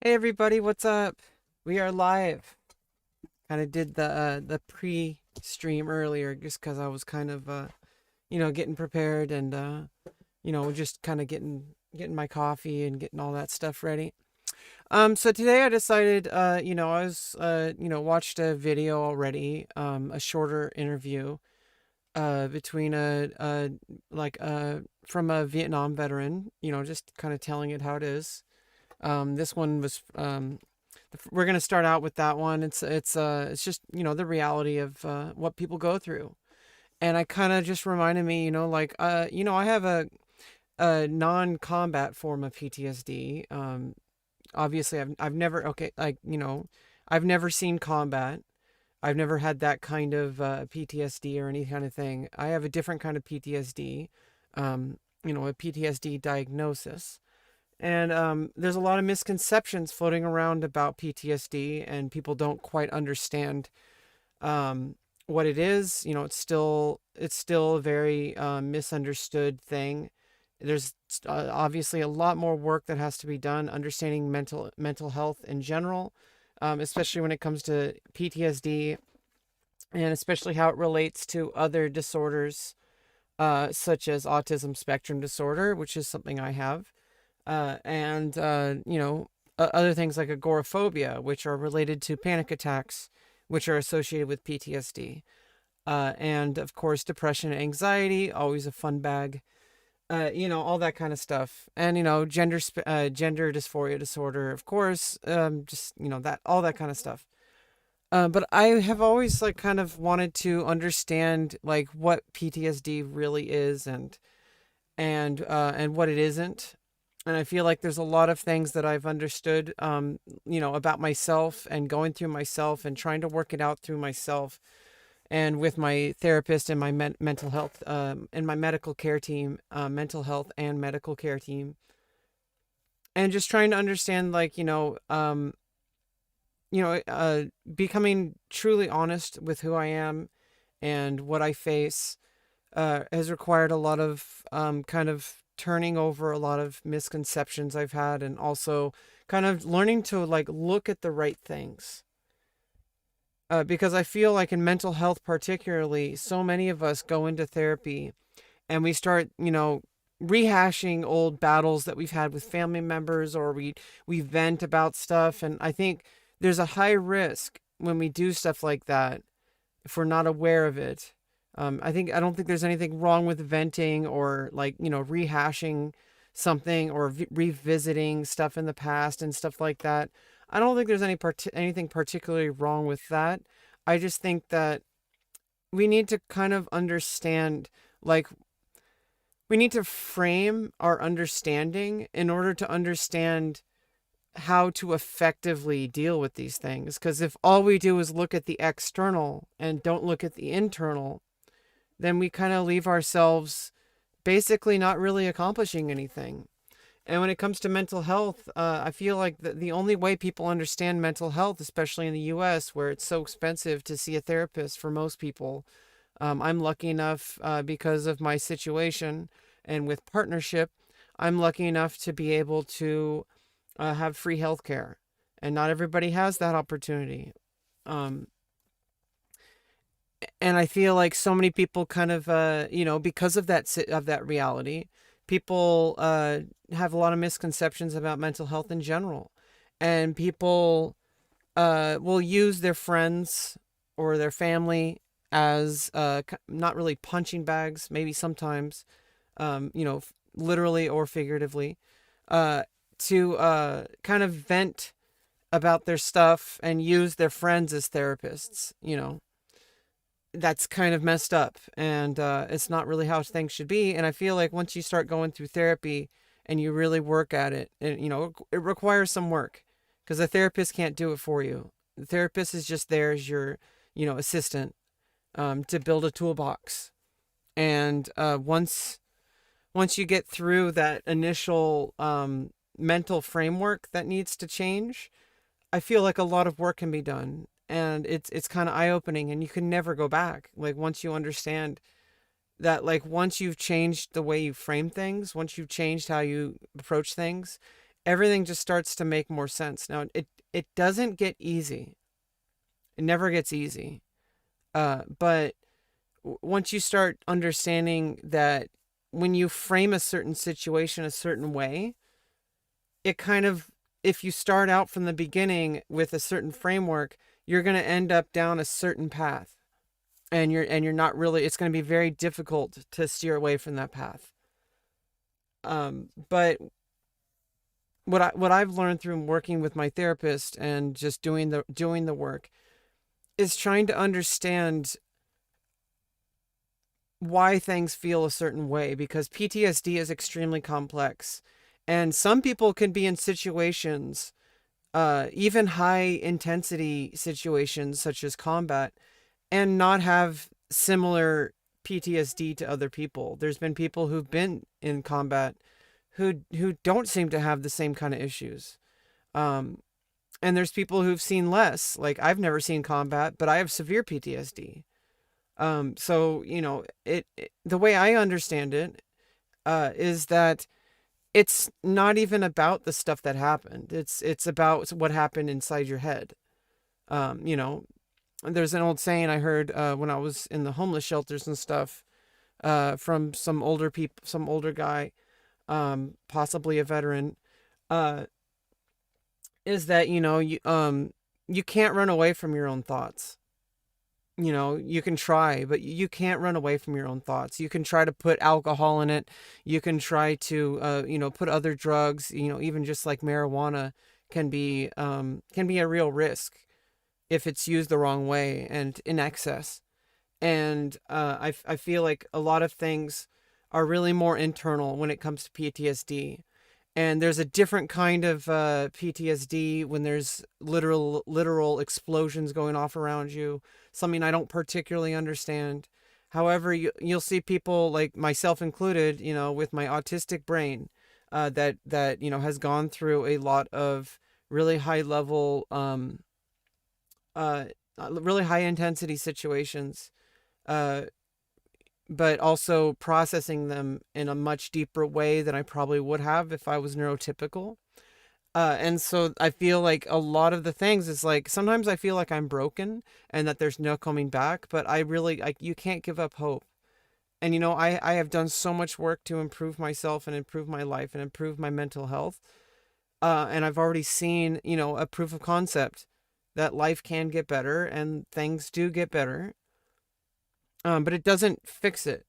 Hey everybody, what's up? We are live. Kind of did the pre-stream earlier just because I was kind of getting prepared and just kind of getting my coffee and getting all that stuff ready. So today I decided I was watched a video already, a shorter interview between a like from a Vietnam veteran, just kind of telling it how it is. This one was we're gonna start out with that one. It's just the reality of what people go through, and I kind of just reminded me, I have a non-combat form of PTSD. Obviously, I've never I've never seen combat. I've never had that kind of PTSD or any kind of thing. I have a different kind of PTSD, a PTSD diagnosis. And there's a lot of misconceptions floating around about PTSD, and people don't quite understand what it is. It's still a very misunderstood thing. There's obviously a lot more work that has to be done understanding mental health in general, especially when it comes to PTSD, and especially how it relates to other disorders, such as autism spectrum disorder, which is something I have, and other things like agoraphobia, which are related to panic attacks, which are associated with PTSD, and of course depression and anxiety, always a fun bag. All that kind of stuff, and gender dysphoria disorder, of course, just that all that kind of stuff. But I have always like kind of wanted to understand like what PTSD really is, and what it isn't. And I feel like there's a lot of things that I've understood, about myself and going through myself and trying to work it out through myself and with my therapist and my mental health, and my medical care team, mental health and medical care team, and just trying to understand, like, becoming truly honest with who I am and what I face has required a lot of kind of turning over a lot of misconceptions I've had, and also kind of learning to like look at the right things. Because I feel like in mental health, particularly, so many of us go into therapy and we start, rehashing old battles that we've had with family members, or we vent about stuff. And I think there's a high risk when we do stuff like that if we're not aware of it. I don't think there's anything wrong with venting or like rehashing something, or revisiting stuff in the past and stuff like that. I don't think there's anything particularly wrong with that. I just think that we need to kind of understand, like, we need to frame our understanding in order to understand how to effectively deal with these things. Because if all we do is look at the external and don't look at the internal, then we kind of leave ourselves basically not really accomplishing anything. And when it comes to mental health, I feel like the only way people understand mental health, especially in the US, where it's so expensive to see a therapist for most people, I'm lucky enough, because of my situation and with partnership, I'm lucky enough to be able to have free healthcare. And not everybody has that opportunity. Um, and I feel like so many people kind of, because of that reality, people have a lot of misconceptions about mental health in general, and people will use their friends or their family as not really punching bags, maybe sometimes, literally or figuratively, uh, to kind of vent about their stuff and use their friends as therapists. That's kind of messed up, and it's not really how things should be. And I feel like once you start going through therapy and you really work at it, and it requires some work, because a therapist can't do it for you. The therapist is just there as your assistant, to build a toolbox. And once you get through that initial mental framework that needs to change, I feel like a lot of work can be done, and it's kind of eye opening, and you can never go back. Like, once you understand that, like, once you've changed the way you frame things, once you've changed how you approach things, everything just starts to make more sense. Now, it doesn't get easy. It never gets easy. But once you start understanding that when you frame a certain situation a certain way, it kind of, if you start out from the beginning with a certain framework, you're going to end up down a certain path. And you're not really, it's going to be very difficult to steer away from that path. But what I've learned through working with my therapist and just doing the work is trying to understand why things feel a certain way, because PTSD is extremely complex. And some people can be in situations, even high intensity situations such as combat, and not have similar PTSD to other people. There's been people who've been in combat who don't seem to have the same kind of issues. Um, and there's people who've seen less. Like, I've never seen combat, but I have severe PTSD. So the way I understand it, is that it's not even about the stuff that happened. It's about what happened inside your head. Um, you know, there's an old saying I heard when I was in the homeless shelters and stuff, from some older guy, possibly a veteran, uh, is that you can't run away from your own thoughts. You can try, but you can't run away from your own thoughts. You can try to put alcohol in it. You can try to, put other drugs, even just like marijuana can be a real risk if it's used the wrong way and in excess. And I feel like a lot of things are really more internal when it comes to PTSD. And there's a different kind of PTSD when there's literal explosions going off around you, something I don't particularly understand. However, you'll see people like myself included, with my autistic brain, that has gone through a lot of really high level, uh, really high intensity situations, uh, but also processing them in a much deeper way than I probably would have if I was neurotypical. And so I feel like a lot of the things is like sometimes I feel like I'm broken and that there's no coming back, but I really like you can't give up hope. And I have done so much work to improve myself and improve my life and improve my mental health. And I've already seen, a proof of concept that life can get better and things do get better. But it doesn't fix it,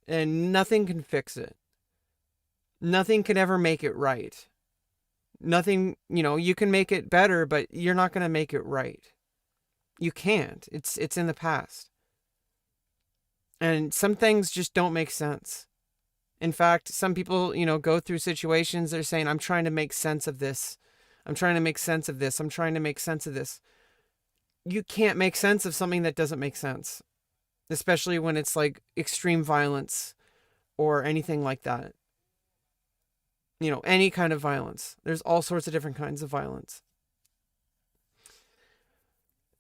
and nothing can fix it. Nothing can ever make it right. Nothing, you can make it better, but you're not going to make it right. You can't. It's in the past. And some things just don't make sense. In fact, some people, go through situations, they're saying, I'm trying to make sense of this. I'm trying to make sense of this. I'm trying to make sense of this. You can't make sense of something that doesn't make sense, especially when it's like extreme violence or anything like that. Any kind of violence. There's all sorts of different kinds of violence.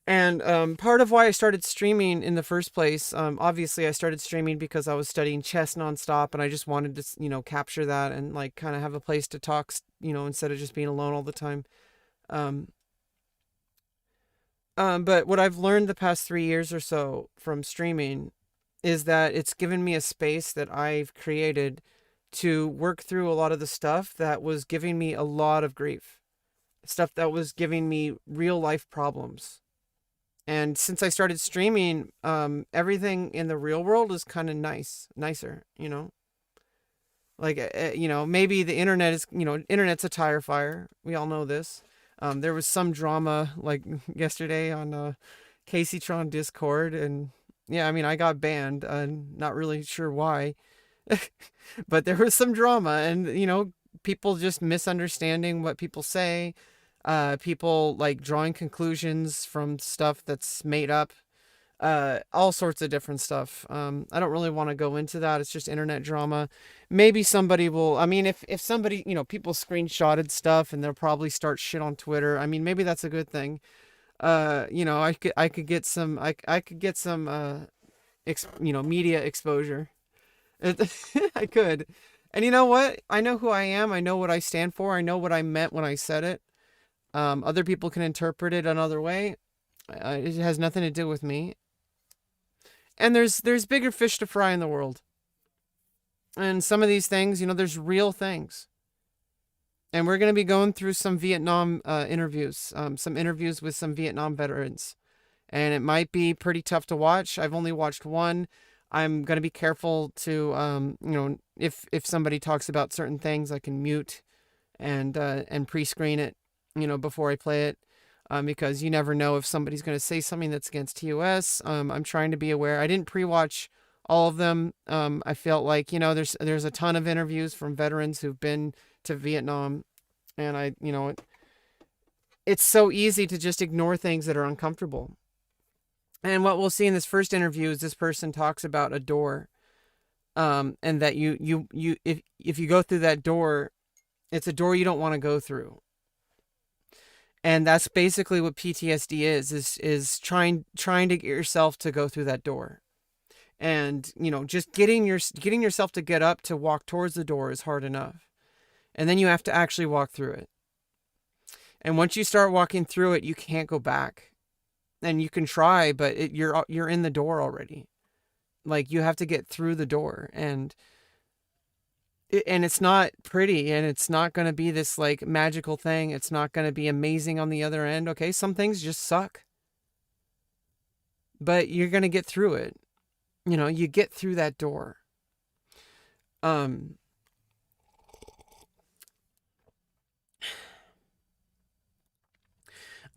And part of why I started streaming in the first place, obviously I started streaming because I was studying chess nonstop and I just wanted to, capture that and like kind of have a place to talk, instead of just being alone all the time. Um, but what I've learned the past 3 years or so from streaming is that it's given me a space that I've created to work through a lot of the stuff that was giving me a lot of grief, stuff that was giving me real life problems. And since I started streaming, everything in the real world is kind of nicer. Like, maybe the internet is, internet's a tire fire. We all know this. There was some drama like yesterday on Casey Tron Discord, and yeah, I mean, I got banned. Not really sure why, but there was some drama, and people just misunderstanding what people say, people like drawing conclusions from stuff that's made up, all sorts of different stuff. I don't really want to go into that. It's just internet drama. Maybe somebody will. I mean, if somebody, people screenshotted stuff and they'll probably start shit on Twitter. I mean, maybe that's a good thing. I could get some. I could get some. Media exposure. I could. And you know what? I know who I am. I know what I stand for. I know what I meant when I said it. Other people can interpret it another way. It has nothing to do with me. And there's bigger fish to fry in the world. And some of these things, there's real things. And we're going to be going through some Vietnam interviews, some interviews with some Vietnam veterans. And it might be pretty tough to watch. I've only watched one. I'm going to be careful to, if somebody talks about certain things, I can mute and pre-screen it, before I play it. Because you never know if somebody's going to say something that's against TOS. I'm trying to be aware. I didn't pre-watch all of them. I felt like, there's a ton of interviews from veterans who've been to Vietnam. And it's so easy to just ignore things that are uncomfortable. And what we'll see in this first interview is this person talks about a door. And that if you go through that door, it's a door you don't want to go through. And that's basically what PTSD is trying to get yourself to go through that door. And, just getting yourself to get up to walk towards the door is hard enough. And then you have to actually walk through it. And once you start walking through it, you can't go back. And you can try, but you're in the door already. Like, you have to get through the door, and it's not pretty, and it's not going to be this like magical thing. It's not going to be amazing on the other end. Okay, some things just suck, but you're going to get through it. You get through that door.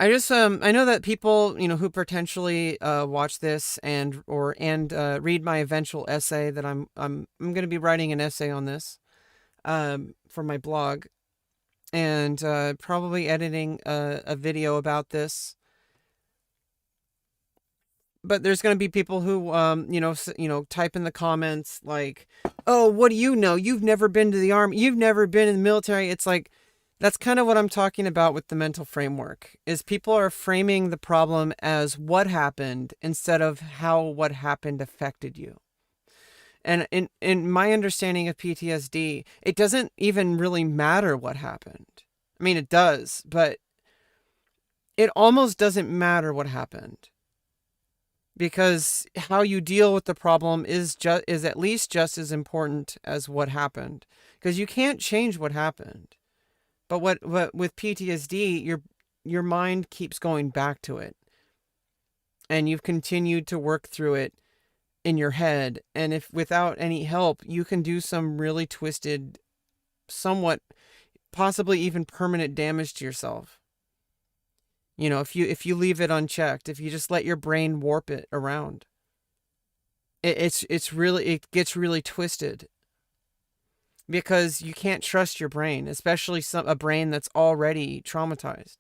I know that people, who potentially watch this and read my eventual essay, that I'm going to be writing an essay on this for my blog, and probably editing a video about this. But there's going to be people who type in the comments like, "Oh, what do you know? You've never been to the army. You've never been in the military." It's like, that's kind of what I'm talking about with the mental framework, is people are framing the problem as what happened instead of how what happened affected you. And in my understanding of PTSD, it doesn't even really matter what happened. I mean, it does, but it almost doesn't matter what happened. Because how you deal with the problem is at least just as important as what happened. Because you can't change what happened. But what with PTSD, your mind keeps going back to it. And you've continued to work through it in your head. And if without any help, you can do some really twisted, somewhat, possibly even permanent damage to yourself. If you leave it unchecked, if you just let your brain warp it around, it gets really twisted. Because you can't trust your brain, especially a brain that's already traumatized.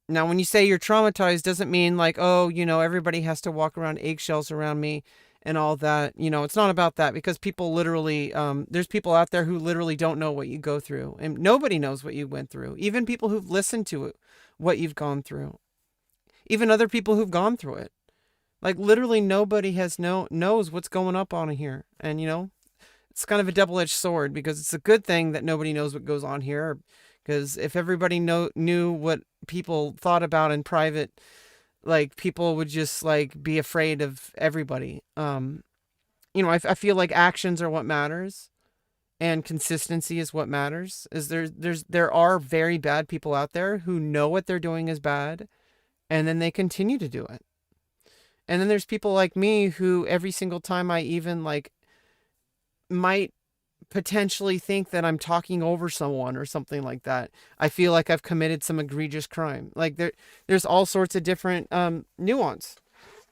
Now, when you say you're traumatized, doesn't mean like, oh, everybody has to walk around eggshells around me and all that. It's not about that, because people literally, there's people out there who literally don't know what you go through. And nobody knows what you went through. Even people who've listened to what you've gone through. Even other people who've gone through it. Like, literally nobody knows what's going on here. And, it's kind of a double-edged sword, because it's a good thing that nobody knows what goes on here. Because if everybody knew what people thought about in private, like, people would just like be afraid of everybody. I feel like actions are what matters, and consistency is what matters. There are very bad people out there who know what they're doing is bad, and then they continue to do it. And then there's people like me who every single time I even might potentially think that I'm talking over someone or something like that, I feel like I've committed some egregious crime. Like, there's all sorts of different nuance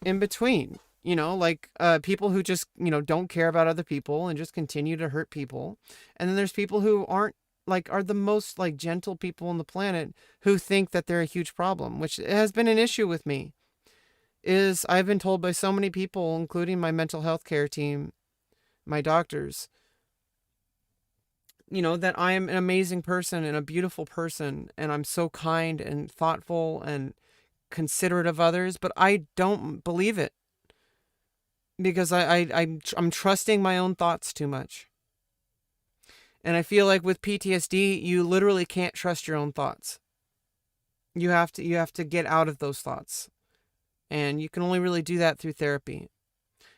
in between, people who just, don't care about other people and just continue to hurt people. And then there's people who are the most gentle people on the planet, who think that they're a huge problem, which has been an issue with me. I've been told by so many people, including my mental health care team, my doctors, that I am an amazing person and a beautiful person, and I'm so kind and thoughtful and considerate of others, but I don't believe it, because I'm trusting my own thoughts too much. And I feel like with PTSD, you literally can't trust your own thoughts. You have to get out of those thoughts. And you can only really do that through therapy.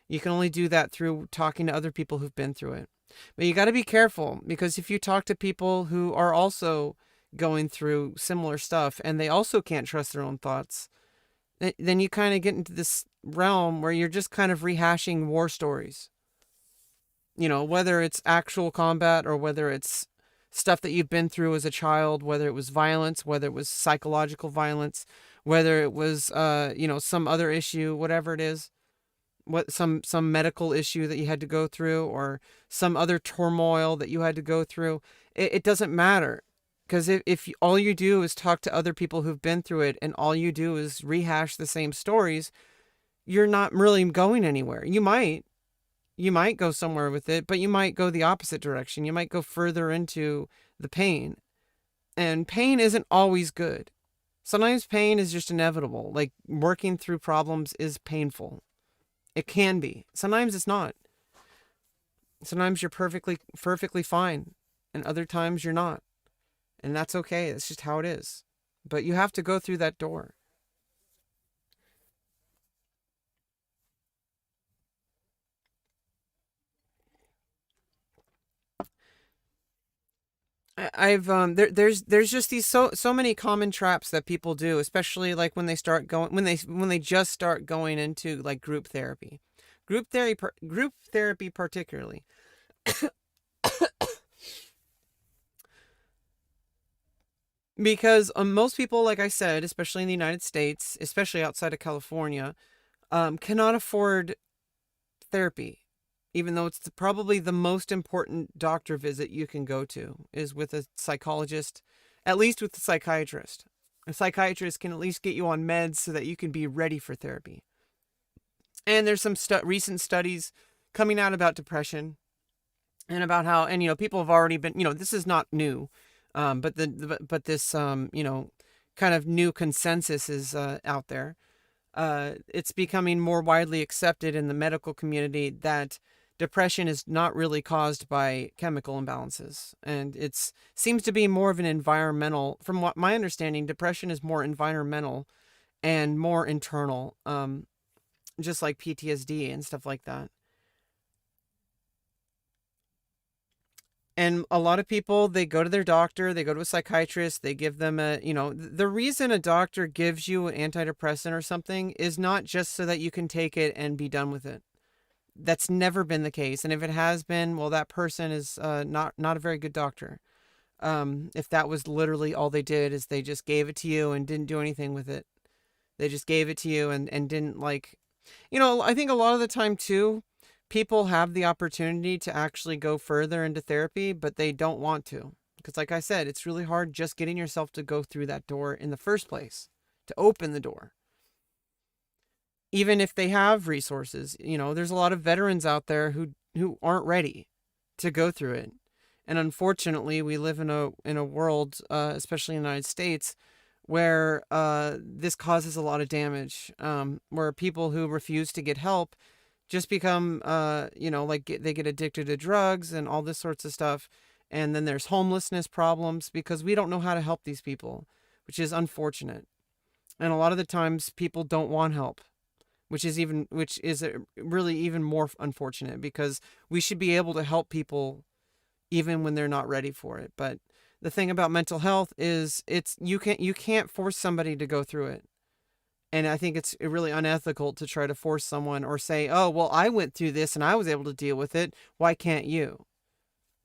You can only do that through talking to other people who've been through it. But you got to be careful, because if you talk to people who are also going through similar stuff and they also can't trust their own thoughts, then you kind of get into this realm where you're just kind of rehashing war stories. Whether it's actual combat or whether it's stuff that you've been through as a child, whether it was violence, whether it was psychological violence, whether it was, some other issue, whatever it is, some medical issue that you had to go through, or some other turmoil that you had to go through. It doesn't matter, because if all you do is talk to other people who've been through it, and all you do is rehash the same stories, you're not really going anywhere. You might go somewhere with it, but you might go the opposite direction. You might go further into the pain. And pain isn't always good. Sometimes pain is just inevitable. Like, working through problems is painful. It can be. Sometimes it's not. Sometimes you're perfectly fine, and other times you're not. And that's okay. That's just how it is. But you have to go through that door. I've there's just these so many common traps that people do, especially like when they just start going into like group therapy particularly, because most people, like I said, especially in the United States, especially outside of California, cannot afford therapy, even though it's probably the most important doctor visit you can go to is with a psychologist, at least with a psychiatrist. A psychiatrist can at least get you on meds so that you can be ready for therapy. And there's some recent studies coming out about depression, and about how, and people have already been, this is not new, but this kind of new consensus is out there. It's becoming more widely accepted in the medical community that depression is not really caused by chemical imbalances, and it seems to be more of an environmental. From what my understanding, depression is more environmental and more internal, just like PTSD and stuff like that. And a lot of people, they go to their doctor, they go to a psychiatrist, they give them the reason a doctor gives you an antidepressant or something is not just so that you can take it and be done with it. That's never been the case. And if it has been, well, that person is not a very good doctor. If that was literally all they did, is they just gave it to you and didn't do anything with it. They just gave it to you and didn't, like, I think a lot of the time too, people have the opportunity to actually go further into therapy, but they don't want to. Because like I said, it's really hard just getting yourself to go through that door in the first place, to open the door. Even if they have resources, there's a lot of veterans out there who aren't ready to go through it. And unfortunately, we live in a world, especially in the United States, where this causes a lot of damage, where people who refuse to get help just become, they get addicted to drugs and all this sorts of stuff. And then there's homelessness problems because we don't know how to help these people, which is unfortunate. And a lot of the times people don't want help, which is really even more unfortunate, because we should be able to help people even when they're not ready for it. But the thing about mental health is you can't force somebody to go through it. And I think it's really unethical to try to force someone, or say, oh, well, I went through this and I was able to deal with it. Why can't you?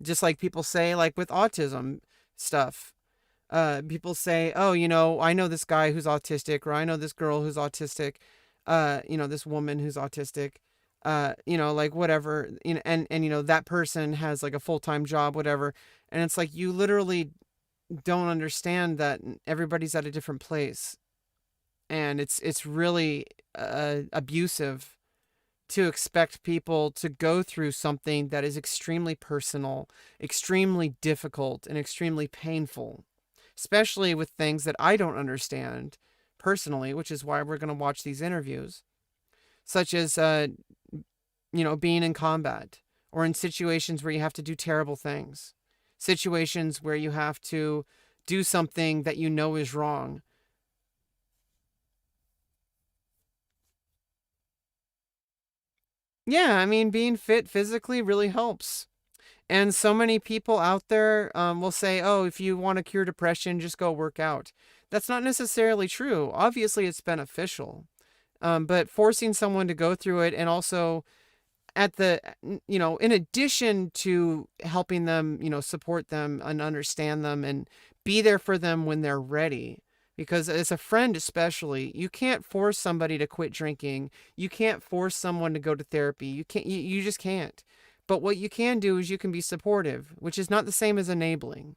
Just like people say, like with autism stuff. People say, oh, I know this guy who's autistic, or I know this girl who's autistic, this woman who's autistic, like whatever, and that person has like a full-time job, whatever. And it's like, you literally don't understand that everybody's at a different place. And it's really abusive to expect people to go through something that is extremely personal, extremely difficult, and extremely painful, especially with things that I don't understand personally, which is why we're going to watch these interviews, such as, being in combat, or in situations where you have to do terrible things, situations where you have to do something that you know is wrong. Yeah, I mean, being fit physically really helps. And so many people out there will say, oh, if you want to cure depression, just go work out. That's not necessarily true. Obviously, it's beneficial. But forcing someone to go through it, and also at the, in addition to helping them, support them and understand them and be there for them when they're ready. Because as a friend, especially, you can't force somebody to quit drinking. You can't force someone to go to therapy. You just can't. But what you can do is you can be supportive, which is not the same as enabling.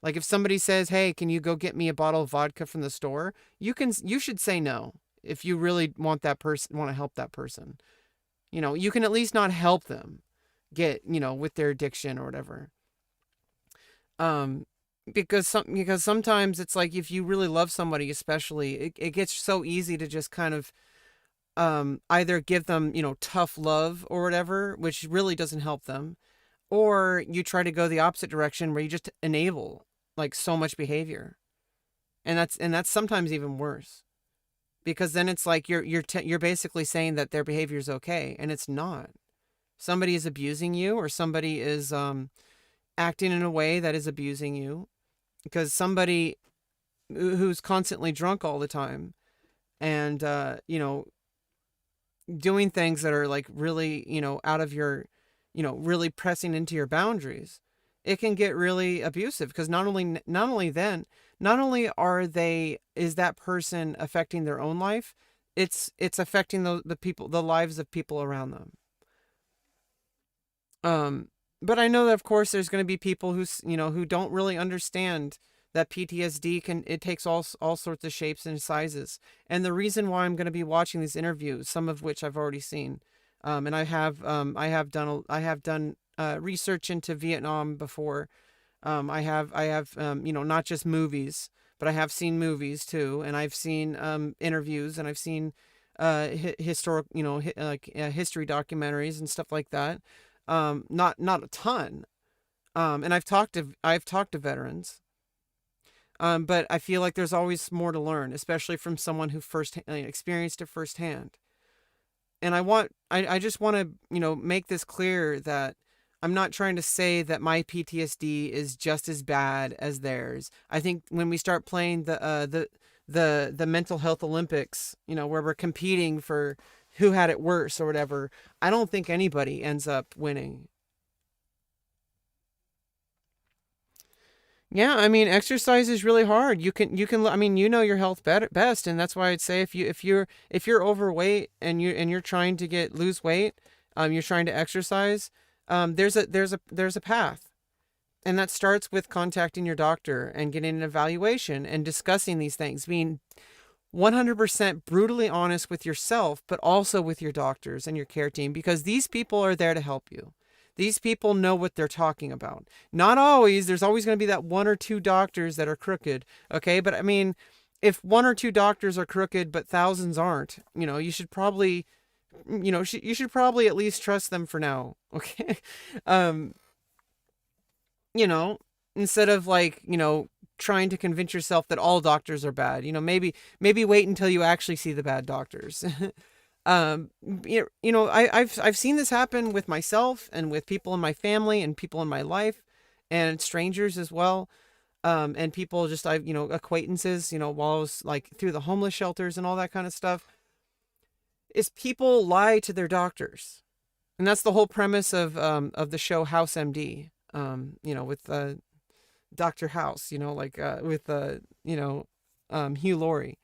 Like if somebody says, "Hey, can you go get me a bottle of vodka from the store?" You should say no if you really want to help that person. You can at least not help them get, with their addiction or whatever. Um, because sometimes it's like if you really love somebody, especially, it gets so easy to just kind of either give them, tough love or whatever, which really doesn't help them, or you try to go the opposite direction where you just enable like so much behavior. And that's sometimes even worse, because then it's like you're basically saying that their behavior is okay, and it's not. Somebody is abusing you, or somebody is acting in a way that is abusing you, because somebody who's constantly drunk all the time and doing things that are like really, out of your, really pressing into your boundaries, it can get really abusive, because not only are they is that person affecting their own life, it's affecting the lives of people around them. Um, but I know that of course there's going to be people who don't really understand that PTSD it takes all sorts of shapes and sizes. And the reason why I'm going to be watching these interviews, some of which I've already seen, and I have done research into Vietnam before. I have not just movies, but I have seen movies too, and I've seen interviews, and I've seen historic history documentaries and stuff like that. Not a ton. And I've talked to veterans. But I feel like there's always more to learn, especially from someone who first experienced it firsthand. And I just want to, make this clear that I'm not trying to say that my PTSD is just as bad as theirs. I think when we start playing the mental health Olympics, where we're competing for who had it worse or whatever, I don't think anybody ends up winning. Yeah, I mean, exercise is really hard. I mean, your health best, and that's why I'd say if you're overweight and you're trying to lose weight, you're trying to exercise, there's a path, and that starts with contacting your doctor and getting an evaluation and discussing these things, being 100% brutally honest with yourself, but also with your doctors and your care team, because these people are there to help you. These people know what they're talking about. Not always. There's always going to be that one or two doctors that are crooked. Okay. But I mean, if one or two doctors are crooked, but thousands aren't, you should probably, you should probably at least trust them for now. Okay. Um, you know, Instead of like, trying to convince yourself that all doctors are bad, maybe wait until you actually see the bad doctors. um I've seen this happen with myself and with people in my family and people in my life and strangers as well. And people just I've acquaintances, while I was like through the homeless shelters and all that kind of stuff, is people lie to their doctors. And that's the whole premise of the show House MD, with Dr. House, like with Hugh Laurie,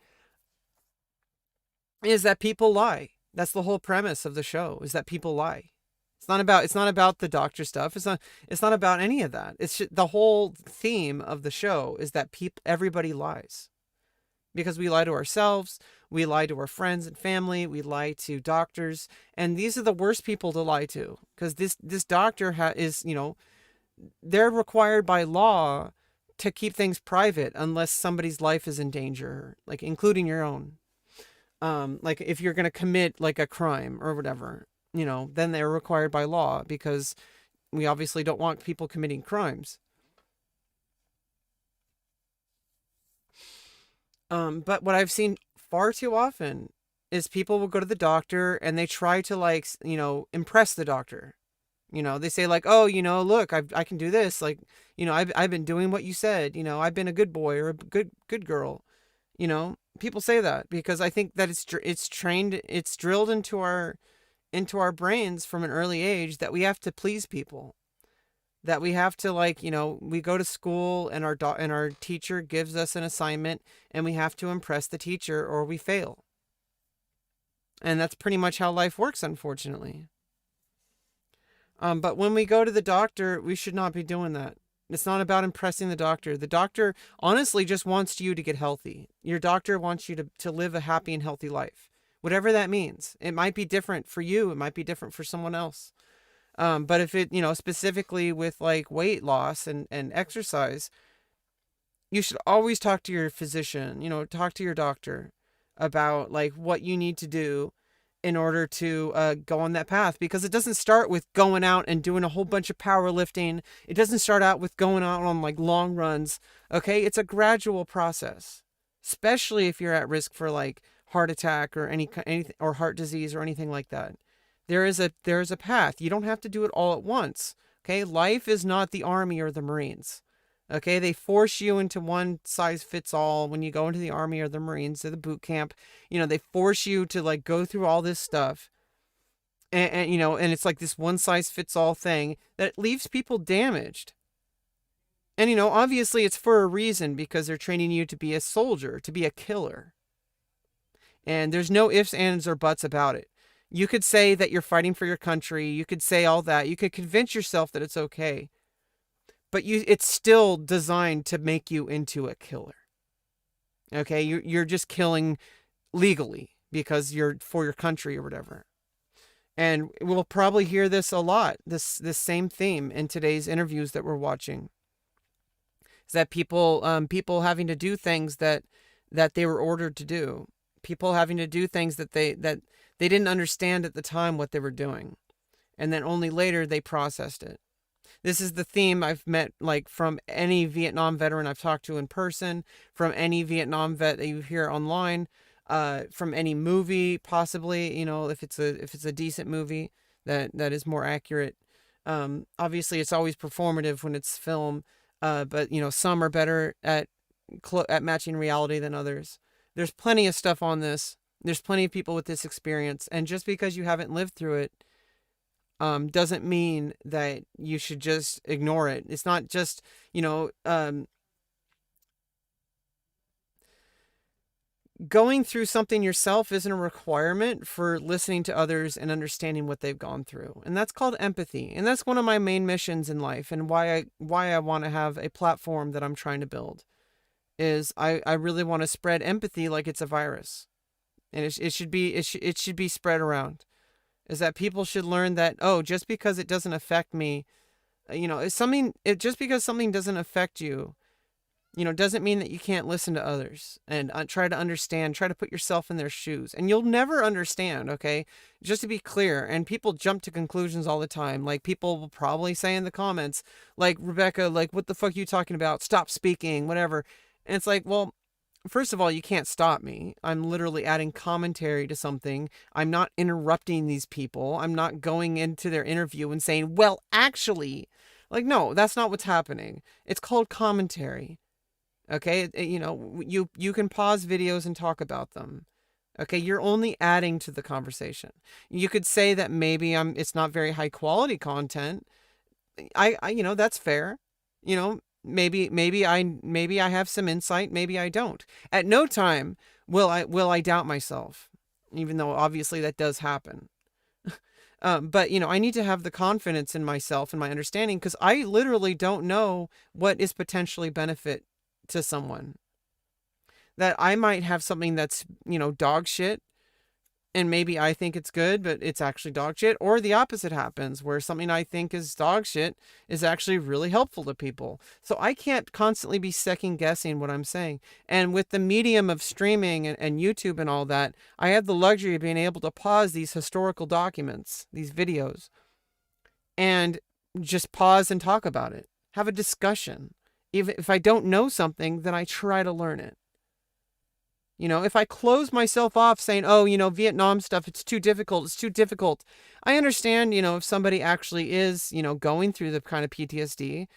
is that people lie. That's the whole premise of the show, is that people lie. It's not about the doctor stuff. It's not about any of that. The whole theme of the show is that everybody lies, because we lie to ourselves, we lie to our friends and family, we lie to doctors, and these are the worst people to lie to, because this doctor is, they're required by law to keep things private unless somebody's life is in danger, like including your own. Like if you're going to commit like a crime or whatever, then they're required by law, because we obviously don't want people committing crimes. But what I've seen far too often is people will go to the doctor and they try to like, impress the doctor. They say like, "Oh, look, I can do this. Like, I've been doing what you said. I've been a good boy or a good girl." People say that because I think that it's trained, it's drilled into our brains from an early age that we have to please people, that we have to, like, we go to school and our teacher gives us an assignment and we have to impress the teacher or we fail. And that's pretty much how life works, unfortunately. But when we go to the doctor, we should not be doing that. It's not about impressing the doctor. The doctor honestly just wants you to get healthy. Your doctor wants you to live a happy and healthy life, whatever that means. It might be different for you, it might be different for someone else. But if it, specifically with like weight loss and exercise, you should always talk to your physician, talk to your doctor about like what you need to do in order to go on that path, because it doesn't start with going out and doing a whole bunch of powerlifting. It doesn't start out with going out on like long runs. Okay. It's a gradual process, especially if you're at risk for like heart attack or anything, or heart disease or anything like that. There is a path. You don't have to do it all at once. Okay. Life is not the army or the Marines. Okay, they force you into one size fits all when you go into the army or the Marines or the boot camp. They force you to like go through all this stuff. And it's like this one size fits all thing that leaves people damaged. And obviously it's for a reason, because they're training you to be a soldier, to be a killer. And there's no ifs, ands, or buts about it. You could say that you're fighting for your country. You could say all that. You could convince yourself that it's okay. But it's still designed to make you into a killer. Okay, you're just killing legally because you're for your country or whatever. And we'll probably hear this a lot. This same theme in today's interviews that we're watching is that people having to do things that they were ordered to do. People having to do things that they didn't understand at the time what they were doing, and then only later they processed it. This is the theme I've met, like, from any Vietnam veteran I've talked to in person, from any Vietnam vet that you hear online, from any movie, possibly, if it's a decent movie that is more accurate. Obviously, it's always performative when it's film, but some are better at matching reality than others. There's plenty of stuff on this. There's plenty of people with this experience, and just because you haven't lived through it doesn't mean that you should just ignore it. It's not just, going through something yourself isn't a requirement for listening to others and understanding what they've gone through. And that's called empathy. And that's one of my main missions in life, and why I want to have a platform that I'm trying to build is I really want to spread empathy like it's a virus. And it should be spread around. Is that people should learn that, oh, just because it doesn't affect me, just because something doesn't affect you, doesn't mean that you can't listen to others and try to understand, try to put yourself in their shoes. And you'll never understand, okay? Just to be clear. And people jump to conclusions all the time. Like, people will probably say in the comments, like, Rebecca, like, what the fuck are you talking about? Stop speaking, whatever. And it's like, well, first of all, you can't stop me. I'm literally adding commentary to something. I'm not interrupting these people. I'm not going into their interview and saying, well, actually, like, no, that's not what's happening. It's called commentary. Okay. You can pause videos and talk about them. Okay. You're only adding to the conversation. You could say that maybe it's not very high quality content. That's fair. Maybe I have some insight, maybe I don't. At no time will I doubt myself, even though obviously that does happen. But I need to have the confidence in myself and my understanding, because I literally don't know what is potentially benefit to someone. That I might have something that's, dog shit, and maybe I think it's good, but it's actually dog shit. Or the opposite happens, where something I think is dog shit is actually really helpful to people. So I can't constantly be second guessing what I'm saying. And with the medium of streaming and YouTube and all that, I have the luxury of being able to pause these historical documents, these videos, and just pause and talk about it. Have a discussion. Even if I don't know something, then I try to learn it. If I close myself off saying, oh, Vietnam stuff, it's too difficult, it's too difficult. I understand, if somebody actually is, going through the kind of PTSD,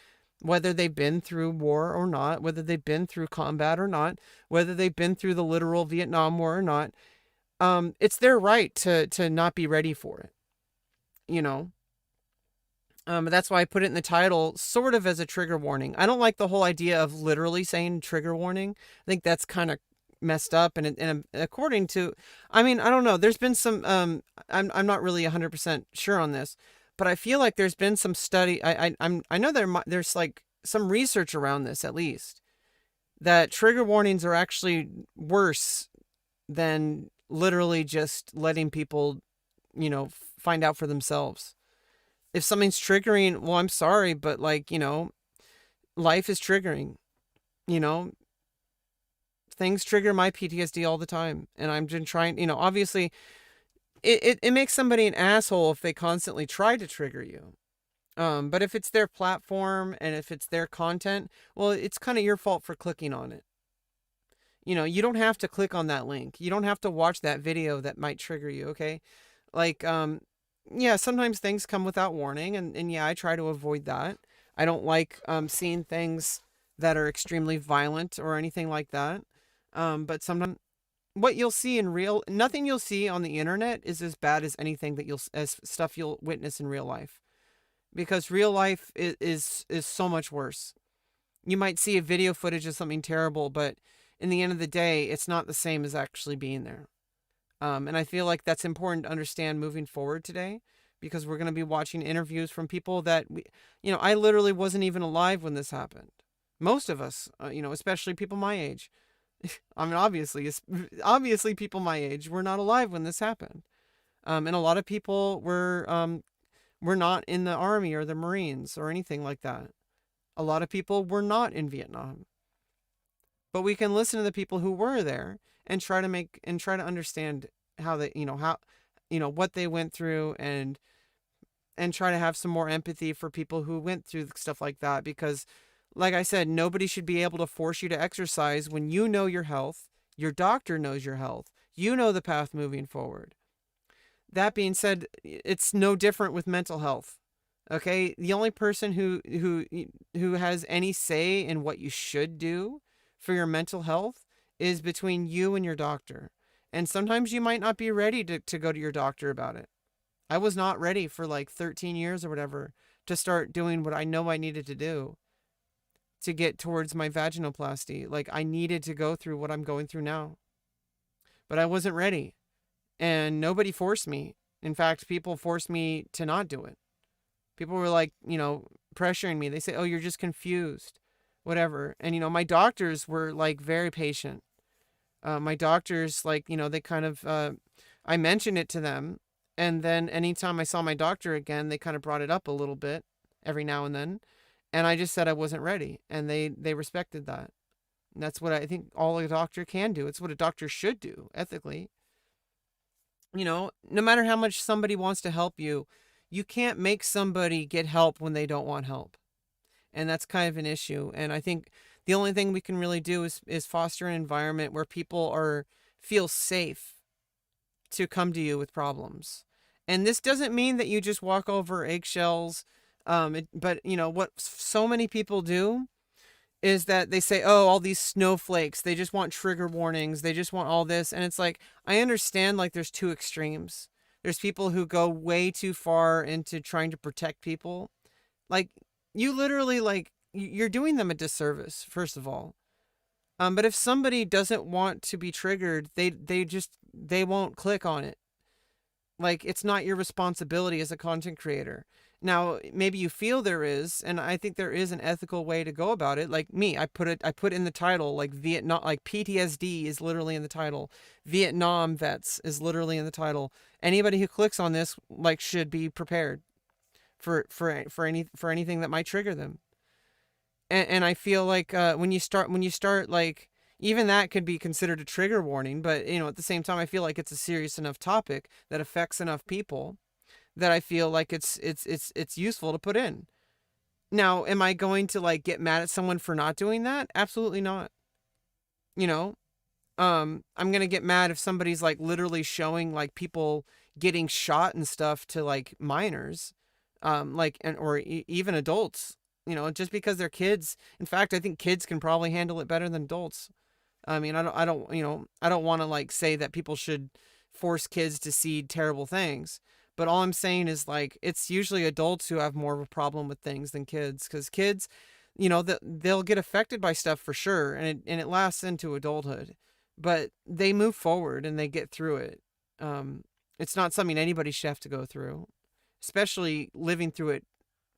whether they've been through war or not, whether they've been through combat or not, whether they've been through the literal Vietnam War or not, it's their right to not be ready for it, you know. That's why I put it in the title, sort of as a trigger warning. I don't like the whole idea of literally saying trigger warning. I think that's kind of messed up. And according to, I mean, I don't know. There's been some. I'm not really 100% sure on this, but I feel like there's been some study. I know there's like some research around this at least, that trigger warnings are actually worse than literally just letting people, find out for themselves. If something's triggering, well, I'm sorry, but like, life is triggering. You know, things trigger my PTSD all the time. And I'm just trying, obviously it makes somebody an asshole if they constantly try to trigger you. But if it's their platform and if it's their content, well, it's kind of your fault for clicking on it. You don't have to click on that link. You don't have to watch that video that might trigger you, okay? Like, yeah, sometimes things come without warning, and yeah, I try to avoid that. I don't like seeing things that are extremely violent or anything like that. But sometimes what you'll see in real, nothing you'll see on the internet is as bad as anything as stuff you'll witness in real life, because real life is so much worse. You might see a video footage of something terrible, but in the end of the day, it's not the same as actually being there. And I feel like that's important to understand moving forward today, because we're going to be watching interviews from people that I literally wasn't even alive when this happened. Most of us, especially people my age. I mean, obviously people my age were not alive when this happened. And a lot of people were not in the Army or the Marines or anything like that. A lot of people were not in Vietnam. But we can listen to the people who were there and try to understand how they, what they went through, and try to have some more empathy for people who went through stuff like that. Because like I said, nobody should be able to force you to exercise when you know your health, your doctor knows your health, you know the path moving forward. That being said, it's no different with mental health. Okay? The only person who has any say in what you should do for your mental health is between you and your doctor. And sometimes you might not be ready to go to your doctor about it. I was not ready for like 13 years or whatever to start doing what I know I needed to do to get towards my vaginoplasty. Like, I needed to go through what I'm going through now. But I wasn't ready. And nobody forced me. In fact, people forced me to not do it. People were like, pressuring me. They say, oh, you're just confused, whatever. And, my doctors were like very patient. My doctors, like, they kind of, I mentioned it to them. And then anytime I saw my doctor again, they kind of brought it up a little bit every now and then. And I just said I wasn't ready. And they respected that. And that's what I think all a doctor can do. It's what a doctor should do, ethically. No matter how much somebody wants to help you, you can't make somebody get help when they don't want help. And that's kind of an issue. And I think the only thing we can really do is foster an environment where people feel safe to come to you with problems. And this doesn't mean that you just walk over eggshells. But what so many people do is that they say, oh, all these snowflakes, they just want trigger warnings, they just want all this. And it's like, I understand, like, there's two extremes. There's people who go way too far into trying to protect people. Like, you literally, like, you're doing them a disservice, first of all. But if somebody doesn't want to be triggered, they won't click on it. Like, it's not your responsibility as a content creator. Now, maybe you feel there is, and I think there is an ethical way to go about it. Like me, I put in the title, like Vietnam, like PTSD is literally in the title. Vietnam vets is literally in the title. Anybody who clicks on this, like, should be prepared for anything that might trigger them. And I feel like when you start like, even that could be considered a trigger warning, but at the same time, I feel like it's a serious enough topic that affects enough people that I feel like it's useful to put in. Now, am I going to, like, get mad at someone for not doing that? Absolutely not. I'm gonna get mad if somebody's like literally showing like people getting shot and stuff to like minors, like and or even adults. Just because they're kids. In fact, I think kids can probably handle it better than adults. I mean, I don't want to like say that people should force kids to see terrible things, but all I'm saying is like it's usually adults who have more of a problem with things than kids, because kids, they'll get affected by stuff for sure, and it lasts into adulthood, but they move forward and they get through it. Um, it's not something anybody should have to go through, especially living through it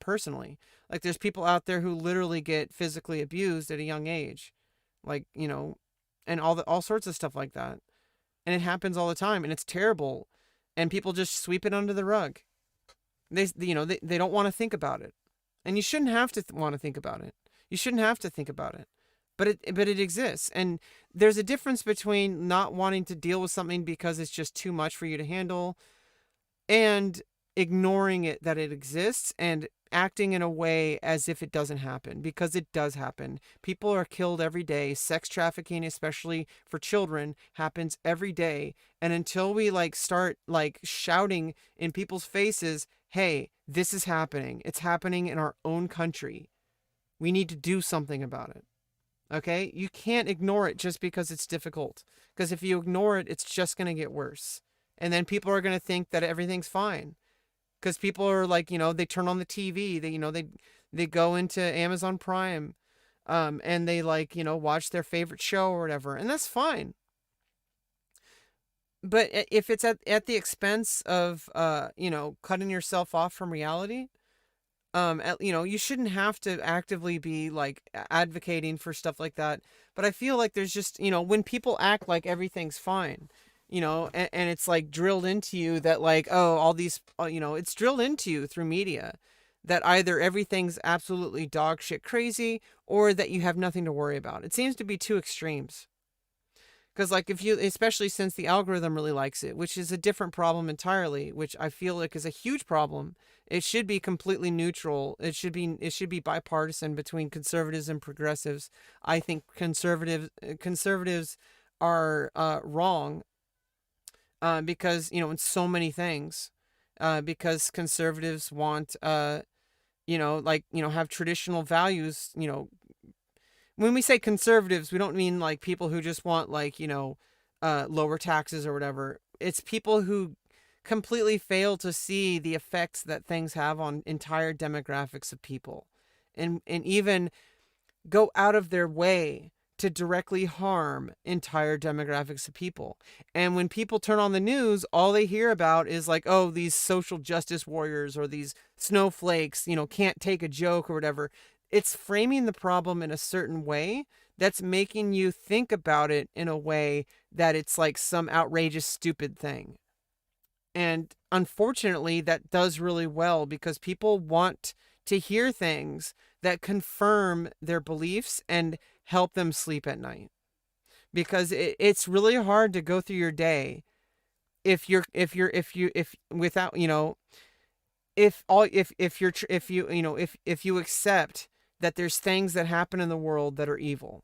personally. Like there's people out there who literally get physically abused at a young age, like and all sorts of stuff like that, and it happens all the time, and it's terrible, and people just sweep it under the rug. They don't want to think about it, and you shouldn't have to want to think about it. You shouldn't have to think about it, but it exists, and there's a difference between not wanting to deal with something because it's just too much for you to handle, and ignoring it that it exists and acting in a way as if it doesn't happen, because it does happen. People are killed every day. Sex trafficking, especially for children, happens every day. And until we like start like shouting in people's faces, hey, this is happening, it's happening in our own country, we need to do something about it. Okay? You can't ignore it just because it's difficult, because if you ignore it, it's just going to get worse. And then people are going to think that everything's fine, because people are like, they turn on the TV, they go into Amazon Prime, and they like, watch their favorite show or whatever, and that's fine. But if it's at the expense of, cutting yourself off from reality, you shouldn't have to actively be like advocating for stuff like that. But I feel like there's just, when people act like everything's fine, and it's like drilled into you that like, oh, all these, it's drilled into you through media that either everything's absolutely dog shit crazy or that you have nothing to worry about. It seems to be two extremes. Because like if you, especially since the algorithm really likes it, which is a different problem entirely, which I feel like is a huge problem. It should be completely neutral. It should be bipartisan between conservatives and progressives. I think conservatives are wrong, because in so many things, because conservatives want have traditional values. When we say conservatives, we don't mean like people who just want like lower taxes or whatever. It's people who completely fail to see the effects that things have on entire demographics of people, and even go out of their way to directly harm entire demographics of people. And when people turn on the news, all they hear about is like, oh, these social justice warriors or these snowflakes, can't take a joke or whatever. It's framing the problem in a certain way that's making you think about it in a way that it's like some outrageous, stupid thing. And unfortunately, that does really well because people want to hear things that confirm their beliefs and help them sleep at night. Because it's really hard to go through your day if without, if you accept that there's things that happen in the world that are evil.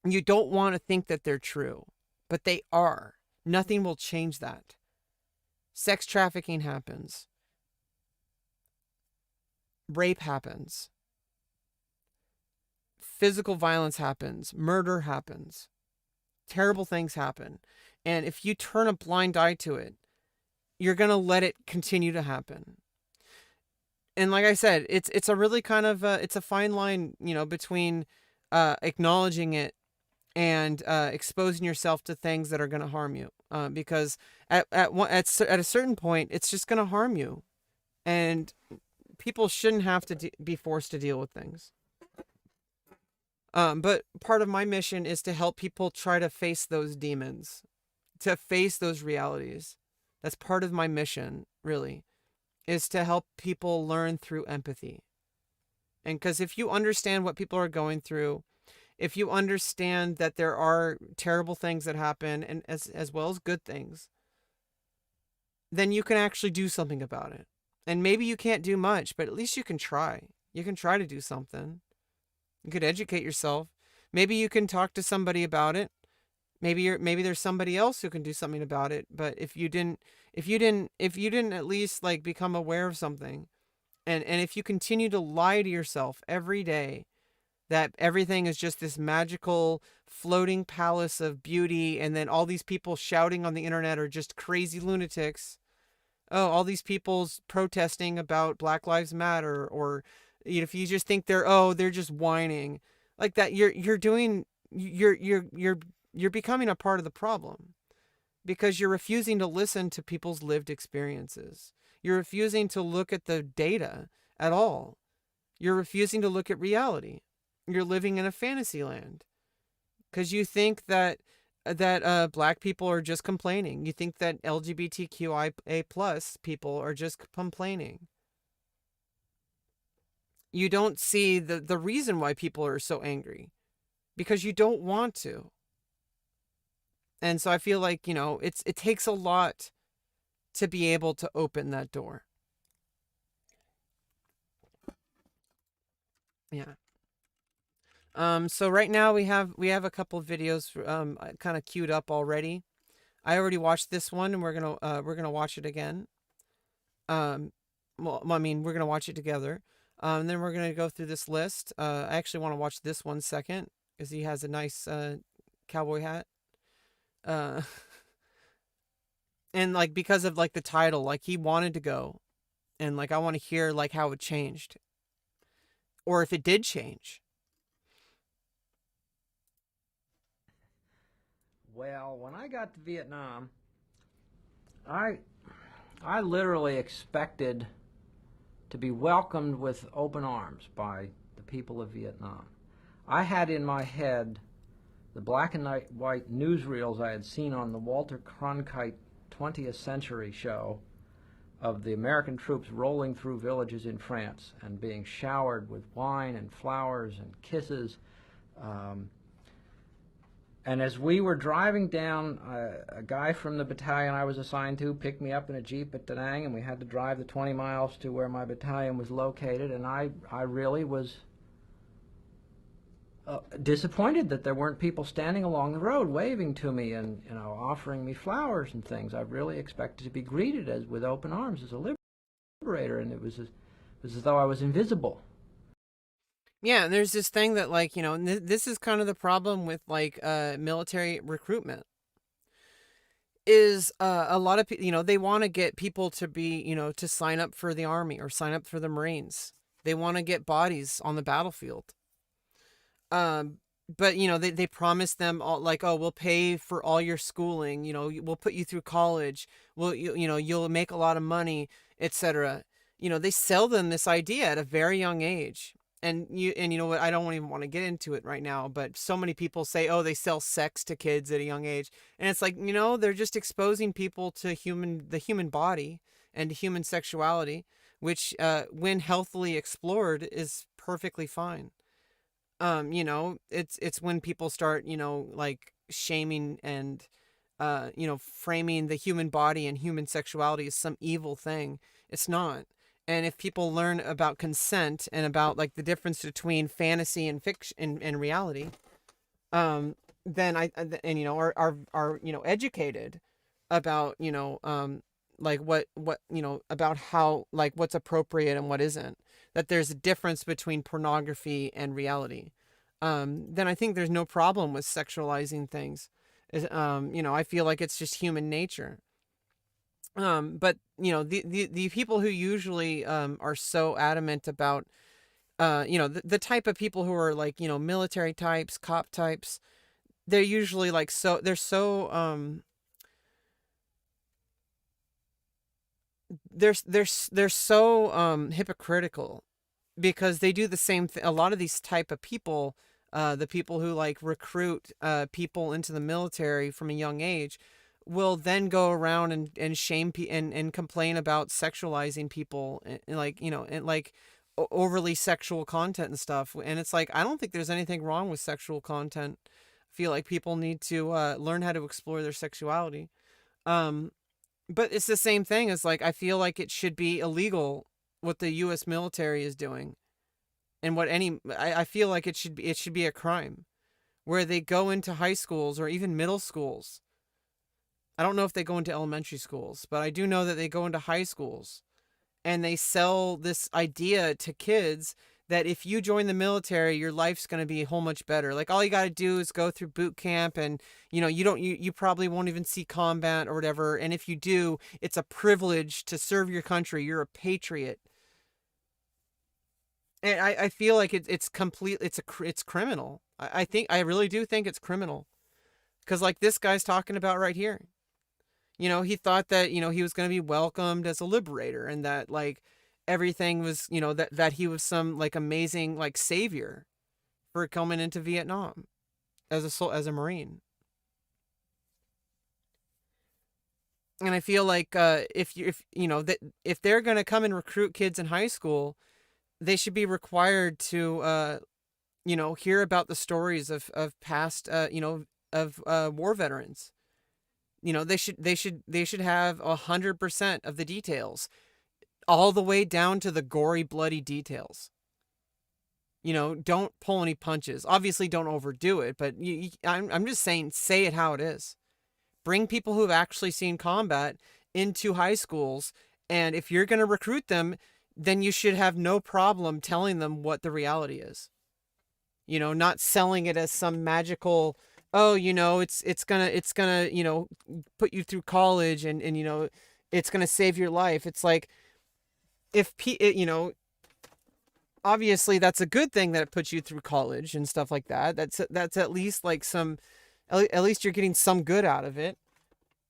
You don't want to think that they're true, but they are. Nothing will change that. Sex trafficking happens. Rape happens. Physical violence happens. Murder happens. Terrible things happen. And if you turn a blind eye to it, you're going to let it continue to happen. And like I said, it's a really kind of it's a fine line, between acknowledging it and exposing yourself to things that are going to harm you. Because at a certain point, it's just going to harm you, and people shouldn't have to be forced to deal with things. But part of my mission is to help people try to face those demons, to face those realities. That's part of my mission, really, is to help people learn through empathy. And because if you understand what people are going through, if you understand that there are terrible things that happen, and as well as good things, then you can actually do something about it. And maybe you can't do much, but at least you can try. You can try to do something. You could educate yourself. Maybe you can talk to somebody about it. Maybe there's somebody else who can do something about it. But if you didn't at least like become aware of something, and if you continue to lie to yourself every day that everything is just this magical floating palace of beauty, and then all these people shouting on the internet are just crazy lunatics. Oh, all these people's protesting about Black Lives Matter, or if you just think they're just whining like that, you're becoming a part of the problem, because you're refusing to listen to people's lived experiences. You're refusing to look at the data at all. You're refusing to look at reality. You're living in a fantasy land because you think that black people are just complaining. You think that LGBTQIA plus people are just complaining. You don't see the reason why people are so angry, because you don't want to. And so I feel like, it takes a lot to be able to open that door. Yeah. So right now we have a couple of videos kind of queued up already. I already watched this one, and we're gonna watch it again. Um, well, I mean, we're gonna watch it together. And then we're gonna go through this list. I actually want to watch this one second because he has a nice cowboy hat. Uh, and like because of like the title, like he wanted to go, and like I want to hear like how it changed, or if it did change. Well, when I got to Vietnam, I I literally expected to be welcomed with open arms by the people of Vietnam. I had in my head the black and white newsreels I had seen on the Walter Cronkite 20th Century show of the American troops rolling through villages in France and being showered with wine and flowers and kisses. Um, And as we were driving down, a guy from the battalion I was assigned to picked me up in a Jeep at Da Nang, and we had to drive the 20 miles to where my battalion was located, and I really was disappointed that there weren't people standing along the road waving to me and offering me flowers and things. I really expected to be greeted with open arms as a liberator, and it was as though I was invisible. Yeah, and there's this thing that like, this is kind of the problem with like military recruitment is a lot of people, they want to get people to be, to sign up for the army or sign up for the Marines. They want to get bodies on the battlefield. Um but they promise them all like, oh, we'll pay for all your schooling, we'll put you through college, you'll make a lot of money, etc. They sell them this idea at a very young age. And you know what, I don't even want to get into it right now, but so many people say, oh, they sell sex to kids at a young age. And it's like, they're just exposing people to the human body and human sexuality, which when healthily explored is perfectly fine. It's when people start, like shaming and framing the human body and human sexuality as some evil thing. It's not. And if people learn about consent and about like the difference between fantasy and fiction and reality, then and are educated about like what about how, like, what's appropriate and what isn't, that there's a difference between pornography and reality, then I think there's no problem with sexualizing things. I feel like it's just human nature. But the people who usually are so adamant about the type of people who are like, military types, cop types, they're usually like, they're so hypocritical, because they do the same thing. A lot of these type of people, the people who like recruit people into the military from a young age, will then go around and shame and complain about sexualizing people, and like, and like overly sexual content and stuff. And it's like, I don't think there's anything wrong with sexual content. I feel like people need to learn how to explore their sexuality. Um, but it's the same thing as like, I feel like it should be illegal what the U.S. military is doing, and what I feel like it should be a crime where they go into high schools or even middle schools. I don't know if they go into elementary schools, but I do know that they go into high schools and they sell this idea to kids that if you join the military, your life's going to be a whole much better. Like all you got to do is go through boot camp, and you probably won't even see combat or whatever. And if you do, it's a privilege to serve your country. You're a patriot. And I feel like it's complete. It's criminal. I really do think it's criminal, because like this guy's talking about right here. He thought that, he was going to be welcomed as a liberator, and that like everything was, that he was some like amazing like savior for coming into Vietnam as a Marine. And I feel like if they're going to come and recruit kids in high school, they should be required to hear about the stories of past of war veterans. They should have 100% of the details, all the way down to the gory, bloody details. Don't pull any punches. Obviously, don't overdo it, but I'm just saying, say it how it is. Bring people who have actually seen combat into high schools, and if you're going to recruit them, then you should have no problem telling them what the reality is. Not selling it as some magical, oh, it's gonna put you through college, and it's gonna save your life. It's like, obviously that's a good thing that it puts you through college and stuff like that. That's at least like at least you're getting some good out of it.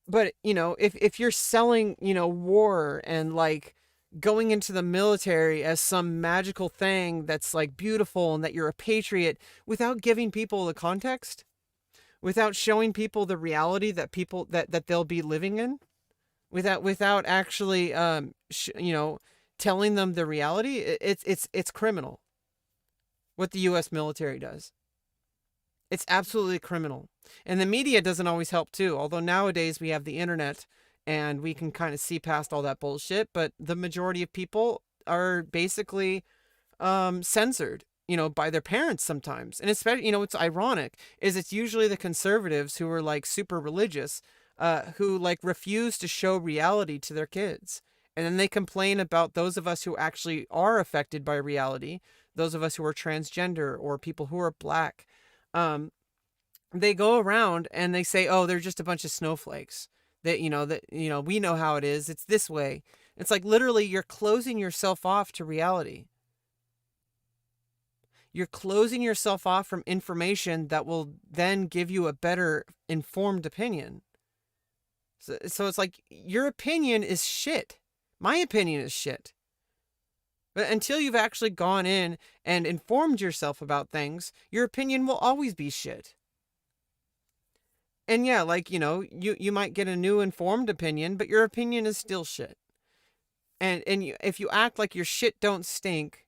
But if you're selling war and like going into the military as some magical thing that's like beautiful and that you're a patriot, without giving people the context, without showing people the reality that they'll be living in, without actually telling them the reality, it's criminal what the US military does. It's absolutely criminal. And the media doesn't always help too, although nowadays we have the internet and we can kind of see past all that bullshit, but the majority of people are basically censored, by their parents sometimes. And especially, what's ironic is it's usually the conservatives who are like super religious, who like refuse to show reality to their kids. And then they complain about those of us who actually are affected by reality, those of us who are transgender or people who are black. They go around and they say, oh, they're just a bunch of snowflakes. We know how it is. It's this way. It's like literally you're closing yourself off to reality. You're closing yourself off from information that will then give you a better informed opinion. So it's like your opinion is shit. My opinion is shit. But until you've actually gone in and informed yourself about things, your opinion will always be shit. And yeah, like, you might get a new informed opinion, but your opinion is still shit. And if you act like your shit don't stink,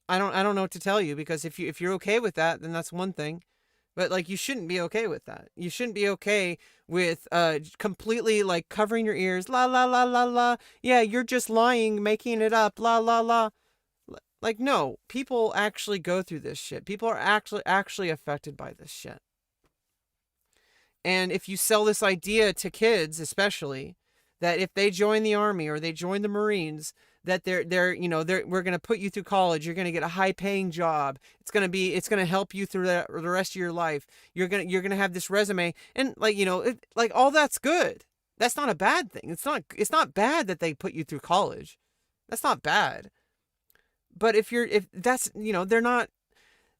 I don't know what to tell you, because if you're okay with that, then that's one thing. But like, you shouldn't be okay with that. You shouldn't be okay with completely like covering your ears, la la la la la. Yeah, you're just lying, making it up, la la la. Like, no, people actually go through this shit. People are actually affected by this shit. And if you sell this idea to kids, especially, that if they join the army or they join the Marines, that we're going to put you through college, you're going to get a high paying job. It's going to help you through the rest of your life. You're going to have this resume, and like all that's good. That's not a bad thing. It's not bad that they put you through college. That's not bad. But if that's,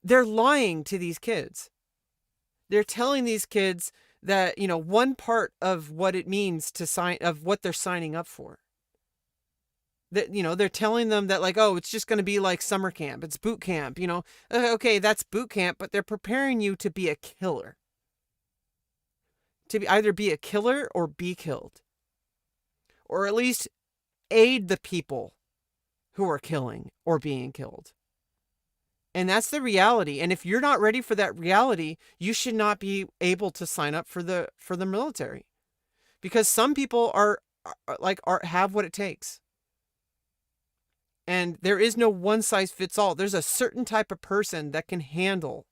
they're lying to these kids. They're telling these kids that, one part of what it means to sign, of what they're signing up for. That, they're telling them that like, oh, it's just going to be like summer camp. It's boot camp, Okay, that's boot camp, but they're preparing you to be a killer. To either be a killer or be killed. Or at least aid the people who are killing or being killed. And that's the reality. And if you're not ready for that reality, you should not be able to sign up for the military, because some people have what it takes. And there is no one size fits all. There's a certain type of person that can handle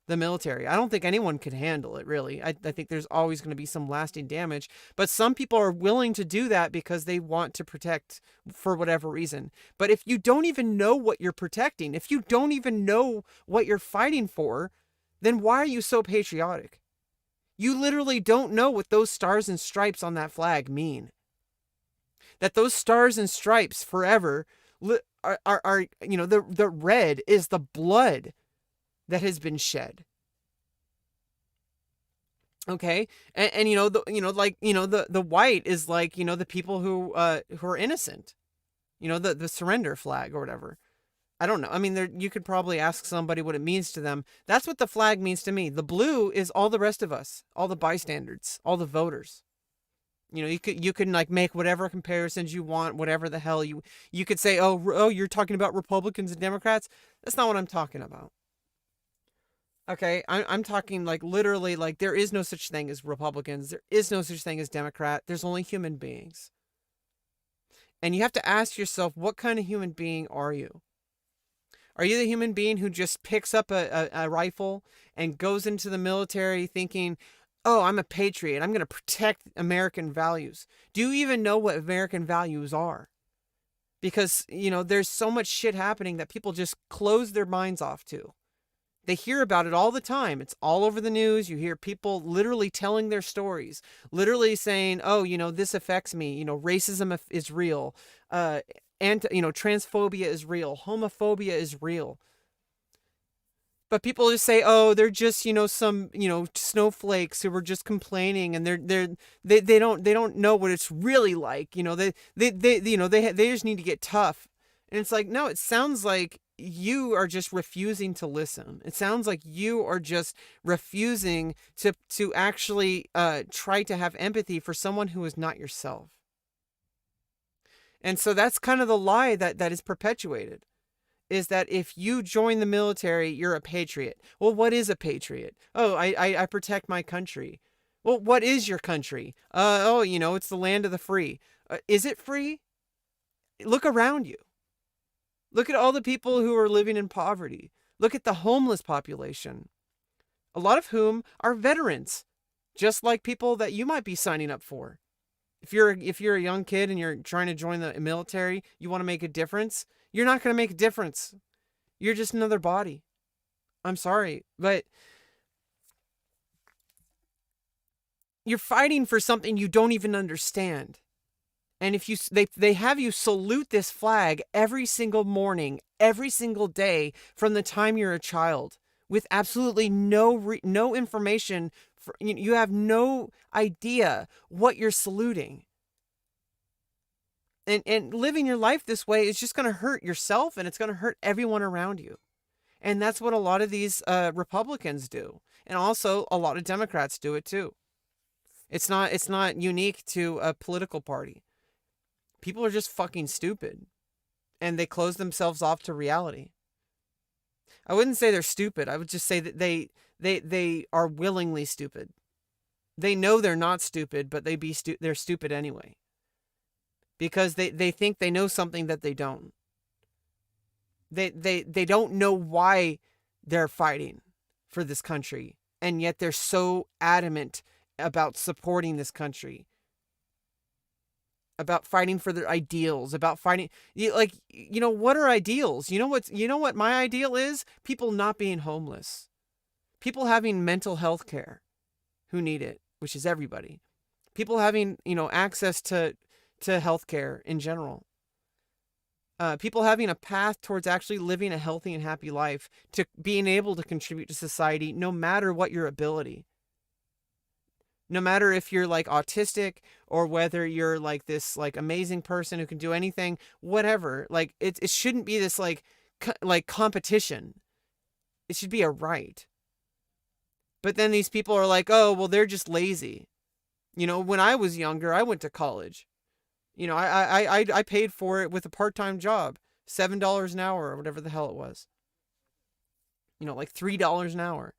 the military. I don't think anyone could handle it, really. I think there's always going to be some lasting damage. But some people are willing to do that because they want to protect for whatever reason. But if you don't even know what you're protecting, if you don't even know what you're fighting for, then why are you so patriotic? You literally don't know what those stars and stripes on that flag mean. That those stars and stripes forever are the red is the blood that has been shed. Okay, and the white is like, the people who are innocent. The surrender flag or whatever. I don't know. I mean, you could probably ask somebody what it means to them. That's what the flag means to me. The blue is all the rest of us, all the bystanders, all the voters. You can like make whatever comparisons you want, whatever the hell you could say. Oh, you're talking about Republicans and Democrats. That's not what I'm talking about. Okay, I'm talking like literally, like there is no such thing as Republicans. There is no such thing as Democrat. There's only human beings. And you have to ask yourself, what kind of human being are you? Are you the human being who just picks up a rifle and goes into the military thinking, oh, I'm a patriot, I'm going to protect American values? Do you even know what American values are? Because, there's so much shit happening that people just close their minds off to. They hear about it all the time. It's all over the news. You hear people literally telling their stories, literally saying, oh, this affects me. Racism is real. Transphobia is real. Homophobia is real. But people just say, oh, they're just, some, snowflakes who were just complaining, and they don't know what it's really like. They just need to get tough. And it's like, no, it sounds like you are just refusing to listen. It sounds like you are just refusing to actually try to have empathy for someone who is not yourself. And so that's kind of the lie that is perpetuated, is that if you join the military, you're a patriot. Well, what is a patriot? Oh, I protect my country. Well, what is your country? It's the land of the free. Is it free? Look around you. Look at all the people who are living in poverty. Look at the homeless population, a lot of whom are veterans, just like people that you might be signing up for. If you're a young kid and you're trying to join the military, you want to make a difference, you're not going to make a difference. You're just another body. I'm sorry, but you're fighting for something you don't even understand. And if they have you salute this flag every single morning, every single day from the time you're a child, with absolutely no information, you have no idea what you're saluting. And living your life this way is just going to hurt yourself, and it's going to hurt everyone around you. And that's what a lot of these Republicans do, and also a lot of Democrats do it too. It's not unique to a political party. People are just fucking stupid, and they close themselves off to reality. I wouldn't say they're stupid. I would just say that they are willingly stupid. They know they're not stupid, but they're stupid anyway, because they think they know something that they don't. They don't know why they're fighting for this country, and yet they're so adamant about supporting this country, about fighting for their ideals, about fighting, what are ideals? You know what my ideal is? People not being homeless. People having mental health care who need it, which is everybody. People having, access to health care in general. People having a path towards actually living a healthy and happy life, to being able to contribute to society no matter what your ability. No matter if you're like autistic, or whether you're like this like amazing person who can do anything, whatever. Like it shouldn't be this like competition. It should be a right. But then these people are like, oh, well, they're just lazy. When I was younger, I went to college. I paid for it with a part-time job, $7 an hour or whatever the hell it was. Like $3 an hour.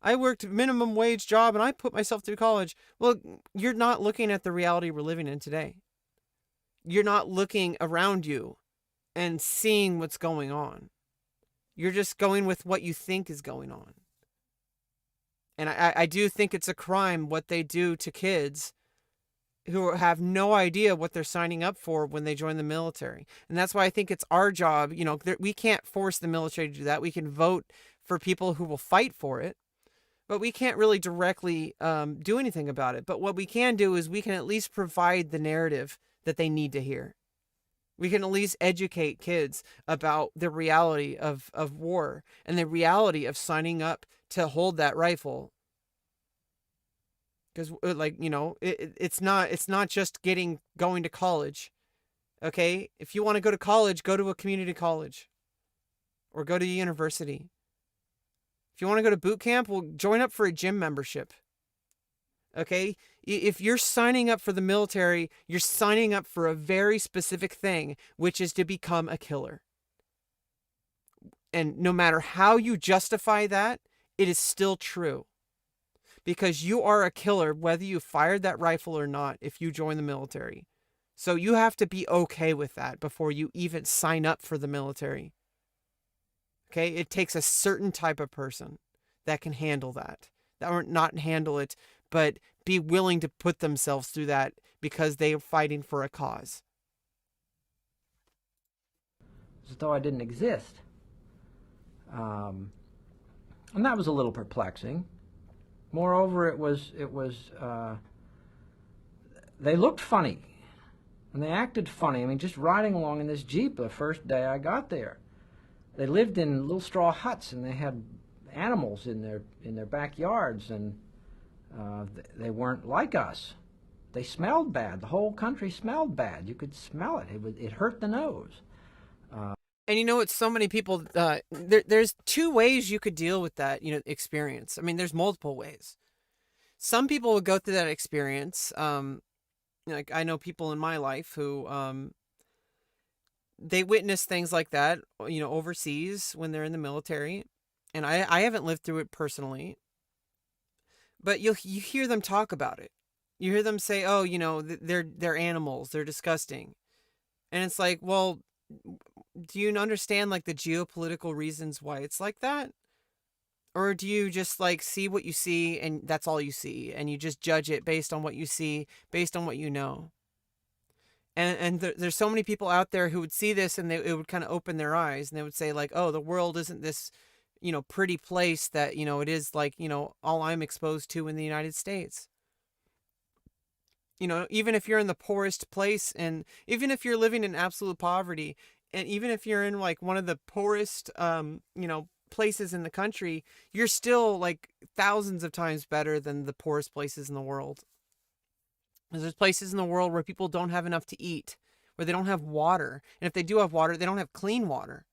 I worked a minimum wage job and I put myself through college. Well, you're not looking at the reality we're living in today. You're not looking around you and seeing what's going on. You're just going with what you think is going on. And I do think it's a crime what they do to kids who have no idea what they're signing up for when they join the military. And that's why I think it's our job. We can't force the military to do that. We can vote for people who will fight for it, but we can't really directly do anything about it. But what we can do is we can at least provide the narrative that they need to hear. We can at least educate kids about the reality of war and the reality of signing up to hold that rifle. Because it's not just going to college. Okay, if you want to go to college, go to a community college or go to a university. If you want to go to boot camp, well, join up for a gym membership. Okay, if you're signing up for the military, you're signing up for a very specific thing, which is to become a killer. And no matter how you justify that, it is still true. Because you are a killer whether you fired that rifle or not if you join the military. So you have to be okay with that before you even sign up for the military. Okay? It takes a certain type of person that can handle that. Or not handle it, but be willing to put themselves through that because they are fighting for a cause. As though I didn't exist. And that was a little perplexing. Moreover, they looked funny, and they acted funny. I mean, just riding along in this Jeep the first day I got there. They lived in little straw huts, and they had animals in their backyards, and they weren't like us. They smelled bad. The whole country smelled bad. You could smell it. It hurt the nose. And it's so many people, there's two ways you could deal with that, experience. I mean, there's multiple ways. Some people would go through that experience. Like I know people in my life who, they witness things like that, overseas when they're in the military. And I haven't lived through it personally, but you hear them talk about it. You hear them say, oh, they're animals, they're disgusting. And it's like, well, do you understand like the geopolitical reasons why it's like that? Or do you just like see what you see and that's all you see and you just judge it based on what you see, based on what you know? And there's so many people out there who would see this and it would kind of open their eyes and they would say like, oh, the world isn't this, pretty place that, it is like, all I'm exposed to in the United States. Even if you're in the poorest place and even if you're living in absolute poverty and even if you're in like one of the poorest, places in the country, you're still like thousands of times better than the poorest places in the world. There's places in the world where people don't have enough to eat, where they don't have water. And if they do have water, they don't have clean water.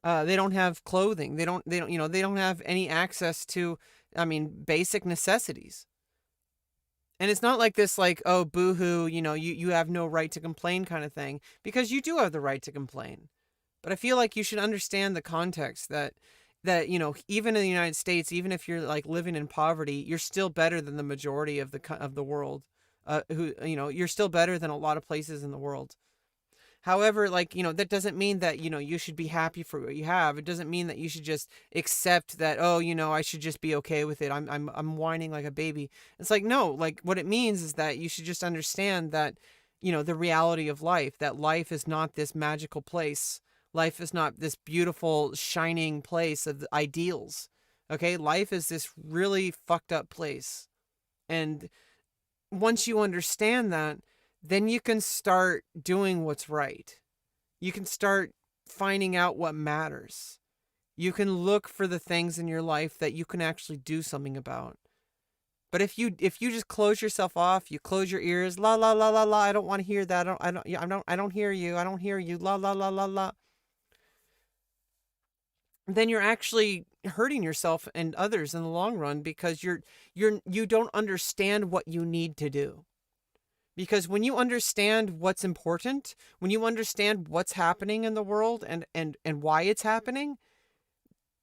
They don't have clothing. They don't have any access to, basic necessities. And it's not like this, like, oh, boo-hoo, you have no right to complain kind of thing, because you do have the right to complain. But I feel like you should understand the context that even in the United States, even if you're like living in poverty, you're still better than the majority of the world. You're still better than a lot of places in the world. However, that doesn't mean that, you should be happy for what you have. It doesn't mean that you should just accept that, oh, I should just be okay with it. I'm whining like a baby. It's like, no, like what it means is that you should just understand that, the reality of life, that life is not this magical place. Life is not this beautiful, shining place of ideals. Okay. Life is this really fucked up place. And once you understand that, then you can start doing what's right. You can start finding out what matters. You can look for the things in your life that you can actually do something about. But if you just close yourself off, you close your ears, la la la la la, I don't want to hear that. I don't hear you. I don't hear you. La la la la la. Then you're actually hurting yourself and others in the long run because you don't understand what you need to do. Because when you understand what's important, when you understand what's happening in the world and why it's happening,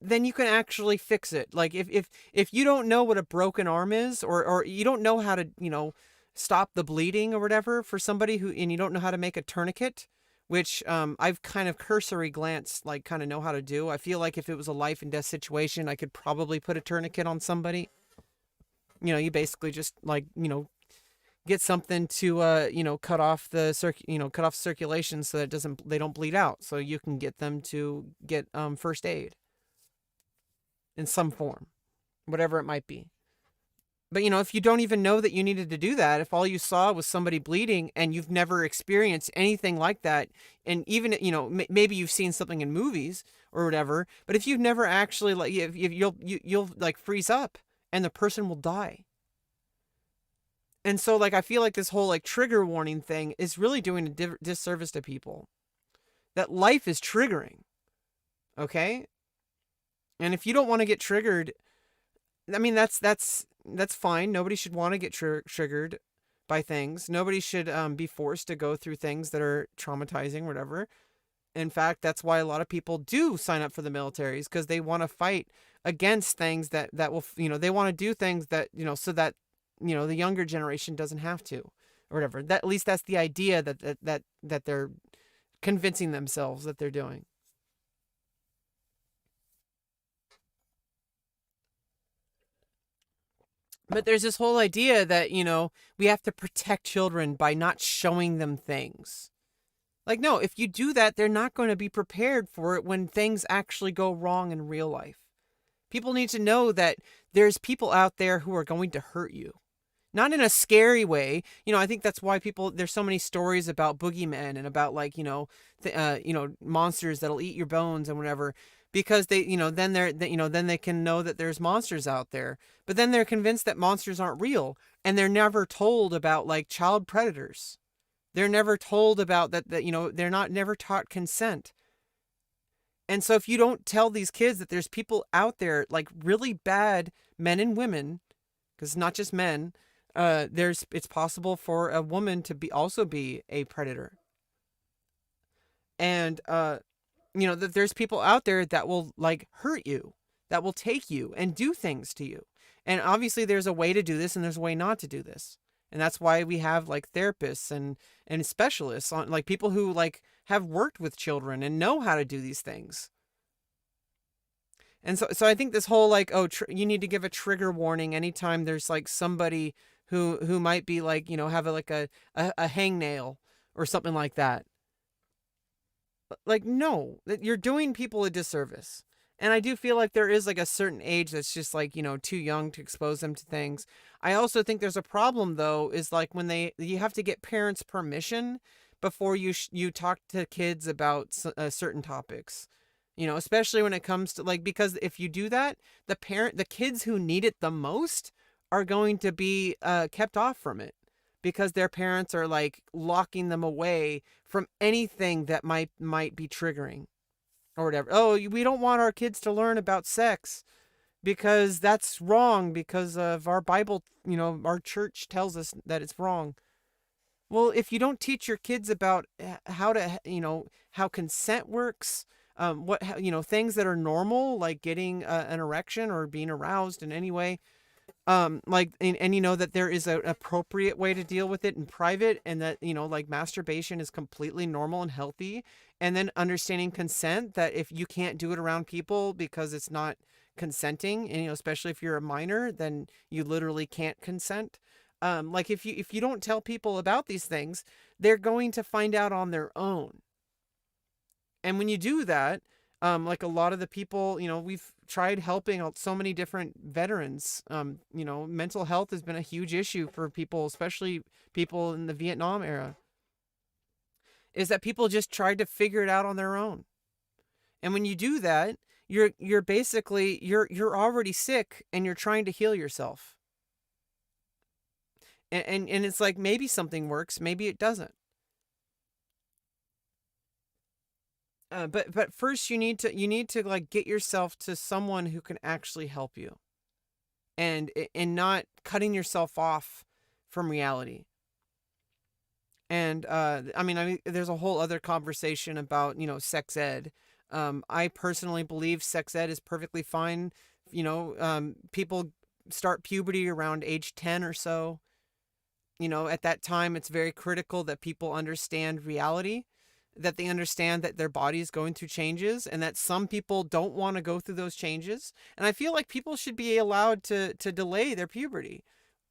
then you can actually fix it. Like if you don't know what a broken arm is, or you don't know how to, stop the bleeding or whatever for somebody and you don't know how to make a tourniquet, which I've kind of cursory glanced, like kind of know how to do. I feel like if it was a life and death situation, I could probably put a tourniquet on somebody. You basically just like, get something to cut off the cut off circulation so that they don't bleed out, so you can get them to get first aid in some form, whatever it might be. But if you don't even know that you needed to do that, if all you saw was somebody bleeding and you've never experienced anything like that, and even maybe you've seen something in movies or whatever, but if you've never actually, like, you'll like freeze up and the person will die. And so, like, I feel like this whole like trigger warning thing is really doing a disservice to people. That life is triggering, okay? And if you don't want to get triggered, I mean, that's fine. Nobody should want to get triggered by things. Nobody should be forced to go through things that are traumatizing, whatever. In fact, that's why a lot of people do sign up for the militaries, because they want to fight against things that will, they want to do things that, so that, the younger generation doesn't have to, or whatever. That, at least that's the idea that they're convincing themselves that they're doing. But there's this whole idea that, we have to protect children by not showing them things. Like, no, if you do that, they're not going to be prepared for it when things actually go wrong in real life. People need to know that there's people out there who are going to hurt you. Not in a scary way. I think that's why there's so many stories about boogeymen and about, like, monsters that'll eat your bones and whatever, because they, then they can know that there's monsters out there. But then they're convinced that monsters aren't real, and they're never told about, like, child predators. They're never told about that, they're never taught consent. And so if you don't tell these kids that there's people out there, like really bad men and women, because it's not just men, it's possible for a woman to also be a predator. And that there's people out there that will, like, hurt you, that will take you and do things to you. And obviously there's a way to do this and there's a way not to do this. And that's why we have, like, therapists and specialists, on, like, people who, like, have worked with children and know how to do these things. And so I think this whole, like, you need to give a trigger warning anytime there's, like, somebody who might be, like, have a hangnail or something like that. Like, no, that you're doing people a disservice. And I do feel like there is, like, a certain age that's just, like, too young to expose them to things. I also think there's a problem, though, is, like, when you have to get parents' permission before you talk to kids about certain topics. Especially when it comes to, like, because if you do that, the kids who need it the most are going to be kept off from it, because their parents are, like, locking them away from anything that might be triggering or whatever. Oh, we don't want our kids to learn about sex because that's wrong, because of our Bible, our church tells us that it's wrong. Well, if you don't teach your kids about how to, how consent works, things that are normal, like getting an erection or being aroused in any way, like, and that there is an appropriate way to deal with it in private, and that, like, masturbation is completely normal and healthy, and then understanding consent, that if you can't do it around people because it's not consenting, and especially if you're a minor, then you literally can't consent. Like, if you don't tell people about these things, they're going to find out on their own. And when you do that, like, a lot of the people, we've tried helping out so many different veterans. Mental health has been a huge issue for people, especially people in the Vietnam era, is that people just tried to figure it out on their own. And when you do that, you're basically, you're already sick and you're trying to heal yourself. And it's like, maybe something works, maybe it doesn't. But first you need to like get yourself to someone who can actually help you, and not cutting yourself off from reality. And I mean, there's a whole other conversation about, sex ed. I personally believe sex ed is perfectly fine. People start puberty around age 10 or so. At that time, it's very critical that people understand reality. that they understand that their body is going through changes and that some people don't want to go through those changes. And I feel like people should be allowed to delay their puberty,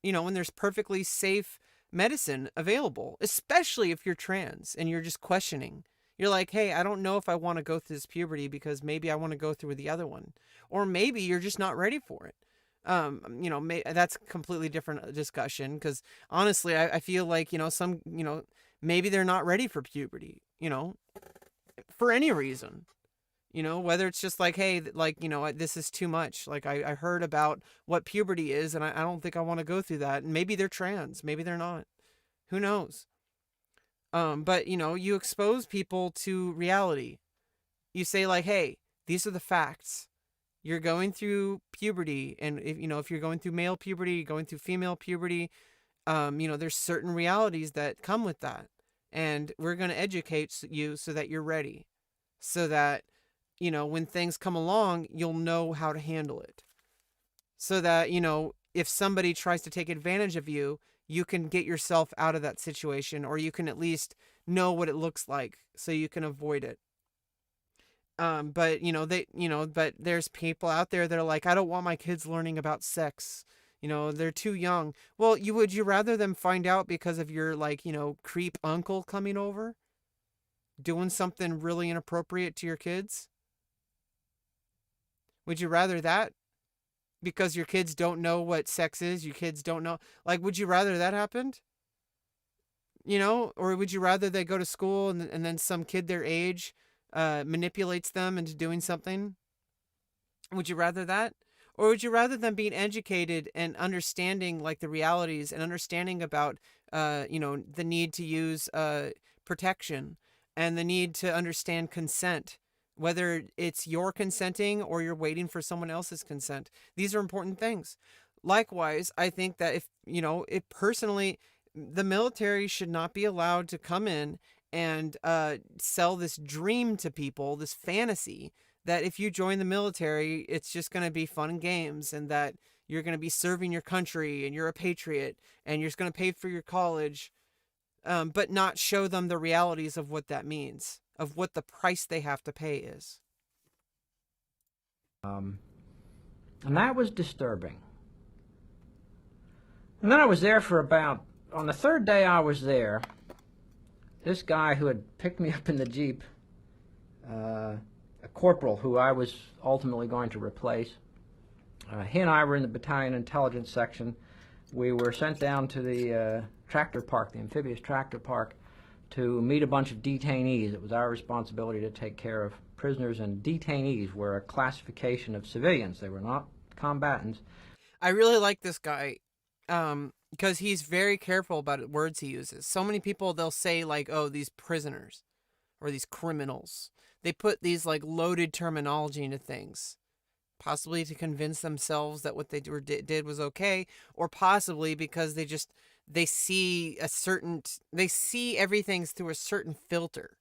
when there's perfectly safe medicine available, especially if you're trans and you're just questioning. You're like, hey, I don't know if I want to go through this puberty because maybe I want to go through the other one. Or maybe you're just not ready for it. That's a completely different discussion because honestly, I feel like, maybe they're not ready for puberty, for any reason, whether it's just like, hey, like, this is too much. Like I heard about what puberty is and I don't think I want to go through that. And maybe they're trans, maybe they're not. Who knows? But you expose people to reality. You say like, hey, these are the facts. You're going through puberty, and if you're going through male puberty, going through female puberty, there's certain realities that come with that, and we're going to educate you so that you're ready, so that when things come along, you'll know how to handle it, so that if somebody tries to take advantage of you, you can get yourself out of that situation, or you can at least know what it looks like, so you can avoid it. But but there's people out there that are like, I don't want my kids learning about sex. They're too young. Well, would you rather them find out because of your like, creep uncle coming over, doing something really inappropriate to your kids? Would you rather that because your kids don't know what sex is? Your kids don't know. Like, would you rather that happened? Or would you rather they go to school and then some kid their age manipulates them into doing something? Would you rather that? Or would you rather them being educated and understanding like the realities and understanding about, the need to use protection and the need to understand consent, whether it's your consenting or you're waiting for someone else's consent? These are important things. Likewise, I think that if personally, the military should not be allowed to come in and sell this dream to people, this fantasy that if you join the military, it's just going to be fun and games, and that you're going to be serving your country and you're a patriot and you're just going to pay for your college, but not show them the realities of what that means, of what the price they have to pay is. And that was disturbing. And then I was there for on the third day I was there, this guy who had picked me up in the Jeep, a corporal who I was ultimately going to replace, he and I were in the battalion intelligence section. We were sent down to the tractor park, the amphibious tractor park, to meet a bunch of detainees. It was our responsibility to take care of prisoners, and detainees were a classification of civilians. They were not combatants. I really like this guy because he's very careful about the words he uses. So many people, they'll say like, oh, these prisoners or these criminals. They put these like loaded terminology into things, possibly to convince themselves that what they did was okay, or possibly because they see everything through a certain filter.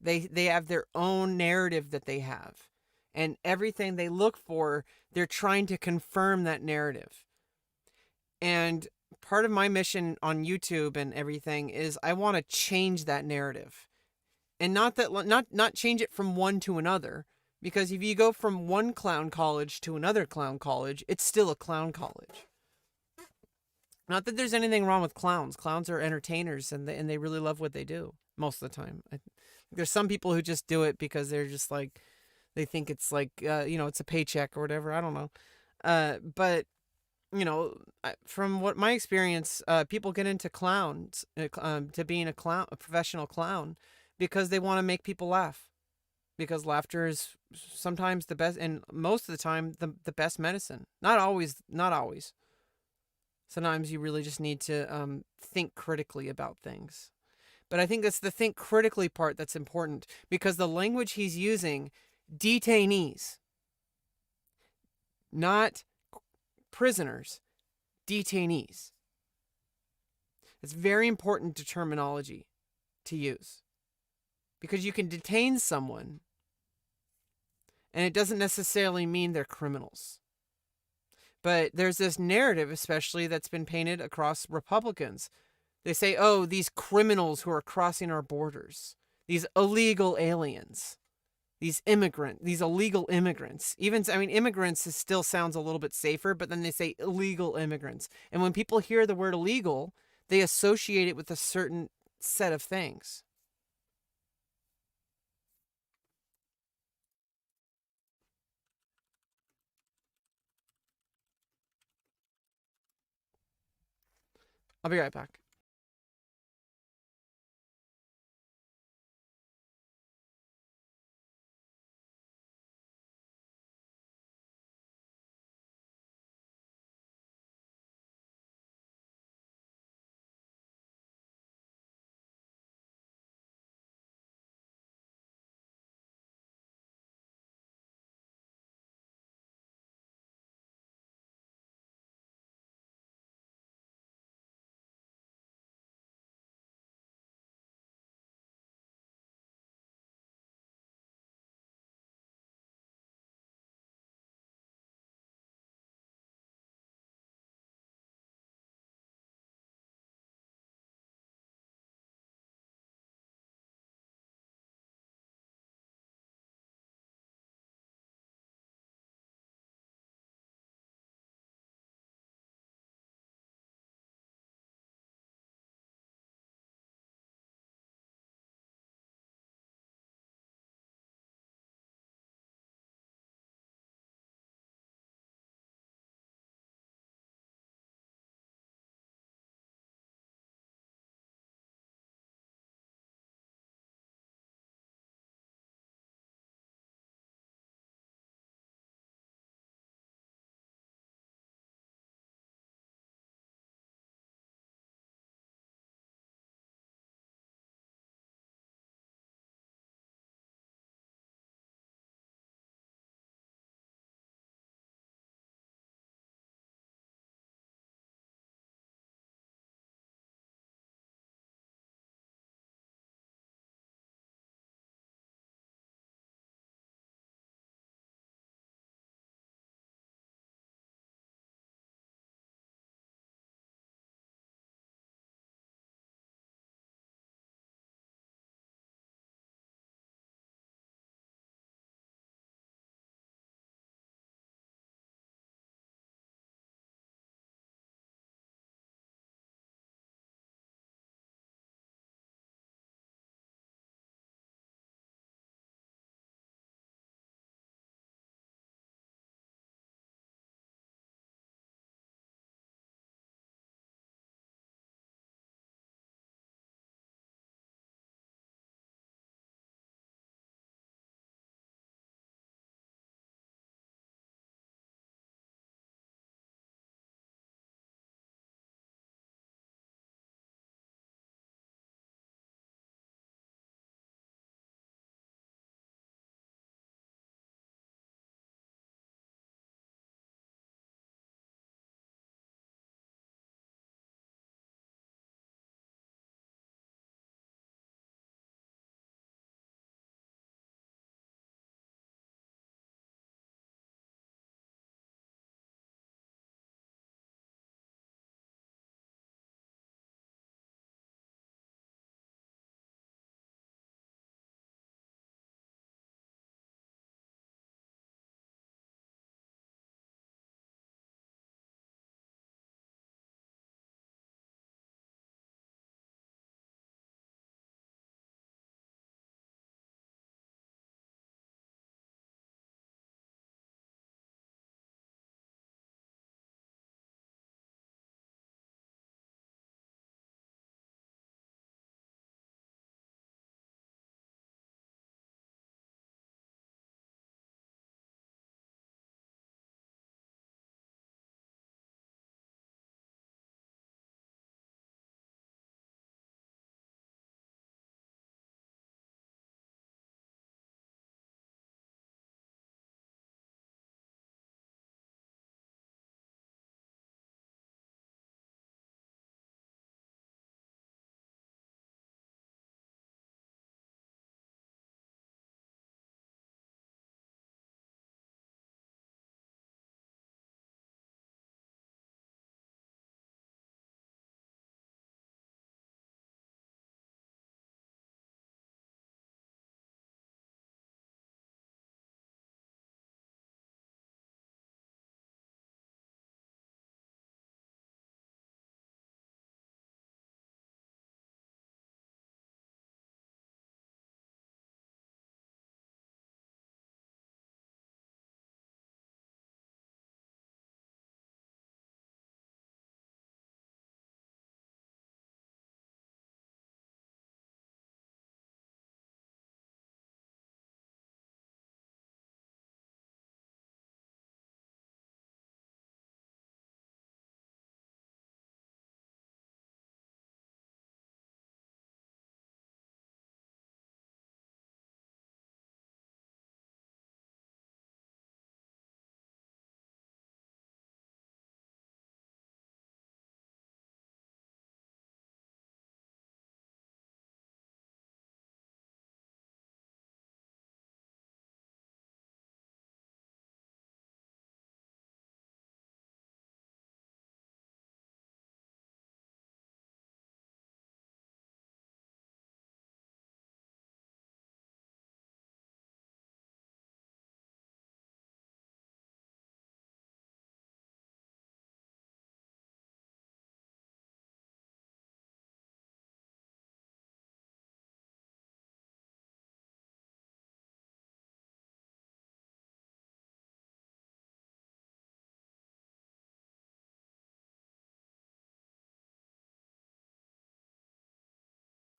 They have their own narrative that they have, and everything they look for, they're trying to confirm that narrative. And part of my mission on YouTube and everything is I want to change that narrative, and not change it from one to another. Because if you go from one clown college to another clown college, it's still a clown college. Not that there's anything wrong with clowns. Clowns are entertainers, and they really love what they do most of the time. There's some people who just do it because they're just like, they think it's like, it's a paycheck or whatever. I don't know. But, from what my experience, people get into clowns, to being a professional clown, because they want to make people laugh. Because laughter is sometimes the best, and most of the time, the best medicine. Not always. Sometimes you really just need to think critically about things. But I think that's the think critically part that's important, because the language he's using, detainees, not prisoners, detainees. It's very important to terminology to use, because you can detain someone and it doesn't necessarily mean they're criminals. But there's this narrative, especially that's been painted across Republicans. They say, oh, these criminals who are crossing our borders, these illegal aliens, these illegal immigrants. Even, I mean, immigrants still sounds a little bit safer, but then they say illegal immigrants. And when people hear the word illegal, they associate it with a certain set of things. I'll be right back.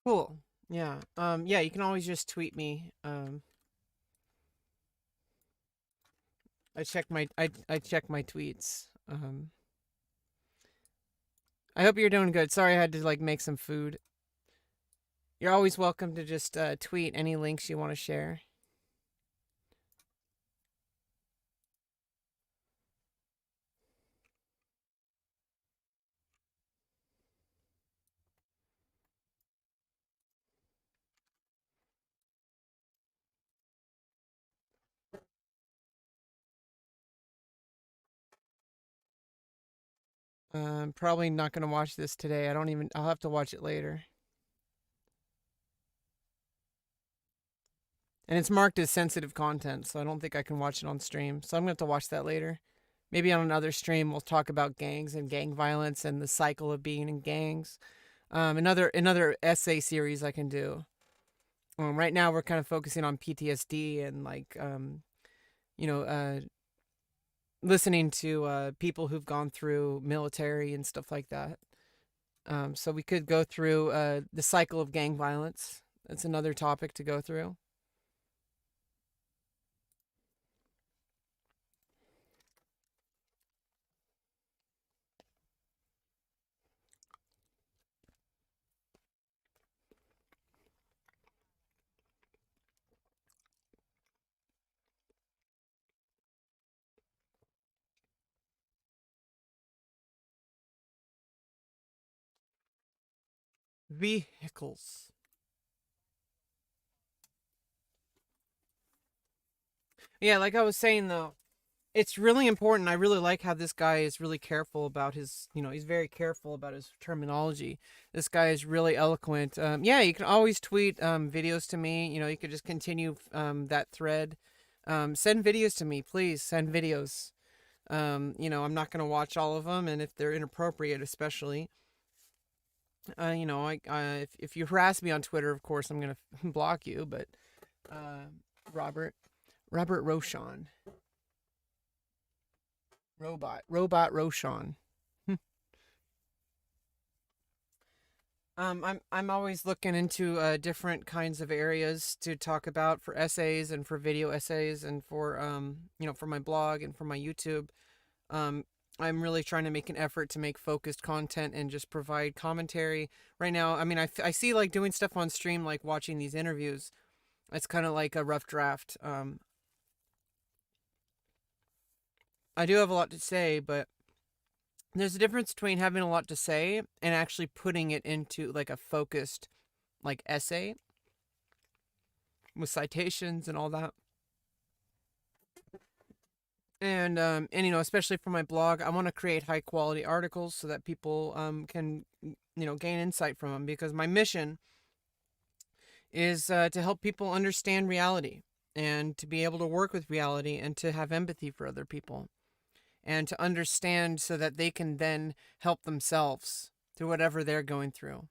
Cool. Yeah. Yeah, you can always just tweet me. I check my tweets. I hope you're doing good. Sorry I had to like make some food. You're always welcome to just tweet any links you want to share. Probably not going to watch this today. I'll have to watch it later. And it's marked as sensitive content, so I don't think I can watch it on stream. So I'm going to have to watch that later. Maybe on another stream we'll talk about gangs and gang violence and the cycle of being in gangs. Another essay series I can do. Right now we're kind of focusing on PTSD and like you know listening to people who've gone through military and stuff like that. So we could go through the cycle of gang violence. That's another topic to go through. Vehicles. Yeah, like I was saying though, it's really important. I really like how this guy is really careful about he's very careful about his terminology. This guy is really eloquent. Yeah, you can always tweet videos to me. You could just continue that thread. Send videos to me, please. Send videos. I'm not going to watch all of them, and if they're inappropriate, especially, if you harass me on Twitter, of course, I'm going to block you. But uh, Robert, Robert Roshan, Robot Roshan. I'm always looking into different kinds of areas to talk about for essays and for video essays and for for my blog and for my YouTube. Um, I'm really trying to make an effort to make focused content and just provide commentary. Right now, I mean, I see like doing stuff on stream, like watching these interviews. It's kind of like a rough draft. I do have a lot to say, but there's a difference between having a lot to say and actually putting it into like a focused like essay with citations and all that. And especially for my blog, I want to create high quality articles so that people can gain insight from them, because my mission is to help people understand reality and to be able to work with reality and to have empathy for other people and to understand so that they can then help themselves through whatever they're going through.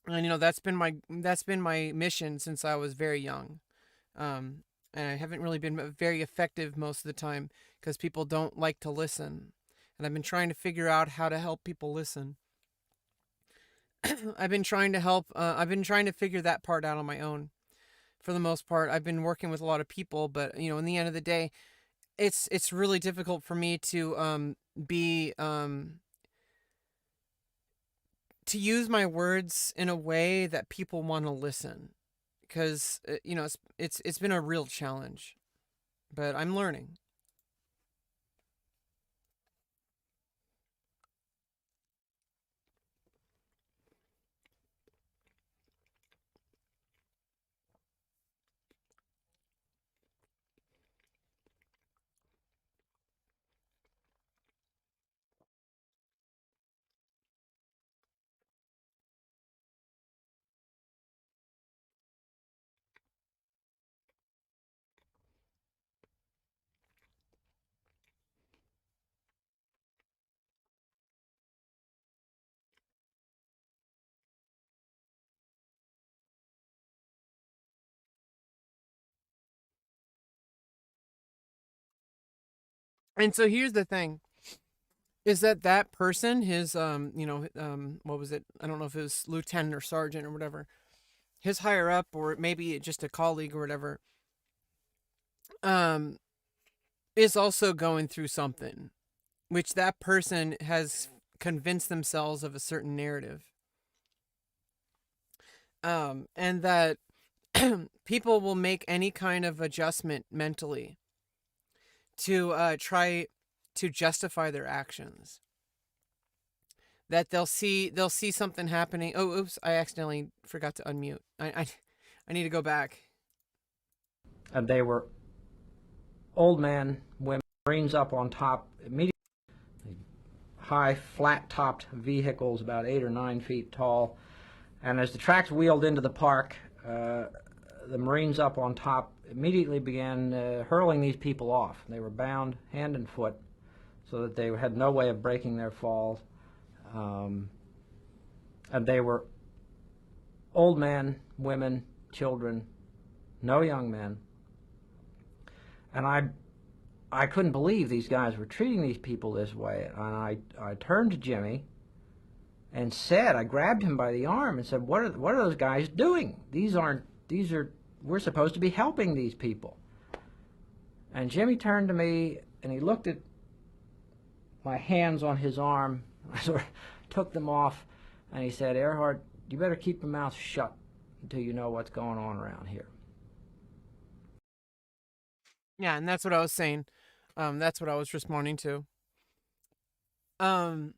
And that's been my mission since I was very young. Um, and I haven't really been very effective most of the time because people don't like to listen. And I've been trying to figure out how to help people listen. I've been trying to figure that part out on my own. For the most part, I've been working with a lot of people, but in the end of the day, it's really difficult for me be to use my words in a way that people want to listen, because it's been a real challenge, but I'm learning. And so here's the thing. Is that person his what was it? I don't know if it was lieutenant or sergeant or whatever. His higher up, or maybe just a colleague or whatever, um, is also going through something, which that person has convinced themselves of a certain narrative, and that people will make any kind of adjustment mentally to try to justify their actions. That they'll see something happening. Oh, oops! I accidentally forgot to unmute. I need to go back. And they were old men, women, Marines up on top, immediately high, flat-topped vehicles, about 8 or 9 feet tall. And as the tracks wheeled into the park, the Marines up on top immediately began hurling these people off. They were bound hand and foot so that they had no way of breaking their falls. And they were old men, women, children, no young men. And I couldn't believe these guys were treating these people this way. And I turned to Jimmy and said, I grabbed him by the arm and said, what are those guys doing? We're supposed to be helping these people. And Jimmy turned to me and he looked at my hands on his arm. I sort of took them off and he said, Earhart, you better keep your mouth shut until you know what's going on around here. Yeah, and that's what I was saying. That's what I was responding to. Um,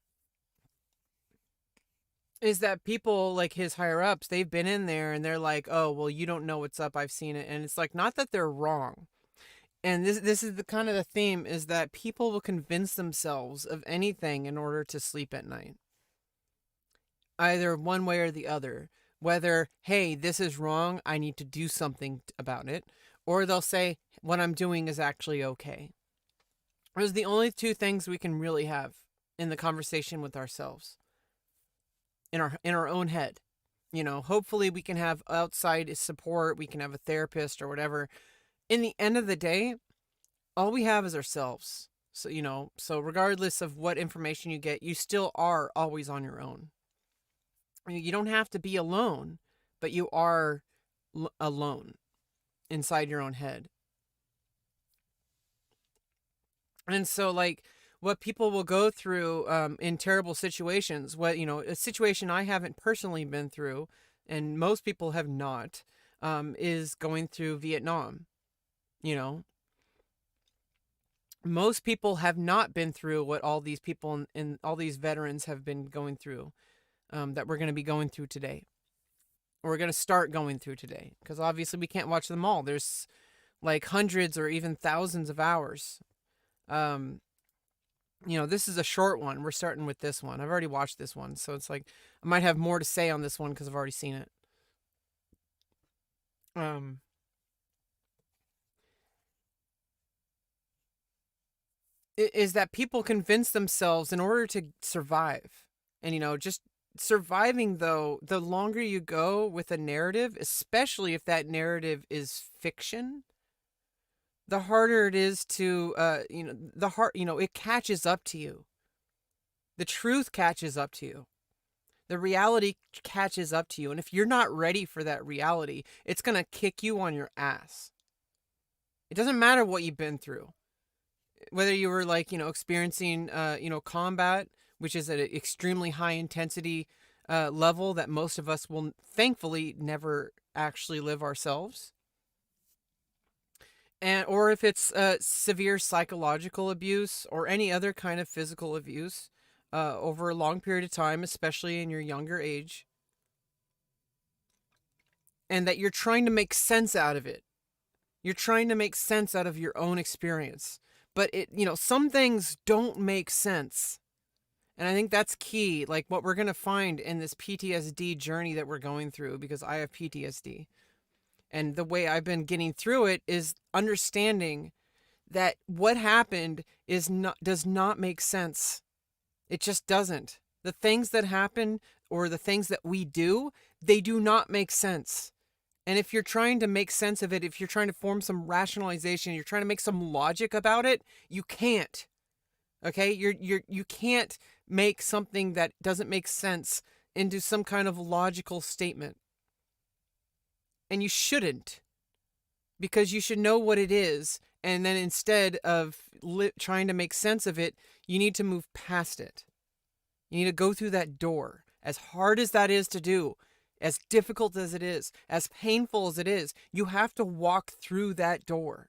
is that people like his higher ups, they've been in there and they're like, oh, well, you don't know what's up. I've seen it. And it's like, not that they're wrong. And this is the kind of the theme, is that people will convince themselves of anything in order to sleep at night. Either one way or the other. Whether, hey, this is wrong, I need to do something about it. Or they'll say, what I'm doing is actually okay. Those are the only two things we can really have in the conversation with ourselves. In our own head. Hopefully we can have outside support, we can have a therapist or whatever. In the end of the day, all we have is ourselves. So regardless of what information you get, you still are always on your own. You don't have to be alone, but you are alone inside your own head. And so, like, what people will go through in terrible situations, a situation I haven't personally been through, and most people have not, is going through Vietnam. Most people have not been through what all these people and all these veterans have been going through, that we're going to be going through today. Or we're going to start going through today. Because obviously we can't watch them all. There's like hundreds or even thousands of hours. This is a short one. We're starting with this one. I've already watched this one. So it's like I might have more to say on this one because I've already seen it. Is that people convince themselves in order to survive. And, just surviving, though, the longer you go with a narrative, especially if that narrative is fiction, the harder it is to, it catches up to you. The truth catches up to you. The reality catches up to you. And if you're not ready for that reality, it's going to kick you on your ass. It doesn't matter what you've been through. Whether you were experiencing, combat, which is at an extremely high intensity level that most of us will thankfully never actually live ourselves. Or if it's severe psychological abuse or any other kind of physical abuse over a long period of time, especially in your younger age, and that you're trying to make sense out of it. You're trying to make sense out of your own experience. But some things don't make sense. And I think that's key. Like what we're going to find in this PTSD journey that we're going through, because I have PTSD. And the way I've been getting through it is understanding that what happened does not make sense. It just doesn't. The things that happen or the things that we do, they do not make sense. And if you're trying to make sense of it, if you're trying to form some rationalization, you're trying to make some logic about it, you can't. Okay? You can't make something that doesn't make sense into some kind of logical statement. And you shouldn't, because you should know what it is, and then instead of trying to make sense of it, you need to move past it. You need to go through that door. As hard as that is to do, as difficult as it is, as painful as it is, you have to walk through that door.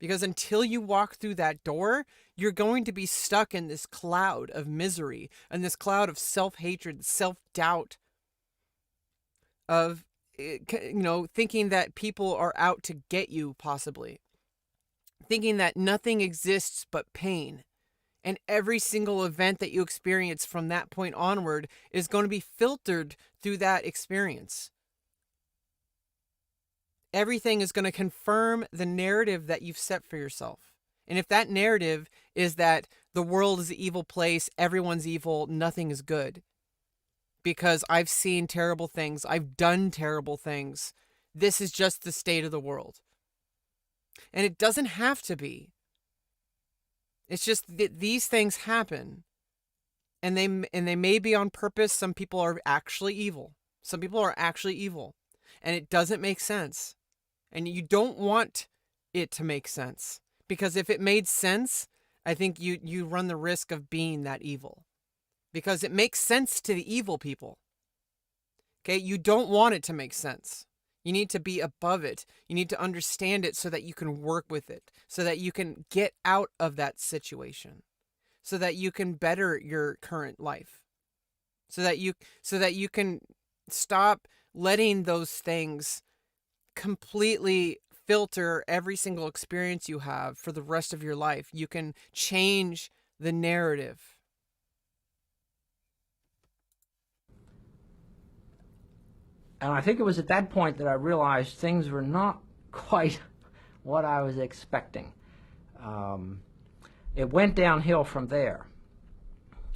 Because until you walk through that door, you're going to be stuck in this cloud of misery and this cloud of self hatred, self doubt, of, thinking that people are out to get you, possibly. Thinking that nothing exists but pain. And every single event that you experience from that point onward is going to be filtered through that experience. Everything is going to confirm the narrative that you've set for yourself. And if that narrative is that the world is an evil place, everyone's evil, nothing is good, because I've seen terrible things, I've done terrible things, this is just the state of the world. And it doesn't have to be. It's just that these things happen, and they may be on purpose. Some people are actually evil. Some people are actually evil, and it doesn't make sense. And you don't want it to make sense, because if it made sense, I think you run the risk of being that evil, because it makes sense to the evil people. Okay, you don't want it to make sense. You need to be above it. You need to understand it so that you can work with it, so that you can get out of that situation, so that you can better your current life, so that you can stop letting those things completely filter every single experience you have for the rest of your life. You can change the narrative. And I think it was at that point that I realized things were not quite what I was expecting. It went downhill from there.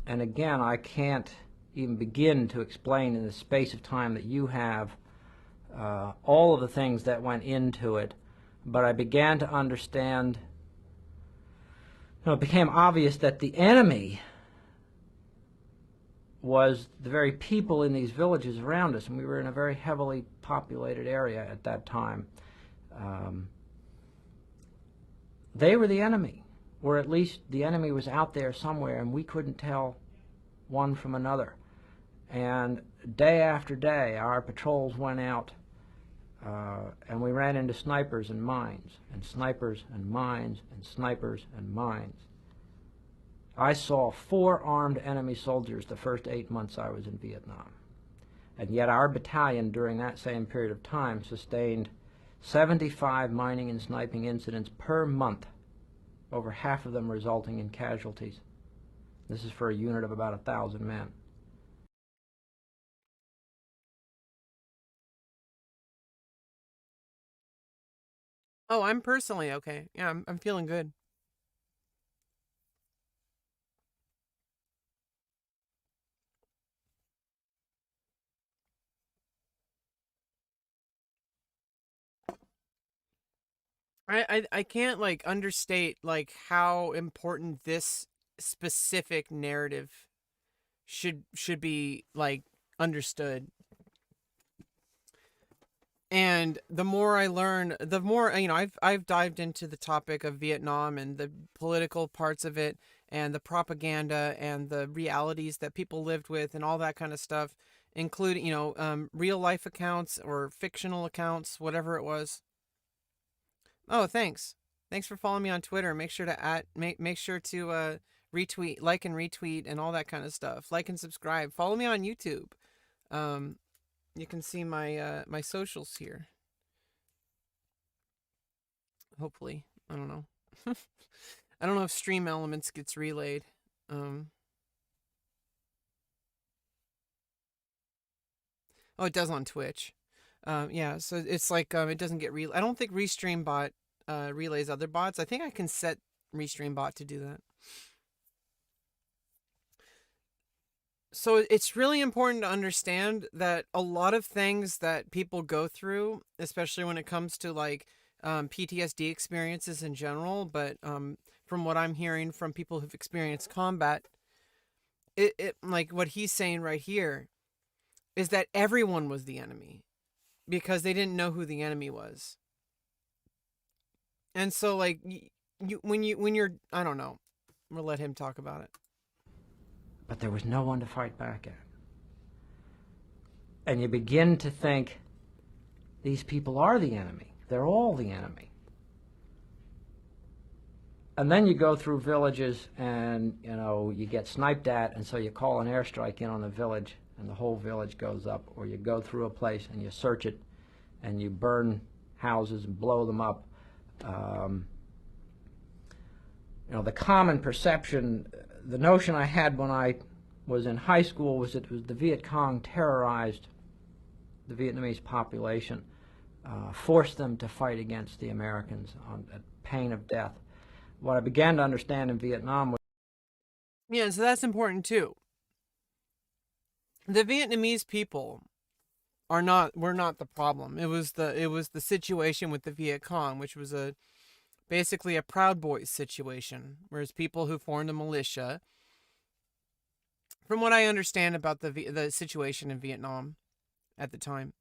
And again, I can't even begin to explain in the space of time that you have all of the things that went into it. But I began to understand, it became obvious that the enemy was the very people in these villages around us, and we were in a very heavily populated area at that time. They were the enemy, or at least the enemy was out there somewhere, and we couldn't tell one from another. And day after day, our patrols went out, and we ran into snipers and mines, and snipers and mines, and snipers and mines. I saw 4 armed enemy soldiers the first 8 months I was in Vietnam. And yet our battalion during that same period of time sustained 75 mining and sniping incidents per month, over half of them resulting in casualties. This is for a unit of about 1,000 men. Oh, I'm personally okay. Yeah, I'm feeling good. I can't like understate like how important this specific narrative should be like understood. And the more I learn, the more, I've dived into the topic of Vietnam and the political parts of it, and the propaganda and the realities that people lived with and all that kind of stuff, including, real life accounts or fictional accounts, whatever it was. Oh, thanks. Thanks for following me on Twitter. Make sure to retweet, like and retweet and all that kind of stuff. Like and subscribe. Follow me on YouTube. Um, you can see my socials here. Hopefully, I don't know. I don't know if Stream Elements gets relayed. Um, oh, it does on Twitch. Yeah, so it's like it doesn't get I don't think Restream Bot relays other bots. I think I can set Restream Bot to do that. So it's really important to understand that a lot of things that people go through, especially when it comes to like PTSD experiences in general, but from what I'm hearing from people who've experienced combat, it like what he's saying right here is that everyone was the enemy because they didn't know who the enemy was. And so like when you're I don't know. We'll let him talk about it. But there was no one to fight back at. And you begin to think these people are the enemy. They're all the enemy. And then you go through villages and, you get sniped at, and so you call an airstrike in on the village and the whole village goes up. Or you go through a place and you search it and you burn houses and blow them up. The common perception, the notion I had when I was in high school was that it was the Viet Cong terrorized the Vietnamese population, forced them to fight against the Americans at pain of death. What I began to understand in Vietnam was Yeah, so that's important too. The Vietnamese people were not the problem. It was the situation with the Viet Cong, which was basically a Proud Boys situation, whereas people who formed a militia. From what I understand about the situation in Vietnam at the time,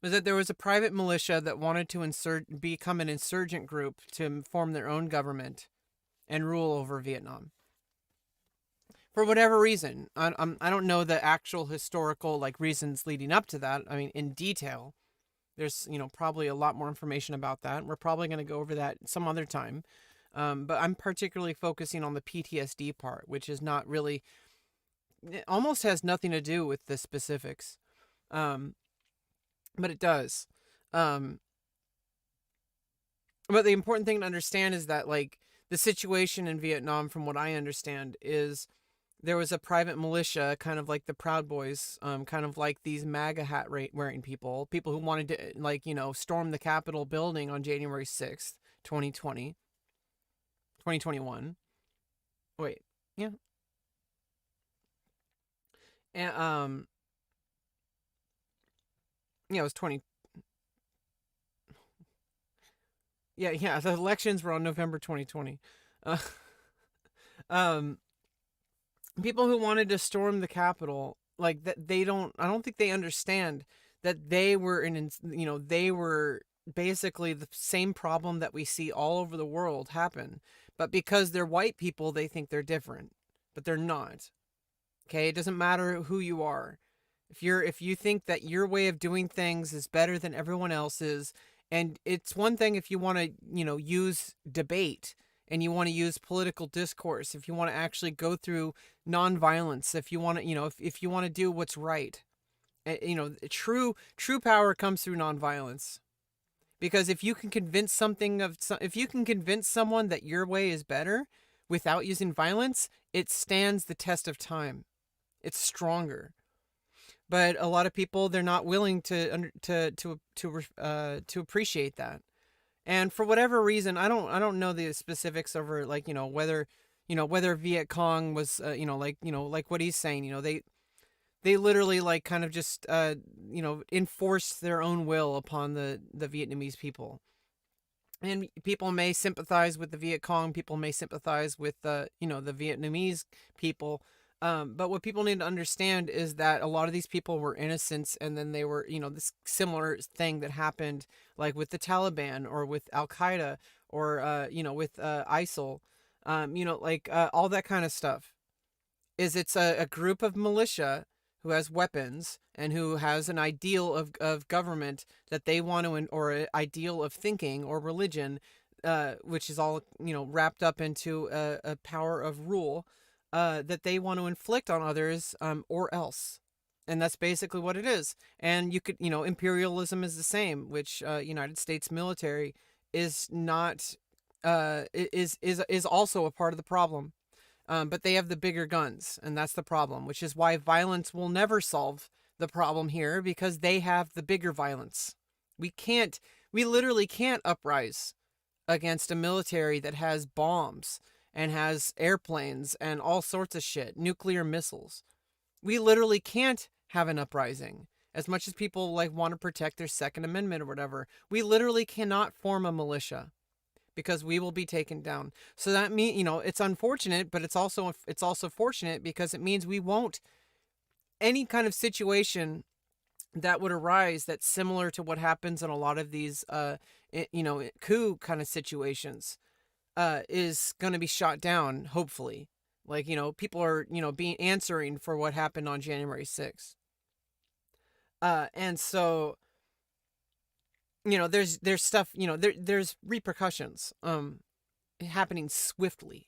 was that there was a private militia that wanted to become an insurgent group to form their own government and rule over Vietnam. For whatever reason, I don't know the actual historical reasons leading up to that. I mean, in detail, there's probably a lot more information about that. We're probably going to go over that some other time. But I'm particularly focusing on the PTSD part, which is not really, it almost has nothing to do with the specifics. But it does. But the important thing to understand is that the situation in Vietnam, from what I understand, is there was a private militia, kind of like the Proud Boys, kind of like these MAGA hat wearing people who wanted to storm the Capitol building on January 6th, 2020. 2021. Wait, yeah. And yeah, it was 20. Yeah, the elections were on November 2020. Uh, um People who wanted to storm the Capitol, like that, I don't think they understand that they were they were basically the same problem that we see all over the world happen, but because they're white people they think they're different, but they're not. Okay, it doesn't matter who you are. If you think that your way of doing things is better than everyone else's, and it's one thing if you want to use debate and you want to use political discourse, if you want to actually go through nonviolence, if you want to if you want to do what's right. True power comes through nonviolence. Because if you can convince someone that your way is better without using violence, it stands the test of time. It's stronger. But a lot of people, they're not willing to appreciate that. And for whatever reason, I don't know the specifics over whether Viet Cong was like what he's saying, they literally kind of just enforced their own will upon the Vietnamese people. And people may sympathize with the Viet Cong, people may sympathize with the Vietnamese people. But what people need to understand is that a lot of these people were innocents, and then they were, this similar thing that happened with the Taliban or with Al Qaeda or, with ISIL, all that kind of stuff. It's a group of militia who has weapons and who has an ideal of government that they want to, or an ideal of thinking or religion, which is all, wrapped up into a power of rule. That they want to inflict on others, or else. And that's basically what it is. And you could, imperialism is the same, which United States military is not, is also a part of the problem. But they have the bigger guns, and that's the problem, which is why violence will never solve the problem here, because they have the bigger violence. We literally can't uprise against a military that has bombs and has airplanes and all sorts of shit, nuclear missiles. We literally can't have an uprising. As much as people like want to protect their Second Amendment or whatever, we literally cannot form a militia because we will be taken down. So that means, it's unfortunate, but it's also fortunate because it means we won't, any kind of situation that would arise that's similar to what happens in a lot of these coup kind of situations is going to be shot down, hopefully. Like, people are, being answering for what happened on January 6th. And so, there's stuff, there's repercussions happening swiftly.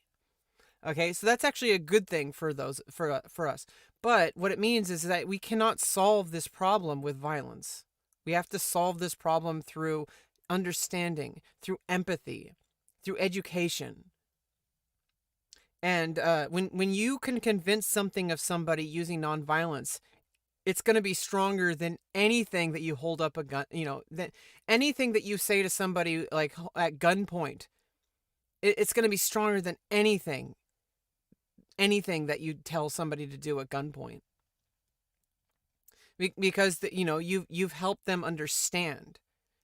Okay, so that's actually a good thing for us. But what it means is that we cannot solve this problem with violence. We have to solve this problem through understanding, through empathy, through education. And when you can convince something of somebody using nonviolence, it's going to be stronger than anything that you hold up a gun. That anything that you say to somebody like at gunpoint, it's going to be stronger than anything that you tell somebody to do at gunpoint, because you've helped them understand.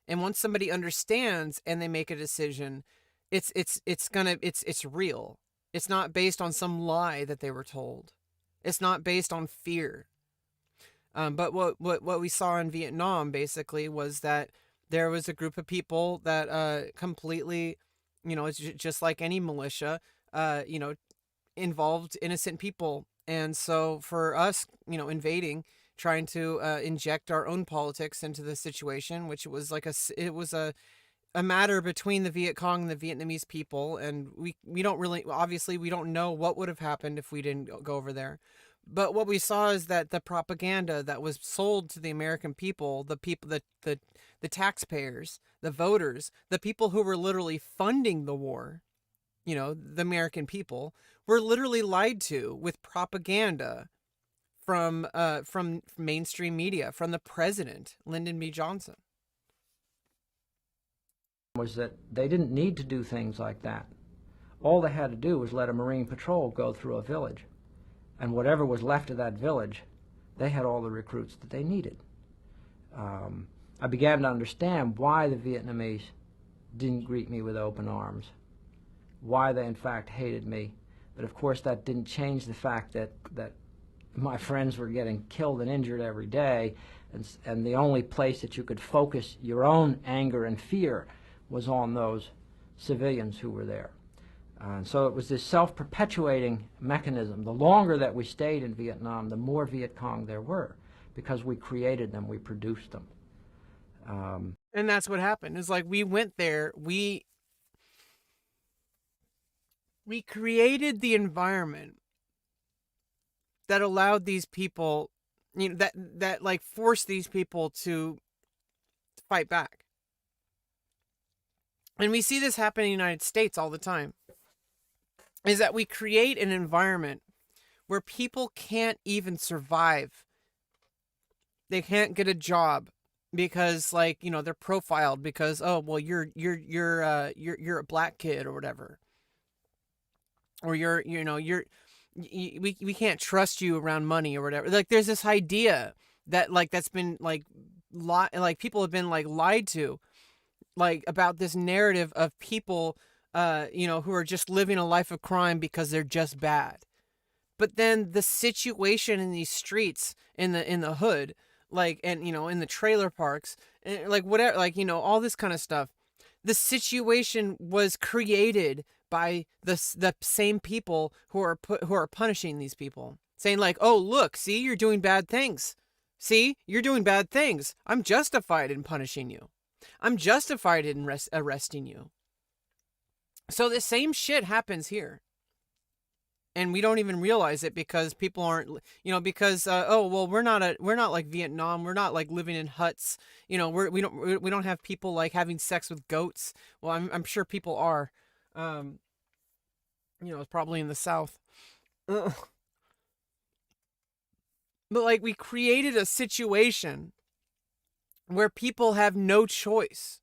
And once somebody understands and they make a decision, it's real. It's not based on some lie that they were told. It's not based on fear. But what we saw in Vietnam basically was that there was a group of people that completely, it's just like any militia, involved innocent people. And so for us, invading, trying to inject our own politics into the situation, which was it was a matter between the Viet Cong and the Vietnamese people. And we don't really, obviously, we don't know what would have happened if we didn't go over there. But what we saw is that the propaganda that was sold to the American people, the taxpayers, the voters, the people who were literally funding the war, the American people, were literally lied to with propaganda from mainstream media, from the president, Lyndon B. Johnson. Was that they didn't need to do things like that. All they had to do was let a Marine patrol go through a village, and whatever was left of that village, they had all the recruits that they needed. I began to understand why the Vietnamese didn't greet me with open arms, why they in fact hated me. But of course that didn't change the fact that my friends were getting killed and injured every day, and the only place that you could focus your own anger and fear was on those civilians who were there. And so it was this self-perpetuating mechanism. The longer that we stayed in Vietnam, the more Viet Cong there were, because we created them, we produced them. And that's what happened. It's like we went there, we created the environment that allowed these people, that like forced these people to fight back. And we see this happen in the United States all the time, is that we create an environment where people can't even survive. They can't get a job because, like, they're profiled because, oh, well, you're a black kid or whatever, or we can't trust you around money or whatever. Like, there's this idea that that's been people have been lied to, about this narrative of people who are just living a life of crime because they're just bad. But then the situation in these streets, in the hood, and in the trailer parks, and whatever, all this kind of stuff, the situation was created by the same people who are punishing these people, saying oh, look, see, you're doing bad things. See, you're doing bad things. I'm justified in punishing you. I'm justified in arresting you. So the same shit happens here. And we don't even realize it because people aren't, because oh, well, we're not like Vietnam. We're not living in huts. We don't have people having sex with goats. Well, I'm sure people are. It's probably in the South. But we created a situation where people have no choice.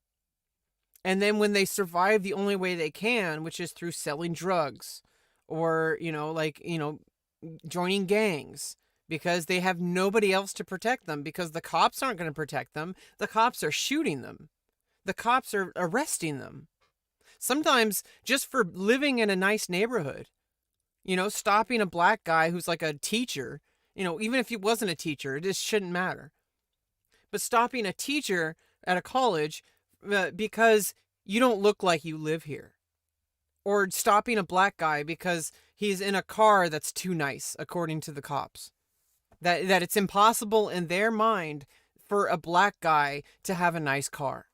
And then when they survive the only way they can, which is through selling drugs or, joining gangs, because they have nobody else to protect them, because the cops aren't going to protect them. The cops are shooting them. The cops are arresting them. Sometimes just for living in a nice neighborhood, stopping a black guy who's like a teacher, even if he wasn't a teacher, it just shouldn't matter. But stopping a teacher at a college because you don't look like you live here. Or stopping a black guy because he's in a car that's too nice, according to the cops. That it's impossible in their mind for a black guy to have a nice car.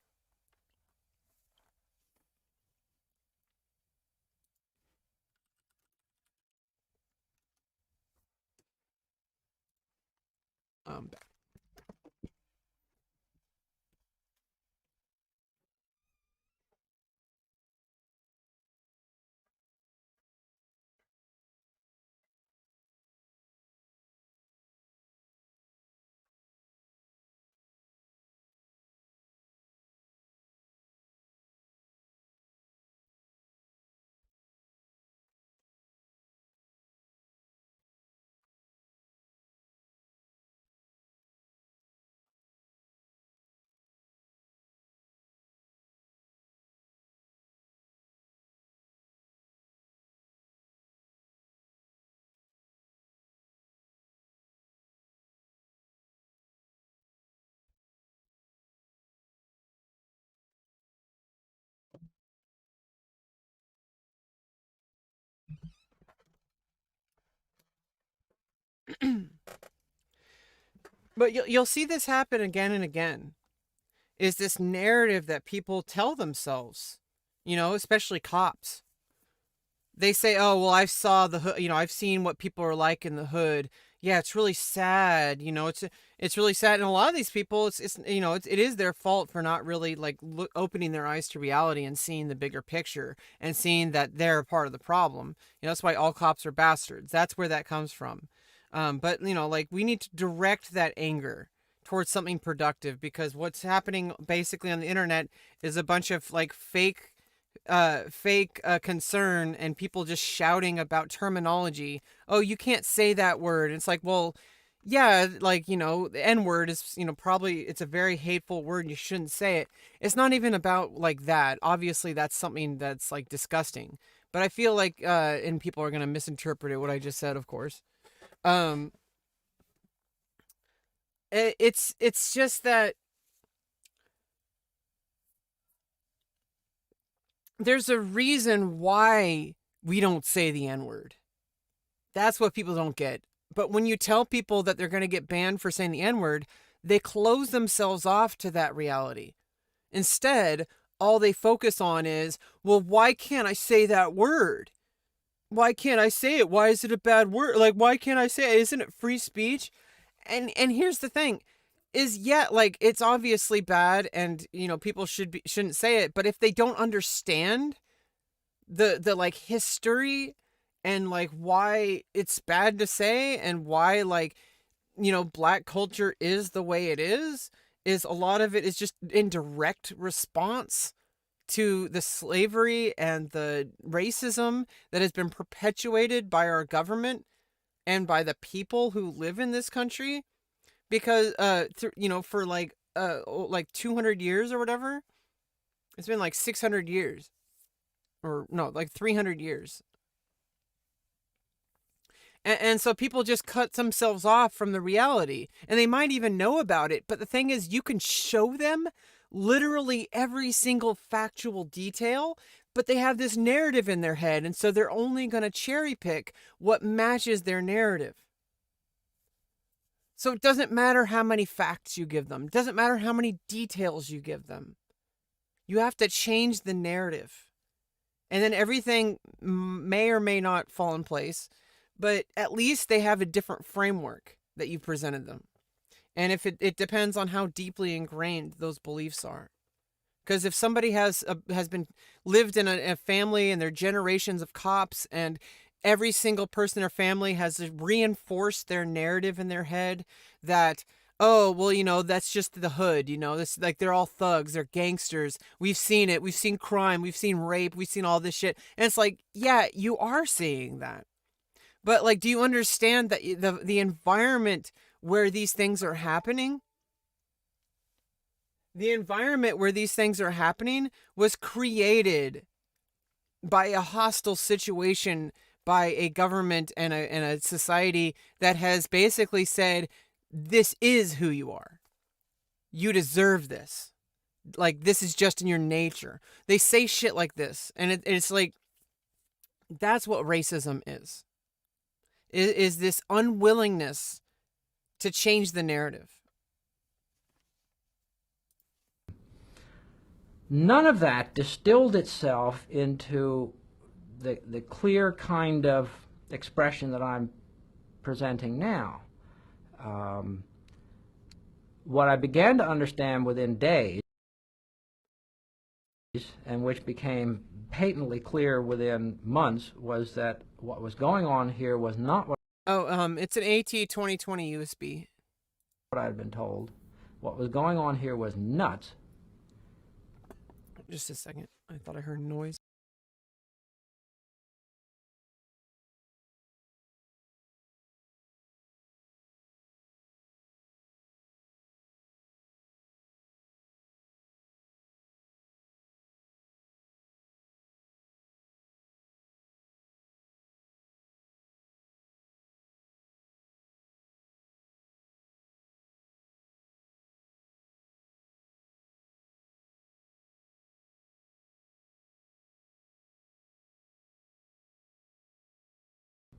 Um, but you'll see this happen again and again. Is this narrative that people tell themselves, especially cops. They say, "Oh, well, I saw the hood. I've seen what people are like in the hood. Yeah, it's really sad. It's really sad." And a lot of these people, it is their fault for not really like opening their eyes to reality and seeing the bigger picture and seeing that they're a part of the problem. That's why all cops are bastards. That's where that comes from. But like we need to direct that anger towards something productive, because what's happening basically on the internet is a bunch of like fake concern and people just shouting about terminology. Oh, you can't say that word. It's like, well, yeah, like, the N word is, probably it's a very hateful word and you shouldn't say it. It's not even about like that. Obviously, that's something that's like disgusting. But I feel like, and people are going to misinterpret it, what I just said, of course. Um, it's just that there's a reason why we don't say the N word. That's what people don't get. But when you tell people that they're going to get banned for saying the N word, they close themselves off to that reality. Instead, all they focus on is, well, why can't I say that word? Why can't I say it? Why is it a bad word? Like, why can't I say it? Isn't it free speech? And here's the thing is, yeah, like it's obviously bad and people shouldn't say it, but if they don't understand the like history and like why it's bad to say and why like black culture is the way it is a lot of it is just in direct response to the slavery and the racism that has been perpetuated by our government and by the people who live in this country, because for like 200 years or whatever, it's been like 600 years, or no, like 300 years. And so people just cut themselves off from the reality, and they might even know about it. But the thing is, you can show them literally every single factual detail, but they have this narrative in their head. And so they're only going to cherry pick what matches their narrative. So it doesn't matter how many facts you give them. It doesn't matter how many details you give them. You have to change the narrative. And then everything may or may not fall in place, but at least they have a different framework that you've presented them. And if it depends on how deeply ingrained those beliefs are. Because if somebody has been lived in a family and their generations of cops, and every single person in their family has reinforced their narrative in their head that, oh, well, that's just the hood, this, like, they're all thugs, they're gangsters, we've seen it, we've seen crime, we've seen rape, we've seen all this shit. And it's like, yeah, you are seeing that. But like, do you understand that the environment where these things are happening? The environment where these things are happening was created by a hostile situation, by a government and a society that has basically said, this is who you are. You deserve this. Like, this is just in your nature. They say shit like this. And it's like, that's what racism is this unwillingness to change the narrative. None of that distilled itself into the clear kind of expression that I'm presenting now. What I began to understand within days, and which became patently clear within months, was that what was going on here was not what It's an AT2020 USB. I had been told. What was going on here was nuts. Just a second. I thought I heard noise.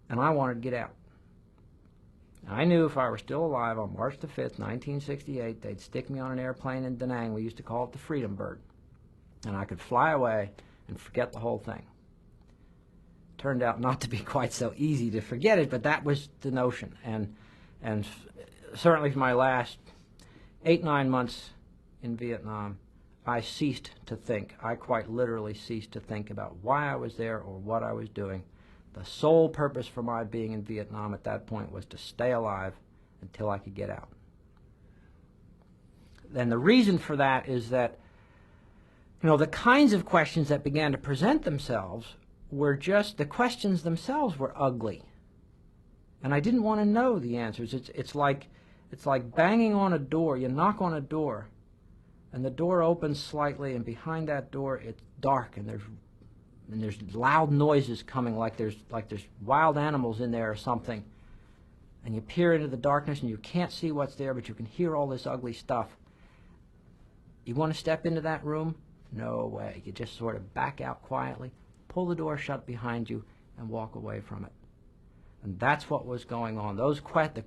And I wanted to get out. I knew if I were still alive on March the 5th, 1968, they'd stick me on an airplane in Da Nang. We used to call it the Freedom Bird. And I could fly away and forget the whole thing. Turned out not to be quite so easy to forget it, but that was the notion. And certainly for my last 8-9 months in Vietnam, I ceased to think. I quite literally ceased to think about why I was there or what I was doing. The sole purpose for my being in Vietnam at that point was to stay alive until I could get out. And the reason for that is that, you know, the kinds of questions that began to present themselves were just, the questions themselves were ugly. And I didn't want to know the answers. It's like banging on a door. You knock on a door, and the door opens slightly, and behind that door it's dark, and there's loud noises coming, like there's wild animals in there or something. And you peer into the darkness and you can't see what's there, but you can hear all this ugly stuff. You want to step into that room? No way. You just sort of back out quietly, pull the door shut behind you, and walk away from it. And that's what was going on. The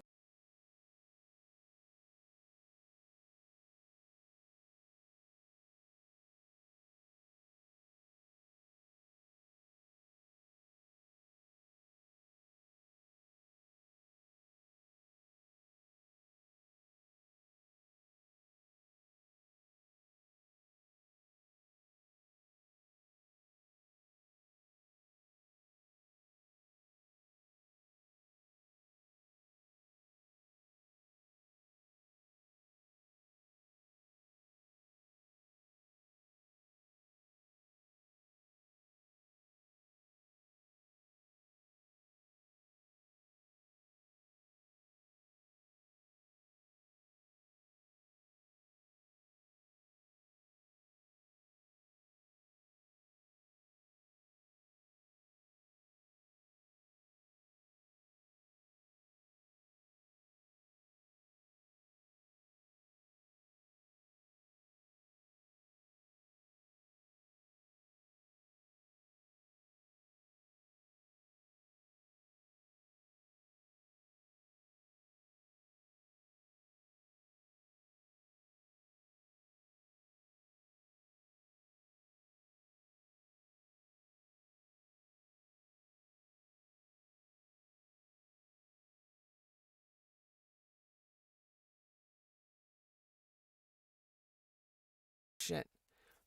Shit.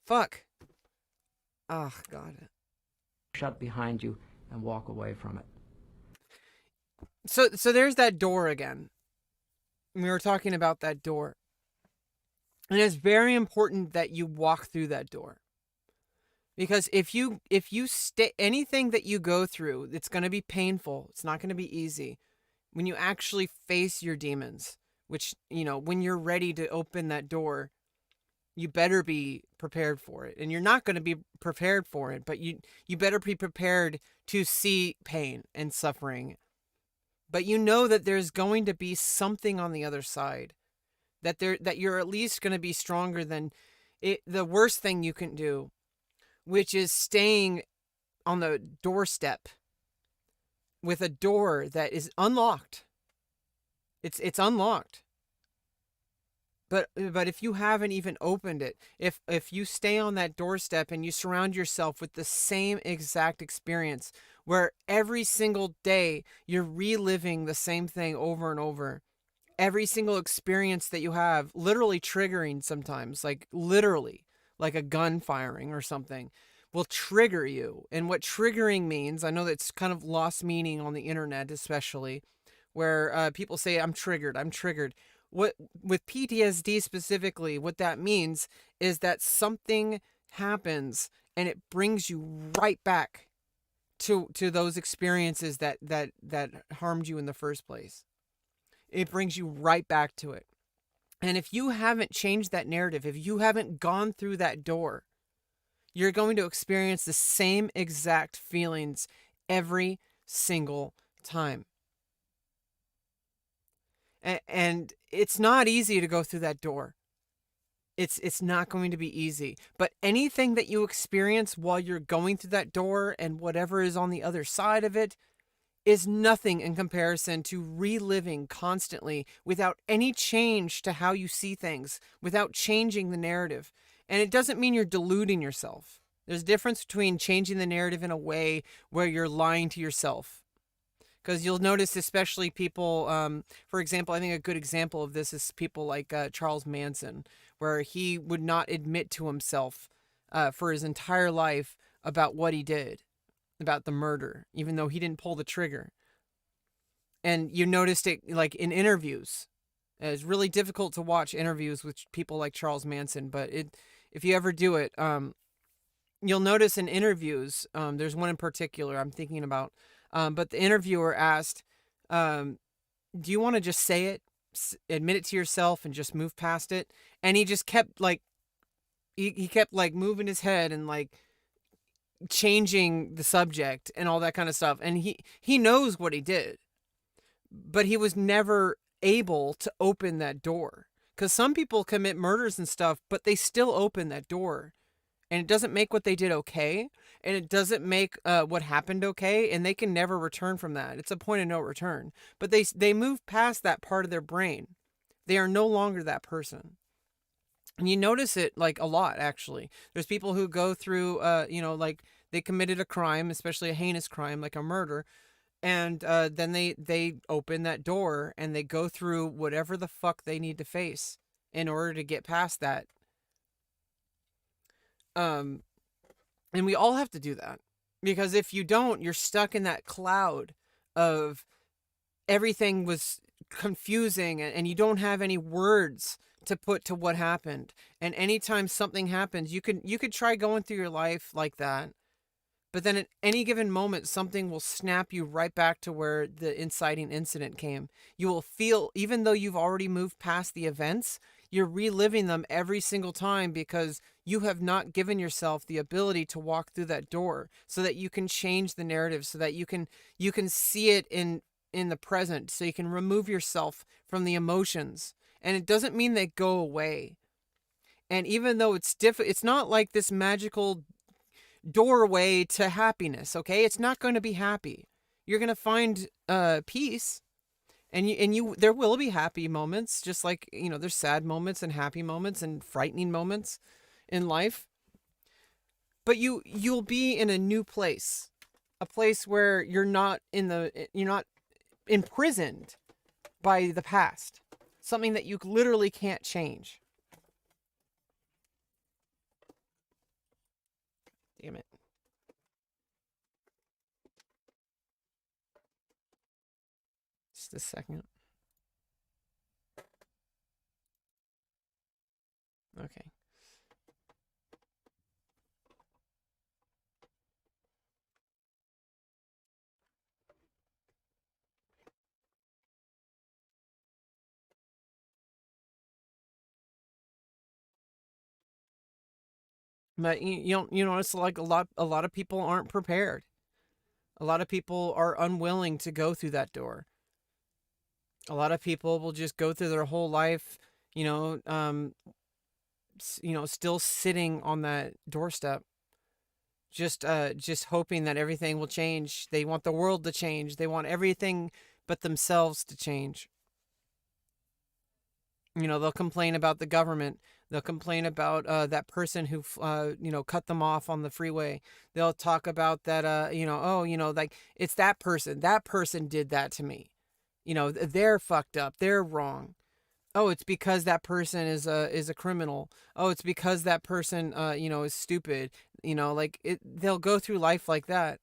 Fuck. Oh, God. shut behind you and walk away from it. So there's that door again. We were talking about that door. And it's very important that you walk through that door. Because if you stay, anything that you go through, it's going to be painful. It's not going to be easy. When you actually face your demons, which, when you're ready to open that door, you better be prepared for it. And you're not going to be prepared for it, but you better be prepared to see pain and suffering. But you know that there's going to be something on the other side. That you're at least going to be stronger than the worst thing you can do, which is staying on the doorstep with a door that is unlocked. It's unlocked. But if you haven't even opened it, if you stay on that doorstep and you surround yourself with the same exact experience where every single day you're reliving the same thing over and over, every single experience that you have literally triggering sometimes, like literally, like a gun firing or something, will trigger you. And what triggering means, I know that's kind of lost meaning on the internet, especially where people say, I'm triggered, I'm triggered. What with PTSD specifically, what that means is that something happens and it brings you right back to those experiences that harmed you in the first place. It brings you right back to it. And if you haven't changed that narrative, if you haven't gone through that door, you're going to experience the same exact feelings every single time. And it's not easy to go through that door. It's not going to be easy. But anything that you experience while you're going through that door and whatever is on the other side of it is nothing in comparison to reliving constantly without any change to how you see things, without changing the narrative. And it doesn't mean you're deluding yourself. There's a difference between changing the narrative in a way where you're lying to yourself. Because you'll notice, especially people, for example, I think a good example of this is people like Charles Manson, where he would not admit to himself for his entire life about what he did, about the murder, even though he didn't pull the trigger. And you noticed it like in interviews. It's really difficult to watch interviews with people like Charles Manson, but if you ever do it, you'll notice in interviews, there's one in particular I'm thinking about, but the interviewer asked, do you want to just say it, admit it to yourself and just move past it? And he just kept like, he kept like moving his head and like changing the subject and all that kind of stuff. And he knows what he did, but he was never able to open that door. Because some people commit murders and stuff, but they still open that door. And it doesn't make what they did okay. And it doesn't make what happened okay. And they can never return from that. It's a point of no return. But they move past that part of their brain. They are no longer that person. And you notice it like a lot, actually. There's people who go through, like they committed a crime, especially a heinous crime like a murder, and then they open that door and they go through whatever the fuck they need to face in order to get past that. Um, and we all have to do that, because if you don't, you're stuck in that cloud of everything was confusing and you don't have any words to put to what happened. And anytime something happens, you could try going through your life like that. But then at any given moment, something will snap you right back to where the inciting incident came. You will feel, even though you've already moved past the events, you're reliving them every single time because you have not given yourself the ability to walk through that door so that you can change the narrative, so that you can see it in the present, so you can remove yourself from the emotions. And it doesn't mean they go away. And even though it's not like this magical doorway to happiness, okay? It's not going to be happy. You're going to find peace, and there will be happy moments, just like, there's sad moments and happy moments and frightening moments in life. But you'll be in a new place. A place where you're not imprisoned by the past. Something that you literally can't change. Damn it. Just a second. Okay. But you know, it's like a lot of people aren't prepared. A lot of people are unwilling to go through that door. A lot of people will just go through their whole life, you know, still sitting on that doorstep, just hoping that everything will change. They want the world to change. They want everything but themselves to change. You know, they'll complain about the government. They'll complain about that person who cut them off on the freeway. They'll talk about that oh, like it's that person. That person did that to me. You know, they're fucked up. They're wrong. Oh, it's because that person is a criminal. Oh, it's because that person is stupid. You know, like they'll go through life like that,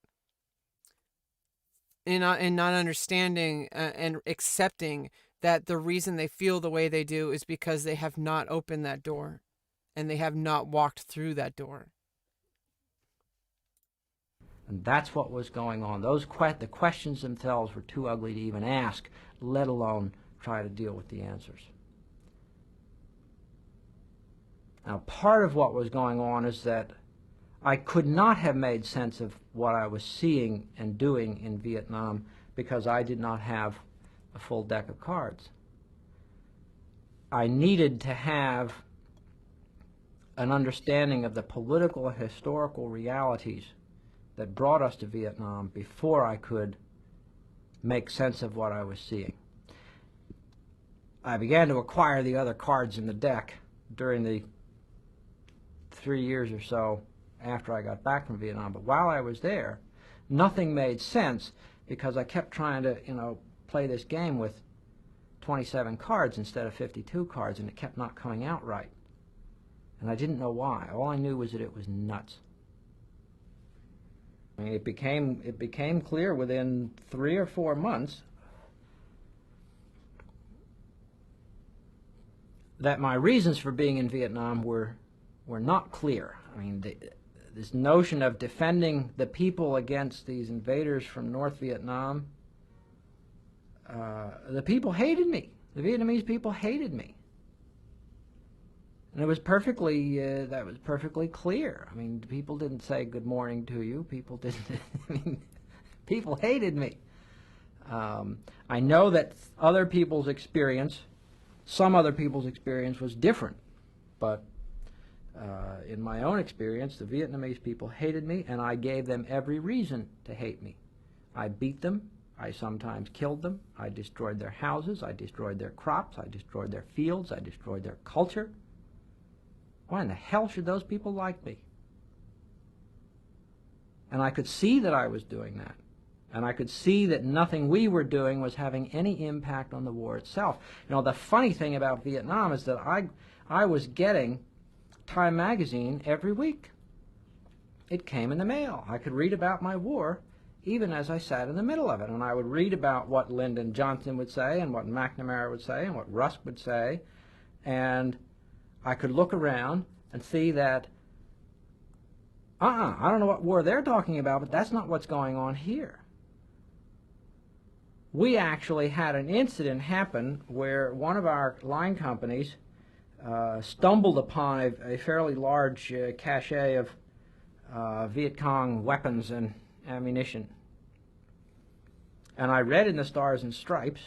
and not understanding and accepting that the reason they feel the way they do is because they have not opened that door and they have not walked through that door. And that's what was going on. The questions themselves were too ugly to even ask, let alone try to deal with the answers. Now, part of what was going on is that I could not have made sense of what I was seeing and doing in Vietnam because I did not have a full deck of cards. I needed to have an understanding of the political and historical realities that brought us to Vietnam before I could make sense of what I was seeing. I began to acquire the other cards in the deck during the 3 years or so after I got back from Vietnam. But while I was there, nothing made sense because I kept trying to, play this game with 27 cards instead of 52 cards, and it kept not coming out right. And I didn't know why. All I knew was that it was nuts. I mean, it became clear within 3 or 4 months that my reasons for being in Vietnam were not clear. I mean, this notion of defending the people against these invaders from North Vietnam, the people hated me. The Vietnamese people hated me. And it was that was perfectly clear. I mean, people didn't say good morning to you. People didn't, people hated me. I know that some other people's experience was different, but in my own experience, the Vietnamese people hated me, and I gave them every reason to hate me. I beat them. I sometimes killed them. I destroyed their houses. I destroyed their crops. I destroyed their fields. I destroyed their culture. Why in the hell should those people like me? And I could see that I was doing that. And I could see that nothing we were doing was having any impact on the war itself. The funny thing about Vietnam is that I was getting Time magazine every week. It came in the mail. I could read about my war even as I sat in the middle of it. And I would read about what Lyndon Johnson would say and what McNamara would say and what Rusk would say. And I could look around and see that, I don't know what war they're talking about, but that's not what's going on here. We actually had an incident happen where one of our line companies stumbled upon a fairly large cache of Viet Cong weapons and ammunition. And I read in the Stars and Stripes,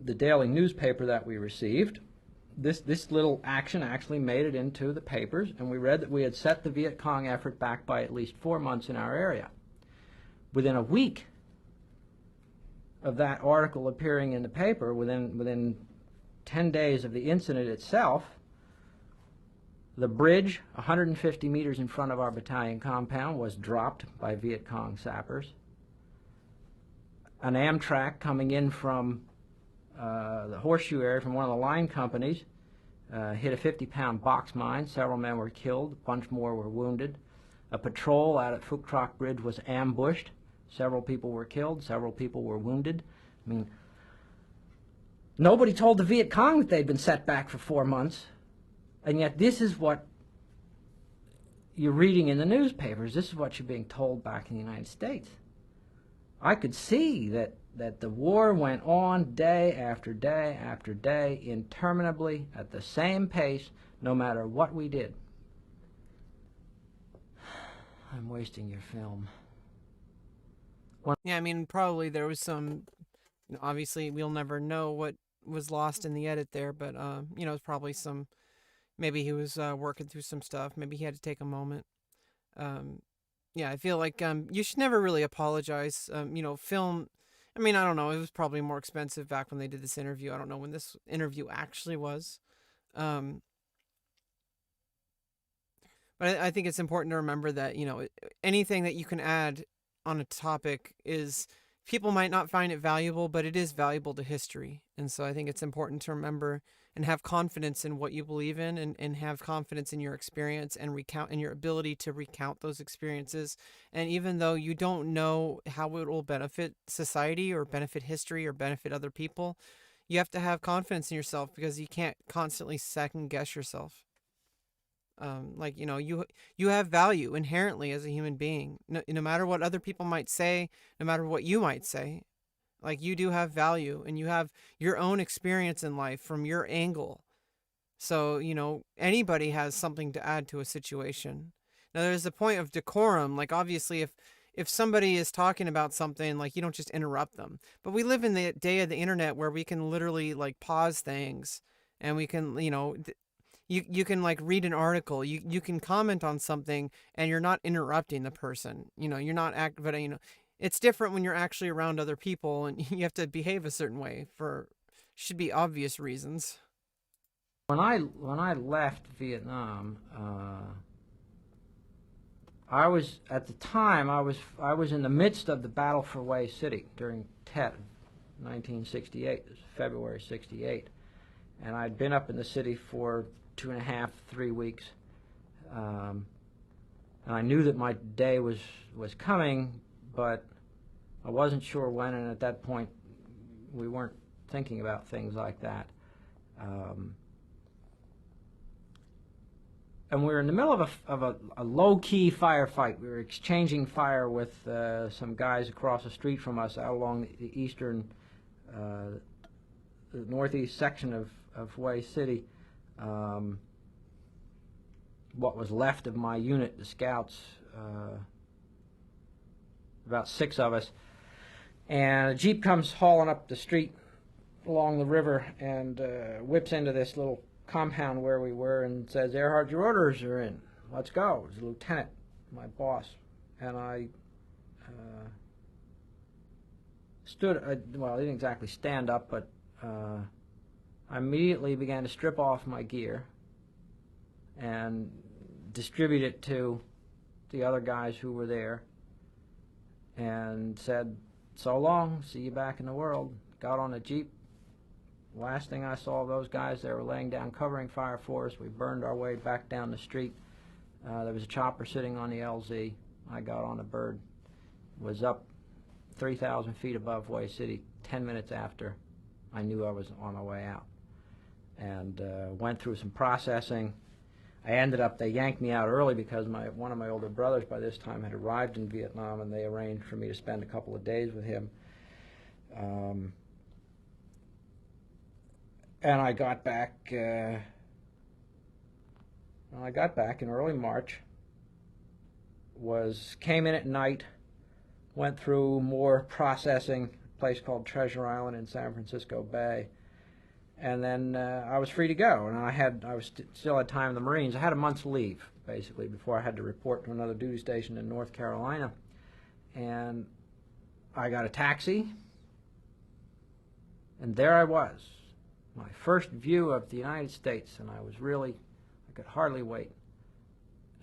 the daily newspaper that we received, this little action actually made it into the papers, and we read that we had set the Viet Cong effort back by at least 4 months in our area. Within a week of that article appearing in the paper, within 10 days of the incident itself, the bridge 150 meters in front of our battalion compound was dropped by Viet Cong sappers. An Amtrak coming in from the Horseshoe area from one of the line companies hit a 50-pound box mine. Several men were killed. A bunch more were wounded. A patrol out at Phuc Troc Bridge was ambushed. Several people were killed. Several people were wounded. I mean, nobody told the Viet Cong that they'd been set back for 4 months. And yet this is what you're reading in the newspapers. This is what you're being told back in the United States. I could see that the war went on day after day after day, interminably, at the same pace, no matter what we did. I'm wasting your film. Yeah, I mean, probably there was some. Obviously, we'll never know what was lost in the edit there, but it's probably some. Maybe he was working through some stuff. Maybe he had to take a moment. Um, yeah, I feel like you should never really apologize. Film. I mean, I don't know. It was probably more expensive back when they did this interview. I don't know when this interview actually was. Um, but I think it's important to remember that anything that you can add on a topic is people might not find it valuable, but it is valuable to history. And so I think it's important to remember and have confidence in what you believe in, and have confidence in your experience and recount and your ability to recount those experiences. And even though you don't know how it will benefit society or benefit history or benefit other people, you have to have confidence in yourself because you can't constantly second guess yourself. You have value inherently as a human being, no matter what other people might say, no matter what you might say. Like, you do have value, and you have your own experience in life from your angle. So anybody has something to add to a situation. Now, there's a point of decorum. Like, obviously, if somebody is talking about something, like, you don't just interrupt them. But we live in the day of the internet where we can literally, like, pause things, and we can you can, like, read an article, you can comment on something, and you're not interrupting the person. You're not but it's different when you're actually around other people, and you have to behave a certain way for should be obvious reasons. When I left Vietnam, I was at the time I was in the midst of the battle for Hue City during Tet, 1968. It was February '68, and I'd been up in the city for 2.5, 3 weeks, and I knew that my day was coming, but I wasn't sure when. And at that point, we weren't thinking about things like that. And we were in the middle of a low-key firefight. We were exchanging fire with some guys across the street from us out along the eastern, the northeast section of Hue City. What was left of my unit, the scouts, about 6 of us, and a Jeep comes hauling up the street along the river and whips into this little compound where we were and says, "Earhart, your orders are in. Let's go." It was the lieutenant, my boss, and I stood, well, I didn't exactly stand up, but I immediately began to strip off my gear and distribute it to the other guys who were there, and said, "So long, see you back in the world." Got on a Jeep. Last thing I saw of those guys, they were laying down covering fire for us. We burned our way back down the street. There was a chopper sitting on the LZ. I got on a bird. Was up 3,000 feet above Hue City 10 minutes after I knew I was on my way out. And went through some processing. They yanked me out early because one of my older brothers by this time had arrived in Vietnam, and they arranged for me to spend a couple of days with him. And I got back. I got back in early March. Came in at night. Went through more processing. A place called Treasure Island in San Francisco Bay. And then I was free to go. And still had time in the Marines. I had a month's leave basically before I had to report to another duty station in North Carolina. And I got a taxi. And there I was. My first view of the United States, and I could hardly wait.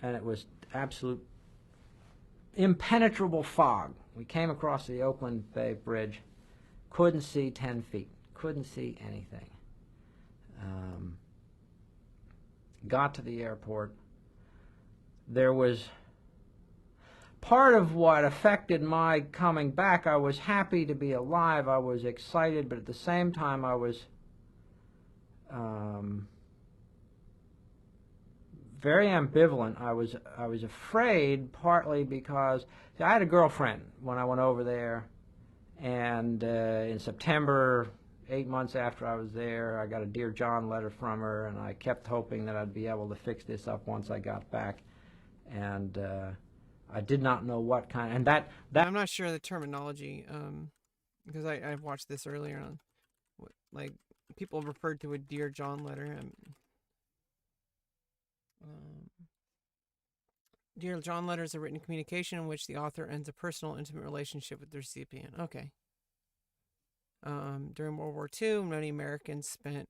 And it was absolute impenetrable fog. We came across the Oakland Bay Bridge, couldn't see 10 feet, couldn't see anything. Got to the airport. There was part of what affected my coming back. I was happy to be alive. I was excited, but at the same time I was very ambivalent. I was afraid, partly because I had a girlfriend when I went over there, and in September 8 months after I was there, I got a Dear John letter from her, and I kept hoping that I'd be able to fix this up once I got back. And I did not know what kind. And I'm not sure of the terminology, because I've watched this earlier on. Like, people referred to a Dear John letter. Um, Dear John letter is a written communication in which the author ends a personal, intimate relationship with the recipient. Okay. During World War II, many Americans spent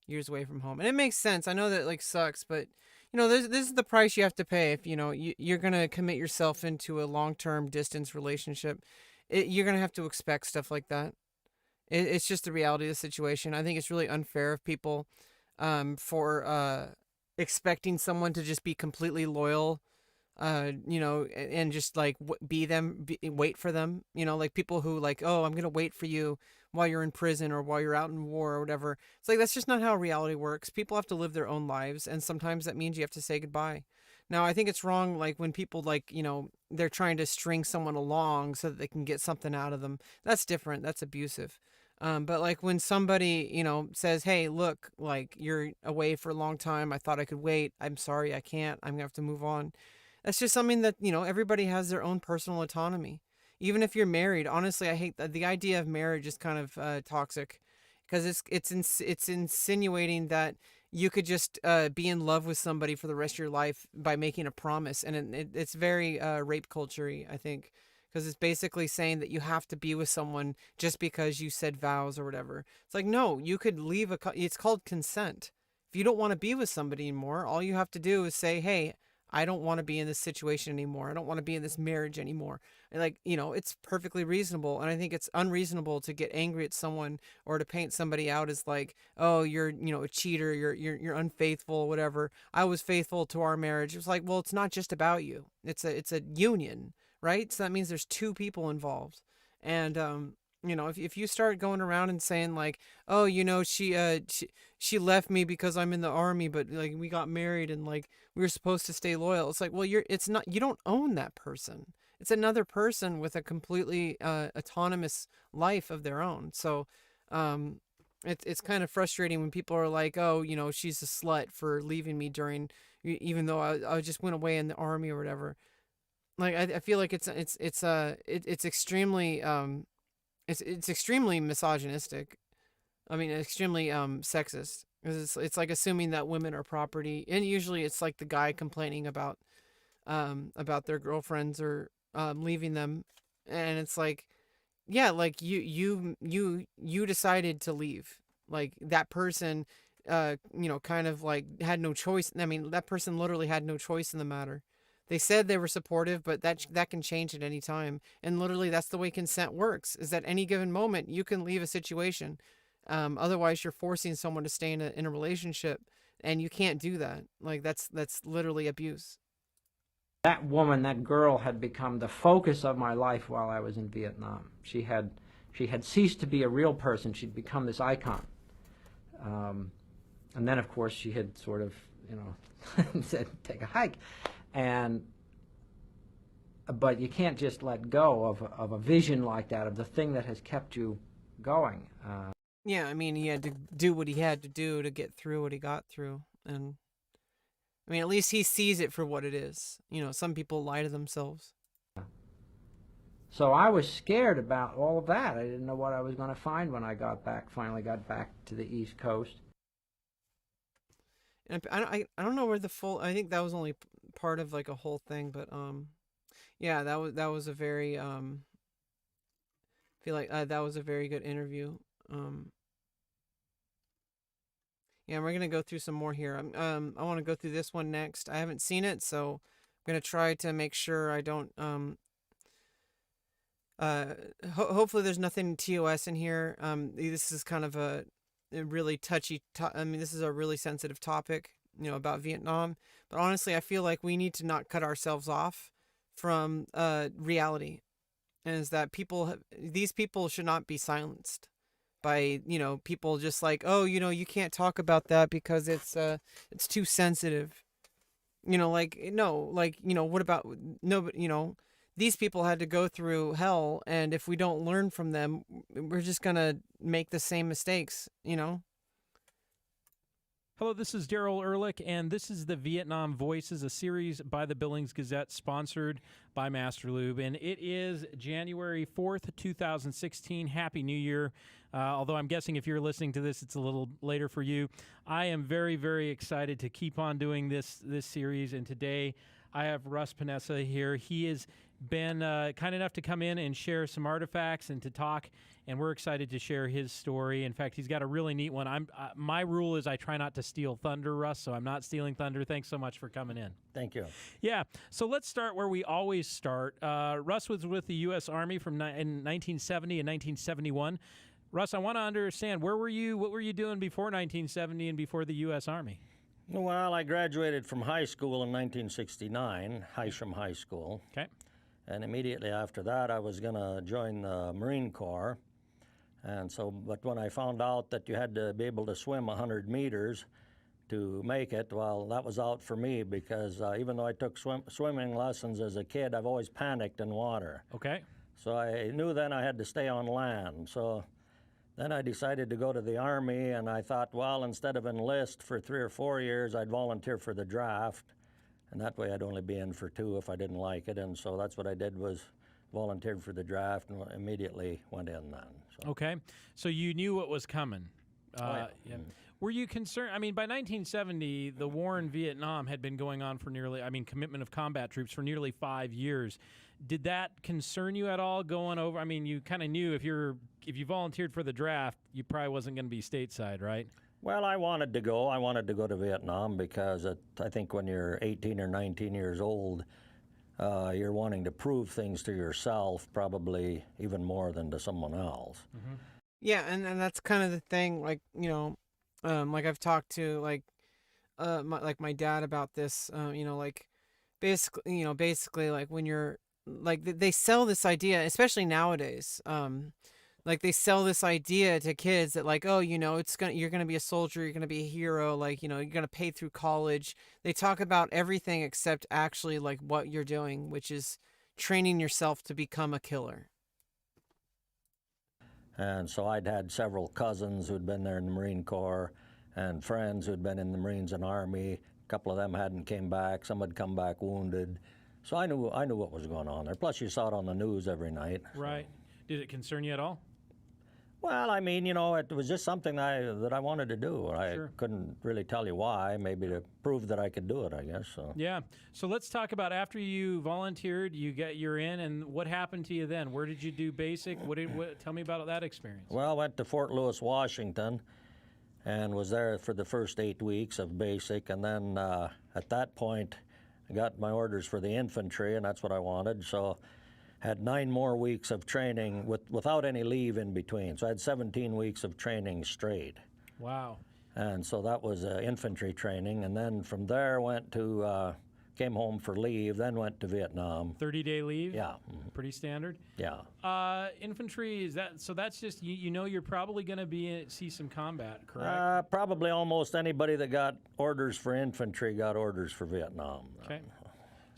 years away from home, and it makes sense. I know that like sucks, but this is the price you have to pay if you're gonna commit yourself into a long-term distance relationship. You're gonna have to expect stuff like that. It's just the reality of the situation. I think it's really unfair of people, for expecting someone to just be completely loyal, and just like wait for them, like people who like, oh, I'm gonna wait for you while you're in prison or while you're out in war or whatever. It's like that's just not how reality works. People have to live their own lives, and sometimes that means you have to say goodbye. Now, I think it's wrong, like when people like, they're trying to string someone along so that they can get something out of them. That's different. That's abusive. But like when somebody, says, hey, look, like you're away for a long time. I thought I could wait. I'm sorry, I can't. I'm gonna have to move on. That's just something that, everybody has their own personal autonomy. Even if you're married, honestly, I hate the idea of marriage is kind of toxic, because it's insinuating that you could just be in love with somebody for the rest of your life by making a promise, and it's very rape culture-y, I think, because it's basically saying that you have to be with someone just because you said vows or whatever. It's like, no, you could leave it's called consent. If you don't want to be with somebody anymore, all you have to do is say, hey, I don't want to be in this situation anymore. I don't want to be in this marriage anymore. And like, it's perfectly reasonable. And I think it's unreasonable to get angry at someone or to paint somebody out as like, oh, you're, a cheater, you're unfaithful, whatever. I was faithful to our marriage. It's like, well, it's not just about you. It's a union, right? So that means there's two people involved. And if you start going around and saying like, oh, she left me because I'm in the army, but like we got married and like we were supposed to stay loyal. It's like, well, it's not, you don't own that person. It's another person with a completely autonomous life of their own. So, it's kind of frustrating when people are like, oh, she's a slut for leaving me during, even though I just went away in the army or whatever. Like I feel like it's extremely it's extremely misogynistic. I mean, extremely sexist. 'Cause it's like assuming that women are property, and usually it's like the guy complaining about their girlfriends or leaving them, and it's like, yeah, like you decided to leave, like that person, kind of like had no choice. I mean, that person literally had no choice in the matter. They said they were supportive, but that can change at any time. And literally, that's the way consent works. Is that any given moment you can leave a situation. Otherwise, you're forcing someone to stay in a relationship, and you can't do that. Like that's literally abuse. that woman, that girl, had become the focus of my life while I was in Vietnam. She had ceased to be a real person. She'd become this icon. And then, of course, she had sort of, said, take a hike. And but you can't just let go of a vision like that, of the thing that has kept you going. Yeah, I mean, he had to do what he had to do to get through what he got through, and I mean, at least he sees it for what it is. Some people lie to themselves. So I was scared about all of that. I didn't know what I was going to find when I finally got back to the East Coast. And I don't know where the full. I think that was only part of like a whole thing, but yeah, that was a very feel like that was a very good interview. Um, yeah, we're gonna go through some more here. I want to go through this one next. I haven't seen it, so I'm gonna try to make sure I don't uh hopefully there's nothing TOS in here. This is kind of a really I mean, this is a really sensitive topic, about Vietnam. But honestly, I feel like we need to not cut ourselves off from reality, and is that these people should not be silenced by people just like, oh, you can't talk about that because it's too sensitive. Like, no, like, what about, no, but these people had to go through hell, and if we don't learn from them, we're just gonna make the same mistakes, you know? Hello, this is Daryl Ehrlich, and this is the Vietnam Voices, a series by the Billings Gazette, sponsored by Master Lube. And it is January 4th, 2016. Happy New Year. Although I'm guessing if you're listening to this, it's a little later for you. I am very, very excited to keep on doing this series. And today I have Russ Panessa here. He has been kind enough to come in and share some artifacts and to talk, and we're excited to share his story. In fact, he's got a really neat one. My rule is I try not to steal thunder, Russ, so I'm not stealing thunder. Thanks so much for coming in. Thank you. Yeah, so let's start where we always start. Russ was with the U.S. Army in 1970 and 1971. Russ, I want to understand, where were you? What were you doing before 1970 and before the U.S. Army? Well, I graduated from high school in 1969, Hysham High School. Okay. And immediately after that, I was going to join the Marine Corps. And so, but when I found out that you had to be able to swim 100 meters to make it, well, that was out for me because even though I took swimming lessons as a kid, I've always panicked in water. Okay. So I knew then I had to stay on land. So then I decided to go to the Army, and I thought, well, instead of enlist for 3 or 4 years, I'd volunteer for the draft. And that way I'd only be in for 2 if I didn't like it. And so that's what I did, was volunteered for the draft and immediately went in then. So. Okay. So you knew what was coming. Yeah. Were you concerned? I mean, by 1970, the war in Vietnam had been going on for commitment of combat troops for nearly 5 years. Did that concern you at all going over? I mean, you kind of knew if you volunteered for the draft, you probably wasn't going to be stateside, right? Well, I wanted to go. I wanted to go to Vietnam because I think when you're 18 or 19 years old, you're wanting to prove things to yourself, probably even more than to someone else. Mm-hmm. Yeah, and that's kind of the thing, like, you know, like I've talked to my dad about this, you know, like basically like when you're like they sell this idea, especially nowadays, like they sell this idea to kids that like, oh, you know, you're gonna be a soldier, you're gonna be a hero, like, you know, you're gonna pay through college. They talk about everything except actually like what you're doing, which is training yourself to become a killer. And so I'd had several cousins who'd been there in the Marine Corps and friends who'd been in the Marines and Army. A couple of them hadn't came back. Some had come back wounded. So I knew what was going on there. Plus, you saw it on the news every night. Right. So. Did it concern you at all? Well, I mean, you know, it was just something that I wanted to do. I Sure. couldn't really tell you why, maybe to prove that I could do it, I guess. So. Yeah. So let's talk about after you volunteered, you're in, and what happened to you then? Where did you do basic? Tell me about that experience. Well, I went to Fort Lewis, Washington, and was there for the first 8 weeks of basic, and then at that point, I got my orders for the infantry, and that's what I wanted. So had 9 more weeks of training without any leave in between. So I had 17 weeks of training straight. Wow. And so that was infantry training. And then from there came home for leave, then went to Vietnam. 30-day leave? Yeah. Pretty standard? Yeah. Infantry, so that's just, you know you're probably going to see some combat, correct? Probably almost anybody that got orders for infantry got orders for Vietnam. Okay.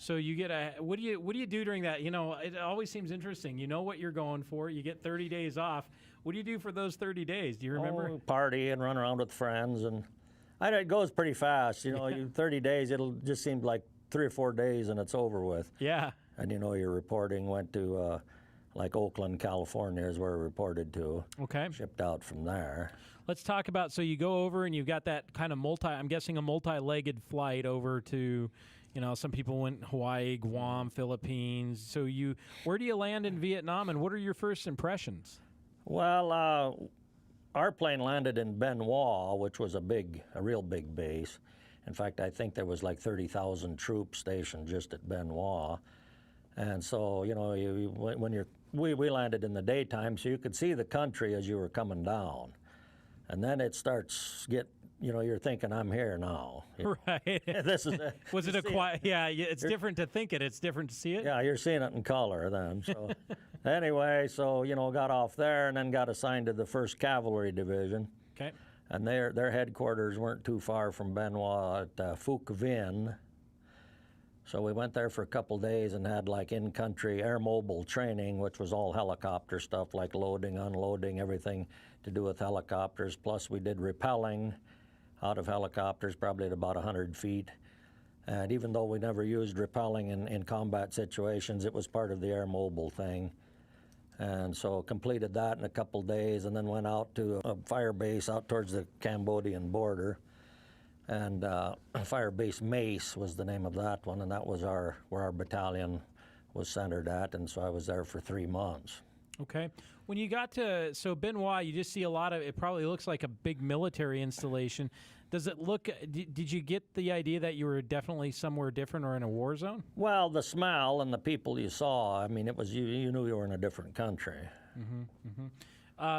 So you get what do you do during that? You know, it always seems interesting. You know what you're going for. You get 30 days off. What do you do for those 30 days? Do you remember? Party and run around with friends, and it goes pretty fast. You know, 30 days, it'll just seem like 3 or 4 days and it's over with. Yeah. And you know, your reporting went to like Oakland, California is where we reported to. Okay. Shipped out from there. Let's talk about, so you go over and you've got that kind of I'm guessing a multi-legged flight over to, you know, some people went Hawaii, Guam, Philippines. So where do you land in Vietnam, and what are your first impressions? Well, our plane landed in Ben Hoa, which was a real big base. In fact, I think there was like 30,000 troops stationed just at Ben Hoa. And so, you know, we landed in the daytime, so you could see the country as you were coming down. And then it starts you're thinking, I'm here now. Right. This is Was it a quiet? Yeah, it's different to think it. It's different to see it. Yeah, you're seeing it in color then. So anyway, got off there and then got assigned to the 1st Cavalry Division. Okay. And their headquarters weren't too far from Ben Hoa at Phuc Vinh. So we went there for a couple days and had like in-country air mobile training, which was all helicopter stuff, like loading, unloading, everything to do with helicopters. Plus we did rappelling out of helicopters, probably at about 100 feet. And even though we never used rappelling in combat situations, it was part of the air mobile thing. And so completed that in a couple days, and then went out to a fire base out towards the Cambodian border. And Fire Base Mace was the name of that one, and that was where our battalion was centered at, and so I was there for 3 months. Okay. When you got to, so Benoit, you just see a lot of, it probably looks like a big military installation. Does it look, did you get the idea that you were definitely somewhere different or in a war zone? Well, the smell and the people you saw, I mean, it was, you knew you were in a different country.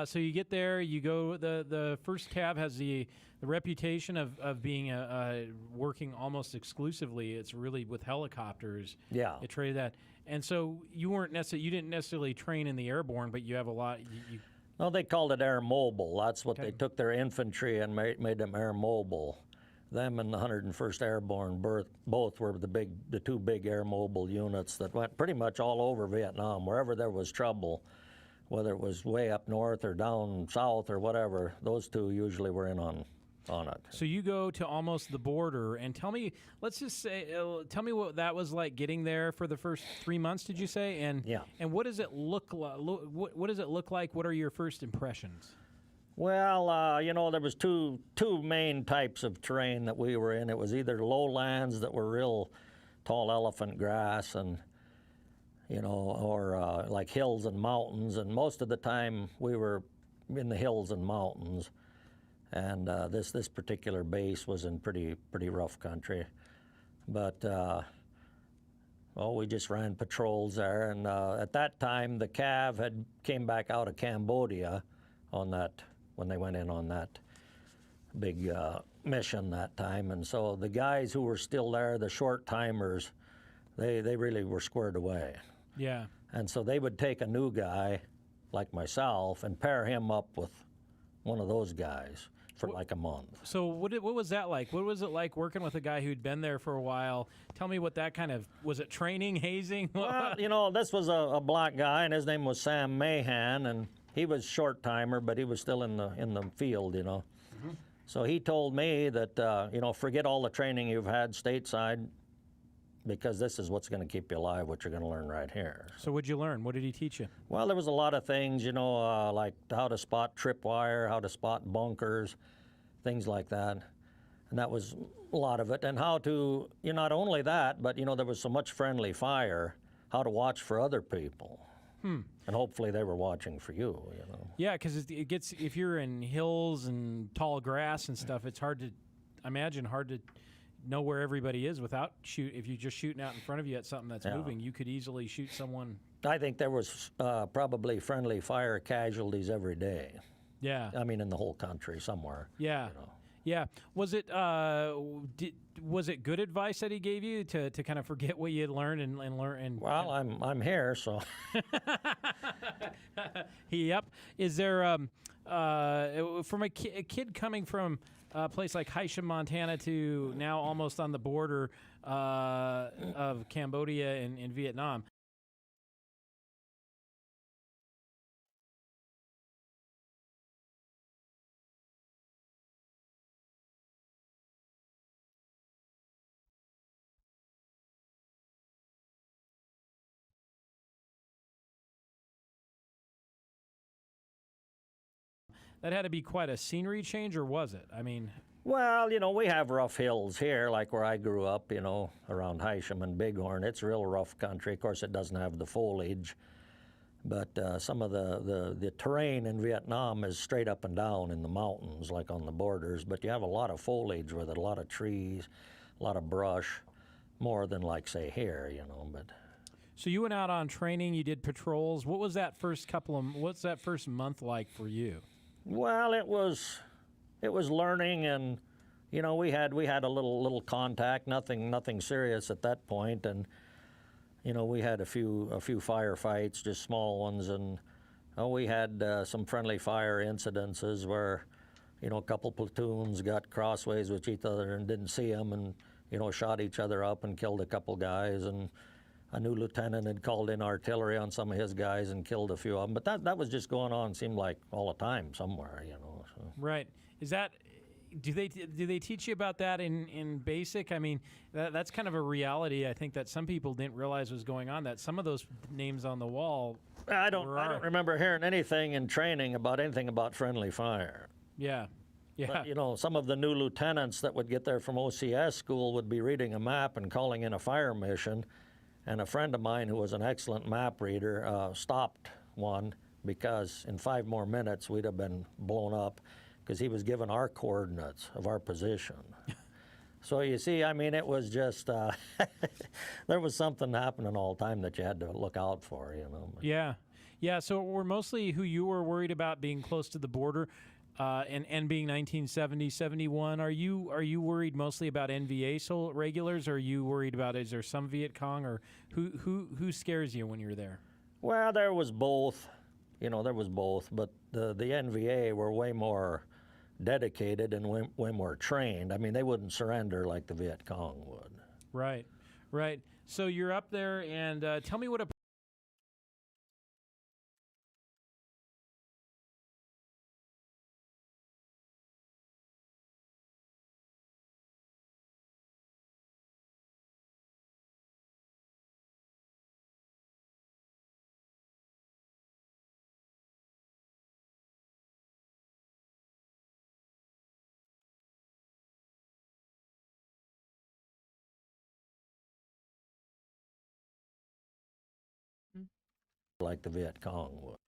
So you get there, you go, the first cav has the reputation of being working almost exclusively. It's really with helicopters. Yeah. It traded that. And so you didn't necessarily train in the airborne, but you have a lot. No, they called it air mobile. That's what they took their infantry and made them air mobile. Them and the 101st Airborne both were the two big air mobile units that went pretty much all over Vietnam. Wherever there was trouble, whether it was way up north or down south or whatever, those two usually were in on it. So you go to almost the border, and tell me, let's just say, tell me what that was like getting there for the first 3 months. Did you say? And yeah. And what does it look like? What does it look like? What are your first impressions? Well, you know, there was two main types of terrain that we were in. It was either lowlands that were real tall elephant grass, and you know, or like hills and mountains. And most of the time, we were in the hills and mountains. And this particular base was in pretty rough country, but well, we just ran patrols there. And at that time, the Cav came back out of Cambodia on that when they went in on that big mission that time. And so the guys who were still there, the short timers, they really were squared away. Yeah. And so they would take a new guy like myself and pair him up with one of those guys for like a month. So what was that like? What was it like working with a guy who'd been there for a while? Tell me what that kind of, was it training, hazing? Well, you know, this was a black guy, and his name was Sam Mahan, and he was short timer, but he was still in the field, you know. Mm-hmm. So he told me that, you know, forget all the training you've had stateside, because this is what's going to keep you alive, what you're going to learn right here. So what'd you learn? What did he teach you? Well, there was a lot of things, you know, like how to spot tripwire, how to spot bunkers, things like that. And that was a lot of it. And how to, you know, not only that, but, you know, there was so much friendly fire, how to watch for other people. And hopefully they were watching for you, you know. Yeah, because it gets, if you're in hills and tall grass and stuff, it's hard to know where everybody is without if you're just shooting out in front of you at something that's moving, you could easily shoot someone. I think there was probably friendly fire casualties every day. Yeah. I mean, in the whole country somewhere. Yeah. You know. Yeah. Was it was it good advice that he gave you to kind of forget what you had learned and learn? And well, I'm here, so. Yep. Is there from a kid coming from a place like Haisham, Montana, to now almost on the border of Cambodia and Vietnam? That had to be quite a scenery change, or was it? I mean... Well, you know, we have rough hills here, like where I grew up, you know, around Haisham and Bighorn. It's real rough country. Of course, it doesn't have the foliage. But some of the terrain in Vietnam is straight up and down in the mountains, like on the borders. But you have a lot of foliage with it, a lot of trees, a lot of brush, more than, like, say, here, you know, but... So you went out on training, you did patrols. What's that first month like for you? Well, it was learning, and you know, we had a little contact, nothing serious at that point, and you know, we had a few firefights, just small ones, and we had some friendly fire incidences where, you know, a couple platoons got crossways with each other and didn't see them, and shot each other up and killed a couple guys, and a new lieutenant had called in artillery on some of his guys and killed a few of them. But that was just going on, seemed like all the time somewhere, So. Right. Is that do they teach you about that in basic? I mean, that's kind of a reality. I think that some people didn't realize was going on. That some of those names on the wall. I don't remember hearing anything in training about anything about friendly fire. Yeah. Yeah. But, some of the new lieutenants that would get there from OCS school would be reading a map and calling in a fire mission. And a friend of mine who was an excellent map reader stopped one because in 5 more minutes we'd have been blown up because he was given our coordinates of our position. So you see, I mean, it was just, there was something happening all the time that you had to look out for, Yeah. Yeah, so we're mostly who you were worried about being close to the border and being 1970, 71. Are you worried mostly about NVA regulars, or are you worried about, is there some Viet Cong, or who scares you when you're there? Well, there was both. There was both, but the NVA were way more dedicated and way more trained. I mean, they wouldn't surrender like the Viet Cong would. Right, right. So you're up there, and tell me what a like the Viet Cong were.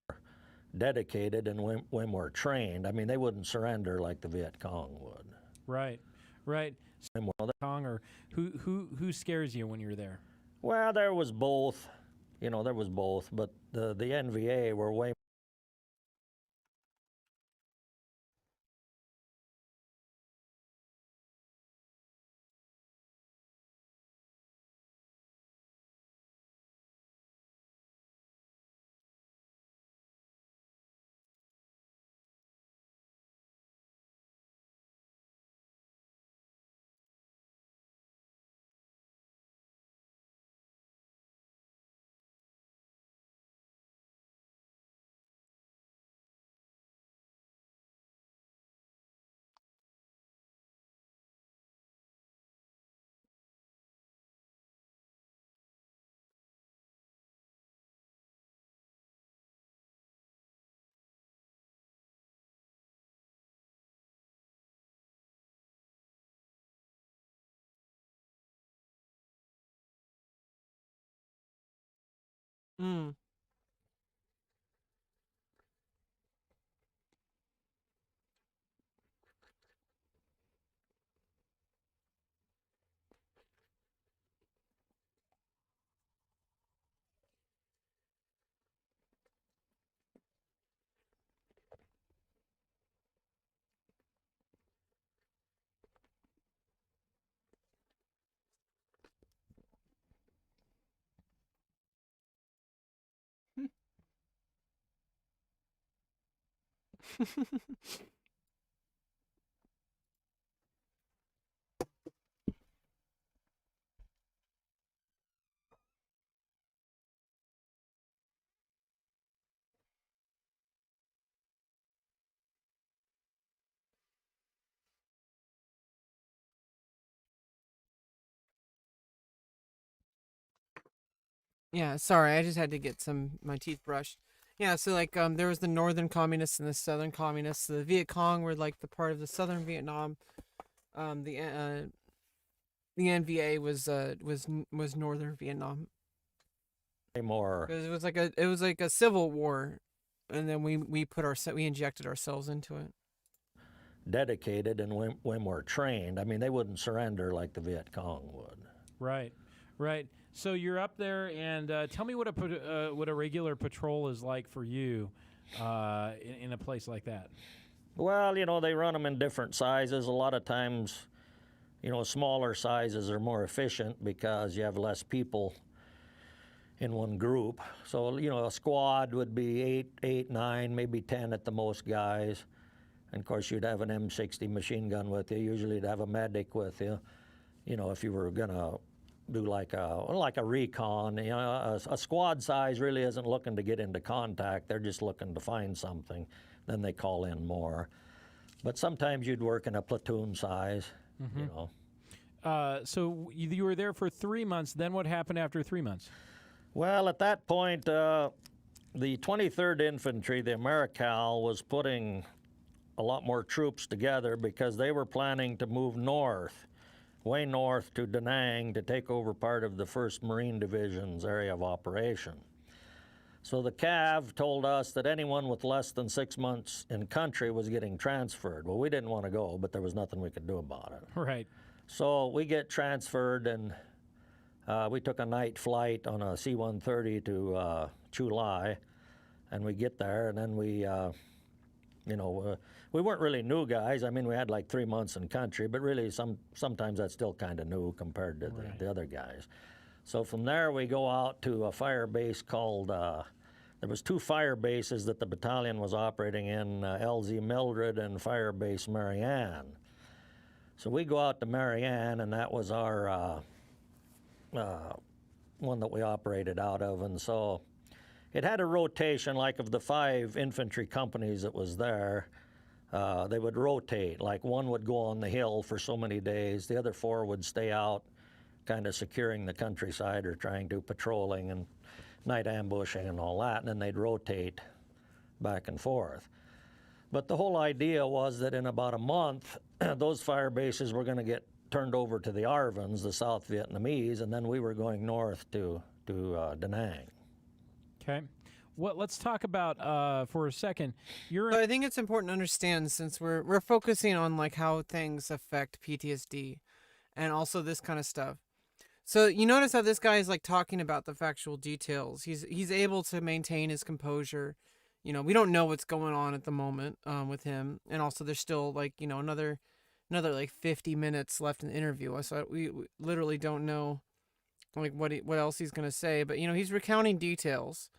Dedicated and way more trained. I mean, they wouldn't surrender like the Viet Cong would. Right, right. Cong, or who scares you when you're there? Well, there was both. There was both, but the NVA were way. Mm. Yeah, sorry, I just had to get my teeth brushed. Yeah, so like there was the northern communists and the southern communists. The Viet Cong were like the part of the southern Vietnam. The NVA was northern Vietnam. More. Because it was like a civil war, and then we injected ourselves into it. Dedicated and way more trained. I mean, they wouldn't surrender like the Viet Cong would. Right, right. So you're up there, and tell me what a regular patrol is like for you in a place like that. Well, they run them in different sizes. A lot of times, smaller sizes are more efficient because you have less people in one group. So, a squad would be 8, 9, maybe 10 at the most guys. And of course, you'd have an M60 machine gun with you. Usually you'd have a medic with you. if you were going to do like a recon, a squad size really isn't looking to get into contact. They're just looking to find something. Then they call in more. But sometimes you'd work in a platoon size, So you were there for 3 months. Then what happened after 3 months? Well, at that point, the 23rd Infantry, the Americal, was putting a lot more troops together because they were planning to move north, way north to Da Nang to take over part of the 1st Marine Division's area of operation. So the CAV told us that anyone with less than 6 months in country was getting transferred. Well, we didn't want to go, but there was nothing we could do about it. Right. So we get transferred, and we took a night flight on a C-130 to Chu Lai, and we get there, and then we weren't really new guys. I mean, we had like 3 months in country, but really sometimes that's still kind of new compared to the other guys. So from there, we go out to a fire base called, there was 2 fire bases that the battalion was operating in, LZ Mildred and Fire Base Marianne. So we go out to Marianne, and that was our one that we operated out of. And so it had a rotation, like of the 5 infantry companies that was there, they would rotate. Like one would go on the hill for so many days, the other 4 would stay out, kind of securing the countryside or trying to patrolling and night ambushing and all that, and then they'd rotate back and forth. But the whole idea was that in about a month, those fire bases were going to get turned over to the ARVNs, the South Vietnamese, and then we were going north to Da Nang. Okay. Well, let's talk about for a second. So I think it's important to understand, since we're focusing on like how things affect PTSD and also this kind of stuff. So you notice how this guy is like talking about the factual details. He's able to maintain his composure. We don't know what's going on at the moment with him, and also there's still like another like 50 minutes left in the interview. So we literally don't know like what else he's gonna say. But he's recounting details,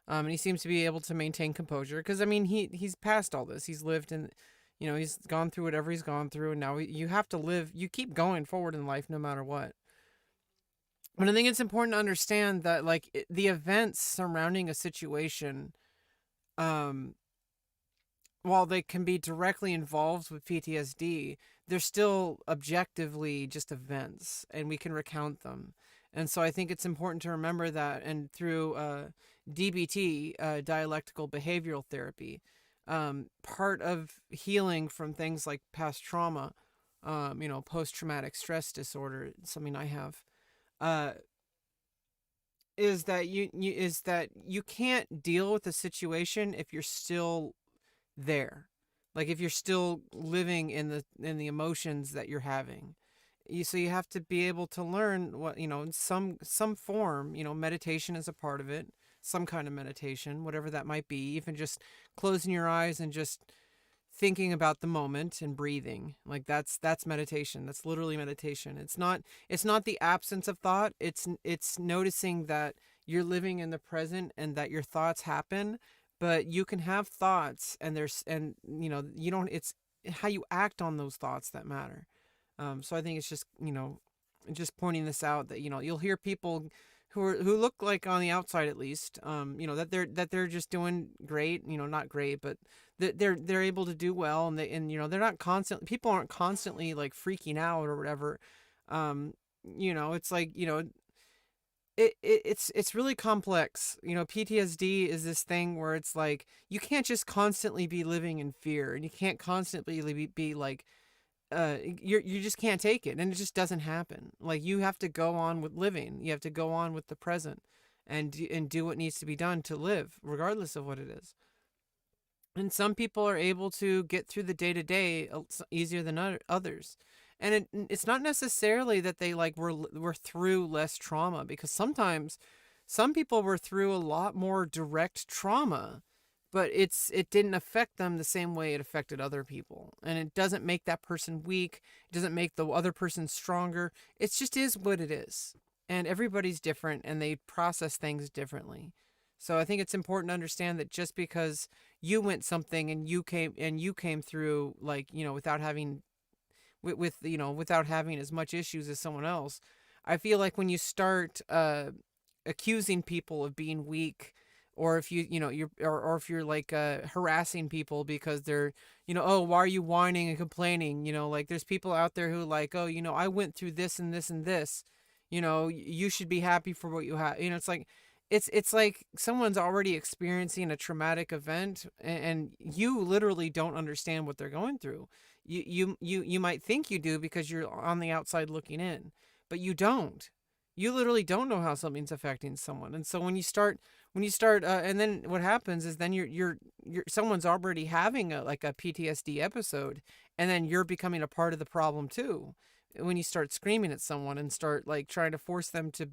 and he seems to be able to maintain composure because I mean he's passed all this. He's lived in, he's gone through whatever he's gone through, and now you have to live. You keep going forward in life no matter what. But I think it's important to understand that like the events surrounding a situation, while they can be directly involved with PTSD, they're still objectively just events, and we can recount them. And so I think it's important to remember that. And through DBT, dialectical behavioral therapy, part of healing from things like past trauma, post-traumatic stress disorder, something I have, is that you can't deal with the situation if you're still there, like if you're still living in the emotions that you're having. So you have to be able to learn what in some form. Meditation is a part of it, some kind of meditation, whatever that might be. Even just closing your eyes and just thinking about the moment and breathing, like that's meditation. That's literally meditation. It's not the absence of thought. It's noticing that you're living in the present and that your thoughts happen, but you can have thoughts and you don't. It's how you act on those thoughts that matter. So I think it's just pointing this out that you'll hear people who look like, on the outside at least, that they're just doing great, not great, but they're able to do well, and they're not constantly, people aren't constantly like freaking out or whatever. It's like, it's really complex. PTSD is this thing where it's like you can't just constantly be living in fear, and you can't constantly be like you just can't take it, and it just doesn't happen. Like, you have to go on with living. You have to go on with the present and do what needs to be done to live, regardless of what it is. And some people are able to get through the day-to-day easier than others. And it's not necessarily that they like were through less trauma, because sometimes some people were through a lot more direct trauma, but it didn't affect them the same way it affected other people. And it doesn't make that person weak. It doesn't make the other person stronger. It just is what it is. And everybody's different, and they process things differently. So I think it's important to understand that just because you went something and you came through, like, without with without having as much issues as someone else. I feel like when you start accusing people of being weak, or if or if you're like harassing people because they're, oh, why are you whining and complaining, like there's people out there who like, oh, I went through this and this and this, you should be happy for what you have. It's like it's like someone's already experiencing a traumatic event, and you literally don't understand what they're going through. You might think you do because you're on the outside looking in, but you don't. You literally don't know how something's affecting someone. And so when you start and then what happens is then you're someone's already having like a PTSD episode, and then you're becoming a part of the problem too. When you start screaming at someone and start like trying to force them to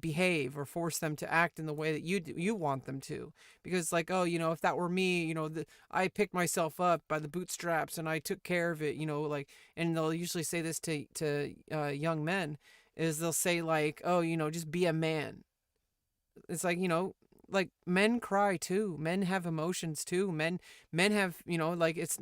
behave, or force them to act in the way that you want them to, because like, oh, if that were me, I picked myself up by the bootstraps and I took care of it, like. And they'll usually say this to young men, is they'll say like, oh, just be a man. It's like, like men cry too, men have emotions too, men have, like, it's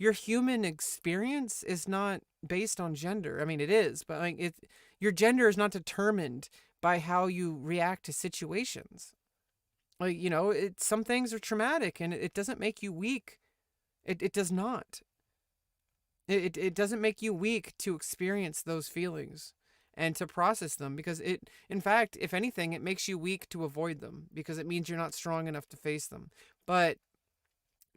your human experience is not based on gender. I mean, it is, but like your gender is not determined by how you react to situations. Like, some things are traumatic, and it doesn't make you weak. It does not. It doesn't make you weak to experience those feelings and to process them, because in fact, if anything, it makes you weak to avoid them, because it means you're not strong enough to face them. But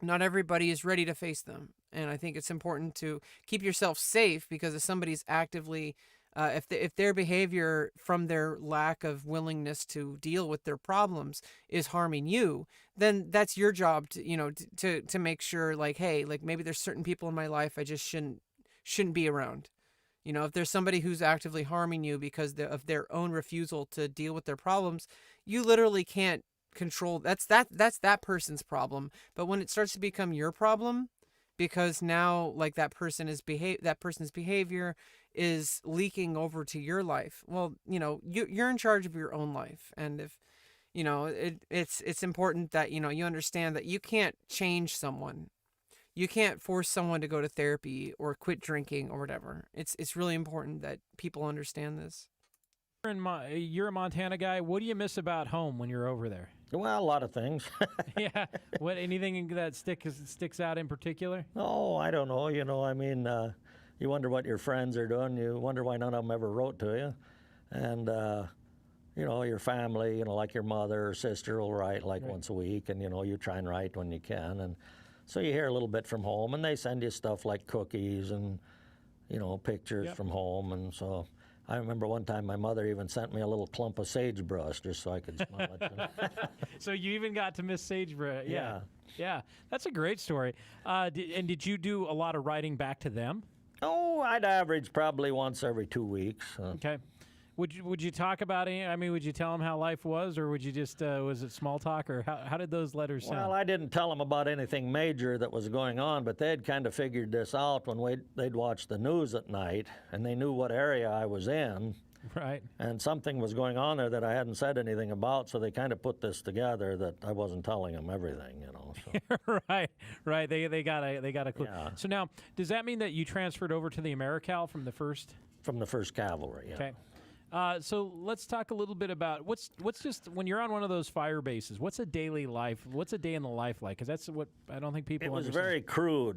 not everybody is ready to face them. And I think it's important to keep yourself safe, because if somebody's actively, if their behavior from their lack of willingness to deal with their problems is harming you, then that's your job to make sure, like, hey, like maybe there's certain people in my life I just shouldn't be around. If there's somebody who's actively harming you because of their own refusal to deal with their problems, you literally can't control. That's that person's problem. But when it starts to become your problem, because now like that person's behavior is leaking over to your life, well, you're in charge of your own life. And if it's important that you understand that you can't change someone. You can't force someone to go to therapy or quit drinking or whatever. It's really important that people understand this. You're a Montana guy. What do you miss about home when you're over there? Well, a lot of things. Yeah. What, anything that sticks out in particular? Oh, I don't know. I mean, you wonder what your friends are doing. You wonder why none of them ever wrote to you. And, your family, like your mother or sister will write like once a week, and, you try and write when you can. And so you hear a little bit from home, and they send you stuff like cookies and, pictures from home. And so I remember one time my mother even sent me a little clump of sagebrush just so I could smell it. So you even got to miss sagebrush. Yeah. Yeah. That's a great story. Did you do a lot of writing back to them? Oh, I'd average probably once every 2 weeks. Okay. Would you talk about it? I mean, would you tell them how life was, or would you just, was it small talk, or how did those letters sound? Well, I didn't tell them about anything major that was going on, but they'd kind of figured this out when they'd watch the news at night, and they knew what area I was in. Right. And something was going on there that I hadn't said anything about, so they kind of put this together that I wasn't telling them everything, So. Right. They got a clue. Yeah. So now, does that mean that you transferred over to the AmeriCal from the first? From the 1st Cavalry, yeah. Okay. So let's talk a little bit about what's just when you're on one of those fire bases. What's a daily life? What's a day in the life like? Because that's what I don't think people. It was understand.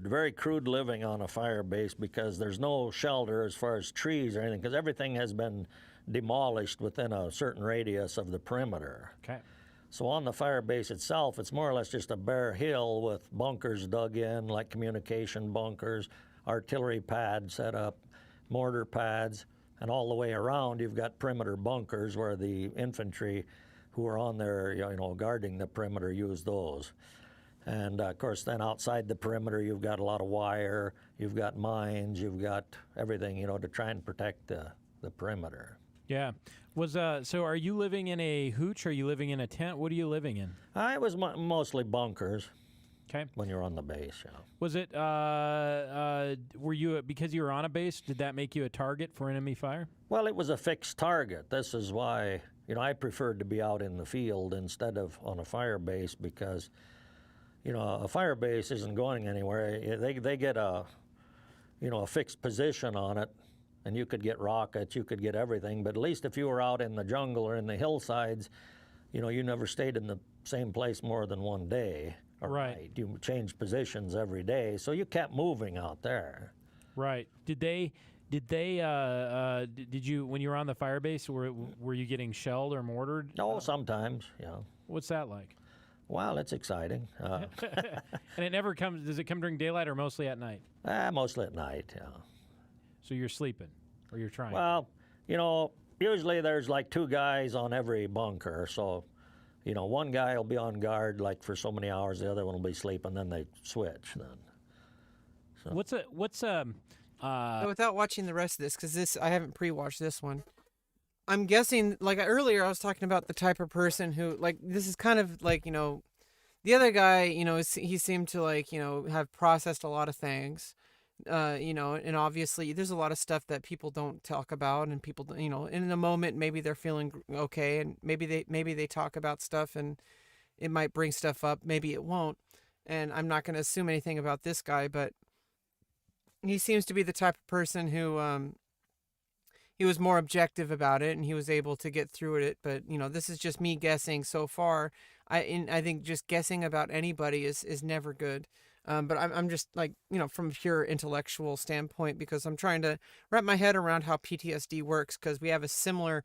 very crude living on a fire base, because there's no shelter as far as trees or anything, because everything has been demolished within a certain radius of the perimeter. Okay. So on the fire base itself, it's more or less just a bare hill with bunkers dug in, like communication bunkers, artillery pads set up, mortar pads. And all the way around, you've got perimeter bunkers where the infantry who are on there, guarding the perimeter, use those. And, of course, then outside the perimeter, you've got a lot of wire, you've got mines, you've got everything, to try and protect the perimeter. Yeah. So are you living in a hooch? Or are you living in a tent? What are you living in? It was mostly bunkers. Okay. When you're on the base, yeah. Was it, were you, because you were on a base, did that make you a target for enemy fire? Well, it was a fixed target. This is why, I preferred to be out in the field instead of on a fire base, because, a fire base isn't going anywhere. They get a a fixed position on it, and you could get rockets, you could get everything. But at least if you were out in the jungle or in the hillsides, you never stayed in the same place more than one day or Right. night. You changed positions every day, so you kept moving out there. Right. Did you, when you were on the fire base, were you getting shelled or mortared? No, sometimes, What's that like? Well, it's exciting. And does it come during daylight or mostly at night? Mostly at night, yeah. So you're sleeping, or you're trying? Well, usually there's like 2 guys on every bunker, so, one guy will be on guard like for so many hours, the other one will be sleeping, then they switch then. So. Without watching the rest of this, because I haven't pre-watched this one. I'm guessing, like earlier, I was talking about the type of person who, like, this is kind of like, the other guy, he seemed to have processed a lot of things, and obviously there's a lot of stuff that people don't talk about, and people, in the moment maybe they're feeling okay, and maybe they talk about stuff, and it might bring stuff up, maybe it won't, and I'm not going to assume anything about this guy, but he seems to be the type of person who he was more objective about it, and he was able to get through it. But this is just me guessing so far. I think just guessing about anybody is never good. But I'm just like, from a pure intellectual standpoint, because I'm trying to wrap my head around how PTSD works, because we have a similar,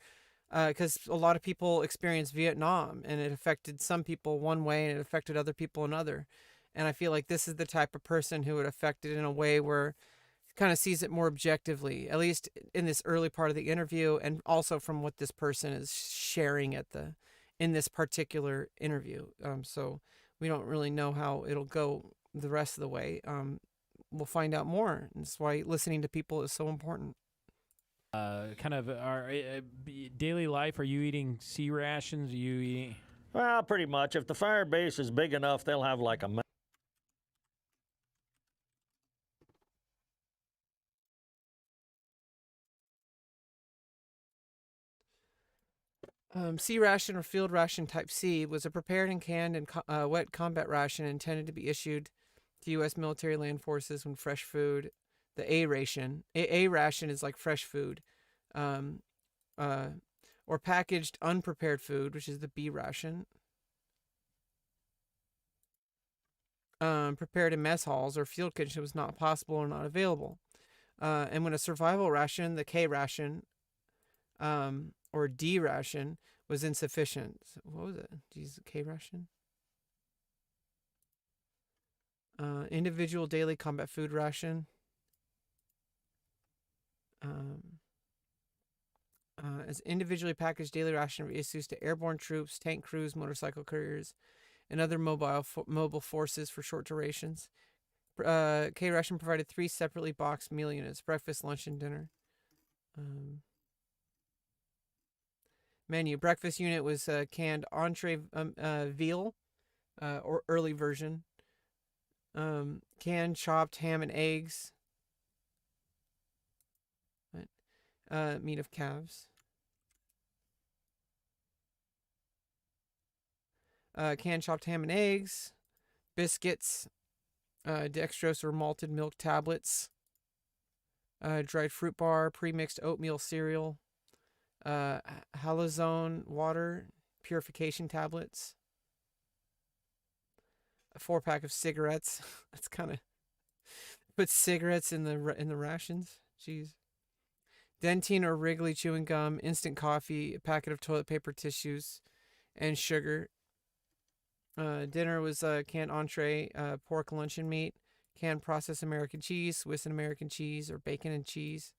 because a lot of people experience Vietnam, and it affected some people one way and it affected other people another. And I feel like this is the type of person who would affect it in a way where kind of sees it more objectively, at least in this early part of the interview, and also from what this person is sharing in this particular interview. So we don't really know how it'll go the rest of the way. We'll find out more. And that's why listening to people is so important. Kind of our daily life. Are you eating sea rations? Are you eating? Well, pretty much. If the fire base is big enough, they'll have like a Sea ration or field ration type C was a prepared and canned and wet combat ration intended to be issued to U.S. military land forces when fresh food. The A ration. A ration is like fresh food. Or packaged unprepared food, which is the B ration. Prepared in mess halls or field kitchen was not possible or not available. And when a survival ration, the K ration, or D ration, was insufficient. So what was it? Geez, K ration? Individual daily combat food ration. As individually packaged daily ration issues to airborne troops, tank crews, motorcycle couriers, and other mobile forces for short durations. K ration provided 3 separately boxed meal units: breakfast, lunch, and dinner. Menu: breakfast unit was canned entree veal, or early version. Canned chopped ham and eggs. Right. Meat of calves. Canned chopped ham and eggs. Biscuits. Dextrose or malted milk tablets. Dried fruit bar. Pre-mixed oatmeal cereal. Halazone water. Purification tablets. A 4-pack of cigarettes. That's kind of put cigarettes in the rations. Jeez. Dentine or Wrigley chewing gum, instant coffee, a packet of toilet paper tissues, and sugar. Dinner was canned entree, pork luncheon meat, canned processed American cheese, Swiss and American cheese, or bacon and cheese.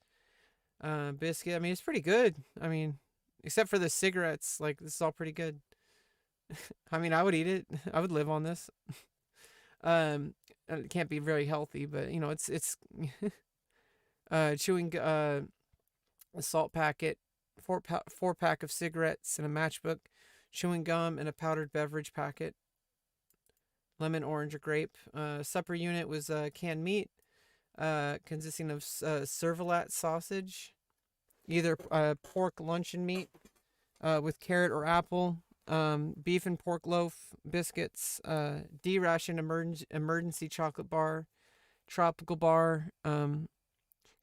Biscuit. I mean, it's pretty good. I mean, except for the cigarettes, like, this is all pretty good. I mean, I would eat it. I would live on this. It can't be very healthy, but it's chewing a salt packet, 4-pack of cigarettes and a matchbook, chewing gum and a powdered beverage packet, lemon, orange, or grape. Supper unit was canned meat, consisting of servalat sausage, either pork luncheon meat with carrot or apple, beef and pork loaf, biscuits, D ration emergency chocolate bar, tropical bar,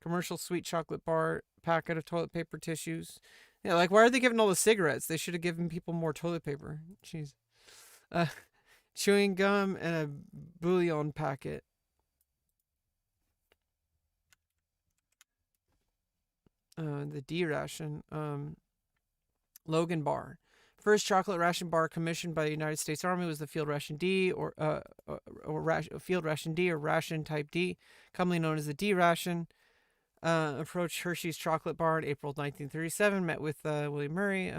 commercial sweet chocolate bar, packet of toilet paper tissues. Yeah, like why are they giving all the cigarettes? They should have given people more toilet paper. Jeez. Uh, chewing gum and a bouillon packet. The D ration. Logan bar. First chocolate ration bar commissioned by the United States Army was the Field Ration D Field Ration D or Ration Type D, commonly known as the D ration. Approached Hershey's chocolate bar in April 1937. Met with William Murray.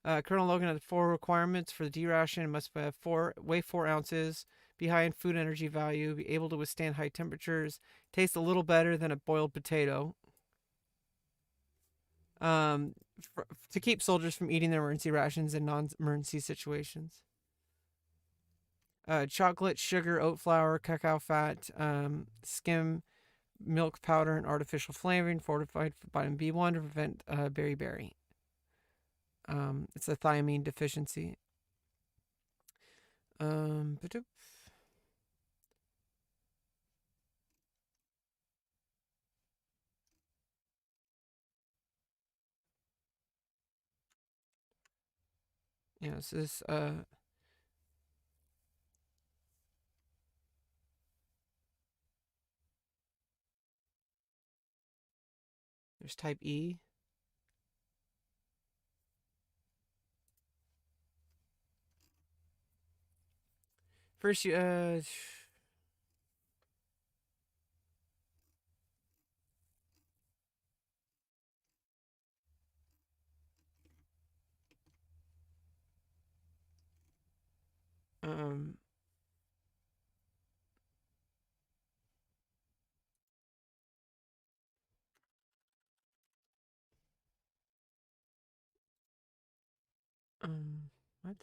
Colonel Logan had 4 requirements for the D ration. It must weigh 4 ounces, be high in food energy value, be able to withstand high temperatures, taste a little better than a boiled potato. To keep soldiers from eating their emergency rations in non-emergency situations. Chocolate, sugar, oat flour, cacao fat, skim milk powder, and artificial flavoring fortified with vitamin B1 to prevent beriberi. It's a thiamine deficiency. Yeah, so this there's type E. First you um what?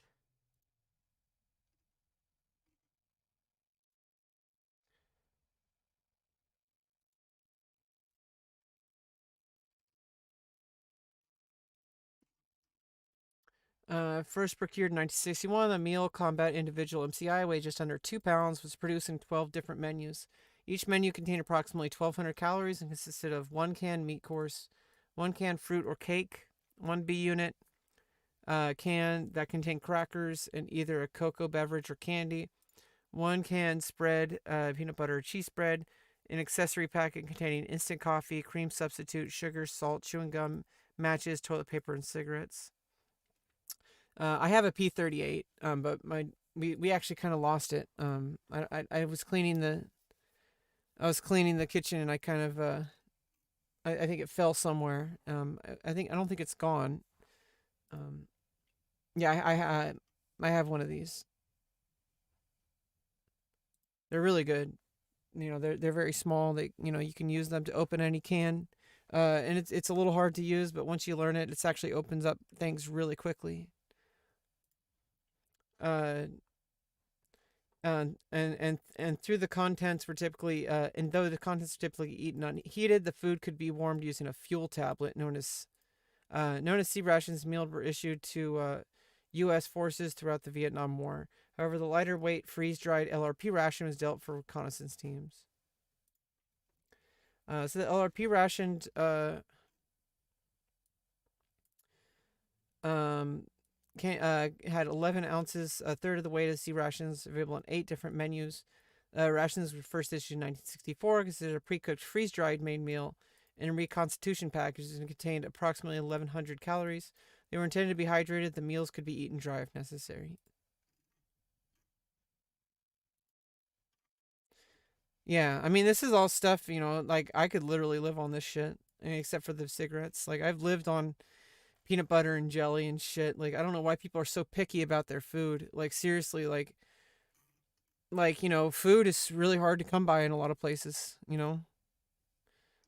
First procured in 1961, the meal combat individual MCI weighed just under 2 pounds, was produced in 12 different menus. Each menu contained approximately 1,200 calories and consisted of 1 can meat course, 1 can fruit or cake, 1 B unit, can that contained crackers and either a cocoa beverage or candy, 1 can spread, peanut butter or cheese spread, an accessory packet containing instant coffee, cream substitute, sugar, salt, chewing gum, matches, toilet paper, and cigarettes. I have a P38, but we actually kind of lost it. I was cleaning the kitchen and I kind of I think it fell somewhere. I don't think it's gone. Yeah, I have one of these. They're really good. They're very small. You can use them to open any can. And it's a little hard to use, but once you learn it, it actually opens up things really quickly. And through the contents were typically and though the contents were typically eaten unheated, the food could be warmed using a fuel tablet known as C rations. Meals were issued to U.S. forces throughout the Vietnam War. However, the lighter weight freeze-dried LRP ration was dealt for reconnaissance teams. So the LRP rationed had 11 ounces, a third of the weight of C rations, available in 8 different menus. Rations were first issued in 1964, considered a pre-cooked freeze-dried main meal in reconstitution packages and contained approximately 1,100 calories. They were intended to be hydrated. The meals could be eaten dry if necessary. Yeah, I mean, this is all stuff, like I could literally live on this shit, except for the cigarettes. Like, I've lived on peanut butter and jelly and shit. Like, I don't know why people are so picky about their food. Like, seriously, food is really hard to come by in a lot of places.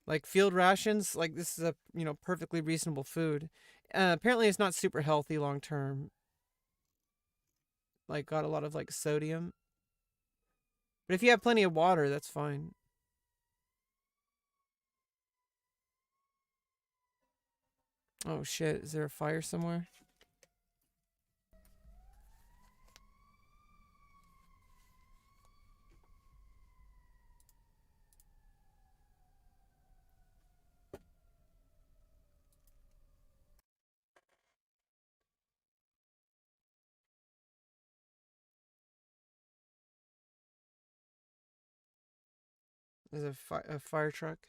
Like field rations, like this is a, perfectly reasonable food. Apparently it's not super healthy long term. Like, got a lot of like sodium. But if you have plenty of water, that's fine. Oh shit, is there a fire somewhere? Is it a fire truck?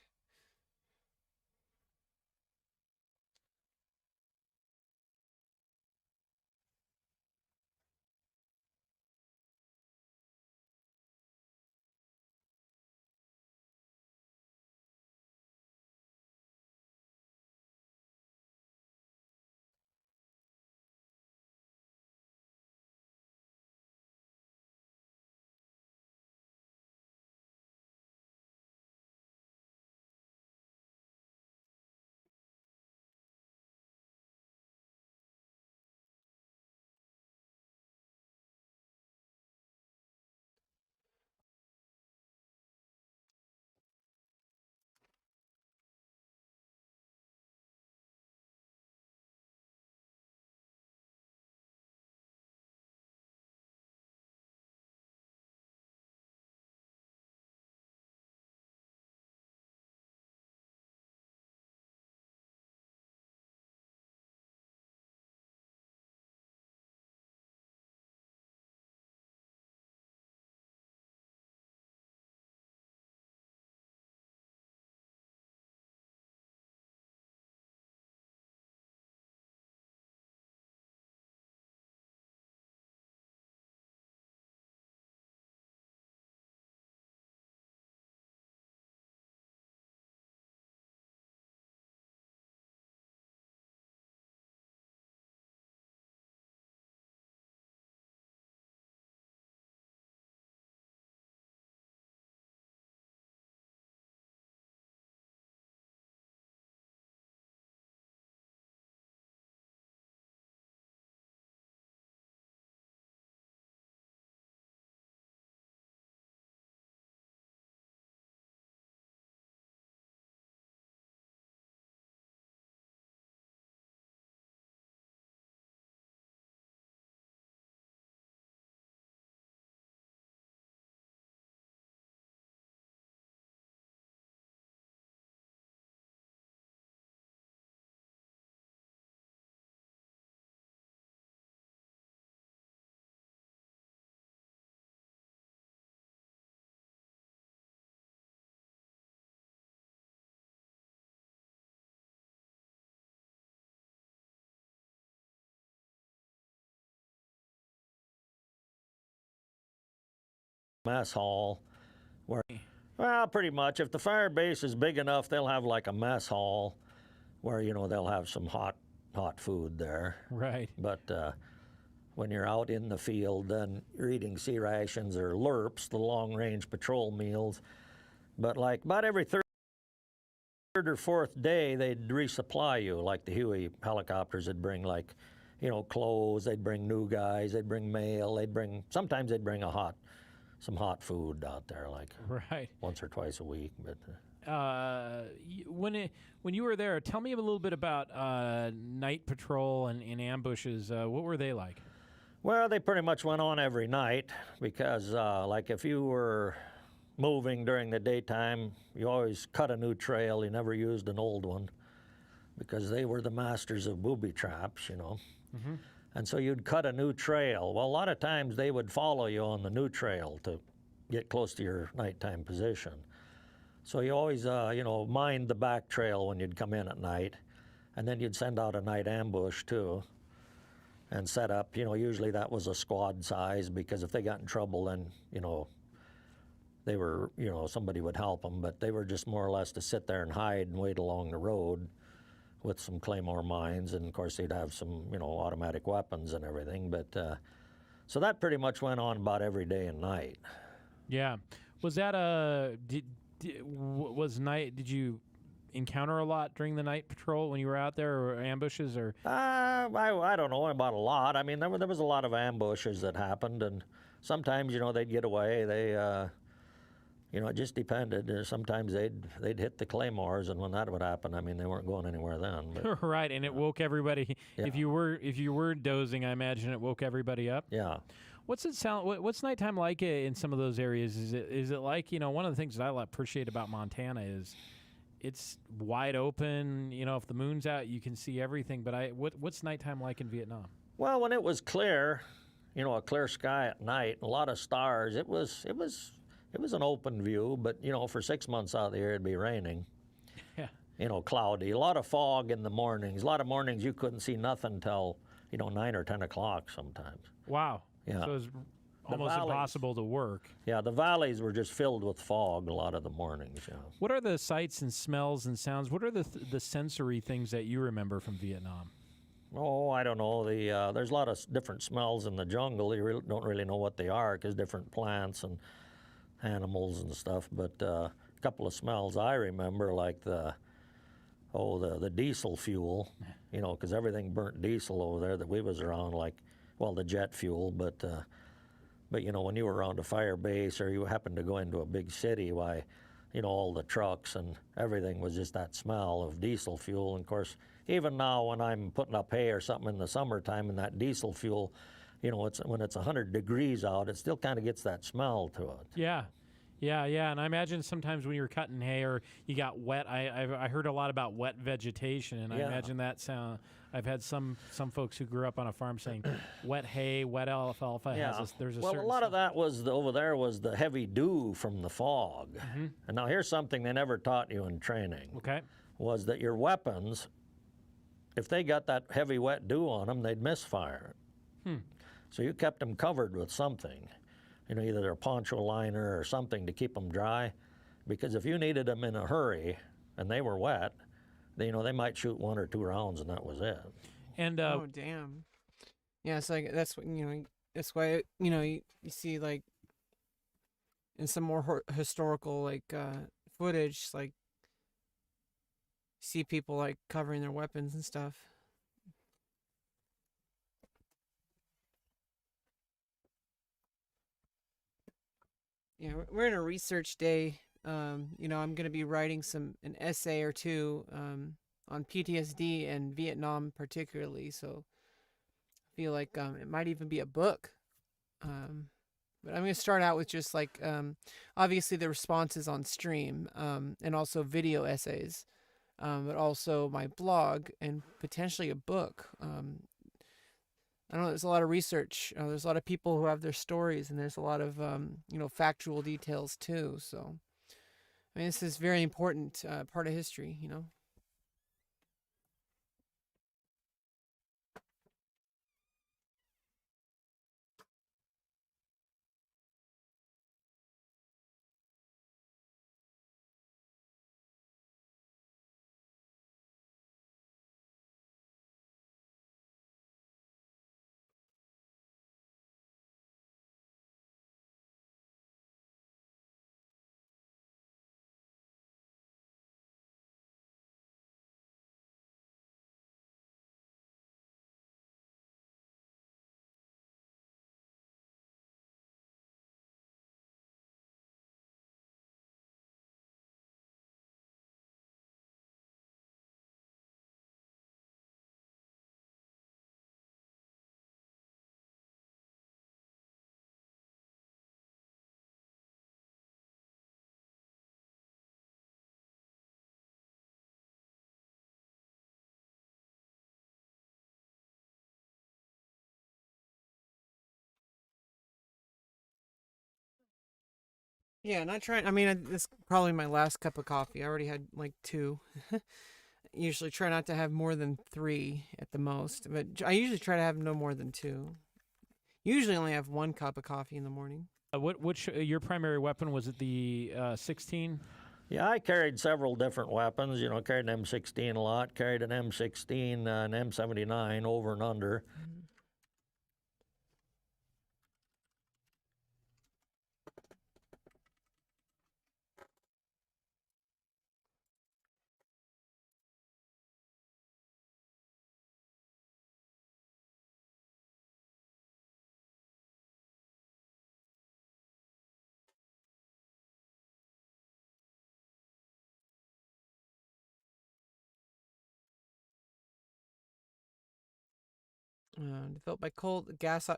Mess hall where, well, pretty much. If the fire base is big enough, they'll have like a mess hall where, you know, they'll have some hot food there. Right. But when you're out in the field, then you're eating C rations or LRPs, the long-range patrol meals. But like about every third or fourth day, they'd resupply you. Like the Huey helicopters would bring, like, you know, clothes. They'd bring new guys. They'd bring mail. Sometimes they'd bring some hot food out there, like Right. once or twice a week. But when you were there, tell me a little bit about night patrol and ambushes. What were they like? well, they pretty much went on every night because, like, if you were moving during the daytime, you always cut a new trail. You never used an old one because they were the masters of booby traps, you know. Mm-hmm. And so you'd cut a new trail. Well, a lot of times they would follow you on the new trail to get close to your nighttime position. So you always, you know, mind the back trail when you'd come in at night. And then you'd send out a night ambush, too, and set up. You know, usually that was a squad size because if they got in trouble, then, you know, they were, you know, somebody would help them. But they were just more or less to sit there and hide and wait along the road with some claymore mines. And, of course, they'd have some, you know, automatic weapons and everything. But so that pretty much went on about every day and night. Yeah. Was that did you encounter a lot during the night patrol when you were out there, or ambushes, or? I don't know about a lot. I mean, there was a lot of ambushes that happened, and sometimes, you know, they'd get away. They, you know, it just depended. Sometimes they'd hit the claymores, and when that would happen, I mean, they weren't going anywhere then. But, Right, and it woke everybody. Yeah. If you were dozing, I imagine it woke everybody up. yeah. What's it sound? What's nighttime like in some of those areas? Is it like, you know, one of the things that I appreciate about Montana is it's wide open. You know, if the moon's out, you can see everything. But what's nighttime like in Vietnam? Well, when it was clear, you know, a clear sky at night, a lot of stars, it was It was an open view, but for 6 months out of the year it'd be raining. Yeah. Cloudy, a lot of fog in the mornings. A lot of mornings you couldn't see nothing till 9 or 10 o'clock sometimes. Wow. Yeah. So it was almost valleys. impossible to work. Yeah, the valleys were just filled with fog a lot of the mornings. What are the sights and smells and sounds? What are the sensory things that you remember from Vietnam? Oh, I don't know. There's a lot of different smells in the jungle. You don't really know what they are because different plants and animals and stuff. But a couple of smells I remember, like the diesel fuel, because everything burnt diesel over there that we was around, the jet fuel. But when you were around a fire base or you happened to go into a big city, why, all the trucks and everything was just that smell of diesel fuel. And of course, even now when I'm putting up hay or something in the summertime and that diesel fuel, when it's 100 degrees out, it still kind of gets that smell to it. Yeah. Yeah, and I imagine sometimes when you're cutting hay or you got wet, I heard a lot about wet vegetation, and I imagine that sound. I've had some folks who grew up on a farm saying wet hay, wet alfalfa. Yeah. There's a well, a certain lot of that was over there was the heavy dew from the fog. Mm-hmm. And now here's something they never taught you in training. Okay. Was that your weapons, if they got that heavy wet dew on them, they'd misfire. So you kept them covered with something. Either a poncho liner or something to keep them dry, because if you needed them in a hurry and they were wet, they might shoot 1 or 2 rounds and that was it. And Oh damn. Yeah, it's like that's what that's why you see like in some more historical footage, like see people like covering their weapons and stuff. Yeah, we're in a research day. I'm going to be writing an essay or two on PTSD and Vietnam particularly. So I feel like it might even be a book. But I'm going to start out with just obviously the responses on stream and also video essays, but also my blog and potentially a book. I don't know, there's a lot of research. There's a lot of people who have their stories, and there's a lot of, factual details too. So, I mean, this is very important part of history, Yeah, and this is probably my last cup of coffee. I already had like 2. Usually try not to have more than 3 at the most, but I usually try to have no more than 2. Usually only have 1 cup of coffee in the morning. which your primary weapon was it? The 16? Yeah, I carried several different weapons. Carried an M16 a lot, carried an M16, an M79 over and under. Developed by Colt.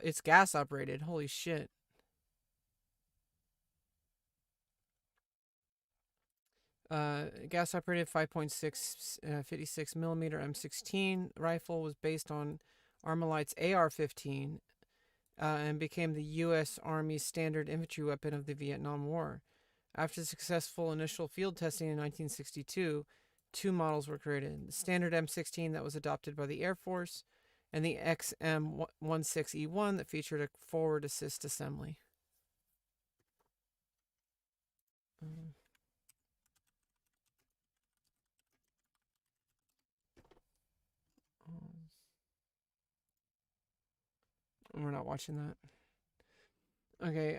It's gas operated. Holy shit. Gas operated 5.6 56 millimeter M16 rifle was based on Armalite's AR-15 and became the U.S. Army's standard infantry weapon of the Vietnam War. After successful initial field testing in 1962, two models were created: the standard M16 that was adopted by the Air Force, and the XM16E1 that featured a forward assist assembly. We're not watching that. Okay,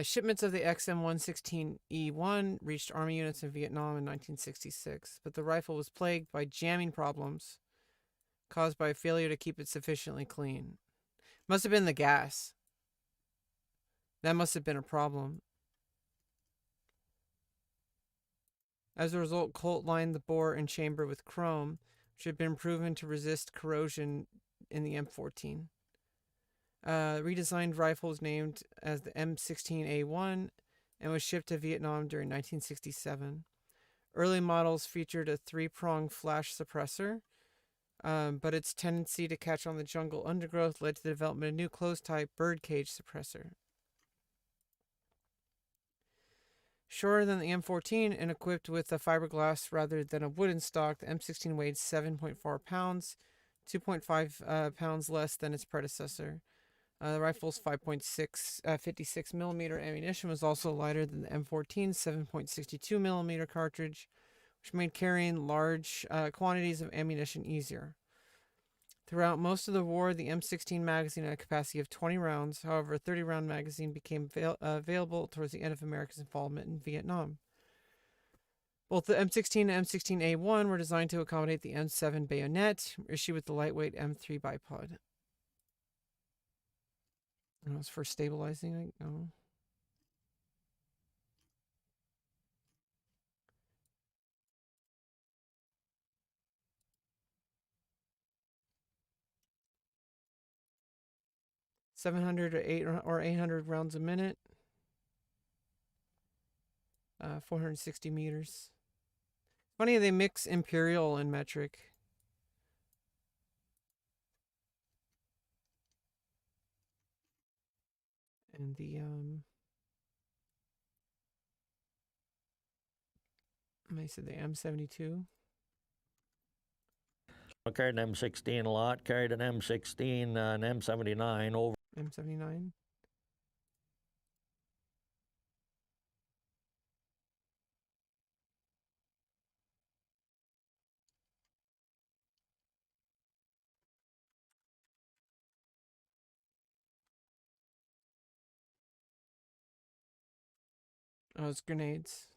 shipments of the XM16E1 reached Army units in Vietnam in 1966, but the rifle was plagued by jamming problems caused by a failure to keep it sufficiently clean. Must have been the gas. That must have been a problem. As a result, Colt lined the bore and chamber with chrome, which had been proven to resist corrosion in the M14. Redesigned rifle was named as the M16A1 and was shipped to Vietnam during 1967. Early models featured a 3-prong flash suppressor, but its tendency to catch on the jungle undergrowth led to the development of a new closed-type birdcage suppressor. Shorter than the M14 and equipped with a fiberglass rather than a wooden stock, the M16 weighed 7.4 pounds, 2.5 pounds less than its predecessor. The rifle's 56 millimeter ammunition was also lighter than the M14's 7.62 millimeter cartridge, which made carrying large quantities of ammunition easier. Throughout most of the war, the M16 magazine had a capacity of 20 rounds. However, a 30-round magazine became available towards the end of America's involvement in Vietnam. Both the M16 and M16A1 were designed to accommodate the M7 bayonet, issued with the lightweight M3 bipod. It was for stabilizing. Oh. $700 or 800 rounds a minute. 460 meters. Funny they mix imperial and metric. And the I said the M72. I carried an M16 a lot, carried an M16, an M79 over. M79. Oh, it's grenades.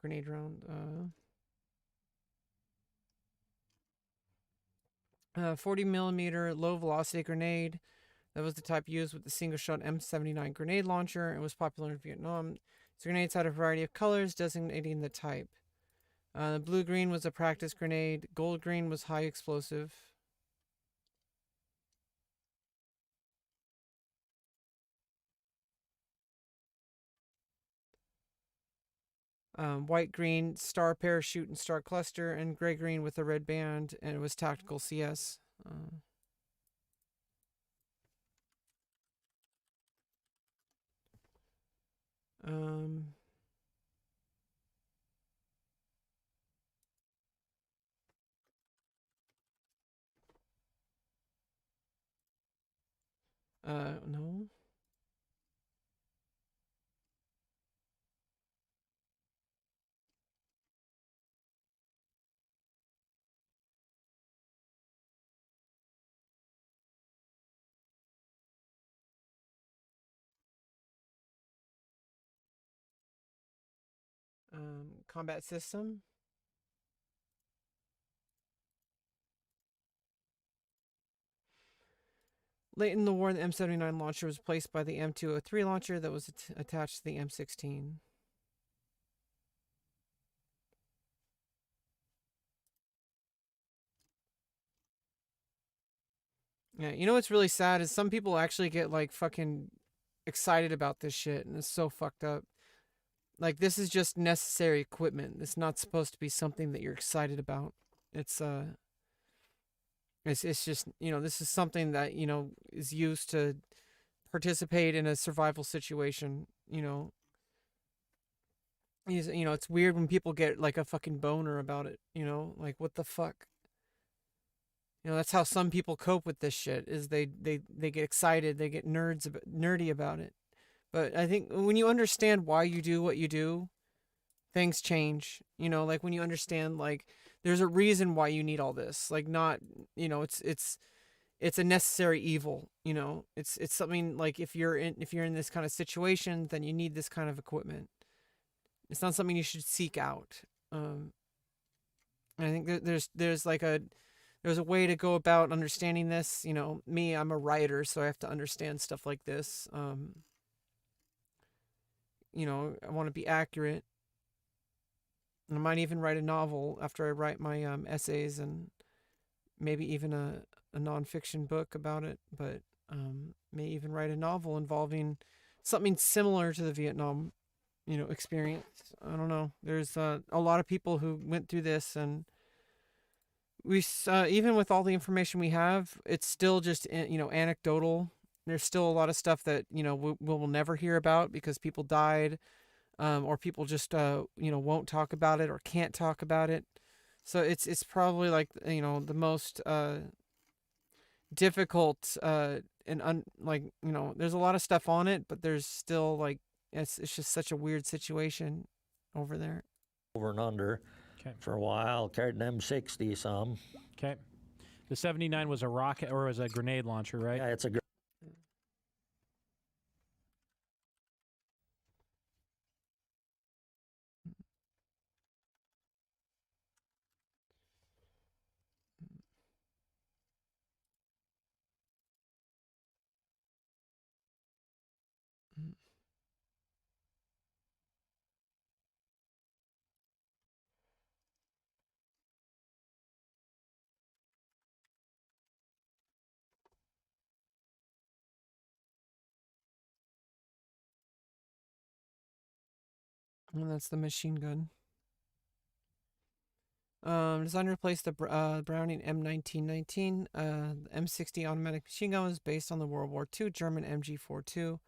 Grenade round. 40 millimeter low velocity grenade. That was the type used with the single shot M79 grenade launcher and was popular in Vietnam. These grenades had a variety of colors designating the type. The blue green was a practice grenade. Gold green was high explosive. White green star parachute and star cluster, and gray green with a red band, and it was tactical CS. Um, no. Combat system. Late in the war, the M79 launcher was replaced by the M203 launcher that was attached to the M16. Yeah, you know what's really sad is some people actually get like fucking excited about this shit, and it's so fucked up. like this is just necessary equipment. It's not supposed to be something that you're excited about. It's it's just, this is something that, is used to participate in a survival situation, it's weird when people get like a fucking boner about it, like what the fuck? That's how some people cope with this shit is they get excited, they get nerdy about it. But I think when you understand why you do what you do, things change. Like when you understand like there's a reason why you need all this. Like not, it's a necessary evil, It's something like if you're in this kind of situation, then you need this kind of equipment. It's not something you should seek out. And I think that there's a way to go about understanding this. Me, I'm a writer, so I have to understand stuff like this. I want to be accurate. And I might even write a novel after I write my essays and maybe even a nonfiction book about it. But may even write a novel involving something similar to the Vietnam, experience. I don't know. There's a lot of people who went through this, and we even with all the information we have, it's still just anecdotal. There's still a lot of stuff that we'll never hear about because people died, or people just won't talk about it or can't talk about it. So it's probably like the most difficult and there's a lot of stuff on it, but there's still like it's just such a weird situation over there. Over and under. Okay. For a while, carried an M60 some. Okay. The 79 was a rocket or was a grenade launcher, right? Yeah, it's a And that's the machine gun. Designed to replace the Browning M1919. The M60 automatic machine gun was based on the World War II German MG42,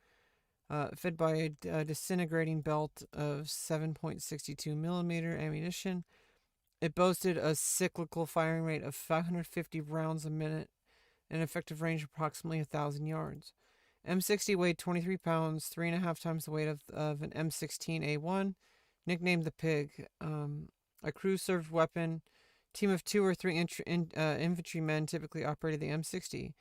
fed by a disintegrating belt of 7.62 millimeter ammunition. It boasted a cyclical firing rate of 550 rounds a minute and an effective range of approximately 1,000 yards. M60 weighed 23 pounds, 3.5 times the weight of an M16A1, nicknamed the Pig. A crew-served weapon. Team of 2 or 3 infantrymen typically operated the M60.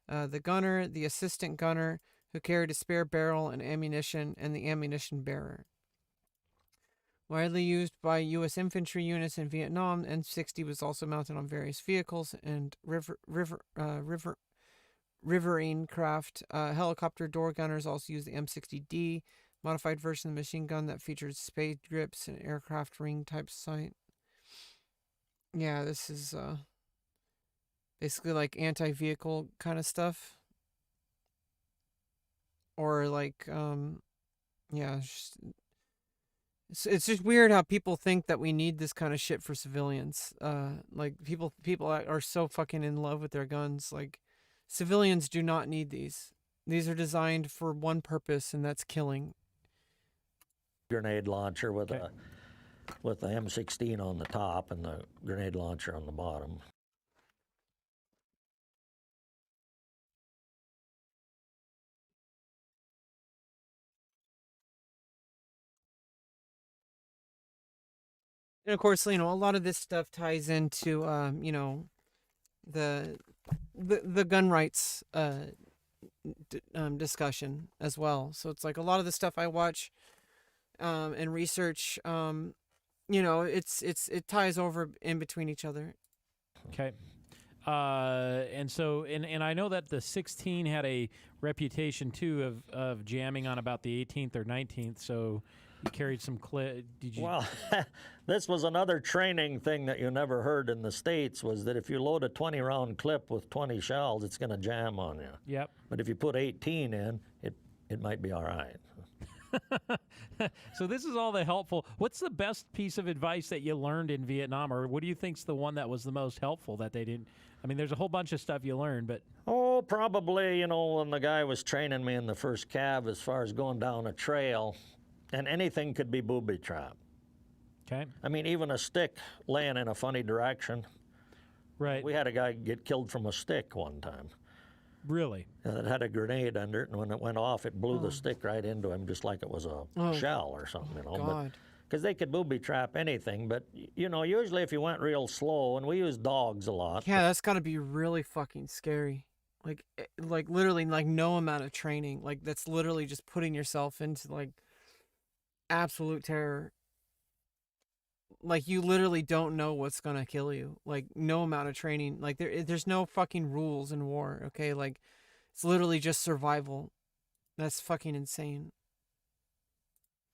The gunner, the assistant gunner, who carried a spare barrel and ammunition, and the ammunition bearer. Widely used by U.S. infantry units in Vietnam, M60 was also mounted on various vehicles and riverine craft. Helicopter door gunners also used the M60D, modified version of the machine gun that featured spade grips and aircraft ring type sight. Yeah, this is basically like anti-vehicle kind of stuff. Or like, yeah, it's just weird how people think that we need this kind of shit for civilians. Like people are so fucking in love with their guns. Like civilians do not need these. These are designed for one purpose, and that's killing. Grenade launcher with the M16 on the top and the grenade launcher on the bottom. And of course, a lot of this stuff ties into the gun rights discussion as well. So it's like a lot of the stuff I watch and research, it ties over in between each other. Okay. And I know that the 16 had a reputation too of jamming on about the 18th or 19th. So you carried some clip. Did you? Well, this was another training thing that you never heard in the States, was that if you load a 20-round clip with 20 shells, it's going to jam on you. Yep. But if you put 18 in, it might be all right. So this is all the helpful. What's the best piece of advice that you learned in Vietnam, or what do you think's the one that was the most helpful that they didn't? I mean, there's a whole bunch of stuff you learned, but Oh, probably, when the guy was training me in the first cab as far as going down a trail, and anything could be booby trapped. okay, I mean, even a stick laying in a funny direction. right, We had a guy get killed from a stick one time. really, It had a grenade under it, and when it went off, it blew the stick right into him, just like it was a shell or something, God. Because they could booby trap anything, but usually if you went real slow, and we use dogs a lot. Yeah, that's got to be really fucking scary. Like literally, like no amount of training. Like that's literally just putting yourself into like absolute terror. Like you literally don't know what's gonna kill you. Like no amount of training. Like there's no fucking rules in war. Okay, like it's literally just survival. That's fucking insane.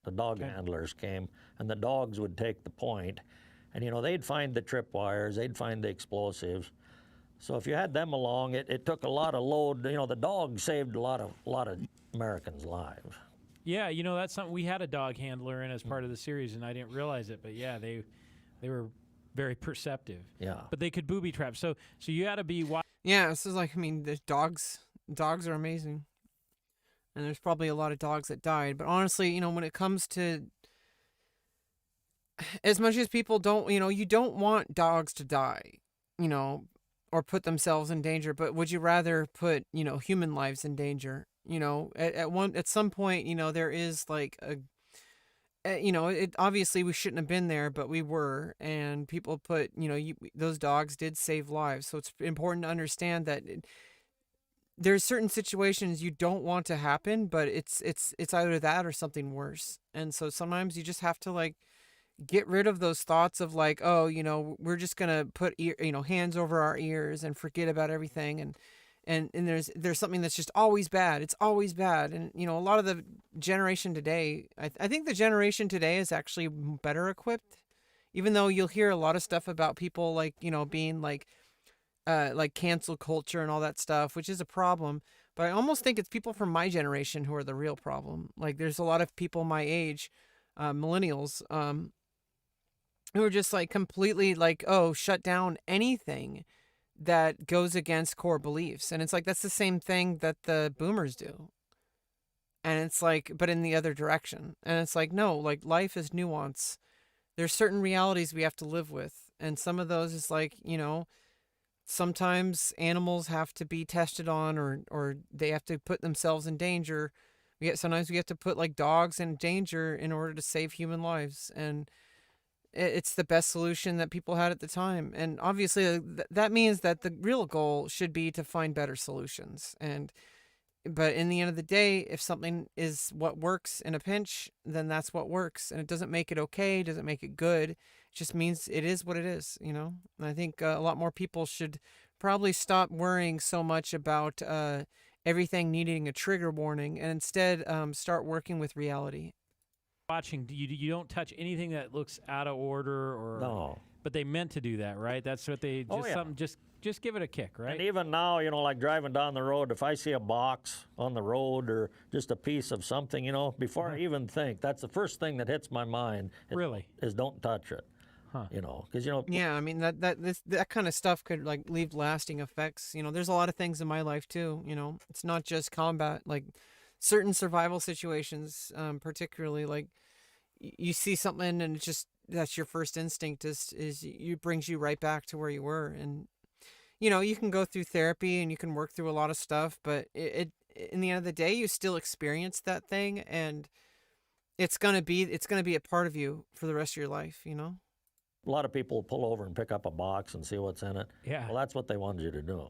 The dog handlers came, and the dogs would take the point, and they'd find the tripwires, they'd find the explosives. So if you had them along, it took a lot of load. The dog saved a lot of Americans' lives. yeah. That's something we had a dog handler in as part of the series, and I didn't realize it, but yeah, they were very perceptive. Yeah. But they could booby trap. So you had to be. Yeah, this is like I mean, the dogs are amazing. And there's probably a lot of dogs that died. But honestly, when it comes to as much as people don't, you don't want dogs to die, or put themselves in danger. But would you rather put, human lives in danger? At some point, there is like it obviously we shouldn't have been there, but we were, and people put, those dogs did save lives. So it's important to understand that there's certain situations you don't want to happen, but it's either that or something worse. And so sometimes you just have to like get rid of those thoughts of like, oh, we're just gonna put hands over our ears and forget about everything, and there's something that's just always bad. It's always bad. And a lot of the generation today, I think the generation today is actually better equipped, even though you'll hear a lot of stuff about people like being like cancel culture and all that stuff, which is a problem. But I almost think it's people from my generation who are the real problem. Like there's a lot of people my age, millennials, who are just like completely like, oh, shut down anything that goes against core beliefs. And it's like, that's the same thing that the boomers do. And it's like, but in the other direction. And it's like, no, like life is nuance. There's certain realities we have to live with. And some of those is like, sometimes animals have to be tested on, or they have to put themselves in danger. Sometimes we have to put like dogs in danger in order to save human lives. And it's the best solution that people had at the time. And obviously that means that the real goal should be to find better solutions. But in the end of the day, if something is what works in a pinch, then that's what works. And it doesn't make it okay, doesn't make it good. It just means it is what it is, And I think a lot more people should probably stop worrying so much about everything needing a trigger warning, and instead start working with reality. Watching, you don't touch anything that looks out of order, or No. But they meant to do that, right? That's what they just something just give it a kick, right? And even now, like driving down the road, if I see a box on the road or just a piece of something, before I even think, that's the first thing that hits my mind. Really? Is don't touch it. Huh. Because Yeah, I mean that kind of stuff could like leave lasting effects. There's a lot of things in my life too. It's not just combat. Like certain survival situations, particularly like you see something and it's just that's your first instinct is it brings you right back to where you were. And you can go through therapy and you can work through a lot of stuff, but it in the end of the day you still experience that thing, and it's gonna be a part of you for the rest of your life. a lot of people pull over and pick up a box and see what's in it. Yeah. Well, that's what they wanted you to do.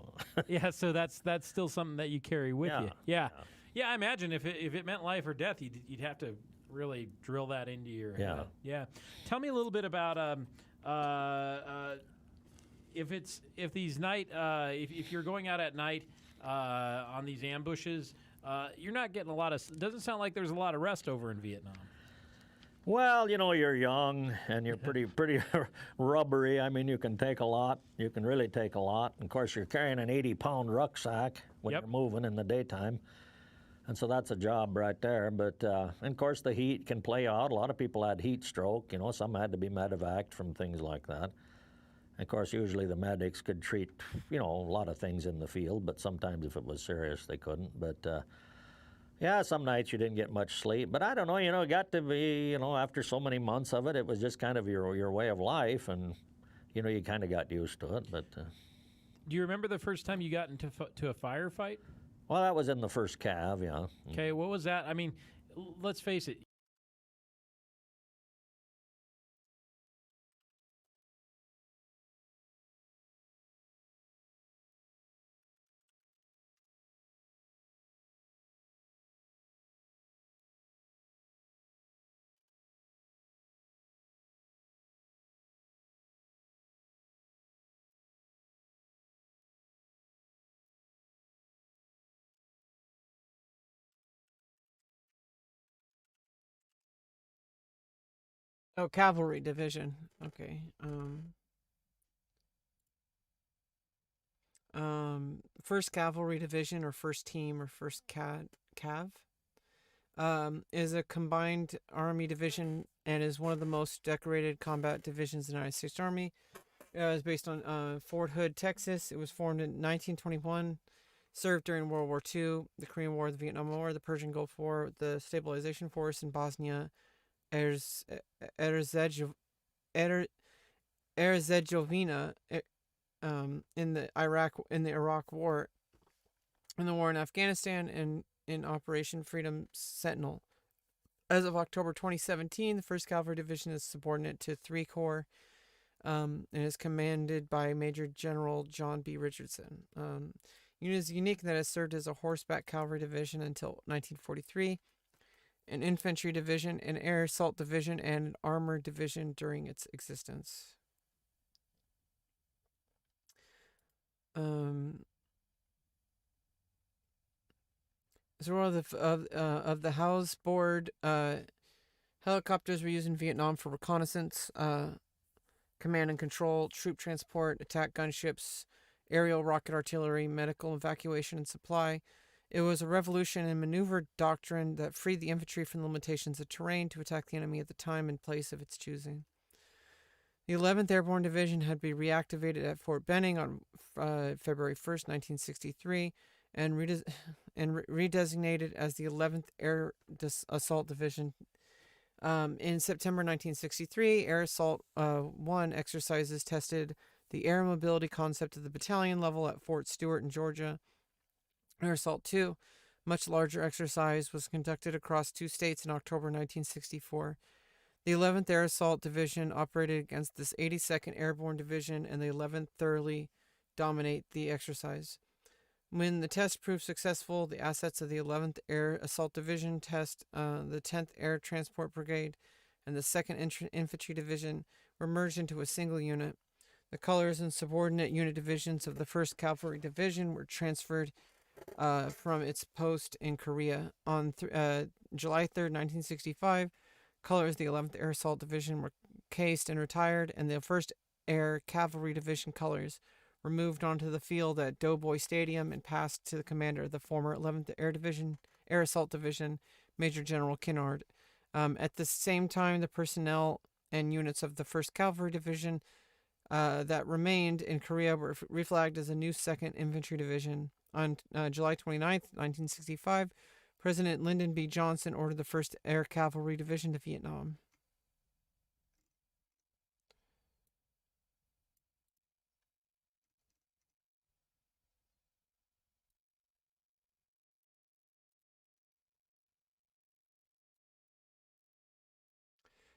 Yeah, so that's still something that you carry with Yeah, you. Yeah, I imagine if it meant life or death, you'd have to really drill that into your head. Yeah. Tell me a little bit about if you're going out at night on these ambushes, you're not getting a lot of. Doesn't sound like there's a lot of rest over in Vietnam. Well, you're young and you're pretty rubbery. I mean, you can take a lot. You can really take a lot. And of course, you're carrying an 80-pound rucksack when Yep. you're moving in the daytime. And so that's a job right there. But and of course, the heat can play out. A lot of people had heat stroke. Some had to be medevaced from things like that. Of course, usually the medics could treat, a lot of things in the field, but sometimes if it was serious, they couldn't. But yeah, some nights you didn't get much sleep. But I don't know, it got to be, after so many months of it, it was just kind of your way of life, and you kind of got used to it. But Do you remember the first time you got into to a firefight? well, that was in the first Cav, yeah. Okay, what was that? I mean, let's face it. Oh, cavalry division. Okay. First Cavalry Division, or First Team, or First Cav, is a combined Army division and is one of the most decorated combat divisions in the United States Army. It was based on Fort Hood, Texas. It was formed in 1921. Served during World War II, the Korean War, the Vietnam War, the Persian Gulf War, the Stabilization Force in Bosnia, Herzegovina, in the Iraq War, in the war in Afghanistan, and in Operation Freedom Sentinel. As of October 2017, the 1st Cavalry Division is subordinate to 3 Corps, and is commanded by Major General John B. Richardson. Unit is unique in that it served as a horseback cavalry division until 1943, an infantry division, an air assault division, and an armored division during its existence. So one of the house board helicopters were used in Vietnam for reconnaissance, command and control, troop transport, attack gunships, aerial rocket artillery, medical evacuation and supply. It was a revolution in maneuver doctrine that freed the infantry from the limitations of terrain to attack the enemy at the time and place of its choosing. The 11th Airborne Division had been reactivated at Fort Benning on February 1st, 1963, and redesignated as the 11th Air Assault Division. In September 1963, Air Assault 1 exercises tested the air mobility concept at the battalion level at Fort Stewart in Georgia. Air Assault 2, much larger exercise, was conducted across 2 states in October 1964. The 11th Air Assault Division operated against this 82nd Airborne Division, and the 11th thoroughly dominate the exercise. When the test proved successful, the assets of the 11th Air Assault Division test, the 10th Air Transport Brigade, and the 2nd Infantry Division were merged into a single unit. The colors and subordinate unit divisions of the 1st Cavalry Division were transferred from its post in Korea. On July 3rd, 1965, colors of the 11th Air Assault Division were cased and retired, and the 1st Air Cavalry Division colors were moved onto the field at Doughboy Stadium and passed to the commander of the former 11th Air Assault Division, Major General Kinnard. At the same time, the personnel and units of the 1st Cavalry Division that remained in Korea were reflagged as a new 2nd Infantry Division. On July 29th, 1965, President Lyndon B. Johnson ordered the 1st Air Cavalry Division to Vietnam.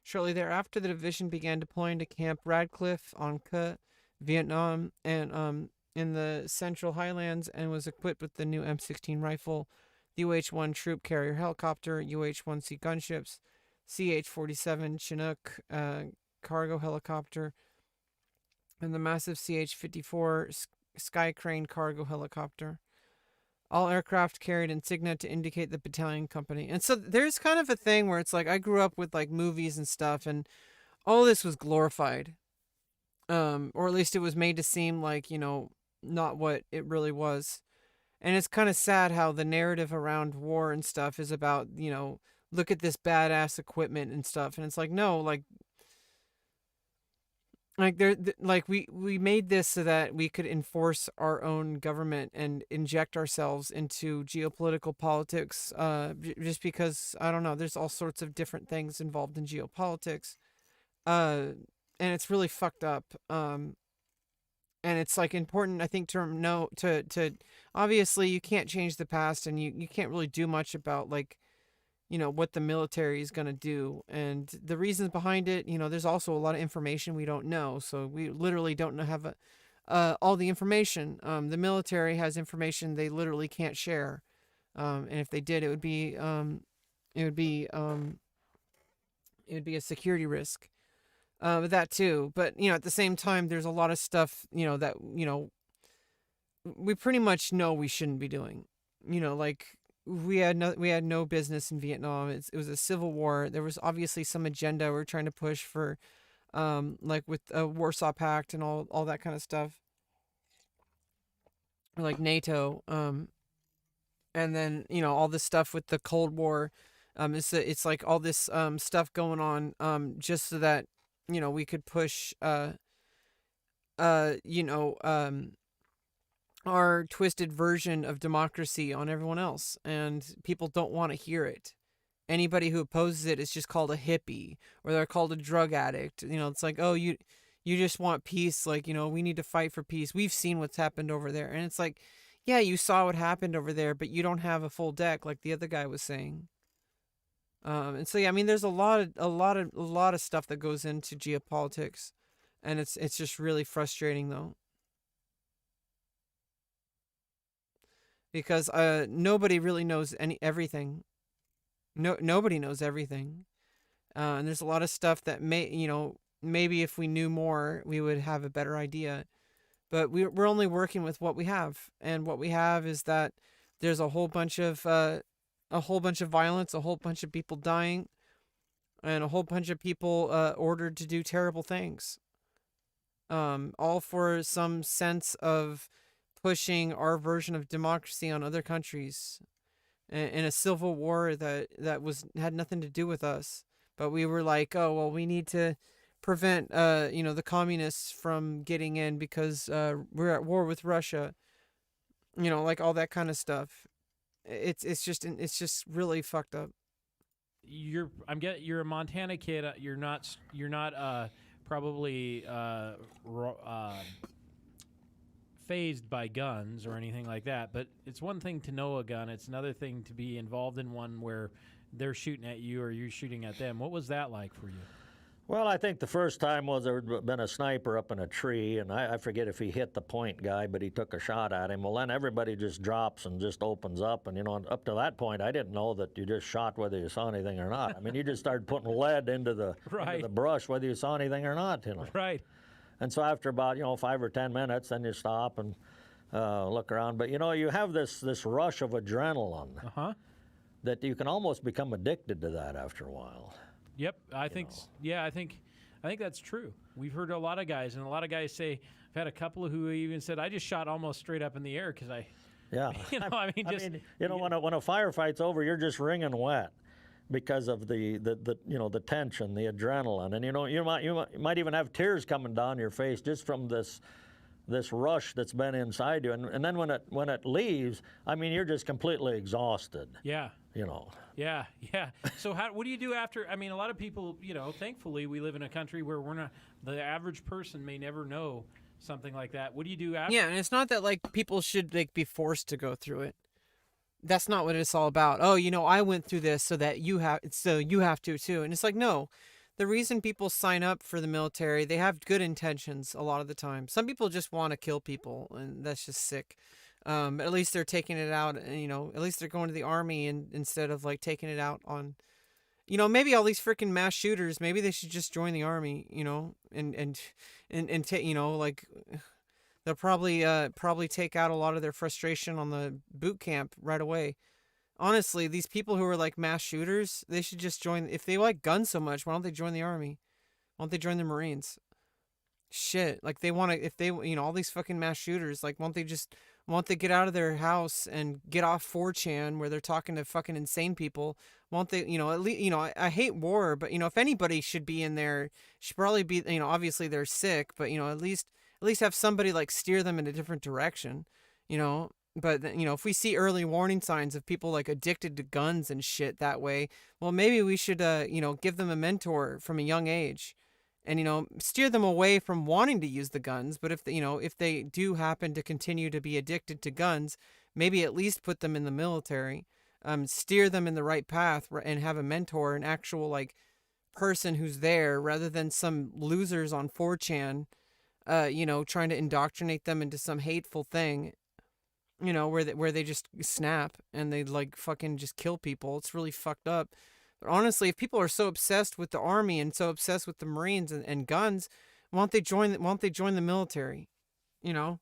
Shortly thereafter, the division began deploying to Camp Radcliffe on Kut, Vietnam, and in the Central Highlands, and was equipped with the new M16 rifle, the UH-1 troop carrier helicopter, UH-1C gunships, CH-47 Chinook cargo helicopter, and the massive CH-54 Sky Crane cargo helicopter. All aircraft carried insignia to indicate the battalion company. And so there's kind of a thing where it's like, I grew up with like movies and stuff, and all this was glorified. Or at least it was made to seem like, not what it really was. And it's kind of sad how the narrative around war and stuff is about, look at this badass equipment and stuff. And it's like, no, like we made this so that we could enforce our own government and inject ourselves into geopolitical politics, just because, I don't know, there's all sorts of different things involved in geopolitics, and it's really fucked up. And it's like important, I think, to know to obviously you can't change the past, and you can't really do much about, like, what the military is going to do and the reasons behind it. There's also a lot of information we don't know, so we literally don't have all the information. The military has information they literally can't share, and if they did, it would be a security risk, with that too. But at the same time, there's a lot of stuff that we pretty much know we shouldn't be doing. Like, we had no business in Vietnam. It was a civil war. There was obviously some agenda we're trying to push for, like with the Warsaw Pact and all that kind of stuff, or like NATO. And then all this stuff with the Cold War. It's like all this stuff going on, just so that we could push our twisted version of democracy on everyone else, and people don't want to hear it. Anybody who opposes it is just called a hippie, or they're called a drug addict. It's like, oh, you just want peace. Like, we need to fight for peace. We've seen what's happened over there. And it's like, yeah, you saw what happened over there, but you don't have a full deck like the other guy was saying. And so, yeah, I mean, there's a lot of stuff that goes into geopolitics, and it's just really frustrating, though. Because nobody really knows everything. Nobody knows everything, and there's a lot of stuff that maybe if we knew more, we would have a better idea. But we're only working with what we have, and what we have is that there's a whole bunch of violence, a whole bunch of people dying, and a whole bunch of people ordered to do terrible things, all for some sense of pushing our version of democracy on other countries, in a civil war that had nothing to do with us. But we were like, oh well, we need to prevent the communists from getting in because we're at war with Russia. Like all that kind of stuff. It's just really fucked up. You're a Montana kid. You're not probably phased by guns or anything like that, but it's one thing to know a gun. It's another thing to be involved in one where they're shooting at you or you're shooting at them. What was that like for you? Well, I think the first time was there had been a sniper up in a tree, and I forget if he hit the point guy, but he took a shot at him. Well, then everybody just drops and just opens up, and up to that point, I didn't know that you just shot whether you saw anything or not. I mean, you just started putting lead into the brush whether you saw anything or not. Right. And so after about 5 or 10 minutes, then you stop and look around. But you have this rush of adrenaline that you can almost become addicted to that after a while. Yep, I think that's true. We've heard a lot of guys, and a lot of guys say, I've had a couple who even said, I just shot almost straight up in the air because I. Yeah. When a firefight's over, you're just wringing wet because of the tension, the adrenaline, and you might even have tears coming down your face just from this rush that's been inside you, and then when it leaves, I mean, you're just completely exhausted. Yeah. Yeah. So what do you do after? I mean, a lot of people, thankfully we live in a country where the average person may never know something like that. What do you do after? Yeah, and it's not that like people should be forced to go through it. That's not what it's all about. Oh, I went through this so you have to too. And it's like, no. The reason people sign up for the military, they have good intentions a lot of the time. Some people just want to kill people, and that's just sick. But at least they're taking it out, and at least they're going to the army instead of like taking it out on, maybe all these freaking mass shooters. Maybe they should just join the army, and take, like they'll probably take out a lot of their frustration on the boot camp right away. Honestly, these people who are like mass shooters, they should just join. If they like guns so much, why don't they join the army? Why don't they join the Marines? shit. Like they want to, if they, all these fucking mass shooters, like won't they get out of their house and get off 4chan where they're talking to fucking insane people? Won't they, at least, I hate war, but if anybody should be in there, should probably be, obviously they're sick, but at least have somebody like steer them in a different direction, you know. But if we see early warning signs of people like addicted to guns and shit that way, well, maybe we should, give them a mentor from a young age, and steer them away from wanting to use the guns. But if they do happen to continue to be addicted to guns, maybe at least put them in the military, steer them in the right path, and have a mentor, an actual like person who's there, rather than some losers on 4chan, trying to indoctrinate them into some hateful thing, where they just snap and they like fucking just kill people. It's really fucked up. But honestly, if people are so obsessed with the army and so obsessed with the Marines and guns, why don't they join the military? You know,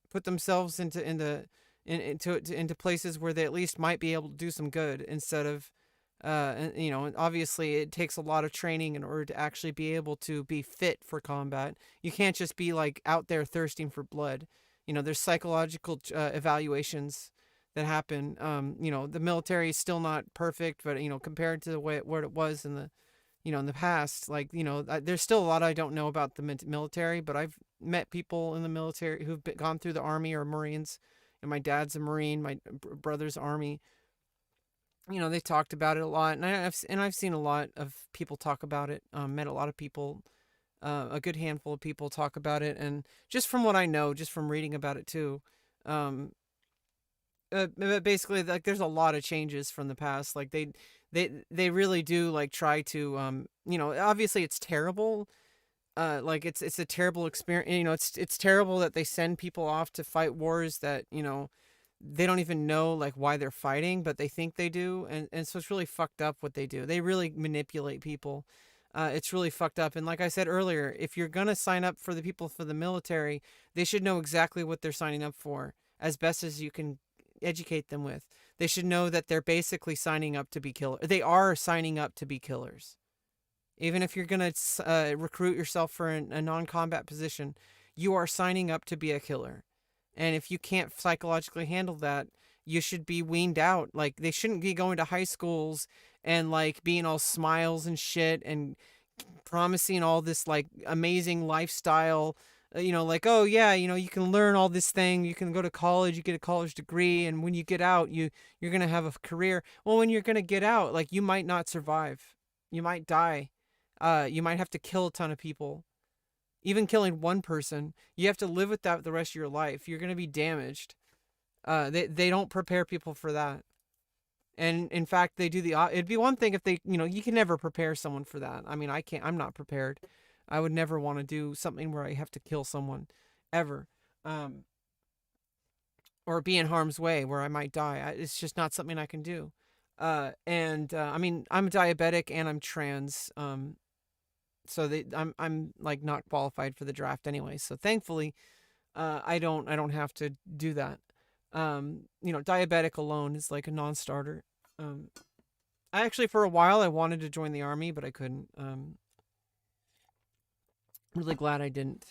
put themselves into places where they at least might be able to do some good, instead of and obviously it takes a lot of training in order to actually be able to be fit for combat. You can't just be like out there thirsting for blood. There's psychological evaluations that happen. The military is still not perfect, but compared to what it was in the in the past, like there's still a lot I don't know about the military, but I've met people in the military who've gone through the Army or Marines. And my dad's a Marine, my brother's Army. They talked about it a lot, and I've seen a lot of people talk about it. Met a lot of people, a good handful of people talk about it, and just from what I know, just from reading about it too, basically, like, there's a lot of changes from the past. Like they really do like try to obviously it's terrible. Like it's a terrible experience. It's terrible that they send people off to fight wars that they don't even know like why they're fighting, but they think they do, and so it's really fucked up what they do. They really manipulate people. It's really fucked up. And like I said earlier, if you're gonna sign up for the people for the military, they should know exactly what they're signing up for, as best as you can educate them with. They should know that they're basically signing up to be killers. They are signing up to be killers. Even if you're going to recruit yourself for a non-combat position, you are signing up to be a killer. And if you can't psychologically handle that, you should be weaned out. Like, they shouldn't be going to high schools and like being all smiles and shit and promising all this like amazing lifestyle. Like, oh yeah, you can learn all this thing. You can go to college, you get a college degree, and when you get out, you're going to have a career. Well, when you're going to get out, like, you might not survive. You might die. You might have to kill a ton of people. Even killing one person, you have to live with that the rest of your life. You're going to be damaged. They don't prepare people for that. And in fact, they do it'd be one thing if they, you can never prepare someone for that. I mean, I'm not prepared. I would never want to do something where I have to kill someone, ever. Or be in harm's way where I might die. It's just not something I can do. I mean, I'm diabetic and I'm trans. So I'm like not qualified for the draft anyway. So thankfully, I don't have to do that. Diabetic alone is like a non-starter. I actually, for a while, I wanted to join the army, but I couldn't. Really glad I didn't.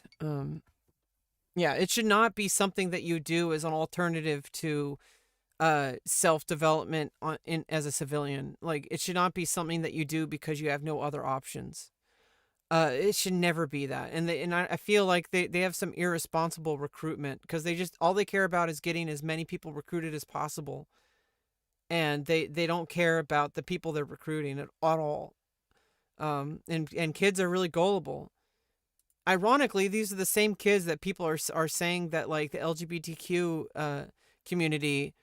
Yeah, it should not be something that you do as an alternative to self-development as a civilian. Like, it should not be something that you do because you have no other options. It should never be that. And I feel like they have some irresponsible recruitment, because all they care about is getting as many people recruited as possible. And they don't care about the people they're recruiting at all. And kids are really gullible. Ironically, these are the same kids that people are saying that, like, the LGBTQ community,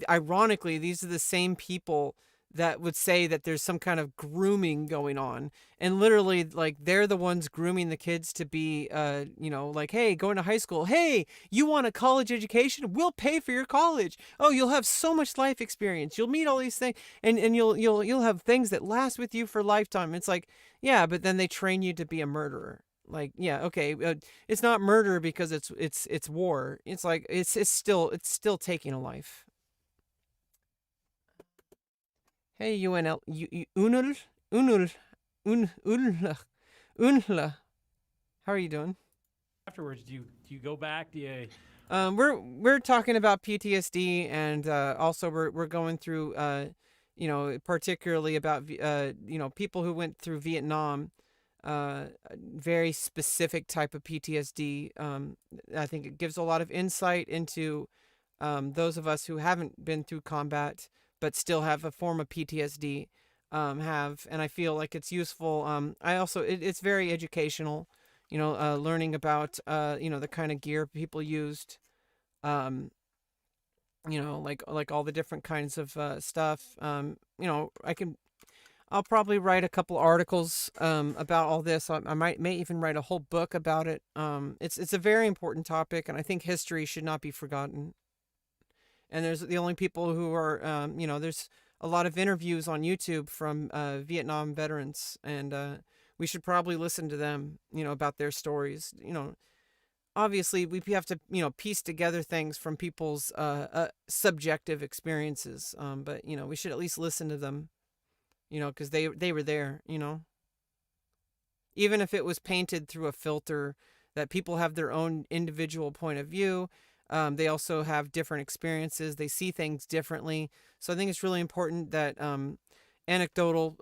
ironically, these are the same people that would say that there's some kind of grooming going on. And literally, like, they're the ones grooming the kids to be, like, hey, going to high school. Hey, you want a college education? We'll pay for your college. Oh, you'll have so much life experience. You'll meet all these things, and you'll have things that last with you for a lifetime. It's like, yeah, but then they train you to be a murderer. Like, yeah, okay, it's not murder because it's war. It's like it's still taking a life. Hey, Unl, Unla. How are you doing? Afterwards, do you go back? Do you? We're talking about PTSD, and also we're going through, particularly about people who went through Vietnam, a very specific type of PTSD. I think it gives a lot of insight into those of us who haven't been through combat but still have a form of PTSD. And I feel like it's useful. I also it's very educational. Learning about the kind of gear people used, um, like all the different kinds of stuff. I'll probably write a couple articles about all this. I may even write a whole book about it. It's a very important topic, and I think history should not be forgotten. And there's the only people who are, there's a lot of interviews on YouTube from Vietnam veterans, and we should probably listen to them, about their stories. Obviously we have to, piece together things from people's subjective experiences. But we should at least listen to them, because they were there. Even if it was painted through a filter, that people have their own individual point of view. They also have different experiences. They see things differently. So I think it's really important that anecdotal,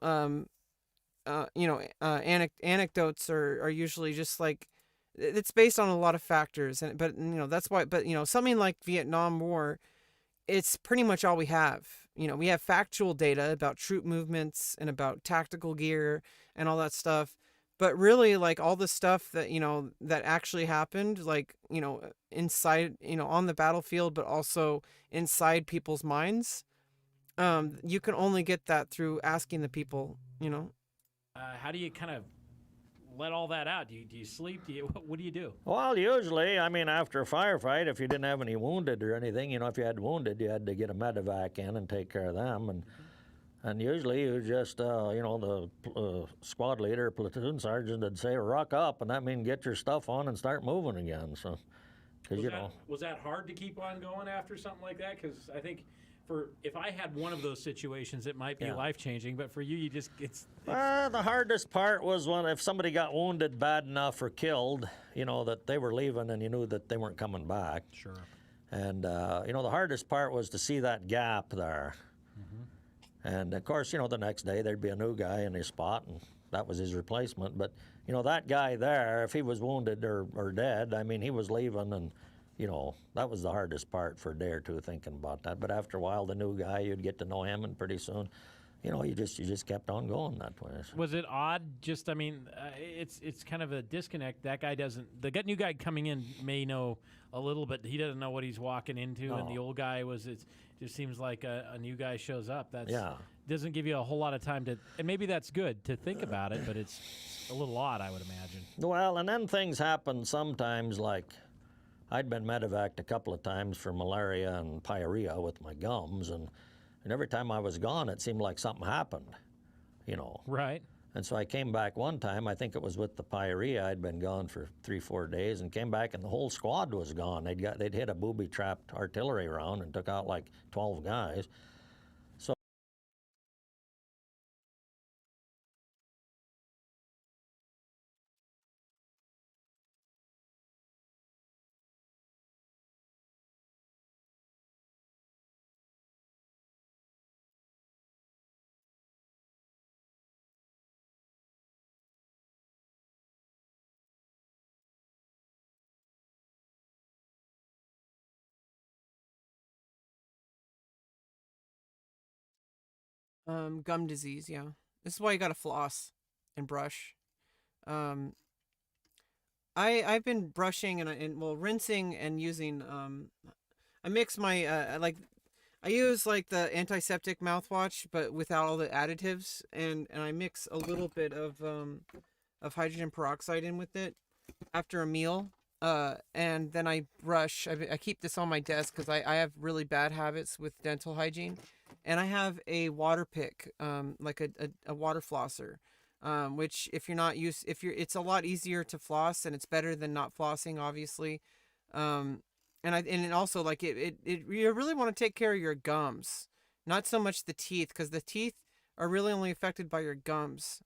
anecdotes are usually just like, it's based on a lot of factors. But that's why. But something like Vietnam War, it's pretty much all we have. We have factual data about troop movements and about tactical gear and all that stuff. But really, like, all the stuff that, that actually happened, like, inside, on the battlefield, but also inside people's minds, you can only get that through asking the people. How do you kind of let all that out? Do you sleep? What do you do? Well, usually, I mean, after a firefight, if you didn't have any wounded or anything, if you had wounded, you had to get a medevac in and take care of them. And usually you just, the squad leader, platoon sergeant would say, "Rock up," and that means get your stuff on and start moving again. So, because Was that hard to keep on going after something like that? Because I think if I had one of those situations, it might be life changing. But for you, it's the hardest part was if somebody got wounded bad enough or killed, that they were leaving and you knew that they weren't coming back. Sure. And the hardest part was to see that gap there. And of course, the next day there'd be a new guy in his spot, and that was his replacement. But that guy there, if he was wounded or dead, I mean, he was leaving, and that was the hardest part for a day or two thinking about that. But after a while, the new guy, you'd get to know him, and pretty soon, you just kept on going that way. So. Was it odd? Just, I mean, it's kind of a disconnect. That guy doesn't. The new guy coming in may know a little bit. He doesn't know what he's walking into, and the old guy it just seems like a new guy shows up. Doesn't give you a whole lot of time to, and maybe that's good to think about it, but it's a little odd, I would imagine. Well, and then things happen sometimes, like I'd been medevaced a couple of times for malaria and pyorrhea with my gums, and every time I was gone, it seemed like something happened, Right. And so I came back one time, I think it was with the pyorrhea. I'd been gone for 3-4 days and came back and the whole squad was gone. They'd hit a booby-trapped artillery round and took out like 12 guys. So Gum disease, yeah. This is why you gotta floss and brush. Um, I've been brushing and rinsing and using. I mix my I use like the antiseptic mouthwash, but without all the additives, and I mix a little bit of hydrogen peroxide in with it after a meal. And then I brush. I keep this on my desk because I have really bad habits with dental hygiene, and I have a water pick, like a water flosser, which if you're not used, it's a lot easier to floss, and it's better than not flossing, obviously. And also like you really want to take care of your gums, not so much the teeth, because the teeth are really only affected by your gums.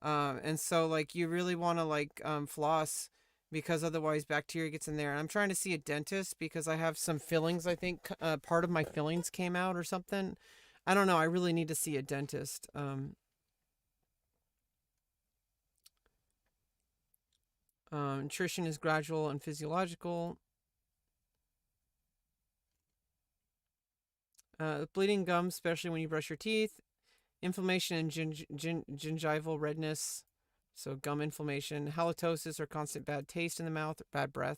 And so like you really want to like floss because otherwise bacteria gets in there. And I'm trying to see a dentist because I have some fillings. I think part of my fillings came out or something. I don't know. I really need to see a dentist. Nutrition is gradual and physiological. Bleeding gums, especially when you brush your teeth. Inflammation and gingival redness, so gum inflammation. Halitosis or constant bad taste in the mouth, or bad breath.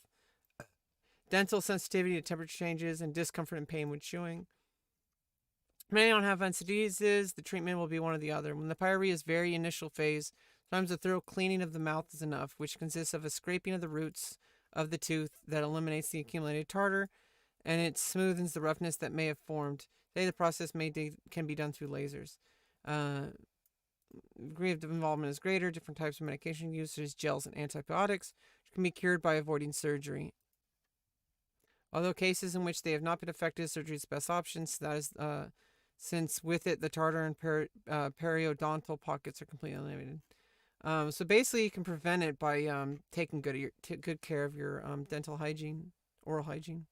Dental sensitivity to temperature changes and discomfort and pain when chewing. Many don't have diseases. The treatment will be one or the other. When the pyorrhea is very initial phase, sometimes a thorough cleaning of the mouth is enough, which consists of a scraping of the roots of the tooth that eliminates the accumulated tartar, and it smoothens the roughness that may have formed. Today, the process can be done through lasers. Degree of involvement is greater. Different types of medication used, such as gels and antibiotics, which can be cured by avoiding surgery. Although cases in which they have not been effective, surgery is the best option. So that is, since with it the tartar and periodontal pockets are completely eliminated. So basically, you can prevent it by taking good care of your dental hygiene, oral hygiene.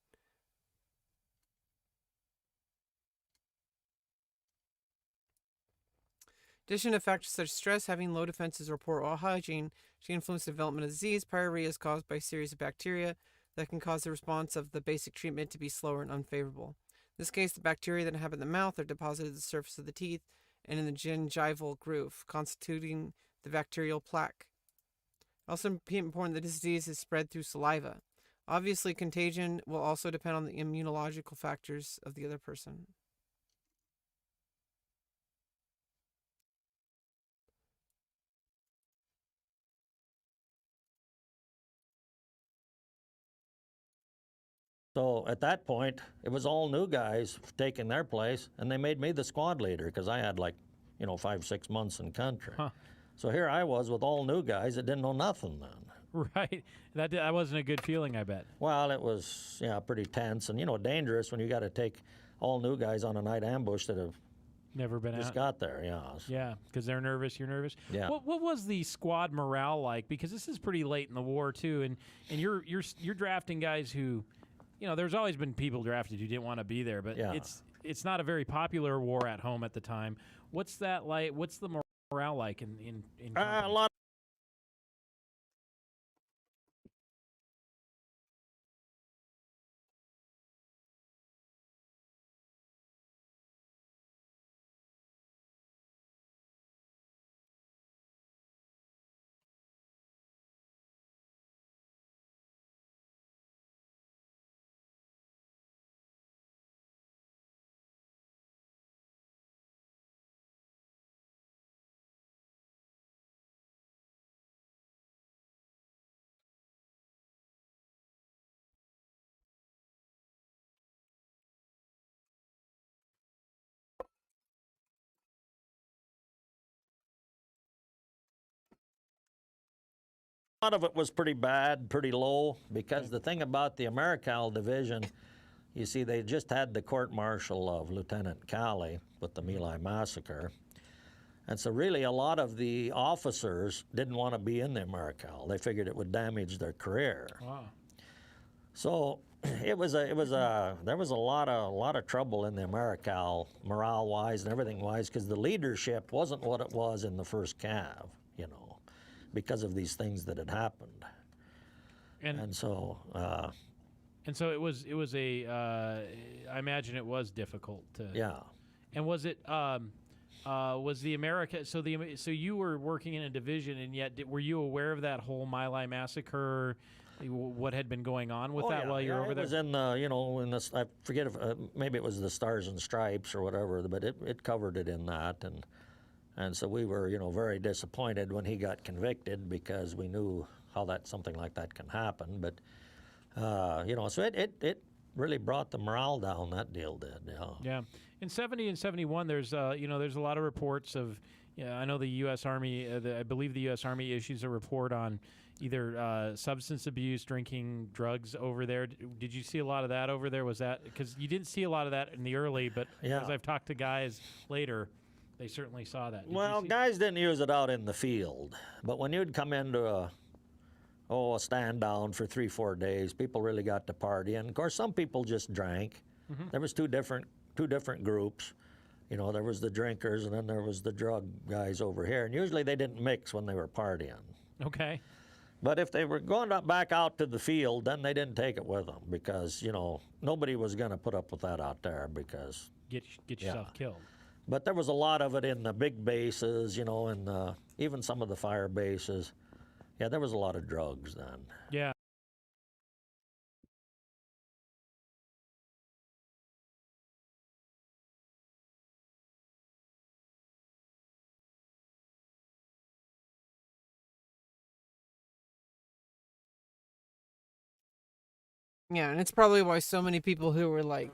Addition to factors such as stress, having low defenses, or poor oral hygiene can influence the development of disease. Pyorrhea is caused by a series of bacteria that can cause the response of the basic treatment to be slower and unfavorable. In this case, the bacteria that inhabit the mouth are deposited at the surface of the teeth and in the gingival groove, constituting the bacterial plaque. Also important that this disease is spread through saliva. Obviously, contagion will also depend on the immunological factors of the other person. So at that point, it was all new guys taking their place, and they made me the squad leader because I had 5-6 months in country. Huh. So here I was with all new guys that didn't know nothing then. Right. That wasn't a good feeling, I bet. Well, it was pretty tense and dangerous when you got to take all new guys on a night ambush that have Never been just out. got there. Yeah, because they're nervous. You're nervous. Yeah. What was the squad morale like? Because this is pretty late in the war too, and you're drafting guys who, there's always been people drafted who didn't want to be there, but Yeah. it's not a very popular war at home at the time. What's that like? What's the morale like in A company? lot. A lot of it was pretty bad, pretty low, because the thing about the Americal division, you see, they just had the court-martial of Lieutenant Calley with the My Lai massacre. And so really a lot of the officers didn't want to be in the Americal. They figured it would damage their career. Wow. So there was a lot of trouble in the Americal, morale-wise and everything-wise, because the leadership wasn't what it was in the first Cav, because of these things that had happened. And so it was I imagine it was difficult to. yeah. And was it was the America? So you were working in a division, and yet were you aware of that whole My Lai massacre? What had been going on with that while you were over there? It was in in this, I forget if maybe it was the Stars and Stripes or whatever, but it covered it in that, and so we were very disappointed when he got convicted because we knew how something like that can happen, but so it really brought the morale down. That deal did. Yeah. In 70 and 71, there's there's a lot of reports of. Yeah, I know the U.S. Army. I believe the U.S. Army issues a report on either substance abuse, drinking, drugs over there. Did you see a lot of that over there? Was that because you didn't see a lot of that in the early, but Yeah. as I've talked to guys later, They certainly saw that. Did you Well, see- guys didn't use it out in the field, but when you'd come into a stand down for 3-4 days, people really got to party. And of course, some people just drank. There was two different groups. You know, there was the drinkers, and then there was the drug guys over here. And usually they didn't mix when they were partying. Okay. But if they were going back out to the field, then they didn't take it with them because, you know, nobody was going to put up with that out there because. Get yourself killed. But there was a lot of it in the big bases, you know, and even some of the fire bases. Yeah, there was a lot of drugs then. Yeah. Yeah, and it's probably why so many people who were like,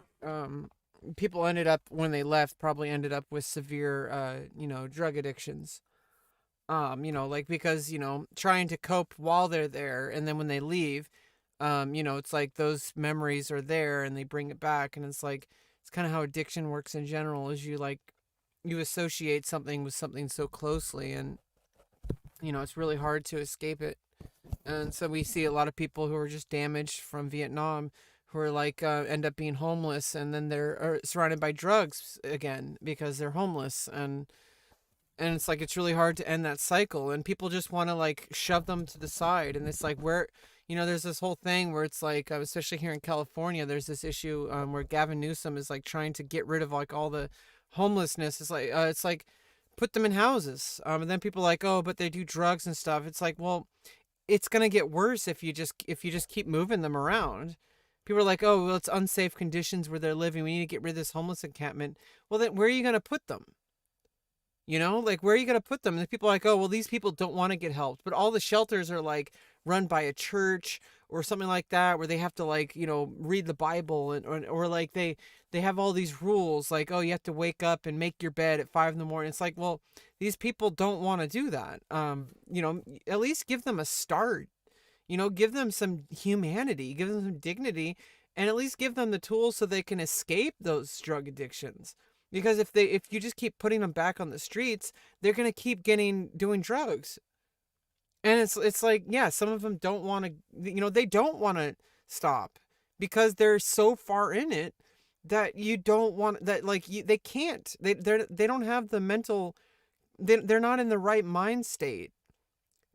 people ended up when they left probably ended up with severe, drug addictions. Like because trying to cope while they're there, and then when they leave, it's like those memories are there and they bring it back, and it's like it's kind of how addiction works in general. Is you associate something with something so closely, and it's really hard to escape it. And so we see a lot of people who are just damaged from Vietnam who are like end up being homeless, and then they're surrounded by drugs again because they're homeless, and it's like it's really hard to end that cycle, and people just want to like shove them to the side. And it's like where there's this whole thing where it's like especially here in California, there's this issue where Gavin Newsom is like trying to get rid of like all the homelessness. It's like put them in houses, and then people are like, oh, but they do drugs and stuff. It's like, well, it's gonna get worse if you just keep moving them around. People are like, oh, well, it's unsafe conditions where they're living. We need to get rid of this homeless encampment. Well, then where are you gonna put them? Like where are you gonna put them? And people are like, oh, well, these people don't want to get helped, but all the shelters are like run by a church or something like that, where they have to like read the Bible, and or like they have all these rules like, oh, you have to wake up and make your bed at 5 a.m. It's like, well, these people don't want to do that. At least give them a start. Give them some humanity, give them some dignity, and at least give them the tools so they can escape those drug addictions. Because if you just keep putting them back on the streets, they're gonna keep doing drugs. And it's like, yeah, some of them don't want to, they don't want to stop because they're so far in it that you don't want that, like they can't, they don't have the mental, they're not in the right mind state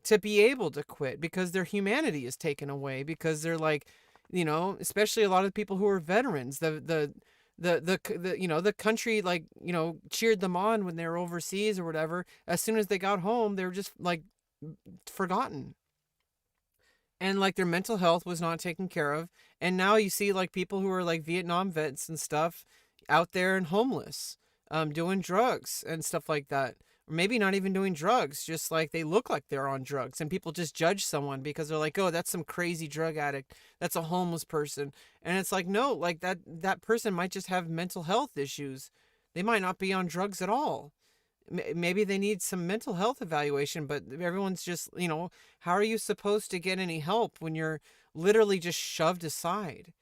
to be able to quit because their humanity is taken away, because they're like, especially a lot of people who are veterans, the country, like, cheered them on when they were overseas or whatever. As soon as they got home, they were just like forgotten, and like their mental health was not taken care of. And now you see like people who are like Vietnam vets and stuff out there and homeless, doing drugs and stuff like that. Or maybe not even doing drugs, just like they look like they're on drugs, and people just judge someone because they're like, oh, that's some crazy drug addict, that's a homeless person. And it's like, no, like that person might just have mental health issues. They might not be on drugs at all. Maybe they need some mental health evaluation, but everyone's just, how are you supposed to get any help when you're literally just shoved aside,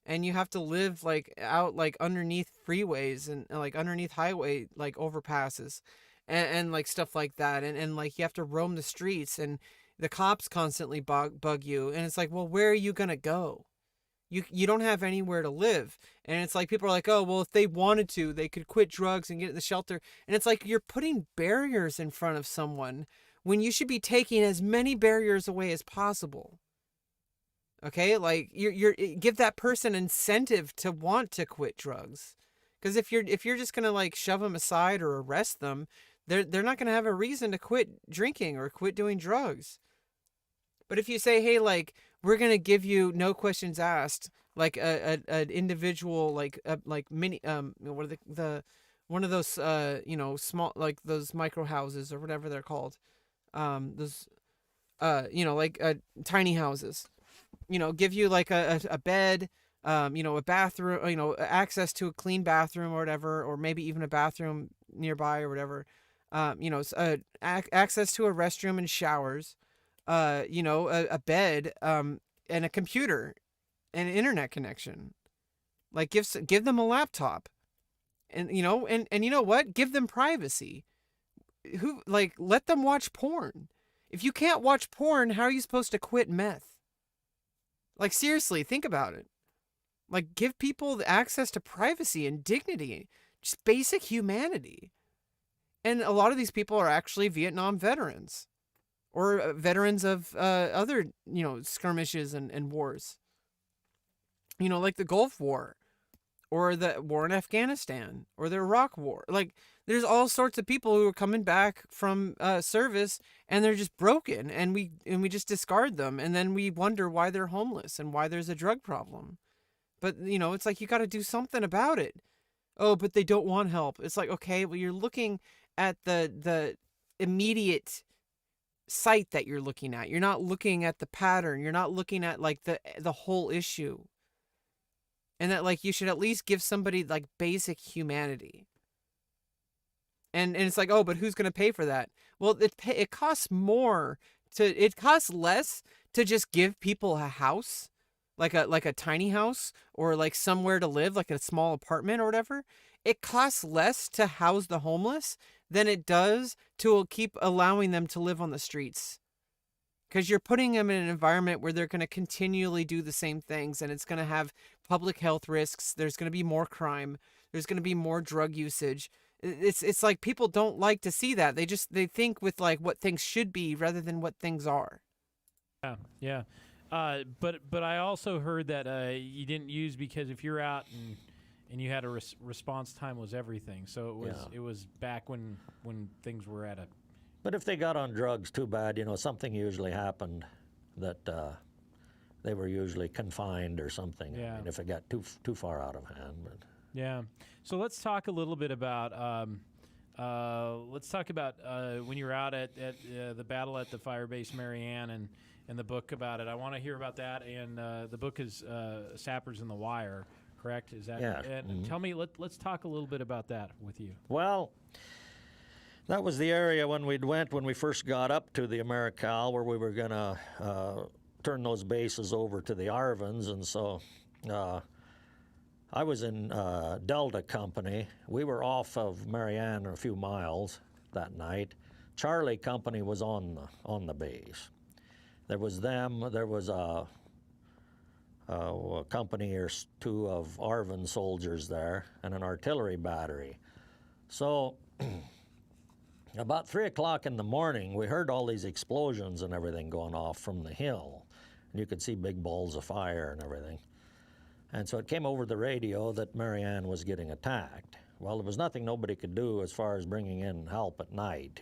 and you have to live like out like underneath freeways and like underneath highway like overpasses, and like stuff like that, and like you have to roam the streets, and the cops constantly bug you, and it's like, well, where are you gonna go? You don't have anywhere to live. And it's like people are like, oh, well, if they wanted to, they could quit drugs and get in the shelter. And it's like you're putting barriers in front of someone when you should be taking as many barriers away as possible. Okay, like you're give that person incentive to want to quit drugs. Because if you're just gonna like shove them aside or arrest them, they're not gonna have a reason to quit drinking or quit doing drugs. But if you say, hey, like, we're gonna give you no questions asked, like an individual, like mini, what are the one of those small, like those micro houses or whatever they're called, those like tiny houses, give you like a bed, a bathroom, access to a clean bathroom or whatever, or maybe even a bathroom nearby or whatever, access to a restroom and showers, a bed, and a computer and an internet connection. Like give them a laptop, And and you know what? Give them privacy. Let them watch porn. If you can't watch porn, how are you supposed to quit meth? Like, seriously, think about it. Like, give people the access to privacy and dignity, just basic humanity. And a lot of these people are actually Vietnam veterans or veterans of other, skirmishes and wars. Like the Gulf War or the war in Afghanistan or the Iraq War. Like, there's all sorts of people who are coming back from service and they're just broken, and we just discard them, and then we wonder why they're homeless and why there's a drug problem. But it's like you got to do something about it. Oh, but they don't want help. It's like, okay, well, you're looking at the immediate site that you're looking at. You're not looking at the pattern. You're not looking at like the whole issue. And that, like, you should at least give somebody like basic humanity. And it's like, oh, but who's going to pay for that? Well, it costs it costs less to just give people a house, like a tiny house, or like somewhere to live, like a small apartment or whatever. It costs less to house the homeless than it does to keep allowing them to live on the streets. Because you're putting them in an environment where they're going to continually do the same things, and it's going to have public health risks. There's going to be more crime. There's going to be more drug usage. It's like people don't like to see that. They think with like what things should be rather than what things are. Yeah, yeah. But I also heard that you didn't use, because if you're out and you had a response time was everything. So it was back when things were at a. But if they got on drugs, too bad. Something usually happened that they were usually confined or something. Yeah. I mean, if it got too far out of hand. But. Yeah. So let's talk a little bit about when you were out at the battle at the fire base Marianne and the book about it. I want to hear about that. And the book is Sappers in the Wire, correct? Is that? Yeah. And tell me, let's talk a little bit about that with you. Well, that was the area when we first got up to the Americal, where we were going to turn those bases over to the Arvins. And so I was in Delta Company. We were off of Marianne a few miles that night. Charlie Company was on the base. There was them. There was a company or two of Arvin soldiers there, and an artillery battery. So about 3 o'clock in the morning, we heard all these explosions and everything going off from the hill. And you could see big balls of fire and everything. And so it came over the radio that Marianne was getting attacked. Well, there was nothing nobody could do as far as bringing in help at night,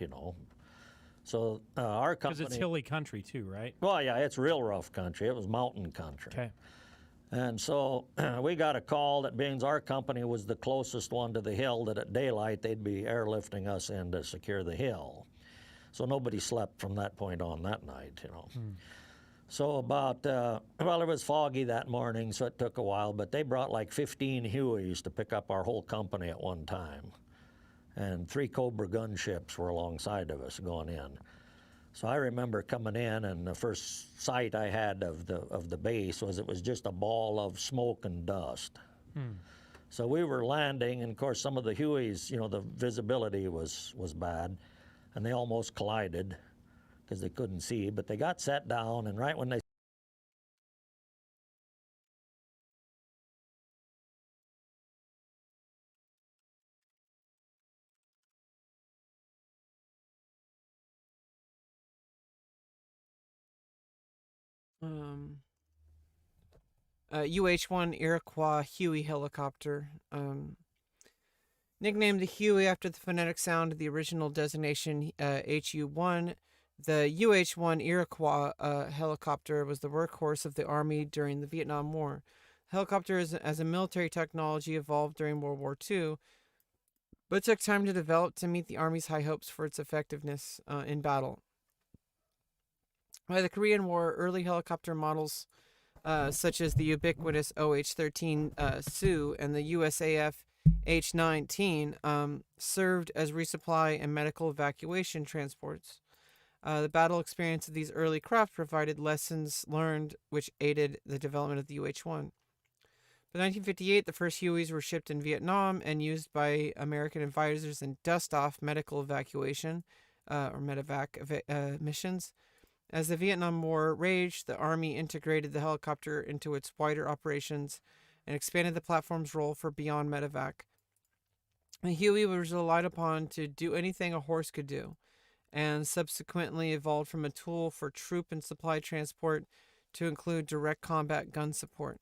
So our company... Because it's hilly country too, right? Well, yeah, it's real rough country. It was mountain country. Okay. And so we got a call that being our company was the closest one to the hill, that at daylight they'd be airlifting us in to secure the hill. So nobody slept from that point on that night, So about, it was foggy that morning, so it took a while, but they brought like 15 Hueys to pick up our whole company at one time. And 3 Cobra gunships were alongside of us going in. So I remember coming in, and the first sight I had of the base was it was just a ball of smoke and dust. So we were landing, and of course some of the Hueys, the visibility was bad, and they almost collided because they couldn't see, but they got set down, and right when they UH-1 Iroquois Huey helicopter. Nicknamed the Huey after the phonetic sound of the original designation HU-1, the UH-1 Iroquois helicopter was the workhorse of the Army during the Vietnam War. Helicopter as a military technology evolved during World War II, but took time to develop to meet the Army's high hopes for its effectiveness in battle. By the Korean War, early helicopter models such as the ubiquitous OH-13 Sioux and the USAF H-19 served as resupply and medical evacuation transports. The battle experience of these early craft provided lessons learned which aided the development of the UH-1. By 1958, the first Hueys were shipped in Vietnam and used by American advisors in dust-off medical evacuation, or medevac missions. As the Vietnam War raged, the Army integrated the helicopter into its wider operations and expanded the platform's role for beyond medevac. The Huey was relied upon to do anything a horse could do, and subsequently evolved from a tool for troop and supply transport to include direct combat gun support.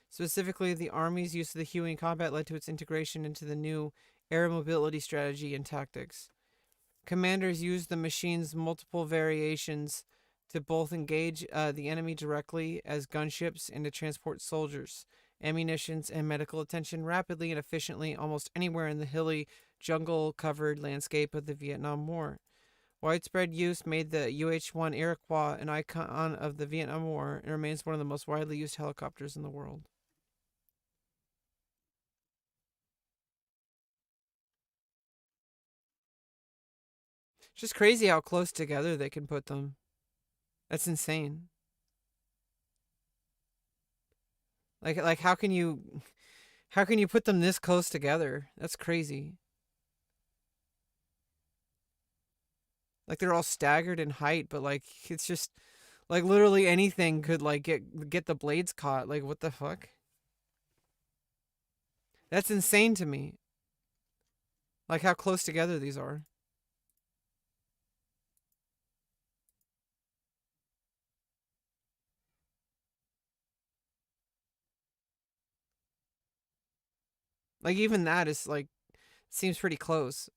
Specifically, the Army's use of the Huey in combat led to its integration into the new air mobility strategy and tactics. Commanders used the machine's multiple variations to both engage the enemy directly as gunships and to transport soldiers, ammunitions, and medical attention rapidly and efficiently almost anywhere in the hilly, jungle-covered landscape of the Vietnam War. Widespread use made the UH-1 Iroquois an icon of the Vietnam War and remains one of the most widely used helicopters in the world. It's just crazy how close together they can put them. That's insane. Like how can you put them this close together? That's crazy. Like they're all staggered in height, but like it's just like literally anything could like get the blades caught. Like what the fuck? That's insane to me. Like how close together these are. Like even that is like seems pretty close.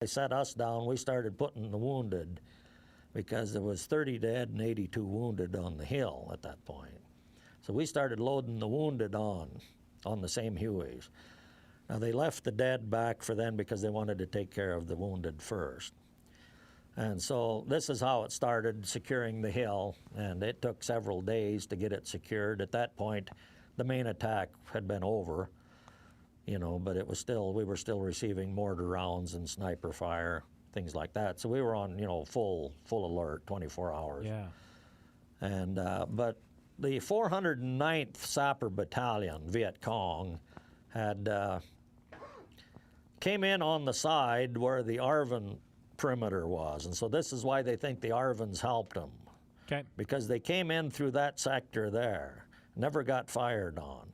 They set us down. We started putting the wounded because there was 30 dead and 82 wounded on the hill at that point. So we started loading the wounded on the same Hueys. Now they left the dead back for then because they wanted to take care of the wounded first. And so this is how it started, securing the hill, and it took several days to get it secured. At that point, the main attack had been over, but it was still, we were still receiving mortar rounds and sniper fire, things like that. So we were on, full alert, 24 hours. Yeah. And but the 409th Sapper Battalion, Viet Cong, had came in on the side where the ARVN perimeter was, and so this is why they think the ARVNs helped them. Okay. Because they came in through that sector there, never got fired on.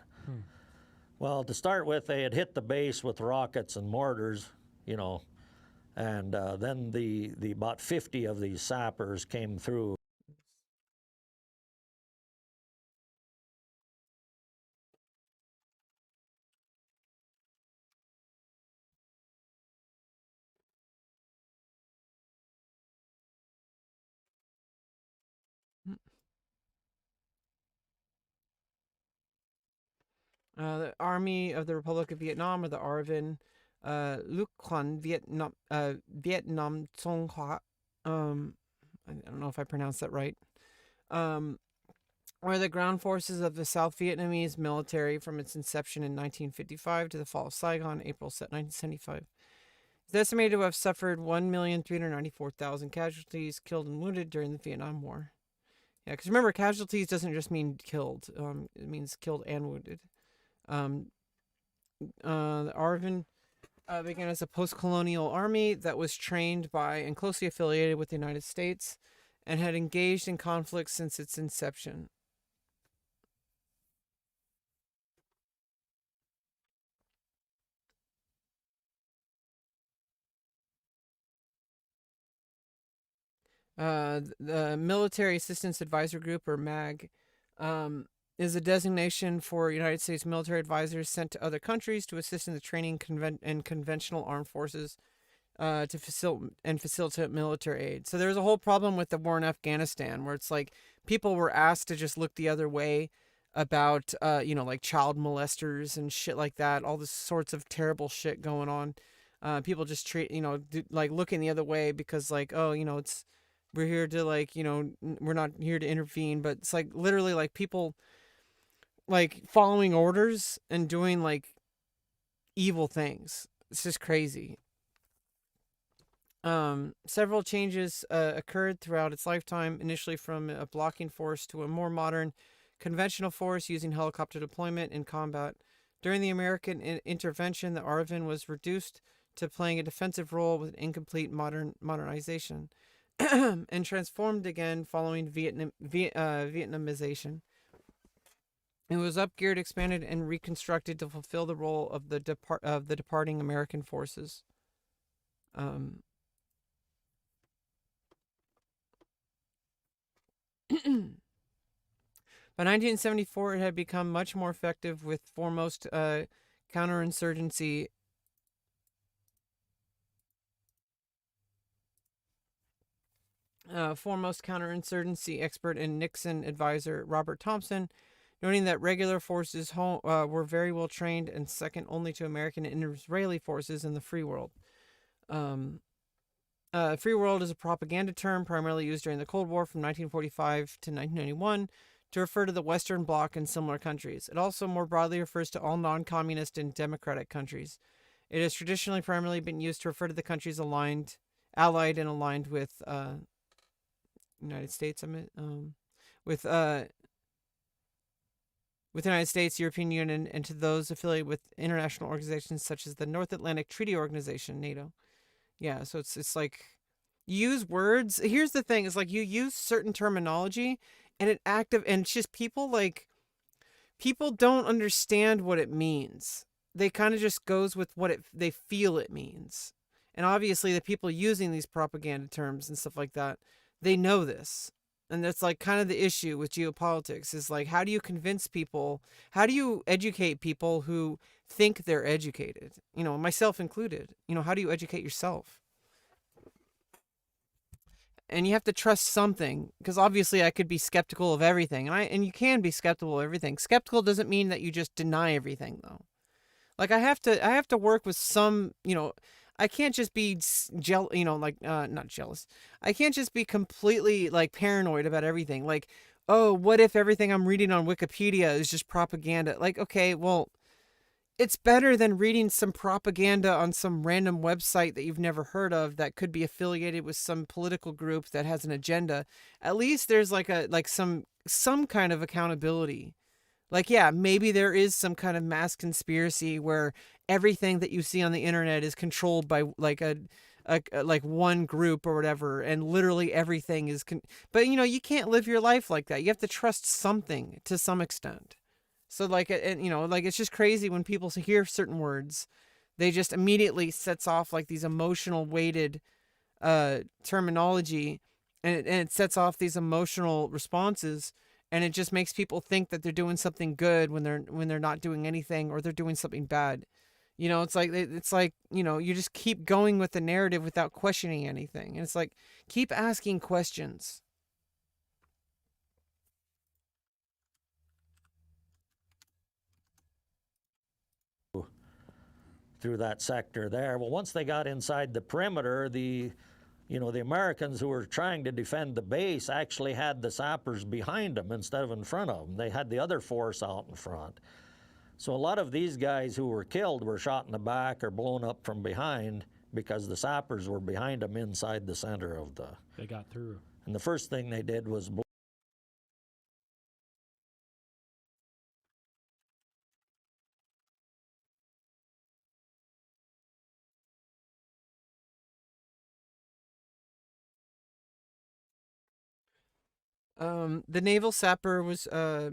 Well, to start with, they had hit the base with rockets and mortars, and then the about 50 of these sappers came through. The Army of the Republic of Vietnam, or the ARVN, Lục Quân Vietnam Trung Hoa, I don't know if I pronounced that right, are the ground forces of the South Vietnamese military from its inception in 1955 to the fall of Saigon, April 1975. It's estimated to have suffered 1,394,000 casualties, killed and wounded during the Vietnam War. Yeah, because remember, casualties doesn't just mean killed. It means killed and wounded. The ARVN began as a post-colonial army that was trained by and closely affiliated with the United States and had engaged in conflicts since its inception. The Military Assistance Advisor Group, or MAG, is a designation for United States military advisors sent to other countries to assist in the training and conventional armed forces to facilitate military aid. So there's a whole problem with the war in Afghanistan where it's like people were asked to just look the other way about, like child molesters and shit like that, all this sorts of terrible shit going on. People just treat, looking the other way because like, oh, we're here to we're not here to intervene, but it's like literally like people like following orders and doing like evil things. It's just crazy. Several changes occurred throughout its lifetime, initially from a blocking force to a more modern conventional force using helicopter deployment in combat. During the American intervention, the ARVN was reduced to playing a defensive role with incomplete modernization and transformed again following Vietnamization. It was upgeared, expanded, and reconstructed to fulfill the role of the departing American forces. Um, By 1974, it had become much more effective with foremost counterinsurgency expert and Nixon advisor Robert Thompson, noting that regular forces were very well trained and second only to American and Israeli forces in the free world. Free world is a propaganda term primarily used during the Cold War from 1945 to 1991 to refer to the Western Bloc and similar countries. It also more broadly refers to all non-communist and democratic countries. It has traditionally primarily been used to refer to the countries allied and aligned with United States. With the United States, European Union, and to those affiliated with international organizations such as the North Atlantic Treaty Organization, NATO. Yeah, so it's like you use words. Here's the thing: is like you use certain terminology, and it's just people don't understand what it means. They kind of just goes with what they feel it means, and obviously the people using these propaganda terms and stuff like that, they know this. And that's like kind of the issue with geopolitics is like, how do you convince people? How do you educate people who think they're educated? Myself included. How do you educate yourself? And you have to trust something, because obviously I could be skeptical of everything, and you can be skeptical of everything. Skeptical doesn't mean that you just deny everything, though. Like I have to work with some, I can't just be not jealous. I can't just be completely like paranoid about everything. Like, oh, what if everything I'm reading on Wikipedia is just propaganda? Like, okay, well, it's better than reading some propaganda on some random website that you've never heard of that could be affiliated with some political group that has an agenda. At least there's some kind of accountability. Like, yeah, maybe there is some kind of mass conspiracy where everything that you see on the internet is controlled by like like one group or whatever, and literally everything is. But you can't live your life like that. You have to trust something to some extent. So like, and like it's just crazy when people hear certain words, they just immediately sets off like these emotional weighted terminology, and it sets off these emotional responses. And it just makes people think that they're doing something good when they're not doing anything, or they're doing something bad. It's like you just keep going with the narrative without questioning anything. And it's like, keep asking questions. Through that sector there. Well, once they got inside the perimeter, the Americans who were trying to defend the base actually had the sappers behind them instead of in front of them. They had the other force out in front. So a lot of these guys who were killed were shot in the back or blown up from behind because the sappers were behind them inside the center of the... They got through. And the first thing they did was blow The naval sapper was a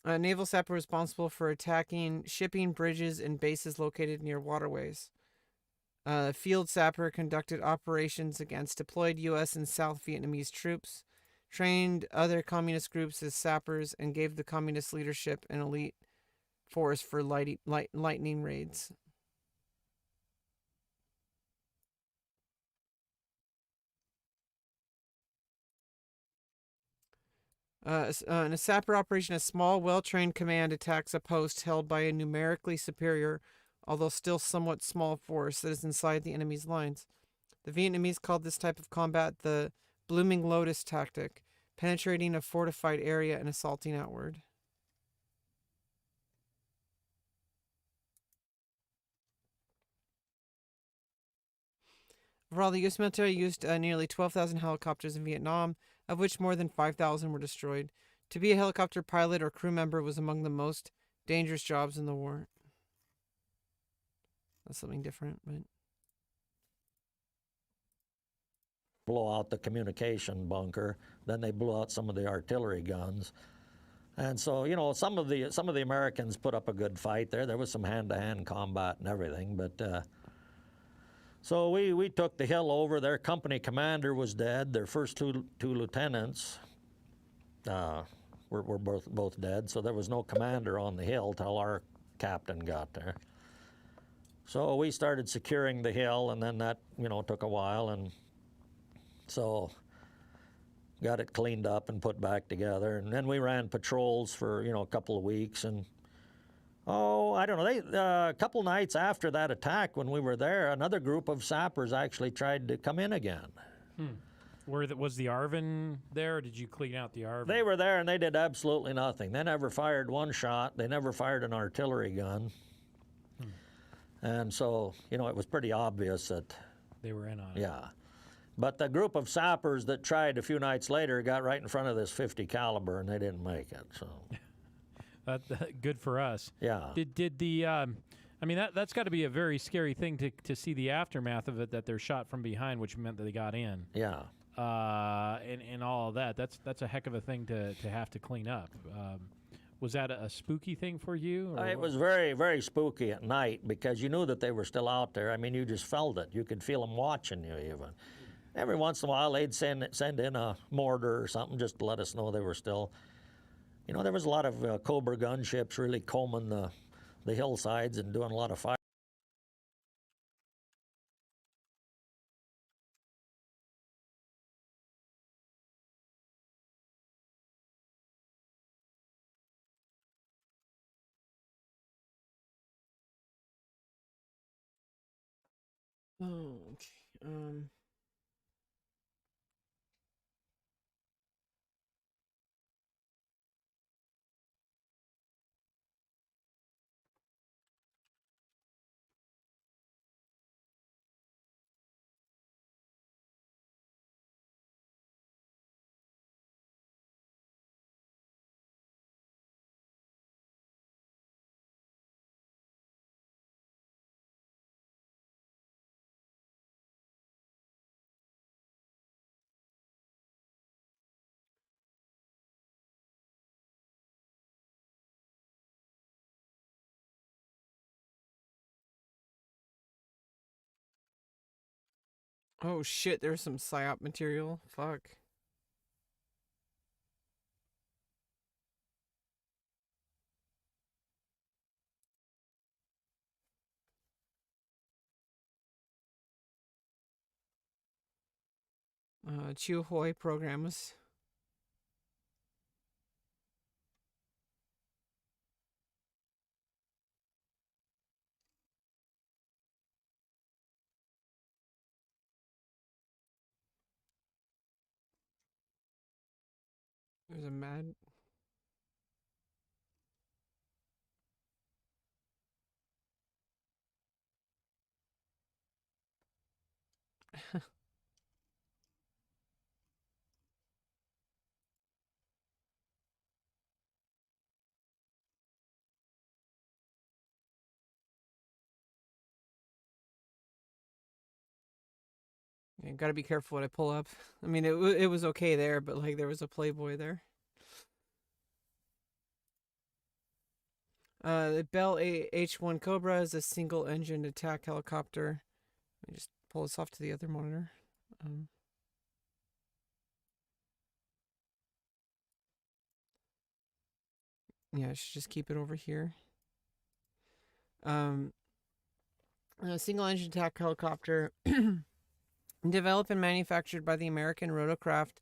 naval sapper responsible for attacking shipping, bridges, and bases located near waterways. Field sapper conducted operations against deployed U.S. and South Vietnamese troops, trained other communist groups as sappers, and gave the communist leadership an elite force for lightning raids. In a sapper operation, a small, well-trained command attacks a post held by a numerically superior, although still somewhat small force that is inside the enemy's lines. The Vietnamese called this type of combat the Blooming Lotus tactic, penetrating a fortified area and assaulting outward. Overall, the U.S. military used nearly 12,000 helicopters in Vietnam, of which more than 5,000 were destroyed. To be a helicopter pilot or crew member was among the most dangerous jobs in the war. That's something different, but Blow out the communication bunker. Then they blew out some of the artillery guns. And so, you know, some of the Americans put up a good fight there. There was some hand-to-hand combat and everything, but so we took the hill over. Their company commander was dead. Their first two lieutenants were both dead. So there was no commander on the hill till our captain got there. So we started securing the hill, and then that, you know, took a while, and so got it cleaned up and put back together. And then we ran patrols for, you know, a couple of weeks. And, oh, I don't know, a couple nights after that attack when we were there, another group of sappers actually tried to come in again. Was the Arvin there, or did you clean out the Arvin? They were there, and they did absolutely nothing. They never fired one shot. They never fired an artillery gun. And so, you know, it was pretty obvious that They were in on it. yeah. But the group of sappers that tried a few nights later got right in front of this 50 caliber, and they didn't make it. So, Good for us. yeah. Did the I mean that's got to be a very scary thing to see the aftermath of it, that they're shot from behind, which meant that they got in. Yeah. And all of that. That's a heck of a thing to have to clean up. Was that a spooky thing for you? Or It what? was very, very spooky at night because you knew that they were still out there. I mean, you just felt it. You could feel them watching you even. Every once in a while, they'd send in a mortar or something just to let us know they were still. You know, there was a lot of Cobra gunships really combing the hillsides and doing a lot of fire. oh, okay. Oh shit, there's some psyop material. Fuck. Chiu Hoi programs. There's a mad. You gotta be careful what I pull up. I mean, it was okay there, but like there was a Playboy there. The Bell H-1 Cobra is a single-engine attack helicopter. Let me just pull this off to the other monitor. Yeah, I should just keep it over here. A single-engine attack helicopter developed and manufactured by the American Rotocraft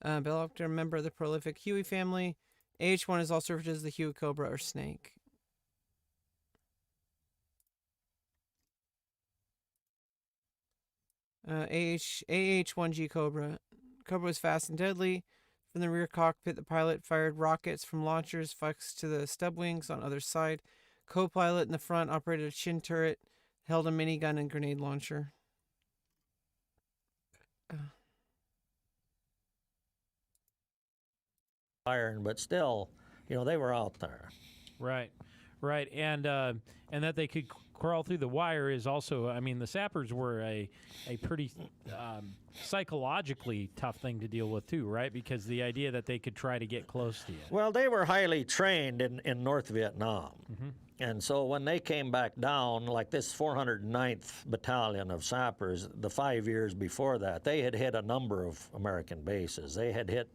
helicopter, member of the prolific Huey family. AH-1 is also referred to as the Huey Cobra or Snake. AH-1G Cobra. Cobra was fast and deadly. From the rear cockpit, the pilot fired rockets from launchers fixed to the stub wings on other side. Co-pilot in the front operated a chin turret, held a minigun and grenade launcher. iron, but still, they were out there. Right, right, and that they could crawl through the wire is also. I mean, the sappers were a pretty psychologically tough thing to deal with too, right? Because the idea that they could try to get close to you. Well, they were highly trained in North Vietnam. And so when they came back down, like this 409th Battalion of Sappers, the 5 years before that, they had hit a number of American bases. They had hit,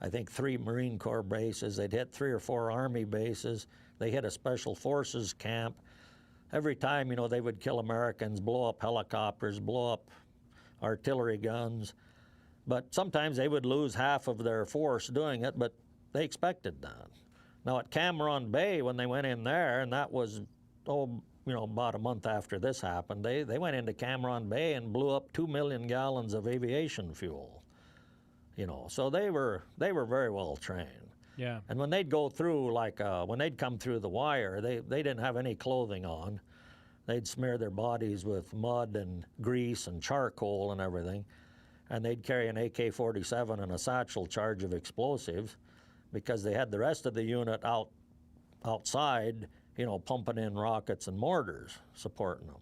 I think, 3 Marine Corps bases. They'd hit 3 or 4 Army bases. They hit a Special Forces camp. Every time, they would kill Americans, blow up helicopters, blow up artillery guns. But sometimes they would lose half of their force doing it, but they expected that. Now at Cameron Bay, when they went in there, and that was, about a month after this happened, they went into Cameron Bay and blew up 2 million gallons of aviation fuel. So they were very well trained. Yeah. And when they'd go through, when they'd come through the wire, they didn't have any clothing on. They'd smear their bodies with mud and grease and charcoal and everything. And they'd carry an AK-47 and a satchel charge of explosives, because they had the rest of the unit outside, pumping in rockets and mortars, supporting them.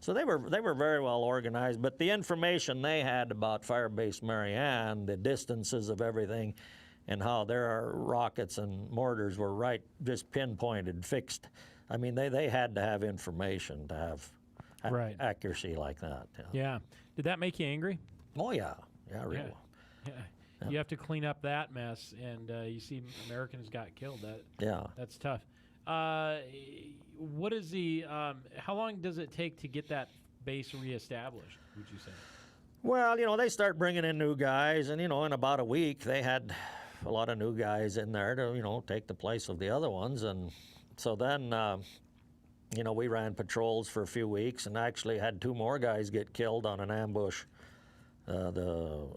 So they were very well organized, but the information they had about Firebase Marianne, the distances of everything, and how their rockets and mortars were just pinpointed, fixed. I mean, they had to have information to have Right. accuracy like that. Yeah. Did that make you angry? Oh, yeah. Yeah, really. Yeah. You have to clean up that mess, and you see Americans got killed. That's tough. What is the? How long does it take to get that base reestablished? Would you say? Well, they start bringing in new guys, and in about a week they had a lot of new guys in there to take the place of the other ones, and so then we ran patrols for a few weeks, and actually had 2 more guys get killed on an ambush. The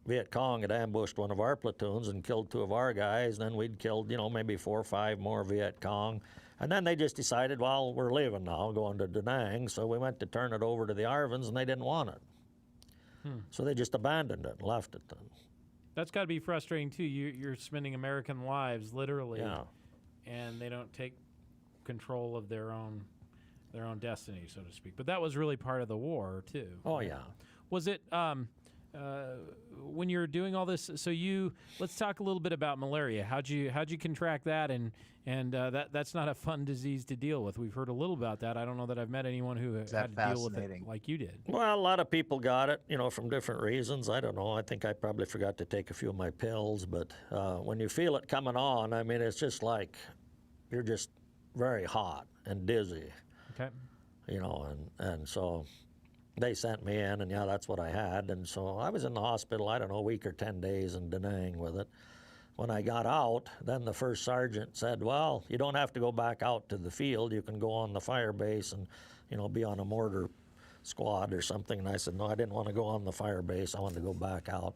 Viet Cong had ambushed one of our platoons and killed 2 of our guys. Then we'd killed, maybe 4 or 5 more Viet Cong. And then they just decided, well, we're leaving now, going to Da Nang. So we went to turn it over to the Arvins, and they didn't want it. So they just abandoned it and left it then. That's got to be frustrating too. You're spending American lives literally, Yeah. and they don't take control of their own destiny, so to speak. But that was really part of the war too. Oh, yeah. Was it? When you're doing all this, so let's talk a little bit about malaria. How'd you contract that, and that's not a fun disease to deal with. We've heard a little about that. I don't know that I've met anyone who had to deal with it like you did. Well, a lot of people got it, from different reasons. I don't know. I think I probably forgot to take a few of my pills, but when you feel it coming on, I mean, it's just like you're just very hot and dizzy. Okay. And so they sent me in, and that's what I had. And so I was in the hospital, I don't know, a week or 10 days in Da Nang with it. When I got out, then the first sergeant said, well, you don't have to go back out to the field. You can go on the fire base and, be on a mortar squad or something. And I said, no, I didn't want to go on the fire base. I wanted to go back out.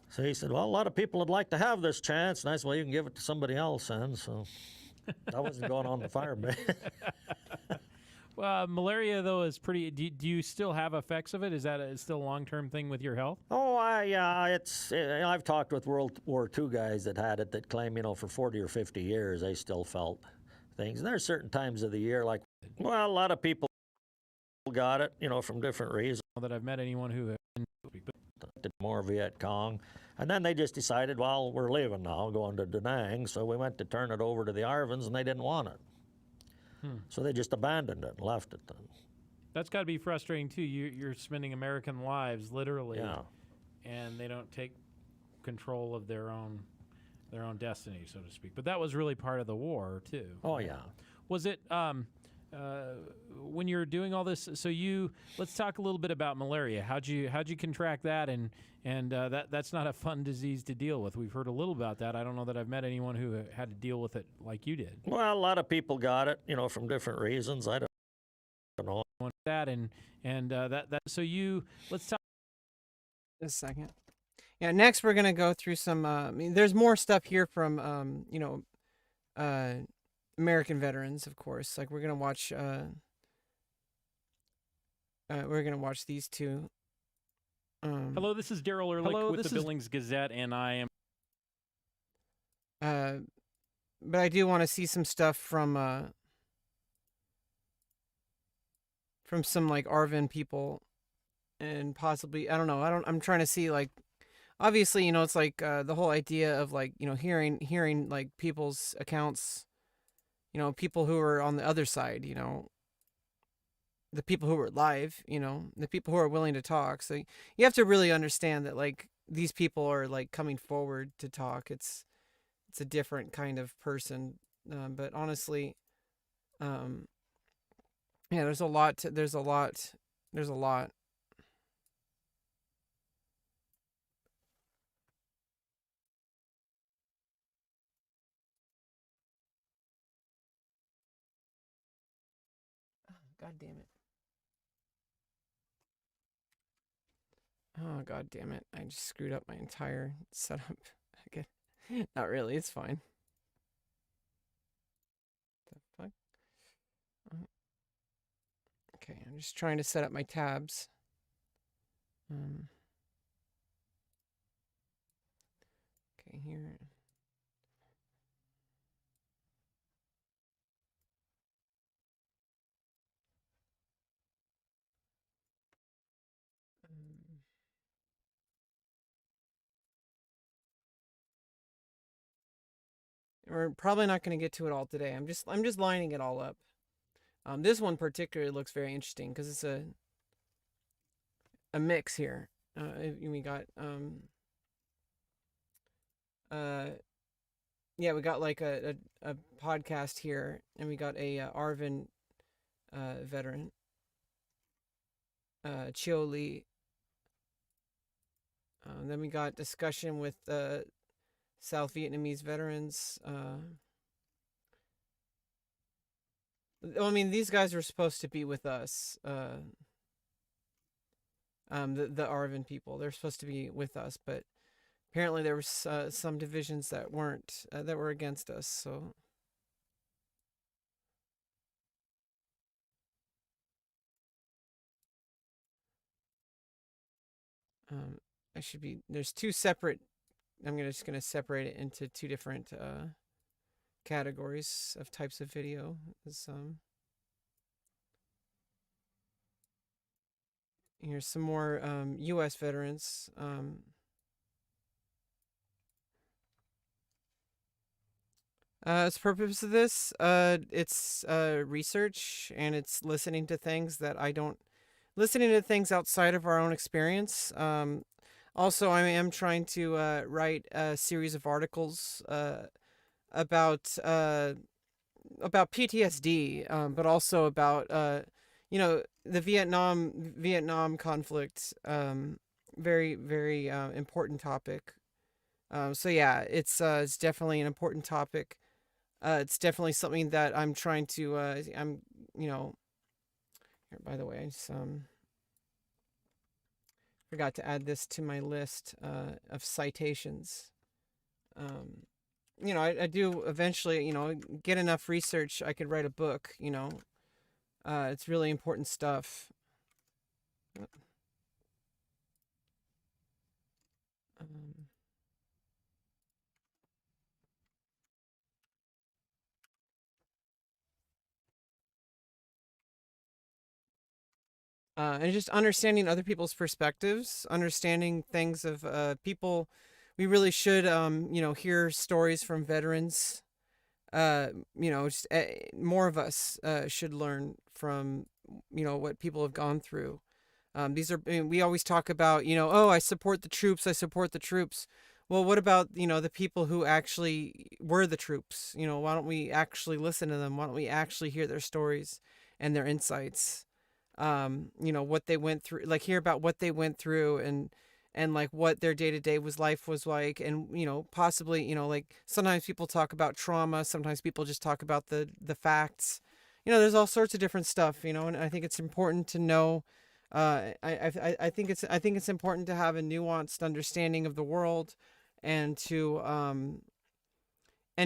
So he said, well, a lot of people would like to have this chance. And I said, well, you can give it to somebody else then. So I wasn't going on the fire base. Well, malaria, though, is pretty. Do you still have effects of it? Is that still a long-term thing with your health? Oh, I've talked with World War II guys that had it that claim, for 40 or 50 years they still felt things. And there's certain times of the year, like, well, a lot of people got it, from different reasons. That I've met anyone who did more Viet Cong. And then they just decided, well, we're leaving now, going to Da Nang. So we went to turn it over to the Arvins, and they didn't want it. So they just abandoned it and left it then. That's got to be frustrating too. You're spending American lives literally, Yeah. and they don't take control of their own destiny, so to speak. But that was really part of the war too. Oh, yeah. Was it? When you're doing all this, so let's talk a little bit about malaria. How'd you contract that, and that's not a fun disease to deal with. We've heard a little about that. I don't know that I've met anyone who had to deal with it like you did. Well, a lot of people got it, from different reasons. I don't know. That let's talk. Just a second. Yeah, next we're gonna go through some. There's more stuff here from American veterans, of course. Like we're gonna watch these 2. Hello, this is Daryl Ehrlich with the Billings Gazette, and I am. But I do want to see some stuff from some like Arvin people, and possibly I don't know. I'm trying to see like obviously it's like the whole idea of like hearing like people's accounts, people who are on the other side, the people who are live, the people who are willing to talk. So you have to really understand that like these people are like coming forward to talk. It's a different kind of person, but honestly, yeah, there's a lot. There's a lot. There's a lot. God damn it. Oh, God damn it. I just screwed up my entire setup. Okay. Not really. It's fine. The fuck? Okay, I'm just trying to set up my tabs. Okay, here. We're probably not going to get to it all today. I'm just lining it all up. This one particularly looks very interesting because it's a mix here. We got yeah, we got like a podcast here, and we got a Arvin veteran, Chiu Lee. Then we got discussion with South Vietnamese veterans. I mean, these guys were supposed to be with us. The Arvin people, they're supposed to be with us, but apparently there was some divisions that weren't that were against us. So I should be. There's two separate. I'm just gonna separate it into two different categories of types of video. Here's some more U.S. veterans. Its purpose of this, it's research, and it's listening to things that listening to things outside of our own experience. Also, I am trying to write a series of articles about PTSD, but also about the Vietnam conflict. Very very important topic. So yeah, it's definitely an important topic. It's definitely something that I'm trying to. I'm here, by the way, I just forgot to add this to my list of citations. I do eventually, get enough research. I could write a book. It's really important stuff. And just understanding other people's perspectives, understanding things of people. We really should, hear stories from veterans. Just, more of us should learn from, what people have gone through. We always talk about, oh, I support the troops, I support the troops. Well, what about, the people who actually were the troops? Why don't we actually listen to them? Why don't we actually hear their stories and their insights? What they went through, like hear about what they went through, and like what their day-to-day life was like, and possibly like sometimes people talk about trauma, sometimes people just talk about the facts. There's all sorts of different stuff, and I think it's important to know. I think it's important to have a nuanced understanding of the world, and to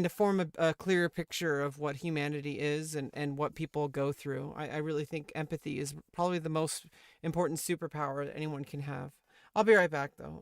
form a clearer picture of what humanity is, and what people go through. I really think empathy is probably the most important superpower that anyone can have. I'll be right back though.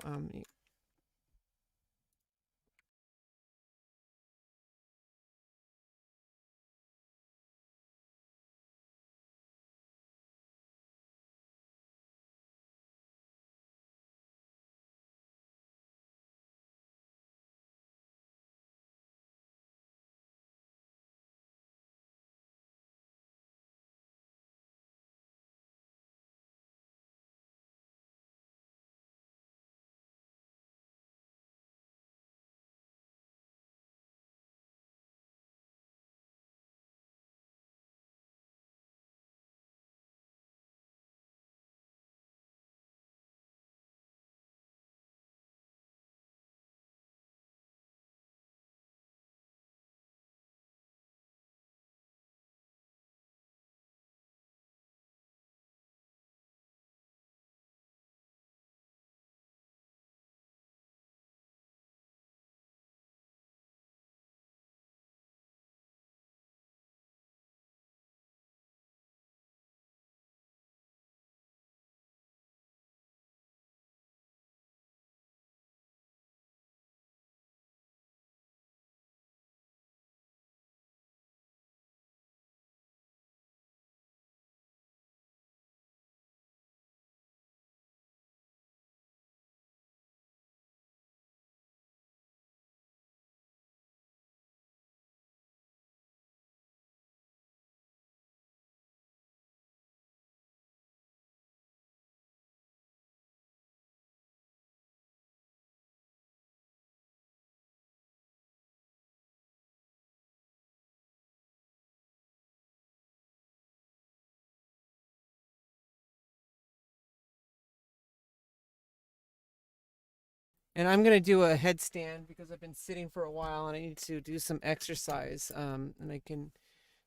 And I'm gonna do a headstand because I've been sitting for a while and I need to do some exercise. And I can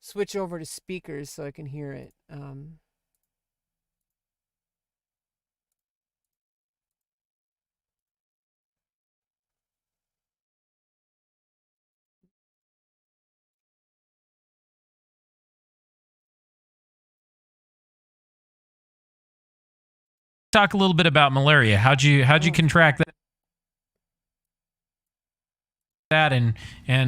switch over to speakers so I can hear it. Talk a little bit about malaria. How'd you contract that? And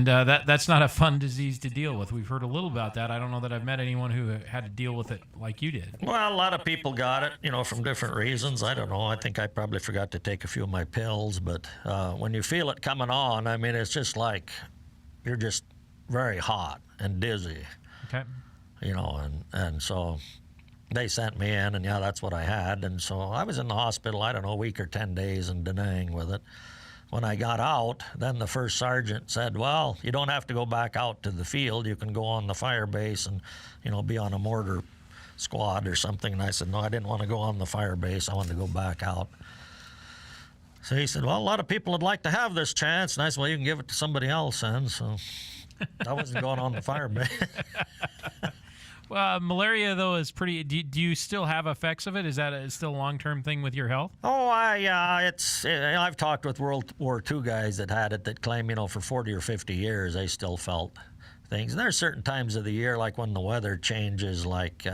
that's not a fun disease to deal with. We've heard a little about that. I don't know that I've met anyone who had to deal with it like you did. Well, a lot of people got it, from different reasons. I don't know. I think I probably forgot to take a few of my pills, but when you feel it coming on, I mean, it's just like you're just very hot and dizzy. Okay. And so they sent me in, and that's what I had. And so I was in the hospital, I don't know, a week or 10 days and denying with it. When I got out, then the first sergeant said, well, you don't have to go back out to the field. You can go on the fire base and, be on a mortar squad or something. And I said, no, I didn't want to go on the fire base. I wanted to go back out. So he said, well, a lot of people would like to have this chance. And I said, well, you can give it to somebody else then. So I wasn't going on the fire base. Malaria, though, is pretty. Do you still have effects of it? Is that still a long-term thing with your health? Oh, I've talked with World War II guys that had it that claim, for 40 or 50 years they still felt things. And there's certain times of the year, like when the weather changes, like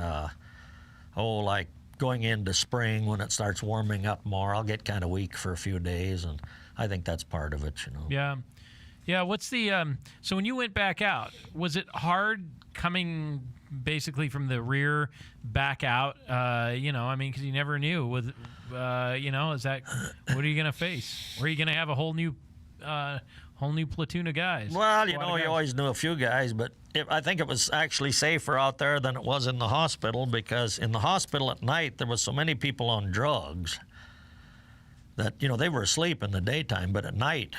going into spring when it starts warming up more, I'll get kind of weak for a few days, and I think that's part of it, Yeah. Yeah, what's the so when you went back out, was it hard coming basically from the rear back out? I mean, because you never knew. Is that what are you going to face? Or are you going to have a whole new platoon of guys? Well, you always knew a few guys, but I think it was actually safer out there than it was in the hospital, because in the hospital at night there was so many people on drugs that they were asleep in the daytime, but at night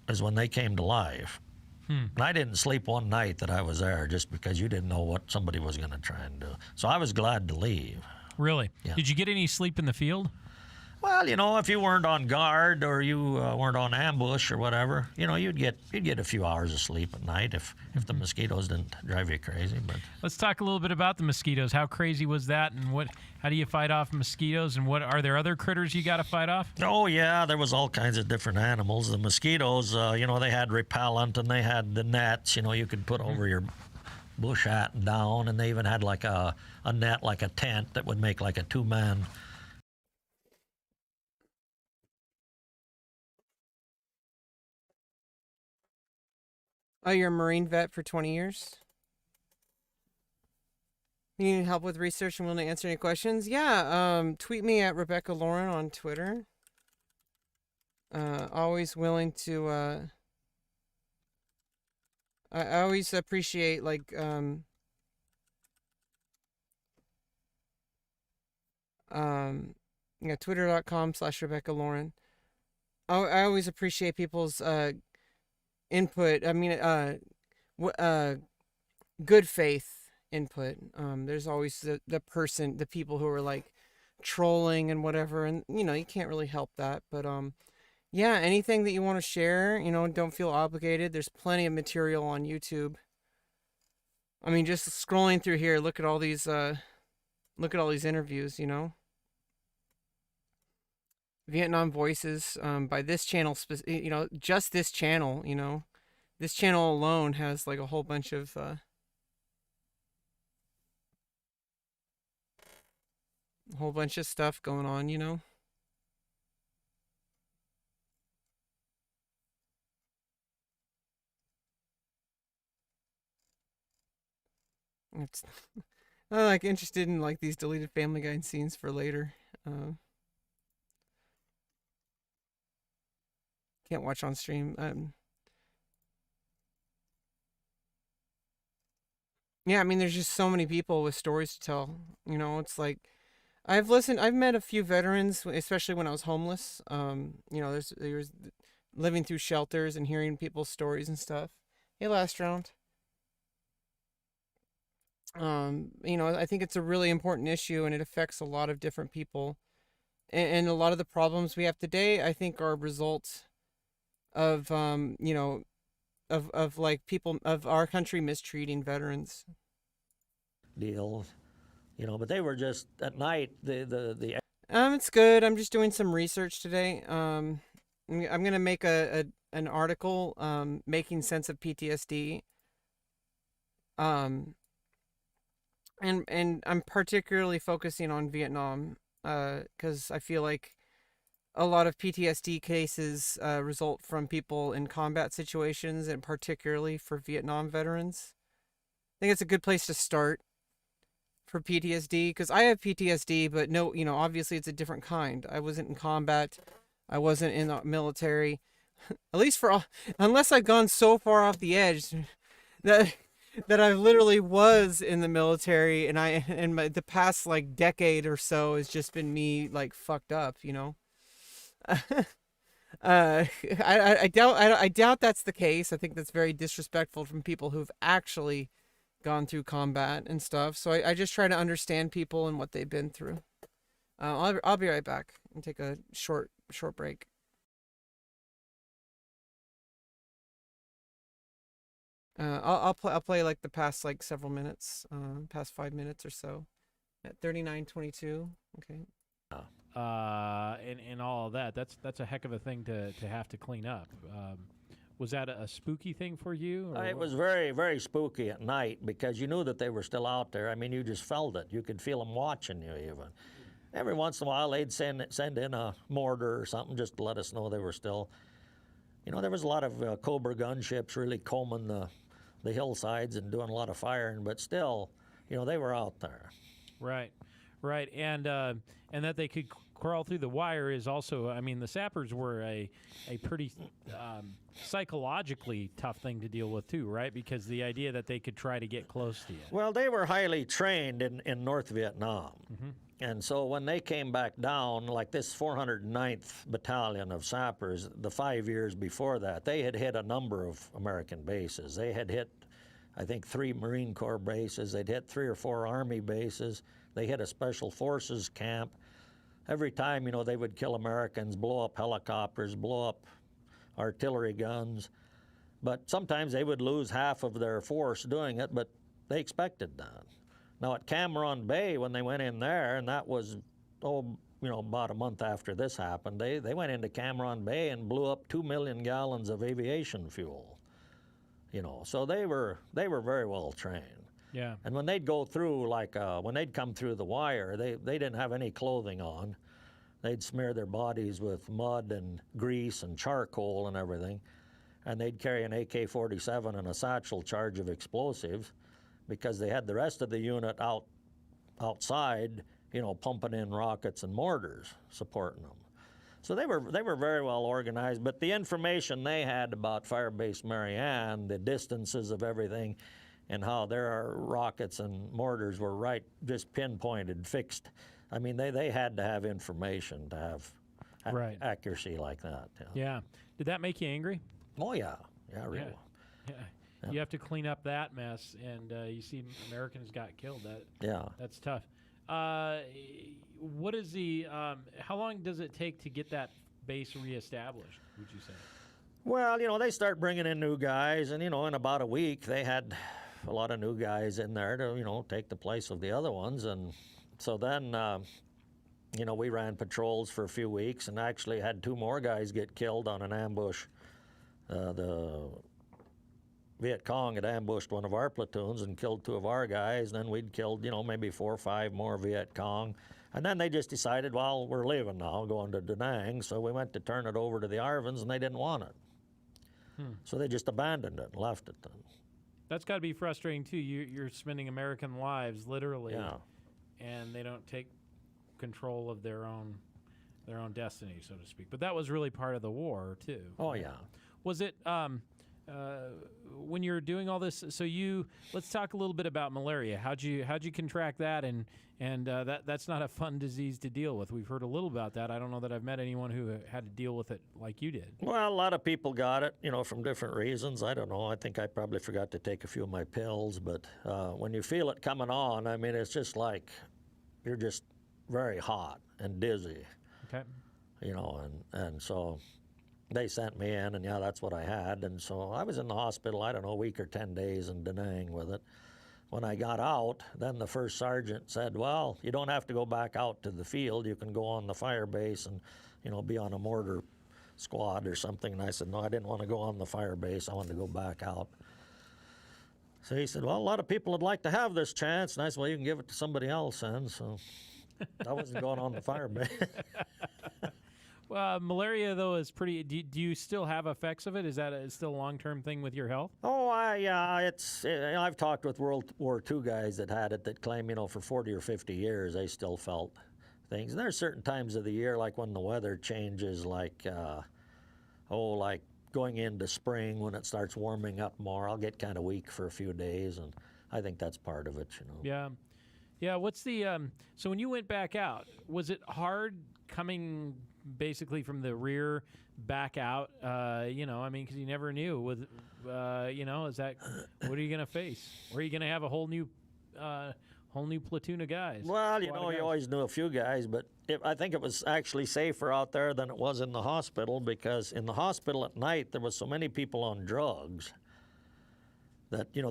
is when they came to life. And I didn't sleep one night that I was there, just because you didn't know what somebody was going to try and do. So I was glad to leave. Really? Yeah. Did you get any sleep in the field? Well, if you weren't on guard or you weren't on ambush or whatever, you'd get a few hours of sleep at night if the mosquitoes didn't drive you crazy. But let's talk a little bit about the mosquitoes. How crazy was that, and how do you fight off mosquitoes, and what are there other critters you got to fight off? Oh yeah, there was all kinds of different animals. The mosquitoes, they had repellent, and they had the nets. You could put over your bush hat and down, and they even had like a net, like a tent that would make like a two-man Oh, you're a Marine vet for 20 years? You need help with research and willing to answer any questions? Yeah, tweet me at Rebecca Lauren on Twitter. Always willing to, I always appreciate, like, yeah, twitter.com/Rebecca Lauren. I always appreciate people's, input. I mean, good faith input. There's always the people who are like trolling and whatever, and you can't really help that. But yeah, anything that you want to share, don't feel obligated. There's plenty of material on YouTube. I mean, just scrolling through here, look at all these interviews. Vietnam Voices, by this channel, just this channel. This channel alone has like a whole bunch of stuff going on. It's I'm like interested in like these deleted Family Guy scenes for later. Can't watch on stream. Yeah, I mean, there's just so many people with stories to tell. It's like I've met a few veterans, especially when I was homeless. There's living through shelters and hearing people's stories and stuff. Hey, last round. I think it's a really important issue and it affects a lot of different people. And a lot of the problems we have today, I think, are results of, of like people of our country mistreating veterans. Deals, but they were just at night. It's good. I'm just doing some research today. I'm gonna make an article, making sense of PTSD. And I'm particularly focusing on Vietnam, because I feel like a lot of PTSD cases result from people in combat situations, and particularly for Vietnam veterans. I think it's a good place to start for PTSD, because I have PTSD, but no, obviously it's a different kind. I wasn't in combat. I wasn't in the military. At least unless I've gone so far off the edge that I literally was in the military, and the past like decade or so has just been me like fucked up. I doubt that's the case. I think that's very disrespectful from people who've actually gone through combat and stuff. So I just try to understand people and what they've been through. I'll be right back and take a short break. I'll play like the past like several minutes, past 5 minutes or so, at 39:22. Okay. And all of that. That's a heck of a thing to have to clean up. Was that a spooky thing for you? It was very, very spooky at night because you knew that they were still out there. I mean, you just felt it. You could feel them watching you even. Every once in a while, they'd send in a mortar or something just to let us know they were still. There was a lot of Cobra gunships really combing the hillsides and doing a lot of firing, but still, they were out there. Right. And that they could crawl through the wire is also, I mean, the sappers were a pretty psychologically tough thing to deal with too, right? Because the idea that they could try to get close to you. Well, they were highly trained in North Vietnam. Mm-hmm. And so when they came back down, like this 409th Battalion of Sappers, the 5 years before that, they had hit a number of American bases. They had hit, I think, 3 Marine Corps bases. They'd hit 3 or 4 Army bases. They hit a Special Forces camp. Every time, they would kill Americans, blow up helicopters, blow up artillery guns. But sometimes they would lose half of their force doing it, but they expected that. Now at Cameron Bay, when they went in there, and that was, about a month after this happened, they went into Cameron Bay and blew up 2 million gallons of aviation fuel. So they were very well trained. Yeah. And when they'd go through, like when they'd come through the wire, they didn't have any clothing on. They'd smear their bodies with mud and grease and charcoal and everything. and they'd carry an AK-47 and a satchel charge of explosives because they had the rest of the unit outside, pumping in rockets and mortars, supporting them. So they were very well organized, but the information they had about Firebase Marianne, the distances of everything, and how their rockets and mortars were just pinpointed, fixed. I mean, they had to have information to have Right. accuracy like that. Yeah. Did that make you angry? Oh, yeah. Yeah, really. Yeah. You have to clean up that mess, and you see Americans got killed. That's tough. What is how long does it take to get that base reestablished, would you say? Well, they start bringing in new guys, and, in about a week, they had a lot of new guys in there to, take the place of the other ones. And so then, we ran patrols for a few weeks and actually had 2 more guys get killed on an ambush. The Viet Cong had ambushed one of our platoons and killed 2 of our guys. And then we'd killed, maybe 4 or 5 more Viet Cong. And then they just decided, well, we're leaving now, going to Da Nang. So we went to turn it over to the Arvins, and they didn't want it. So they just abandoned it and left it then. That's got to be frustrating, too. You're spending American lives, literally, Yeah. and they don't take control of their own destiny, so to speak. But that was really part of the war, too. Oh, yeah. Was it when you're doing all this? So let's talk a little bit about malaria. How'd you contract that? And that's not a fun disease to deal with. We've heard a little about that. I don't know that I've met anyone who had to deal with it like you did. Well, a lot of people got it, from different reasons. I don't know. I think I probably forgot to take a few of my pills. But when you feel it coming on, I mean, it's just like you're just very hot and dizzy. Okay. And so they sent me in, and that's what I had. And so I was in the hospital, I don't know, a week or 10 days in Da Nang with it. When I got out, then the first sergeant said, well, you don't have to go back out to the field. You can go on the fire base and, be on a mortar squad or something. And I said, no, I didn't want to go on the fire base. I wanted to go back out. So he said, well, a lot of people would like to have this chance. And I said, well, you can give it to somebody else then. So I wasn't going on the fire base. Malaria, though, is pretty. Do you still have effects of it? Is that still a long-term thing with your health? Oh, I've talked with World War II guys that had it that claim, for 40 or 50 years they still felt things. And there's certain times of the year, like when the weather changes, like going into spring when it starts warming up more, I'll get kind of weak for a few days, and I think that's part of it, Yeah. Yeah, what's the so when you went back out, was it hard coming basically from the rear back out? I mean, because you never knew. Is that what are you going to face? Or are you going to have a whole new platoon of guys? Well, you always knew a few guys, but I think it was actually safer out there than it was in the hospital, because in the hospital at night there was so many people on drugs that they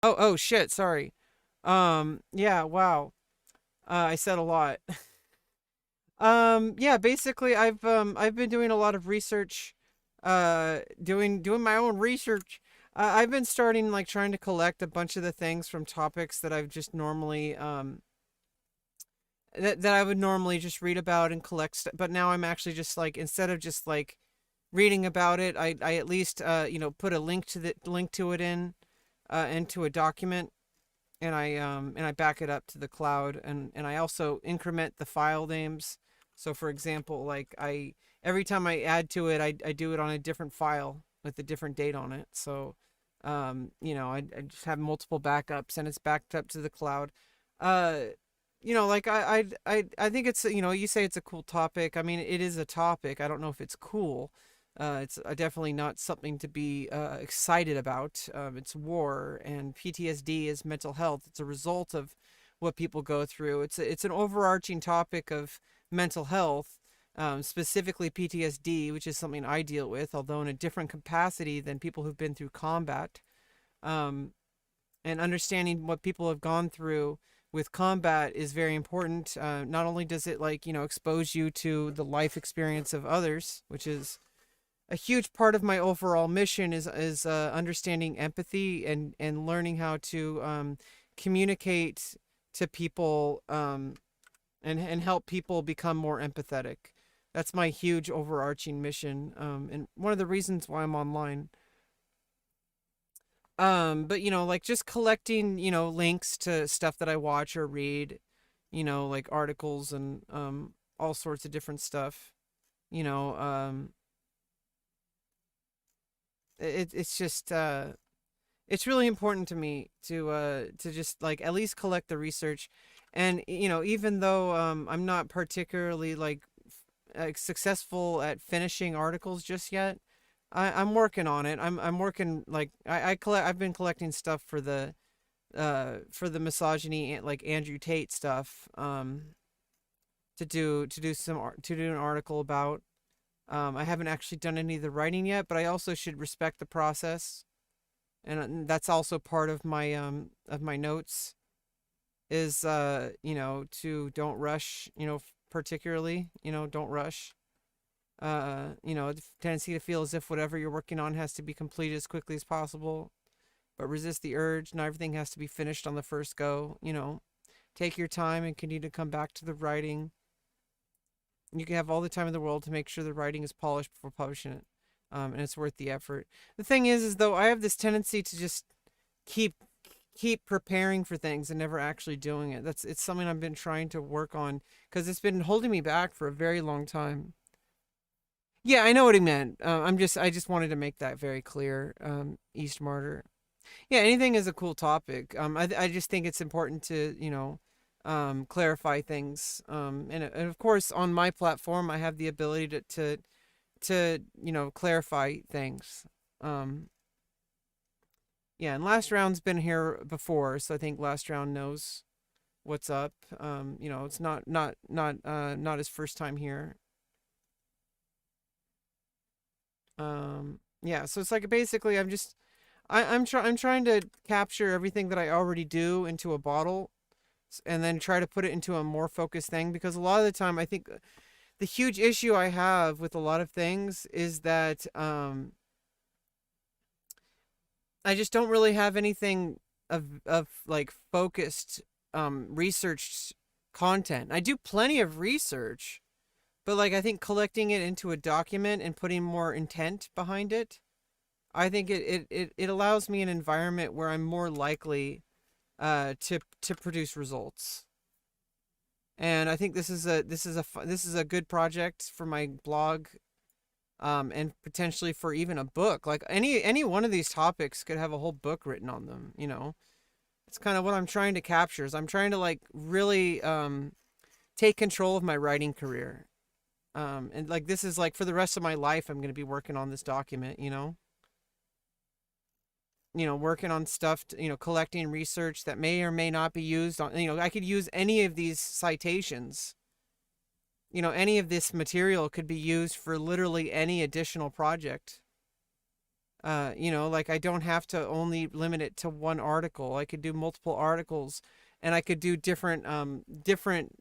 Oh, shit. Sorry. Yeah. Wow. I said a lot. Yeah. Basically, I've been doing a lot of research. Doing my own research. I've been starting like trying to collect a bunch of the things from topics that I've just normally that I would normally just read about and collect. But now I'm actually just like instead of just like reading about it, I at least put a link to it into a document, and I back it up to the cloud, and I also increment the file names. So for example, like I every time I add to it, I do it on a different file with a different date on it. So I just have multiple backups and it's backed up to the cloud. Uh like I think it's you say it's a cool topic. I mean, it is a topic. I don't know if it's cool. It's definitely not something to be excited about. It's war, and PTSD is mental health. It's a result of what people go through. It's an overarching topic of mental health, specifically PTSD, which is something I deal with, although in a different capacity than people who've been through combat. Um, and understanding what people have gone through with combat is very important. Not only does it expose you to the life experience of others, which is a huge part of my overall mission is understanding empathy and learning how to communicate to people and help people become more empathetic. That's my huge overarching mission, and one of the reasons why I'm online. But like just collecting, links to stuff that I watch or read, like articles and all sorts of different stuff. You know, it's just it's really important to me to just like at least collect the research. And even though I'm not particularly successful at finishing articles just yet, I'm working on it. I'm working like I collect. I've been collecting stuff for the misogyny, like Andrew Tate stuff, to do an article about. I haven't actually done any of the writing yet, but I also should respect the process, and that's also part of my notes is to don't rush, particularly, don't rush. The tendency to feel as if whatever you're working on has to be completed as quickly as possible, but resist the urge. Not everything has to be finished on the first go. Take your time and continue to come back to the writing. You can have all the time in the world to make sure the writing is polished before publishing it, and it's worth the effort. The thing is though, I have this tendency to just keep preparing for things and never actually doing it. It's something I've been trying to work on because it's been holding me back for a very long time. Yeah, I know what he meant. I just wanted to make that very clear. East Martyr. Yeah, anything is a cool topic. I just think it's important to, clarify things. And of course, on my platform, I have the ability to clarify things. Um, yeah, and Last Round's been here before, so I think Last Round knows what's up. It's not his first time here. Yeah, so it's like basically I'm trying to capture everything that I already do into a bottle and then try to put it into a more focused thing, because a lot of the time I think the huge issue I have with a lot of things is that I just don't really have anything of like focused researched content. I do plenty of research, but like I think collecting it into a document and putting more intent behind it, I think it allows me an environment where I'm more likely to produce results. And I think this is a good project for my blog, and potentially for even a book. Like any one of these topics could have a whole book written on them. It's kind of what I'm trying to capture. Is I'm trying to like really take control of my writing career. And like this is like for the rest of my life, I'm going to be working on this document. Working on stuff, collecting research that may or may not be used on, I could use any of these citations. Any of this material could be used for literally any additional project. You know, like I don't have to only limit it to one article. I could do multiple articles, and I could do different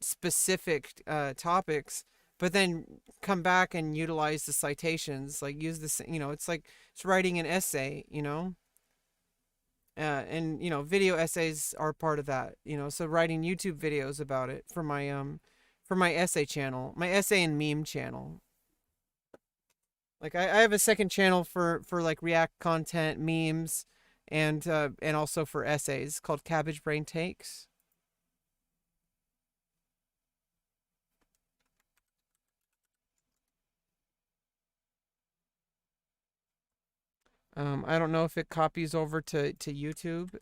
specific topics, but then come back and utilize the citations, like use this, you know, it's like it's writing an essay, you know. And you know, video essays are part of that, you know, so writing YouTube videos about it for my essay channel, my essay and meme channel. Like I have a second channel for like React content, memes, and also for essays called Cabbage Brain Takes. I don't know if it copies over to YouTube.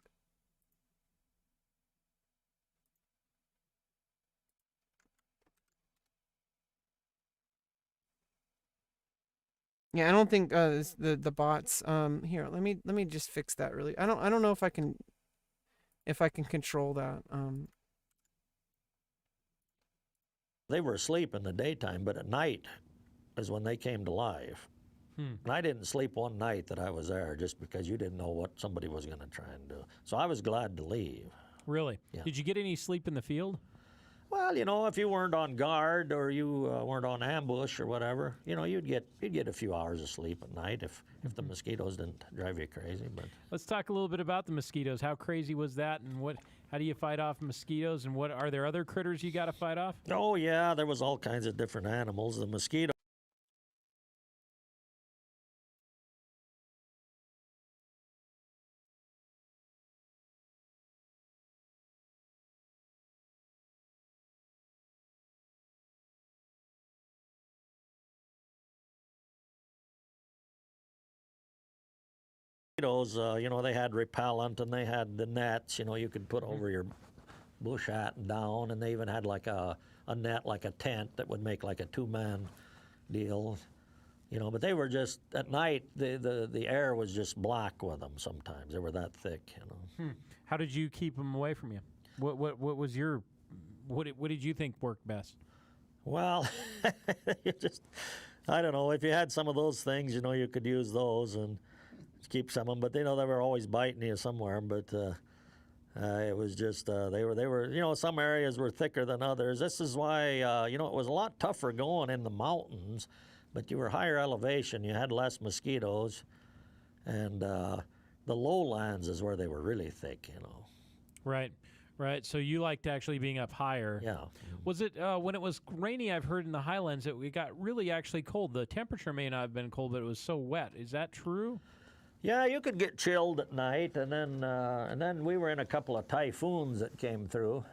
Yeah, I don't think the bots. Here, let me just fix that really. I don't know if I can control that. They were asleep in the daytime, but at night is when they came to life. And I didn't sleep one night that I was there just because you didn't know what somebody was going to try and do. So I was glad to leave. Really? Yeah. Did you get any sleep in the field? Well, you know, if you weren't on guard or you weren't on ambush or whatever, you know, you'd get a few hours of sleep at night if the mosquitoes didn't drive you crazy. But Let's talk a little bit about the mosquitoes. How crazy was that, and how do you fight off mosquitoes, and what are there other critters you got to fight off? oh yeah, there was all kinds of different animals. The mosquito. You know, they had repellent and they had the nets, you know, you could put over your bush hat and down, and they even had like a net, like a tent that would make like a two-man deal, you know. But they were just at night. The air was just black with them. Sometimes they were that thick, you know. How did you keep them away from you? What was your what did you think worked best? Well, you just I don't know. If you had some of those things, you know, you could use those and keep some of them. But you know, they were always biting you somewhere. But it was just they were you know, some areas were thicker than others. This is why you know, it was a lot tougher going in the mountains, but you were higher elevation, you had less mosquitoes, and the lowlands is where they were really thick, you know. Right. Right. So you liked actually being up higher. Yeah. Was it when it was rainy? I've heard in the highlands it got really actually cold. The temperature may not have been cold, but it was so wet. Is that true? Yeah, you could get chilled at night, and then we were in a couple of typhoons that came through.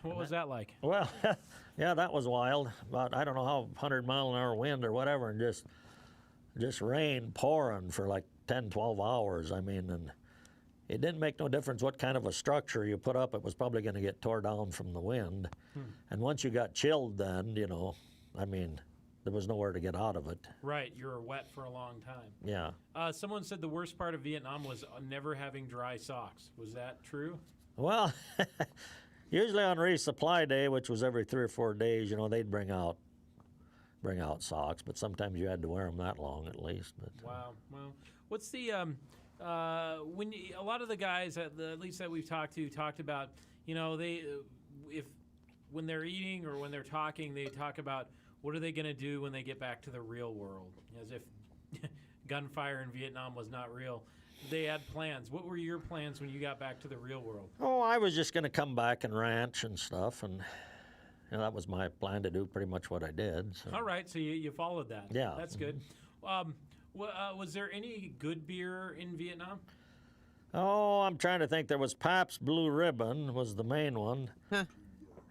What was that like? Well, yeah, that was wild. About I don't know how 100-mile-an-hour wind or whatever, and just rain pouring for like 10, 12 hours. I mean, and it didn't make no difference what kind of a structure you put up. It was probably going to get tore down from the wind. And once you got chilled, then you know, I mean, there was nowhere to get out of it. Right. You were wet for a long time. Yeah. Someone said the worst part of Vietnam was never having dry socks. Was that true? Well, usually on resupply day, which was every 3 or 4 days, you know, they'd bring out socks, but sometimes you had to wear them that long at least. But Wow. Well, what's the a lot of the guys at least that we've talked about, you know, they if when they're eating or when they're talking, they talk about what are they going to do when they get back to the real world, as if gunfire in Vietnam was not real. They had plans. What were your plans when you got back to the real world? oh, I was just going to come back and ranch and stuff, and you know, that was my plan to do pretty much what I did. So. All right, so you followed that. Yeah. That's good. Was there any good beer in Vietnam? Oh, I'm trying to think. There was Pabst Blue Ribbon was the main one. Huh.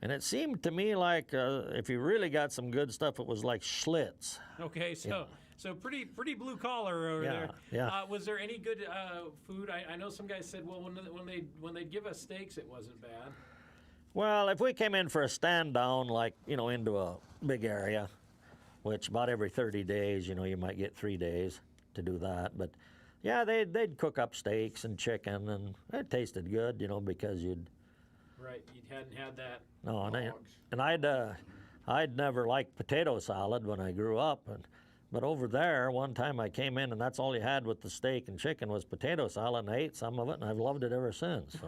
And it seemed to me like if you really got some good stuff, it was like Schlitz. Okay, so pretty blue collar over Yeah, there. yeah. Was there any good food? I know some guys said, well, when they'd give us steaks, it wasn't bad. Well, if we came in for a stand down, like, you know, into a big area, which about every 30 days, you know, you might get 3 days to do that. But yeah, they'd cook up steaks and chicken, and it tasted good, you know, because you'd. Right, you hadn't had that. No, and I'd never liked potato salad when I grew up, But over there, one time I came in and that's all you had with the steak and chicken was potato salad, and I ate some of it, and I've loved it ever since. So.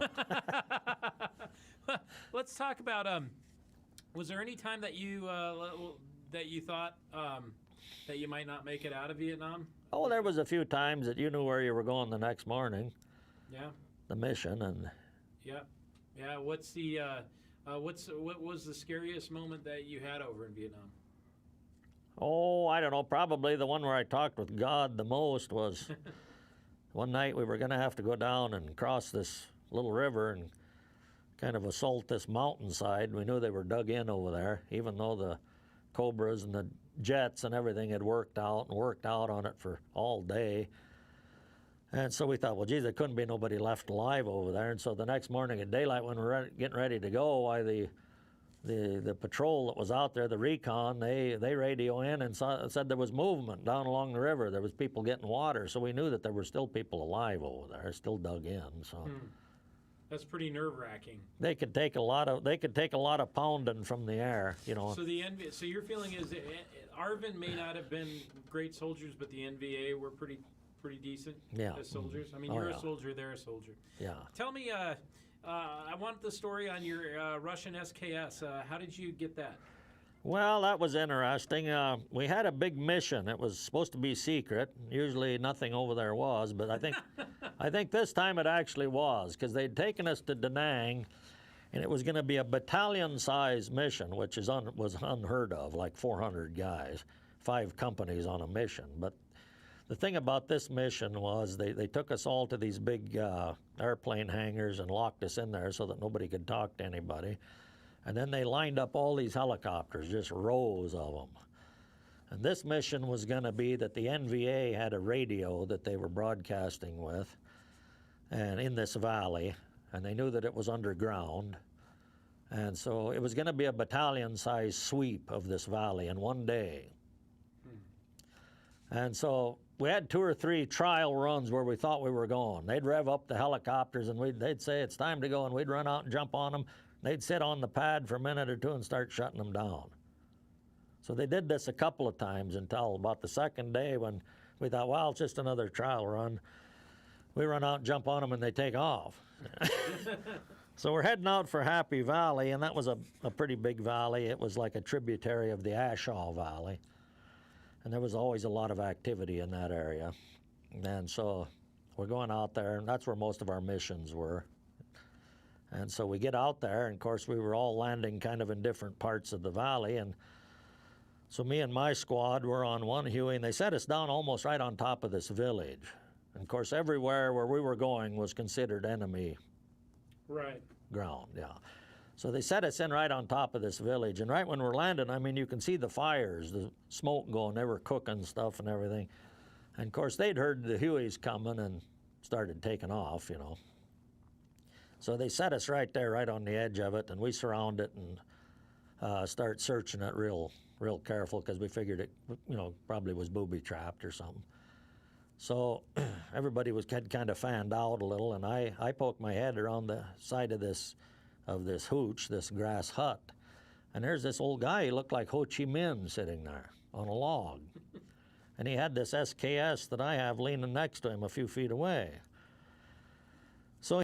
Let's talk about. Was there any time that you thought that you might not make it out of Vietnam? Oh, there was a few times that you knew where you were going the next morning, Yeah. the mission, and Yeah. Yeah. What was the scariest moment that you had over in Vietnam? oh, I don't know, probably the one where I talked with God the most was one night we were going to have to go down and cross this little river and kind of assault this mountainside. We knew they were dug in over there, even though the Cobras and the jets and everything had worked out on it for all day. And so we thought, well, geez, there couldn't be nobody left alive over there. And so the next morning at daylight, when we were getting ready to go, why the patrol that was out there, the recon, they radio in and said there was movement down along the river. There was people getting water, so we knew that there were still people alive over there, still dug in. So That's pretty nerve-wracking. they could take a lot of pounding from the air, you know. So your feeling is that ARVN may not have been great soldiers, but the NVA were pretty decent as soldiers. I mean, you're a soldier, they're a soldier. Yeah. Tell me, I want the story on your Russian SKS. How did you get that? Well, that was interesting. We had a big mission. It was supposed to be secret. Usually nothing over there was, but I think this time it actually was, because they'd taken us to Da Nang, and it was going to be a battalion-sized mission, which was unheard of, like 400 guys, 5 companies on a mission. But the thing about this mission was they took us all to these big airplane hangars and locked us in there so that nobody could talk to anybody. And then they lined up all these helicopters, just rows of them. And this mission was going to be that the NVA had a radio that they were broadcasting with, and in this valley, and they knew that it was underground. And so it was going to be a battalion-sized sweep of this valley in one day. And so we had 2 or 3 trial runs where we thought we were going. They'd rev up the helicopters, and they'd say, it's time to go, and we'd run out and jump on them. They'd sit on the pad for a minute or two and start shutting them down. So they did this a couple of times until about the second day, when we thought, well, it's just another trial run. We run out and jump on them, and they take off. So we're heading out for Happy Valley, and that was a pretty big valley. It was like a tributary of the Ashaw Valley. And there was always a lot of activity in that area. And so we're going out there, and that's where most of our missions were. And so we get out there, and of course we were all landing kind of in different parts of the valley. And so me and my squad were on one Huey, and they set us down almost right on top of this village. And of course everywhere where we were going was considered enemy ground, yeah. So they set us in right on top of this village, and right when we're landing, I mean, you can see the fires, the smoke going, they were cooking stuff and everything. And of course, they'd heard the Hueys coming and started taking off, you know. So they set us right there, right on the edge of it, and we surround it and start searching it real careful, because we figured it, you know, probably was booby-trapped or something. So everybody had kind of fanned out a little, and I poked my head around the side of this hooch, this grass hut, and there's this old guy. He looked like Ho Chi Minh sitting there on a log, and he had this SKS that I have leaning next to him a few feet away. So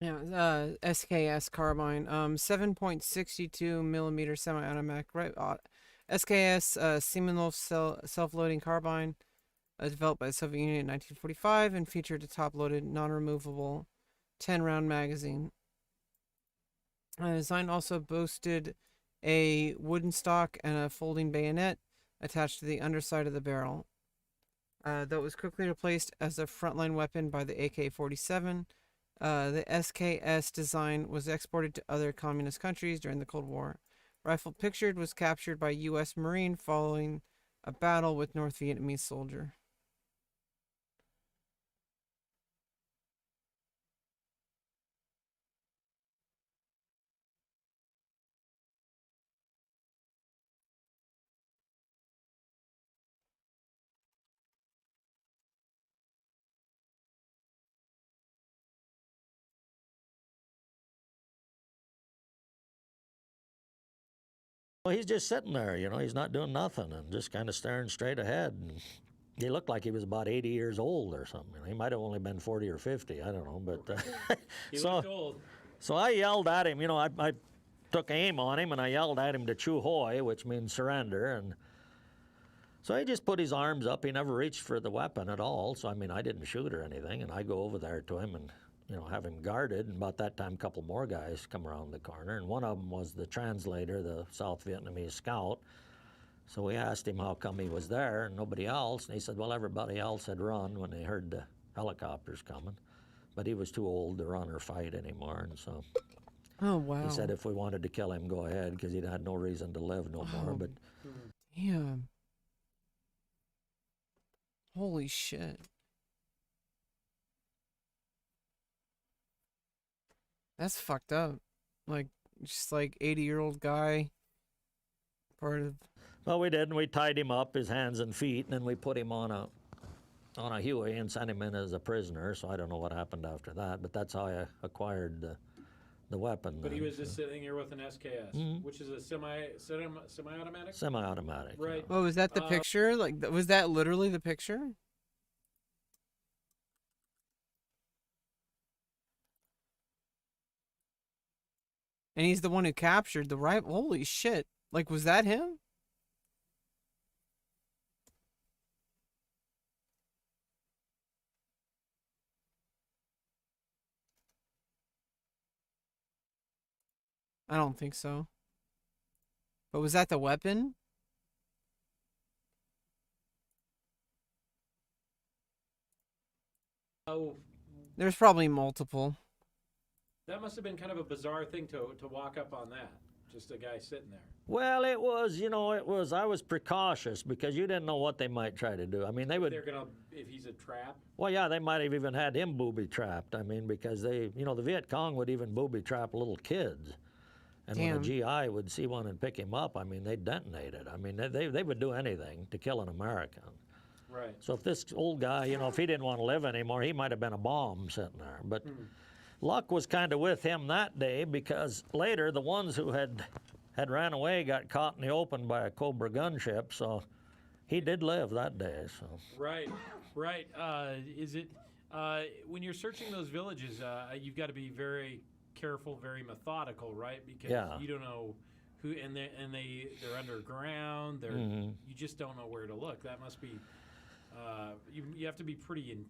Yeah, SKS carbine, 7.62 millimeter semi-automatic, right? SKS Seminole self-loading carbine, developed by the Soviet Union in 1945 and featured a top-loaded, non-removable 10-round magazine. The design also boasted a wooden stock and a folding bayonet attached to the underside of the barrel. though it was quickly replaced as a frontline weapon by the AK-47. The SKS design was exported to other communist countries during the Cold War. Rifle pictured was captured by U.S. Marine following a battle with North Vietnamese soldier. Well, he's just sitting there, you know, he's not doing nothing and just kind of staring straight ahead. And he looked like he was about 80 years old or something. He might have only been 40 or 50, I don't know. But He looked old. So I yelled at him, you know, I took aim on him and I yelled at him to Chu Hoi, which means surrender. And so he just put his arms up. He never reached for the weapon at all. So, I mean, I didn't shoot or anything. And I go over there to him and, you know, have him guarded. And about that time, a couple more guys come around the corner. And one of them was the translator, the South Vietnamese scout. So we asked him how come he was there and nobody else. And he said, well, everybody else had run when they heard the helicopters coming. But he was too old to run or fight anymore. And so Oh, wow. he said if we wanted to kill him, go ahead, because he'd had no reason to live no more. But Damn. Holy shit. That's fucked up. Like, just like 80-year-old guy. Part of. well, we did, and we tied him up, his hands and feet, and then we put him on a Huey and sent him in as a prisoner. So I don't know what happened after that, but that's how I acquired the weapon. But he then, was just sitting here with an SKS, which is a semi-automatic. semi-automatic. you Right. know. Oh, was that the picture? Like, was that literally the picture? And he's the one who captured the rifle. Holy shit. Like, was that him? I don't think so. But was that the weapon? Oh, There's probably multiple. that must have been kind of a bizarre thing to walk up on that. Just a guy sitting there. Well, it was, you know, I was precautious because you didn't know what they might try to do. I mean, they would, They're gonna, if he's a trap. well, yeah, they might have even had him booby trapped. I mean, because they, you know, the Viet Cong would even booby trap little kids. And when a Damn. GI would see one and pick him up, I mean, they'd detonate it. I mean, they would do anything to kill an American. Right. So if this old guy, you know, if he didn't want to live anymore, he might have been a bomb sitting there. But luck was kind of with him that day because later the ones who had ran away got caught in the open by a Cobra gunship. So he did live that day. So Right. Right. Is it when you're searching those villages? You've got to be very careful, very methodical, right? Because Yeah. you don't know who, and they're underground. You just don't know where to look. That must be. You have to be pretty in.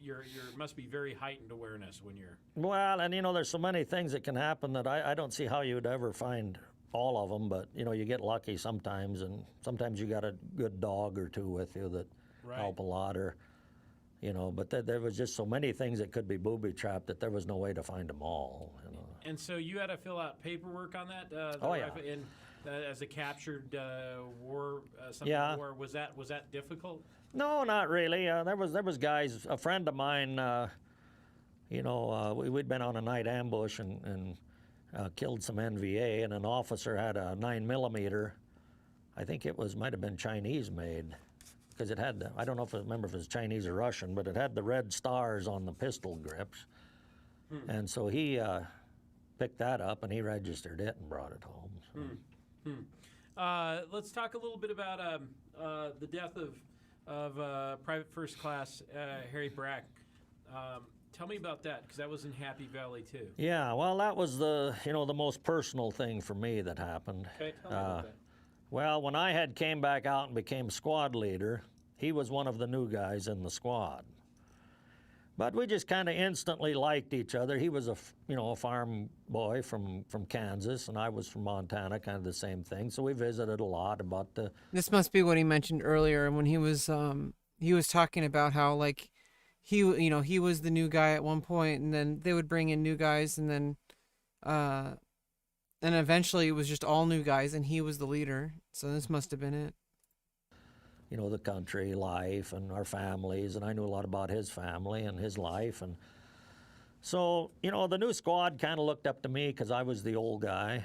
You must be very heightened awareness when you're. well, and you know, there's so many things that can happen that I don't see how you would ever find all of them. But you know, you get lucky sometimes, and sometimes you got a good dog or two with you that Right. help a lot, or you know. But there was just so many things that could be booby trapped that there was no way to find them all. You know. And so you had to fill out paperwork on that. The Oh, yeah. rifle- And as a captured war, something Yeah. war, was that difficult? No, not really. There was guys. A friend of mine, you know, we'd been on a night ambush and killed some NVA, and an officer had a 9mm. I think might have been Chinese made, because it had I don't know if I remember if it was Chinese or Russian, but it had the red stars on the pistol grips, and so he picked that up and he registered it and brought it home. So. Let's talk a little bit about the death of Private First Class Harry Brack. Tell me about that, because that was in Happy Valley too. Yeah, well, that was the most personal thing for me that happened. Okay, tell me about that. Well, when I had came back out and became squad leader, he was one of the new guys in the squad. But we just kind of instantly liked each other. He was a farm boy from Kansas, and I was from Montana, kind of the same thing. So we visited a lot about the. This must be what he mentioned earlier when he was he was talking about how like he was the new guy at one point, and then they would bring in new guys, uh and eventually it was just all new guys, and he was the leader. So this must have been it. The country life and our families, and I knew a lot about his family and his life. And so, the new squad kind of looked up to me because I was the old guy,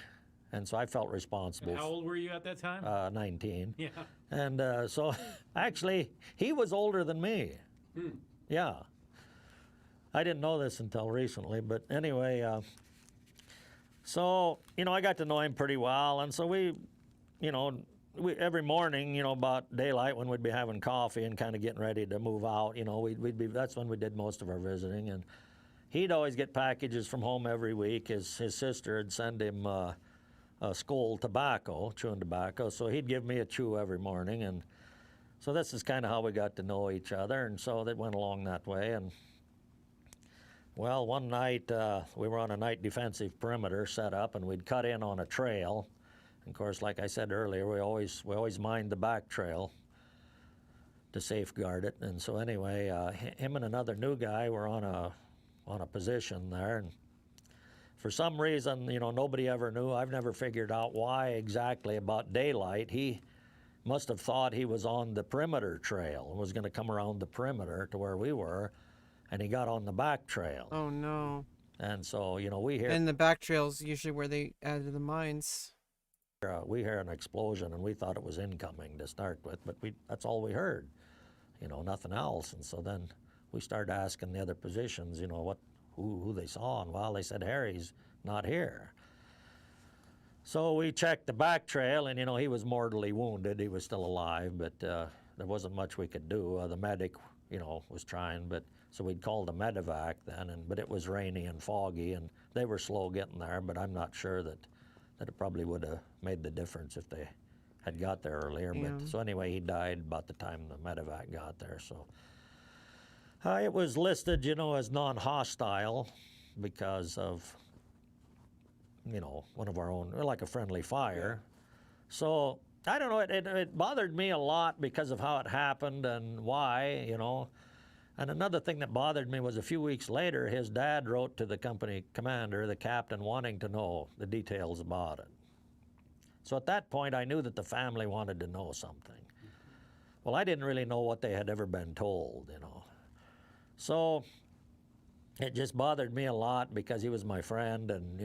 and so I felt responsible. How old were you at that time? 19. Yeah. And so actually, he was older than me. Yeah. I didn't know this until recently, but anyway, so, I got to know him pretty well, and so we every morning, about daylight when we'd be having coffee and kind of getting ready to move out, that's when we did most of our visiting. And he'd always get packages from home every week. His sister would send him Skoal tobacco, chewing tobacco, so he'd give me a chew every morning. And so this is kind of how we got to know each other, and so that went along that way. And well, one night we were on a night defensive perimeter set up, and we'd cut in on a trail. Of course, like I said earlier, we always mined the back trail to safeguard it. And so anyway, him and another new guy were on a position there, and for some reason, nobody ever knew. I've never figured out why exactly about daylight. He must have thought he was on the perimeter trail and was going to come around the perimeter to where we were, and he got on the back trail. Oh no. And so, we hear And the back trail's usually where they added the mines. we hear an explosion, and we thought it was incoming to start with, but that's all we heard, nothing else. And so then we started asking the other positions, who they saw, and well, they said Harry's not here. So we checked the back trail, and he was mortally wounded. He was still alive, but there wasn't much we could do. The medic, was trying, but so we'd called a medevac then, but it was rainy and foggy, and they were slow getting there. But I'm not sure that it probably would have made the difference if they had got there earlier. Yeah. But so anyway, he died about the time the medevac got there. So it was listed, as non-hostile because of, one of our own, like a friendly fire. So I don't know, it bothered me a lot because of how it happened and why, And another thing that bothered me was a few weeks later, his dad wrote to the company commander, the captain, wanting to know the details about it. So at that point, I knew that the family wanted to know something. Well, I didn't really know what they had ever been told, So it just bothered me a lot because he was my friend and,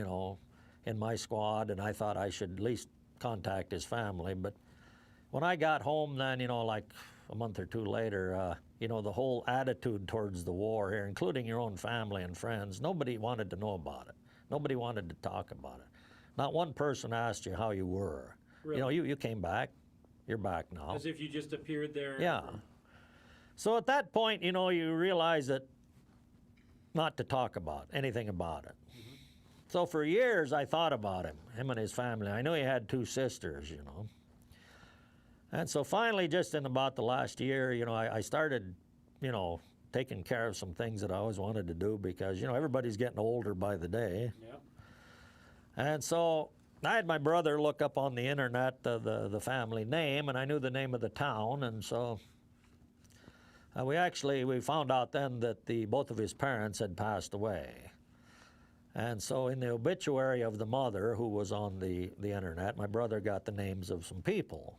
in my squad, and I thought I should at least contact his family. But when I got home then, like a month or two later, the whole attitude towards the war here, including your own family and friends, nobody wanted to know about it. Nobody wanted to talk about it. Not one person asked you how you were. Really? You came back. You're back now. As if you just appeared there. Yeah. So at that point, you realize that not to talk about anything about it. So for years, I thought about him and his family. I knew he had 2 sisters, And so finally, just in about the last year, I started, taking care of some things that I always wanted to do because, everybody's getting older by the day. Yeah. And so I had my brother look up on the internet the family name, and I knew the name of the town. And so we found out then that both of his parents had passed away. And so in the obituary of the mother, who was on the internet, my brother got the names of some people.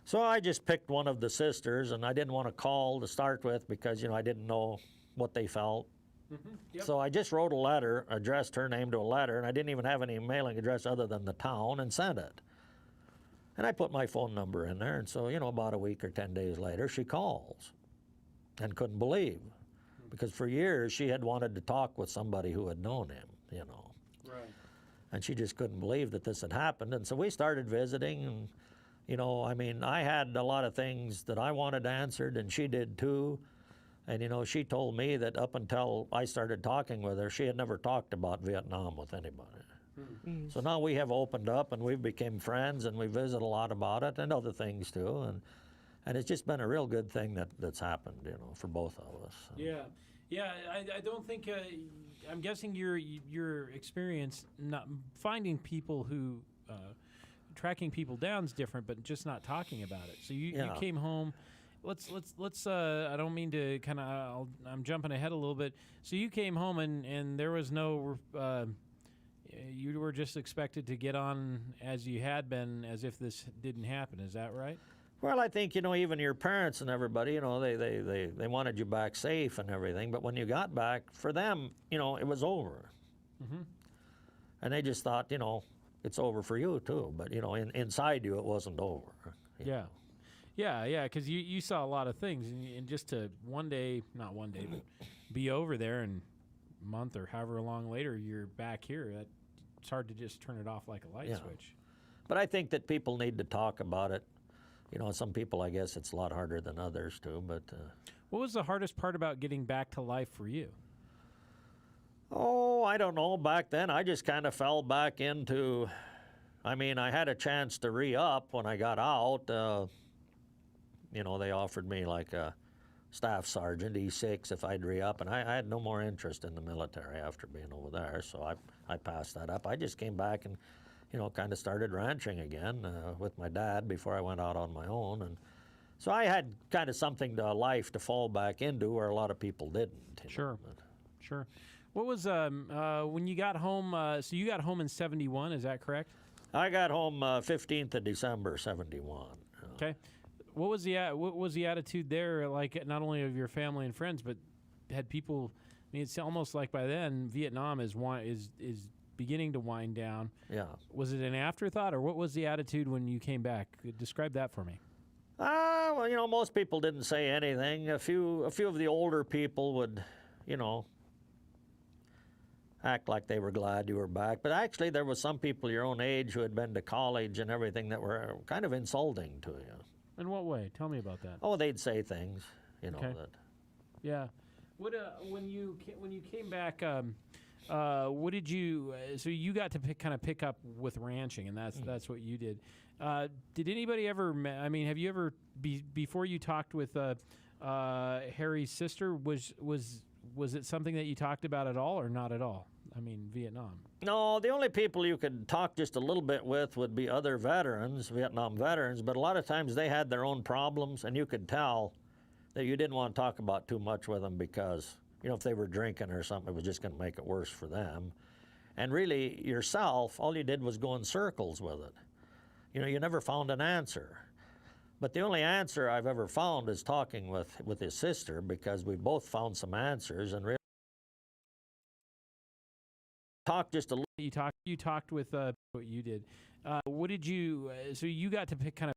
So I just picked one of the sisters, and I didn't want to call to start with because, I didn't know what they felt. Mm-hmm. Yep. So I just wrote a letter, addressed her name to a letter, and I didn't even have any mailing address other than the town, and sent it. And I put my phone number in there, and so, about a week or 10 days later, she calls and couldn't believe. Because for years she had wanted to talk with somebody who had known him, Right. And she just couldn't believe that this had happened. And so we started visiting, and, I had a lot of things that I wanted answered, and she did too. And, she told me that up until I started talking with her, she had never talked about Vietnam with anybody. So now we have opened up, and we've become friends, and we visit a lot about it and other things too. And it's just been a real good thing that's happened, for both of us. Yeah, yeah. I don't think. I'm guessing your experience not finding people who tracking people down is different, but just not talking about it. So you came home, let's. I don't mean to kind of. I'm jumping ahead a little bit. So you came home and there was no. You were just expected to get on as you had been, as if this didn't happen. Is that right? Well, I think, even your parents and everybody, they wanted you back safe and everything. But when you got back, for them, it was over. Mm-hmm. And they just thought, it's over for you too. But, inside you, it wasn't over. Yeah. Yeah, because you saw a lot of things. And just to not one day, but be over there and a month or however long later you're back here, it's hard to just turn it off like a light switch. But I think that people need to talk about it. Some people, I guess, it's a lot harder than others too. But what was the hardest part about getting back to life for you? Oh, I don't know. Back then, I just kind of fell back into. I had a chance to re-up when I got out. They offered me like a staff sergeant, E6, if I'd re-up, and I had no more interest in the military after being over there, so I passed that up. I just came back and, kind of started ranching again with my dad before I went out on my own, and so I had kind of something to life to fall back into where a lot of people didn't. Sure. What was when you got home? So you got home in '71, is that correct? I got home 15th of December, '71. Okay. What was the attitude there like? Not only of your family and friends, but had people? I mean, it's almost like by then Vietnam is beginning to wind down. Yeah. Was it an afterthought, or what was the attitude when you came back? Describe that for me. Well, most people didn't say anything. A few of the older people would, act like they were glad you were back. But actually, there was some people your own age who had been to college and everything that were kind of insulting to you. In what way? Tell me about that. Oh, they'd say things, Okay. that. Yeah. What when you came back? What did you? So you got to pick up with ranching, and that's what you did. Did anybody ever? Have you ever before you talked with Harry's sister? Was it something that you talked about at all, or not at all? Vietnam. No, the only people you could talk just a little bit with would be other veterans, Vietnam veterans, but a lot of times they had their own problems, and you could tell that you didn't want to talk about too much with them because, if they were drinking or something, it was just going to make it worse for them. And really, yourself, all you did was go in circles with it. You never found an answer. But the only answer I've ever found is talking with his sister, because we both found some answers and really talk just a little. You talked with what you did. What did you? So you got to pick up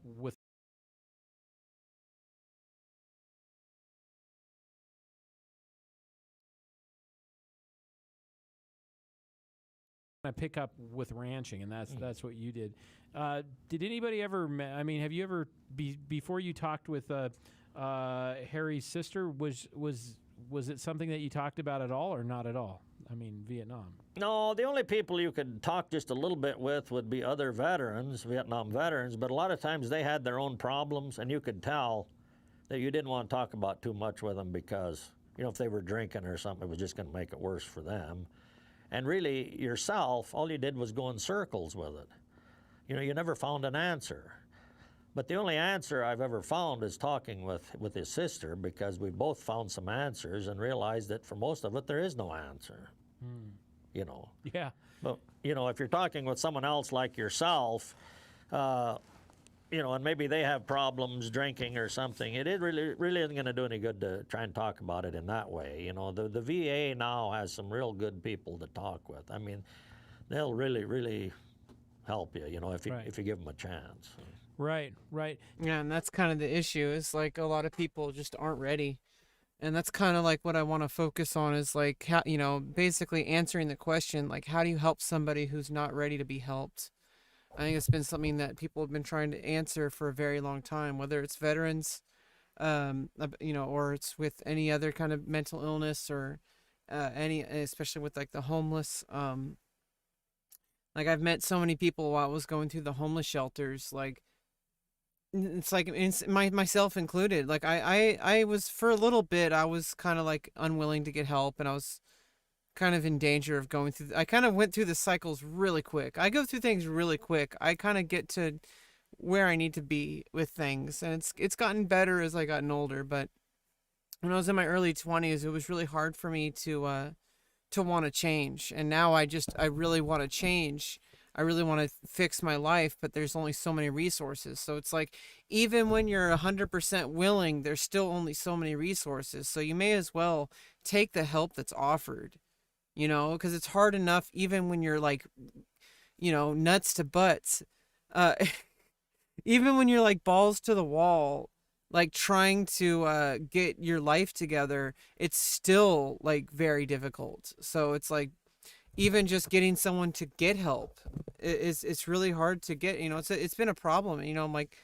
with. Pick up with ranching, and that's what you did. Did anybody ever? Have you ever before you talked with Harry's sister? Was it something that you talked about at all, or not at all? Vietnam. No, the only people you could talk just a little bit with would be other veterans, Vietnam veterans, but a lot of times they had their own problems, and you could tell that you didn't want to talk about too much with them because, if they were drinking or something, it was just going to make it worse for them. And really, yourself, all you did was go in circles with it. You never found an answer. But the only answer I've ever found is talking with his sister, because we both found some answers and realized that for most of it, there is no answer. you know. Yeah. But, you know, if you're talking with someone else like yourself, you know, and maybe they have problems drinking or something, really isn't going to do any good to try and talk about it in that way. You know, the VA now has some real good people to talk with. I mean, they'll really help you, you know, if you give them a chance. Right. Yeah, and that's kind of the issue. Is like a lot of people just aren't ready. And that's kind of like what I want to focus on is like how, you know, basically answering the question like how do you help somebody who's not ready to be helped? I think it's been something that people have been trying to answer for a very long time, whether it's veterans, you know, or it's with any other kind of mental illness or especially with like the homeless. Like I've met so many people while I was going through the homeless shelters, like it's like myself included. Like I was for a little bit, I was kind of like unwilling to get help, and I was kind of in danger of going through. I kind of went through the cycles really quick. I go through things really quick. I kind of get to where I need to be with things, and it's gotten better as I gotten older. But when I was in my early 20s, it was really hard for me to want to change. And now I really want to change. I really want to fix my life, but there's only so many resources. So it's like, even when you're 100% willing, there's still only so many resources. So you may as well take the help that's offered, you know, because it's hard enough even when you're like, you know, nuts to butts. Even when you're like balls to the wall, like trying to get your life together, it's still like very difficult. So it's like, even just getting someone to get help it's really hard to get, you know. It's been a problem, you know. Like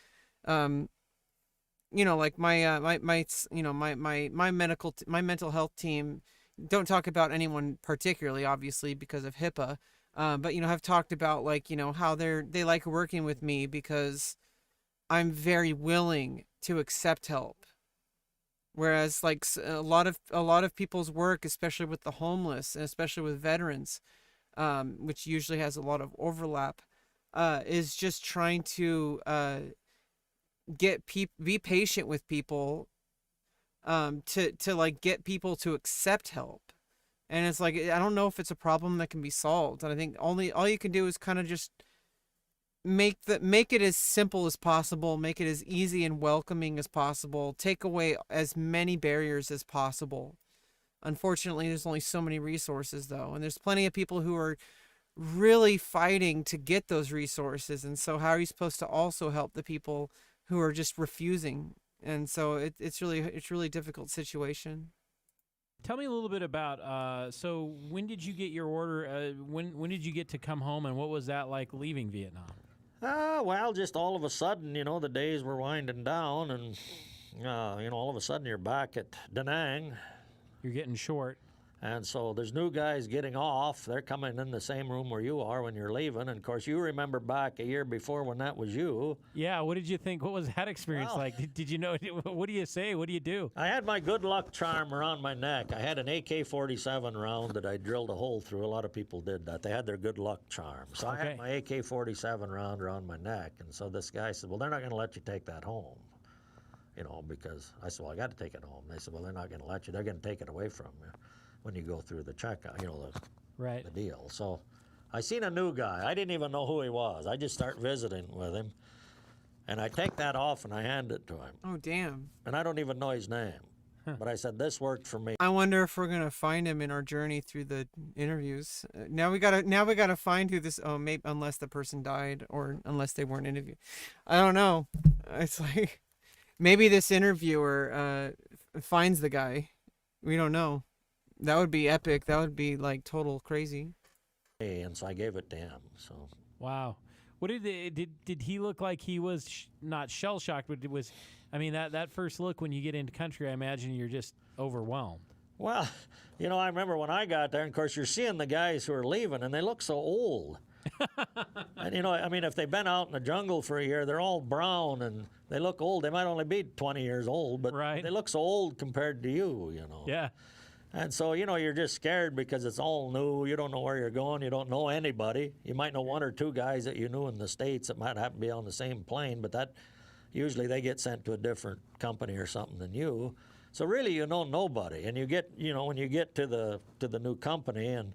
you know, like my you know, my mental health team don't talk about anyone particularly, obviously, because of HIPAA, but you know, have talked about like, you know, how they like working with me because I'm very willing to accept help. Whereas like a lot of people's work, especially with the homeless and especially with veterans, which usually has a lot of overlap, is just trying to be patient with people, to like get people to accept help. And it's like, I don't know if it's a problem that can be solved. And I think all you can do is kind of just make it as simple as possible, make it as easy and welcoming as possible, take away as many barriers as possible. Unfortunately, there's only so many resources though, and there's plenty of people who are really fighting to get those resources. And so how are you supposed to also help the people who are just refusing? And so it's really difficult situation. Tell me a little bit about. So when did you get your order? When did you get to come home, and what was that like leaving Vietnam? Well, just all of a sudden, you know, the days were winding down, and you know, all of a sudden you're back at Da Nang. You're getting short. And so there's new guys getting off. They're coming in the same room where you are when you're leaving. And of course, you remember back a year before when that was you. Yeah. What did you think? What was that experience like? Did you know? What do you say? What do you do? I had my good luck charm around my neck. I had an AK-47 round that I drilled a hole through. A lot of people did that. They had their good luck charm. So I had my AK-47 round around my neck. And so this guy said, well, they're not going to let you take that home. You know, because I said, well, I got to take it home. They said, well, they're not going to let you. They're going to take it away from you when you go through the checkout, you know, the deal. So I seen a new guy. I didn't even know who he was. I just start visiting with him, and I take that off and I hand it to him. Oh, damn. And I don't even know his name. But I said, this worked for me. I wonder if we're gonna find him in our journey through the interviews. Now we gotta find who this. Oh, maybe unless the person died or unless they weren't interviewed. I don't know. It's like maybe this interviewer finds the guy. We don't know. That would be epic. That would be like total crazy. And so I gave it to him. So wow, what did he look like? He was not shell shocked, but it was. I mean, that first look when you get into country, I imagine you're just overwhelmed. Well, you know, I remember when I got there, and of course you're seeing the guys who are leaving, and they look so old. And you know, I mean, if they've been out in the jungle for a year, they're all brown and they look old. They might only be 20 years old, but they look so old compared to you, you know. Yeah. And so, you know, you're just scared because it's all new. You don't know where you're going. You don't know anybody. You might know one or two guys that you knew in the States that might happen to be on the same plane, but that usually they get sent to a different company or something than you. So really, you know nobody. And you get, you know, when you get to the new company and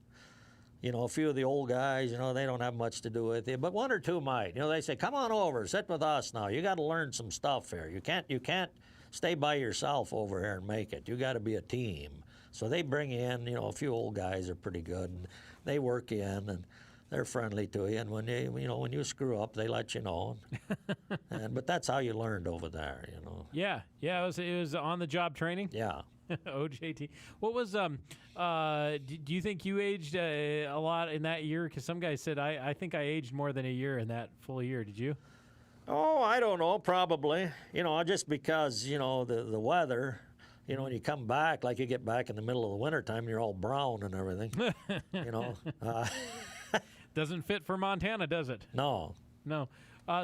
a few of the old guys, they don't have much to do with you, but one or two might. They say, "Come on over, sit with us now. You got to learn some stuff here. You can't stay by yourself over here and make it. You got to be a team." So they bring in, a few old guys are pretty good, and they work in, and they're friendly to you. And when when you screw up, they let you know. But that's how you learned over there. Yeah, it was on the job training. Yeah. OJT. What was do you think you aged a lot in that year? Because some guys said I think I aged more than a year in that full year. Did you? Oh, I don't know. Probably. Just because the weather. When you come back, like you get back in the middle of the wintertime, you're all brown and everything. Doesn't fit for Montana, does it? No. No.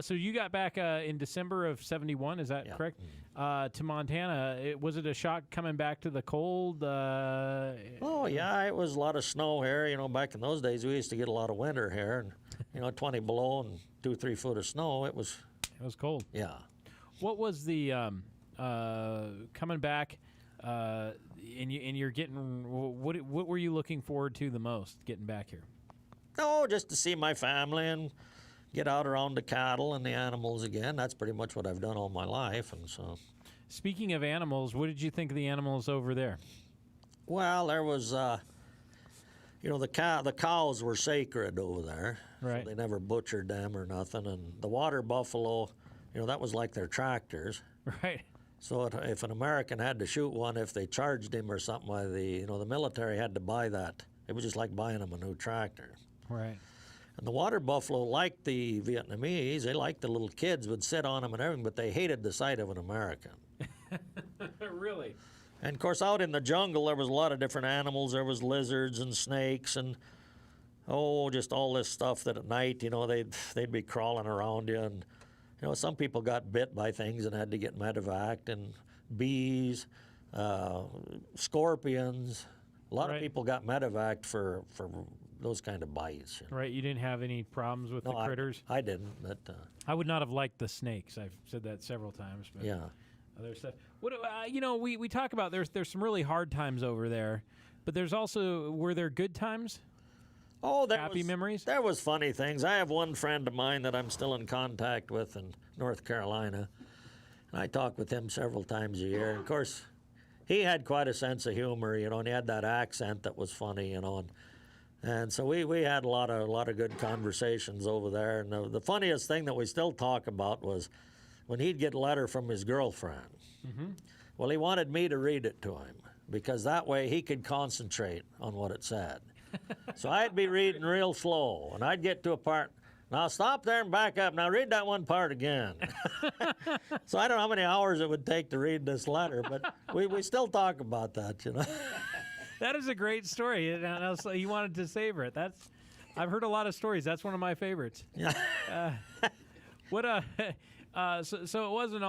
So you got back in December of '71, is that correct? To Montana. Was it a shock coming back to the cold? Oh, yeah, it was a lot of snow here. Back in those days, we used to get a lot of winter here, and 20 below and 2-3 foot of snow. It was cold. Yeah. What was the coming back? And you're getting what were you looking forward to the most getting back here? Oh, just to see my family and get out around the cattle and the animals again. That's pretty much what I've done all my life, and so. Speaking of animals, what did you think of the animals over there? Well, there was, the cows were sacred over there. Right. So they never butchered them or nothing, and the water buffalo, that was like their tractors. Right. So if an American had to shoot one, if they charged him or something, the military had to buy that. It was just like buying them a new tractor. Right. And the water buffalo liked the Vietnamese. They liked the little kids, would sit on them and everything, but they hated the sight of an American. Really? And, of course, out in the jungle, there was a lot of different animals. There was lizards and snakes and, just all this stuff that at night, they'd be crawling around you. And, some people got bit by things and had to get medevaced, and bees, scorpions. A lot of people got medevaced for those kind of bites. Right, you didn't have any problems with the critters? I didn't. But, I would not have liked the snakes. I've said that several times. But yeah. Other stuff. What we talk about there's some really hard times over there, but there's also were there good times? Oh, happy memories? There was funny things. I have one friend of mine that I'm still in contact with in North Carolina, and I talk with him several times a year. And of course, he had quite a sense of humor, and he had that accent that was funny, and so we had a lot of good conversations over there. And the funniest thing that we still talk about was when he'd get a letter from his girlfriend. Mm-hmm. Well, he wanted me to read it to him because that way he could concentrate on what it said. So I'd be reading real slow, and I'd get to a part. Now stop there and back up. Now read that one part again. So I don't know how many hours it would take to read this letter, but we still talk about that, That is a great story. So you wanted to savor it. I've heard a lot of stories. That's one of my favorites. Yeah. So it wasn't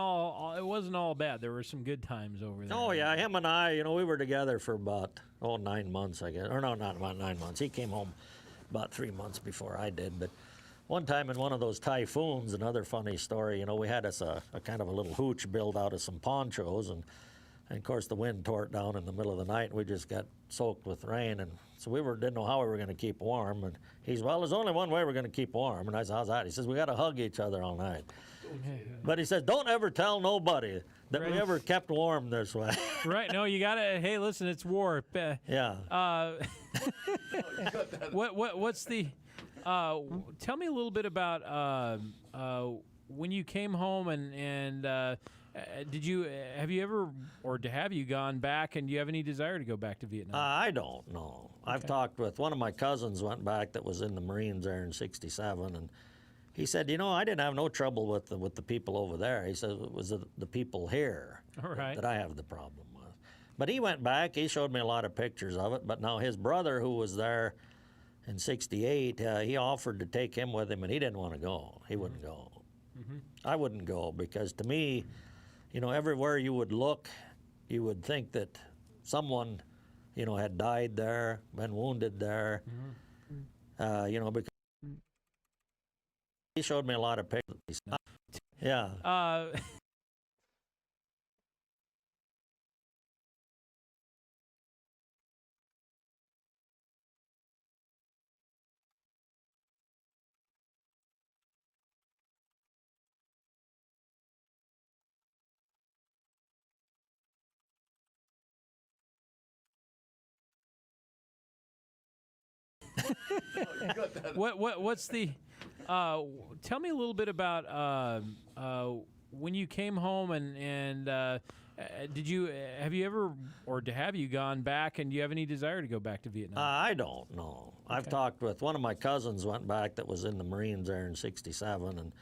all bad. There were some good times over there. Oh yeah, him and I, we were together for about 9 months, I guess. Or no, not about 9 months. He came home about 3 months before I did. But one time in one of those typhoons, another funny story. We had us a kind of a little hooch built out of some ponchos, and of course the wind tore it down in the middle of the night, and we just got soaked with rain, and so didn't know how we were going to keep warm. And he's, well, there's only one way we're going to keep warm. And I said, how's that? He says, we got to hug each other all night. But he says, don't ever tell nobody that we ever kept warm this way. Right. No, you got to, hey, listen, it's war. Yeah. What's the, tell me a little bit about when you came home and have you gone back, and do you have any desire to go back to Vietnam? I don't know. I've talked with one of my cousins went back that was in the Marines there in '67, and he said, I didn't have no trouble with the people over there. He said it was the people here that I have the problem with. But he went back. He showed me a lot of pictures of it. But now his brother, who was there in '68, he offered to take him with him, and he didn't want to go. He wouldn't go. Mm-hmm. I wouldn't go because to me, everywhere you would look, you would think that someone, had died there, been wounded there. Mm-hmm. Because he showed me a lot of pictures. Yeah. What's the? Tell me a little bit about when you came home and did you have you ever have you gone back, and do you have any desire to go back to Vietnam? I don't know. I've talked with one of my cousins went back that was in the Marines there in '67, and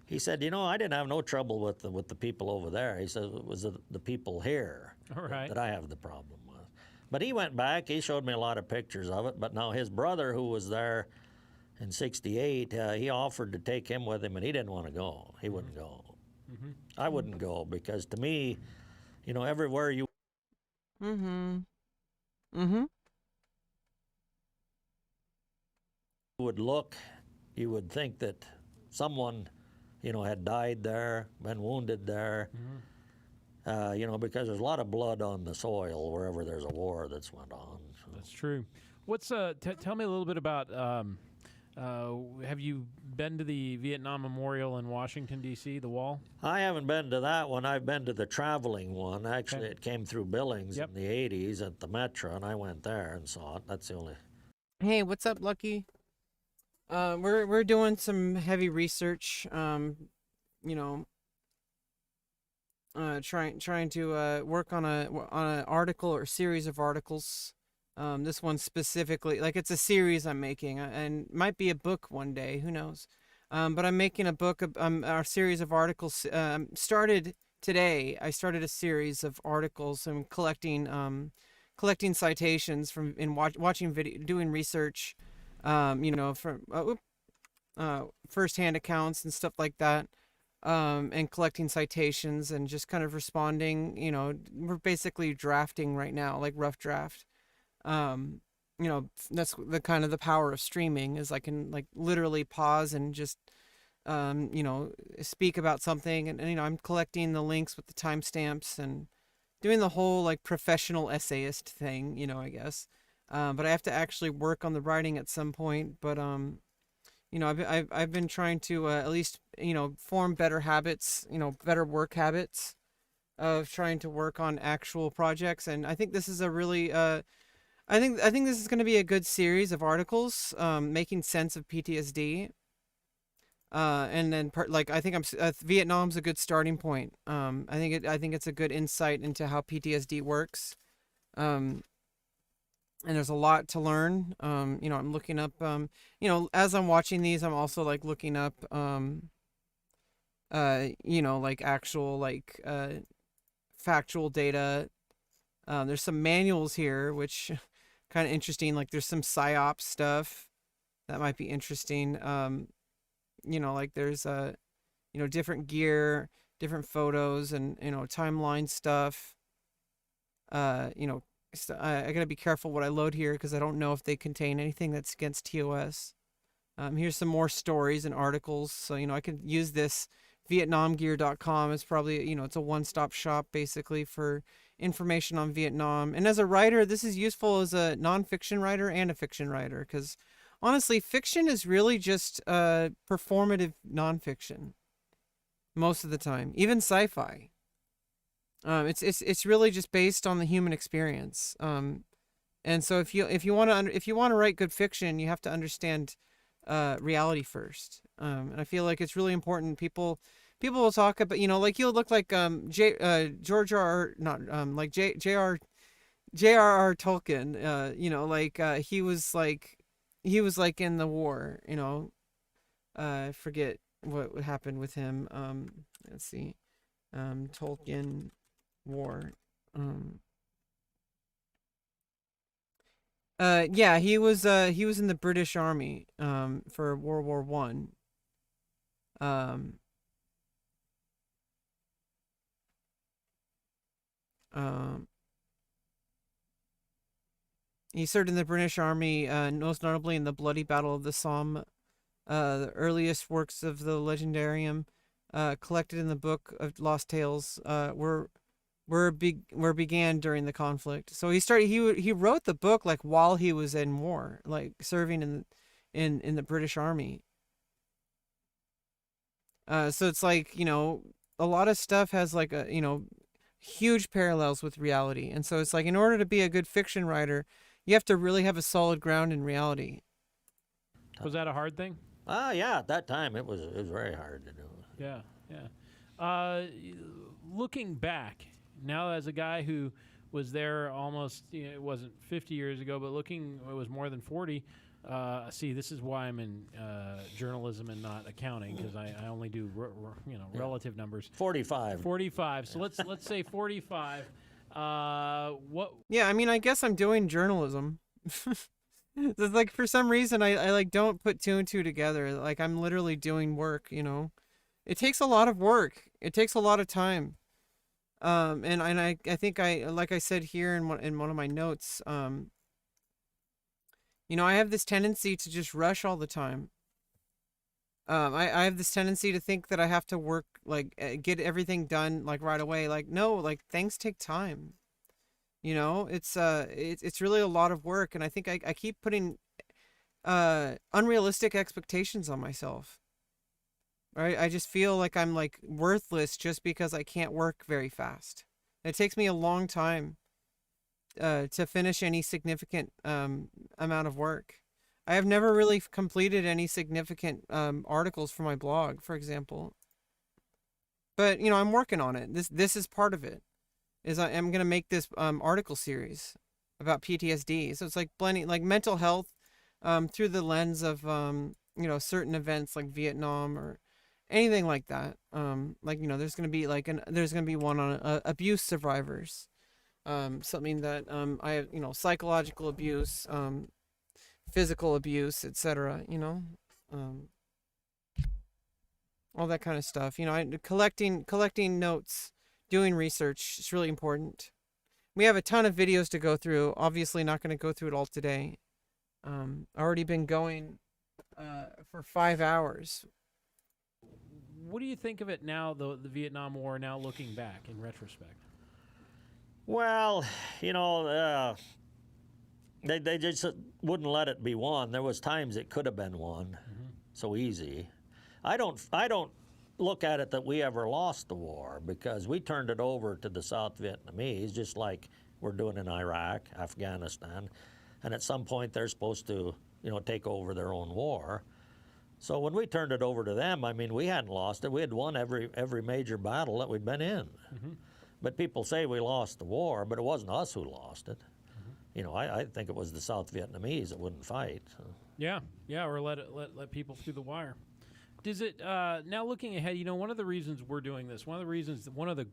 he said, I didn't have no trouble with the people over there. He said it was the people here All right. that I have the problem with. But he went back. He showed me a lot of pictures of it. But now his brother, who was there in '68, he offered to take him with him, and he didn't want to go. He wouldn't go. I wouldn't go because to me, everywhere you Mm-hmm. Mm-hmm. would look, you would think that someone, had died there, been wounded there. Because there's a lot of blood on the soil wherever there's a war that's went on. So. That's true. What's tell me a little bit about have you been to the Vietnam Memorial in Washington, D.C., the wall? I haven't been to that one. I've been to the traveling one. Actually, Okay. It came through Billings Yep. in the 80s at the Metro, and I went there and saw it. That's the only... Hey, what's up, Lucky? We're doing some heavy research. Trying to work on an article or series of articles. This one specifically, like it's a series I'm making, and might be a book one day. Who knows? But I'm making a book. Our series of articles started today. I started a series of articles and collecting citations from watching video, doing research. From firsthand accounts and stuff like that. And collecting citations and just kind of responding. We're basically drafting right now, like rough draft. That's the kind of the power of streaming is I can like literally pause and just, speak about something. And I'm collecting the links with the timestamps and doing the whole like professional essayist thing, I guess. But I have to actually work on the writing at some point. But, I've been trying to at least form better habits, better work habits of trying to work on actual projects, and I think this is a really I think this is going to be a good series of articles making sense of PTSD, and then I think Vietnam's a good starting point. I think it's a good insight into how PTSD works. And there's a lot to learn. I'm looking up, as I'm watching these, I'm also like looking up, like actual, like, factual data. There's some manuals here, which kind of interesting. Like there's some PSYOP stuff that might be interesting. Like there's, different gear, different photos and, timeline stuff. I gotta be careful what I load here because I don't know if they contain anything that's against TOS. Here's some more stories and articles. So, I could use this VietnamGear.com. It's probably, it's a one-stop shop basically for information on Vietnam. And as a writer, this is useful as a nonfiction writer and a fiction writer because honestly, fiction is really just performative nonfiction most of the time, even sci-fi. It's really just based on the human experience. And so if you want to write good fiction, you have to understand reality first. And I feel like it's really important. People will talk about, like you'll look like George R. not like J.R.R. Tolkien. He was like in the war. I forget what happened with him. Let's see, Tolkien. War. Yeah, he was in the British Army for World War One. He served in the British Army, most notably in the bloody Battle of the Somme. The earliest works of the legendarium, collected in the Book of Lost Tales, began during the conflict. So he wrote the book like while he was in war, like serving in the British Army. So it's like, a lot of stuff has like huge parallels with reality. And so it's like in order to be a good fiction writer, you have to really have a solid ground in reality. Was that a hard thing? Yeah, at that time it was very hard to do. Yeah, yeah. Looking back, now as a guy who was there almost, it wasn't 50 years ago, but it was more than 40. See, this is why I'm in journalism and not accounting, because I only do relative numbers. 45. 45. So let's say 45. What? Yeah, I mean, I guess I'm doing journalism. It's like for some reason I like don't put two and two together. Like I'm literally doing work, you know. It takes a lot of work. It takes a lot of time. And I think like I said here in one of my notes, you know, I have this tendency to just rush all the time. I have this tendency to think that I have to work get everything done like right away. Like no, like things take time. You know, it's really a lot of work, and I think I keep putting unrealistic expectations on myself. Right? I just feel like I'm like worthless just because I can't work very fast. It takes me a long time to finish any significant amount of work. I have never really completed any significant articles for my blog, for example. But you know, I'm working on it. This is part of it. Is I'm gonna make this article series about PTSD. So it's like blending like mental health through the lens of you know, certain events like Vietnam or anything like that. Like you know, there's gonna be one on abuse survivors. Something that I have, you know, psychological abuse, physical abuse, etc. You know, all that kind of stuff. You know, collecting notes. Doing research is really important. We have a ton of videos to go through. Obviously not going to go through it all today. Already been going for 5 hours. What do you think of it now, the Vietnam War, now looking back in retrospect? Well, you know, they just wouldn't let it be won. There was times it could have been won so easy. I don't look at it that we ever lost the war, because we turned it over to the South Vietnamese, just like we're doing in Iraq, Afghanistan, and at some point they're supposed to, you know, take over their own war. So when we turned it over to them, I mean, we hadn't lost it. We had won every major battle that we'd been in. But people say we lost the war, but it wasn't us who lost it. You know, I think it was the South Vietnamese that wouldn't fight. Yeah, or let people through the wire. Does it now looking ahead? You know, one of the reasons we're doing this, one of the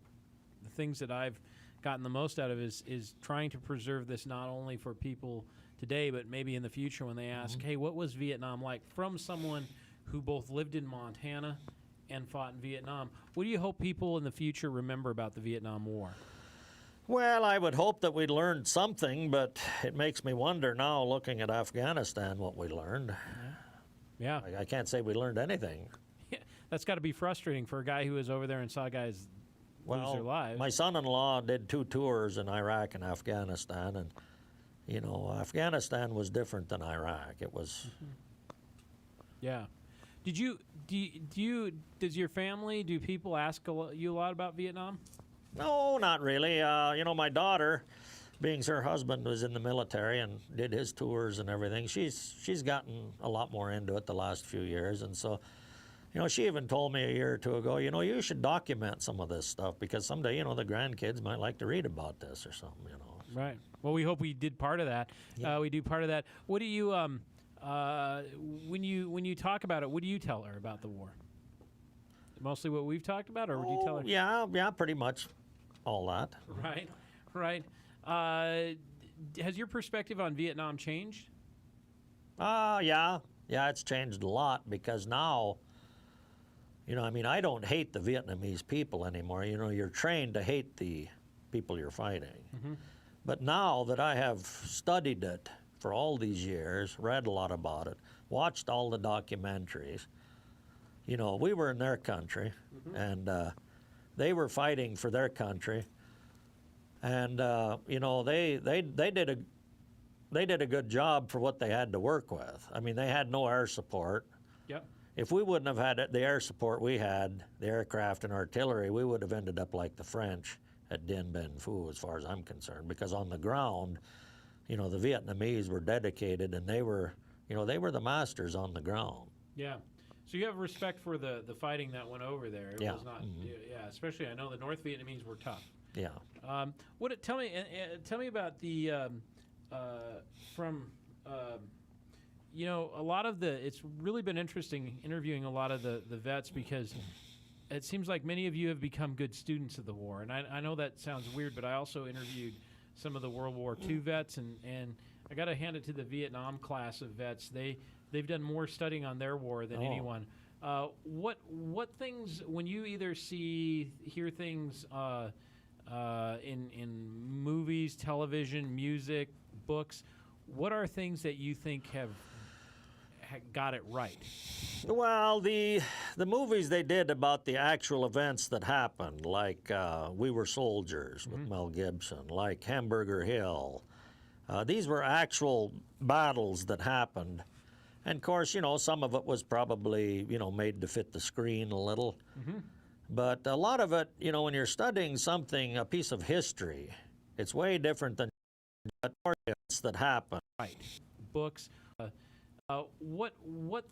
things that I've gotten the most out of is trying to preserve this not only for people today, but maybe in the future when they ask, hey, what was Vietnam like, from someone who both lived in Montana and fought in Vietnam. What do you hope people in the future remember about the Vietnam War? Well, I would hope that we learned something, but it makes me wonder now, looking at Afghanistan, what we learned. Yeah. I can't say we learned anything. Yeah, that's got to be frustrating for a guy who was over there and saw guys lose their lives. My son-in-law did 2 tours in Iraq and Afghanistan, and, you know, Afghanistan was different than Iraq. It was... Yeah. Does your family, do people ask you a lot about Vietnam? No, not really. You know, my daughter, being her husband was in the military and did his tours and everything, she's gotten a lot more into it the last few years. And so, you know, she even told me a year or 2 ago, you know, you should document some of this stuff, because someday, you know, the grandkids might like to read about this or something, you know. Right. Well, we hope we did part of that. Yeah. We do part of that. What do you, when you talk about it, what do you tell her about the war? Mostly what we've talked about, or would you tell her? Yeah, pretty much all that. Right. Has your perspective on Vietnam changed? Yeah, it's changed a lot, because now, you know, I mean, I don't hate the Vietnamese people anymore. You know, you're trained to hate the people you're fighting. Mm-hmm. But now that I have studied it for all these years, read a lot about it, watched all the documentaries, you know, we were in their country, and they were fighting for their country, and you know, they did a good job for what they had to work with. I mean, they had no air support. Yep. If we wouldn't have had the air support we had, the aircraft and artillery, we would have ended up like the French at Dien Bien Phu, as far as I'm concerned, because on the ground, you know, the Vietnamese were dedicated, and they were they were the masters on the ground. Yeah. So you have respect for the fighting that went over there. It Yeah. was not. Yeah. Especially, I know the North Vietnamese were tough. Yeah. Tell me about the from a lot of the. It's really been interesting interviewing a lot of the vets, because it seems like many of you have become good students of the war. And I know that sounds weird, but I also interviewed some of the World War II vets, and I got to hand it to the Vietnam class of vets. They've done more studying on their war than anyone. What things, when you either hear things in movies, television, music, books, what are things that you think have got it right? Well, the movies they did about the actual events that happened, like We Were Soldiers with Mel Gibson, like Hamburger Hill, these were actual battles that happened. And of course, some of it was probably, made to fit the screen a little. But a lot of it, when you're studying something, a piece of history, it's way different than events that happen. Right. Books. What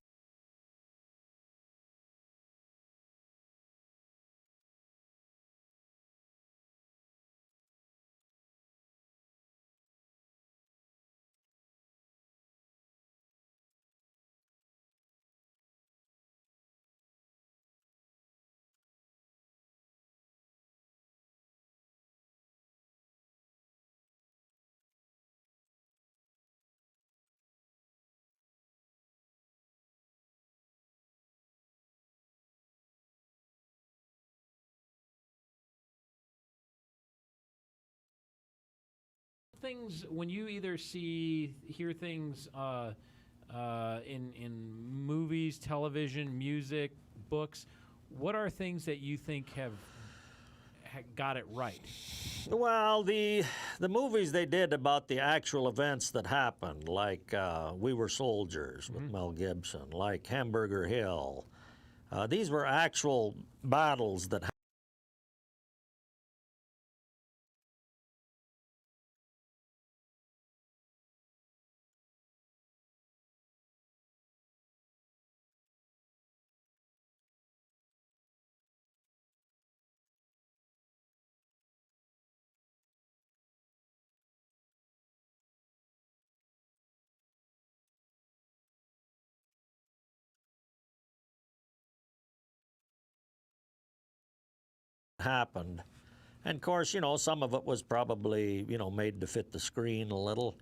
things, when you either hear things in movies, television, music, books, what are things that you think have got it right? Well, the movies they did about the actual events that happened, like We Were Soldiers with Mel Gibson, like Hamburger Hill, these were actual battles that happened. And of course, some of it was probably, made to fit the screen a little.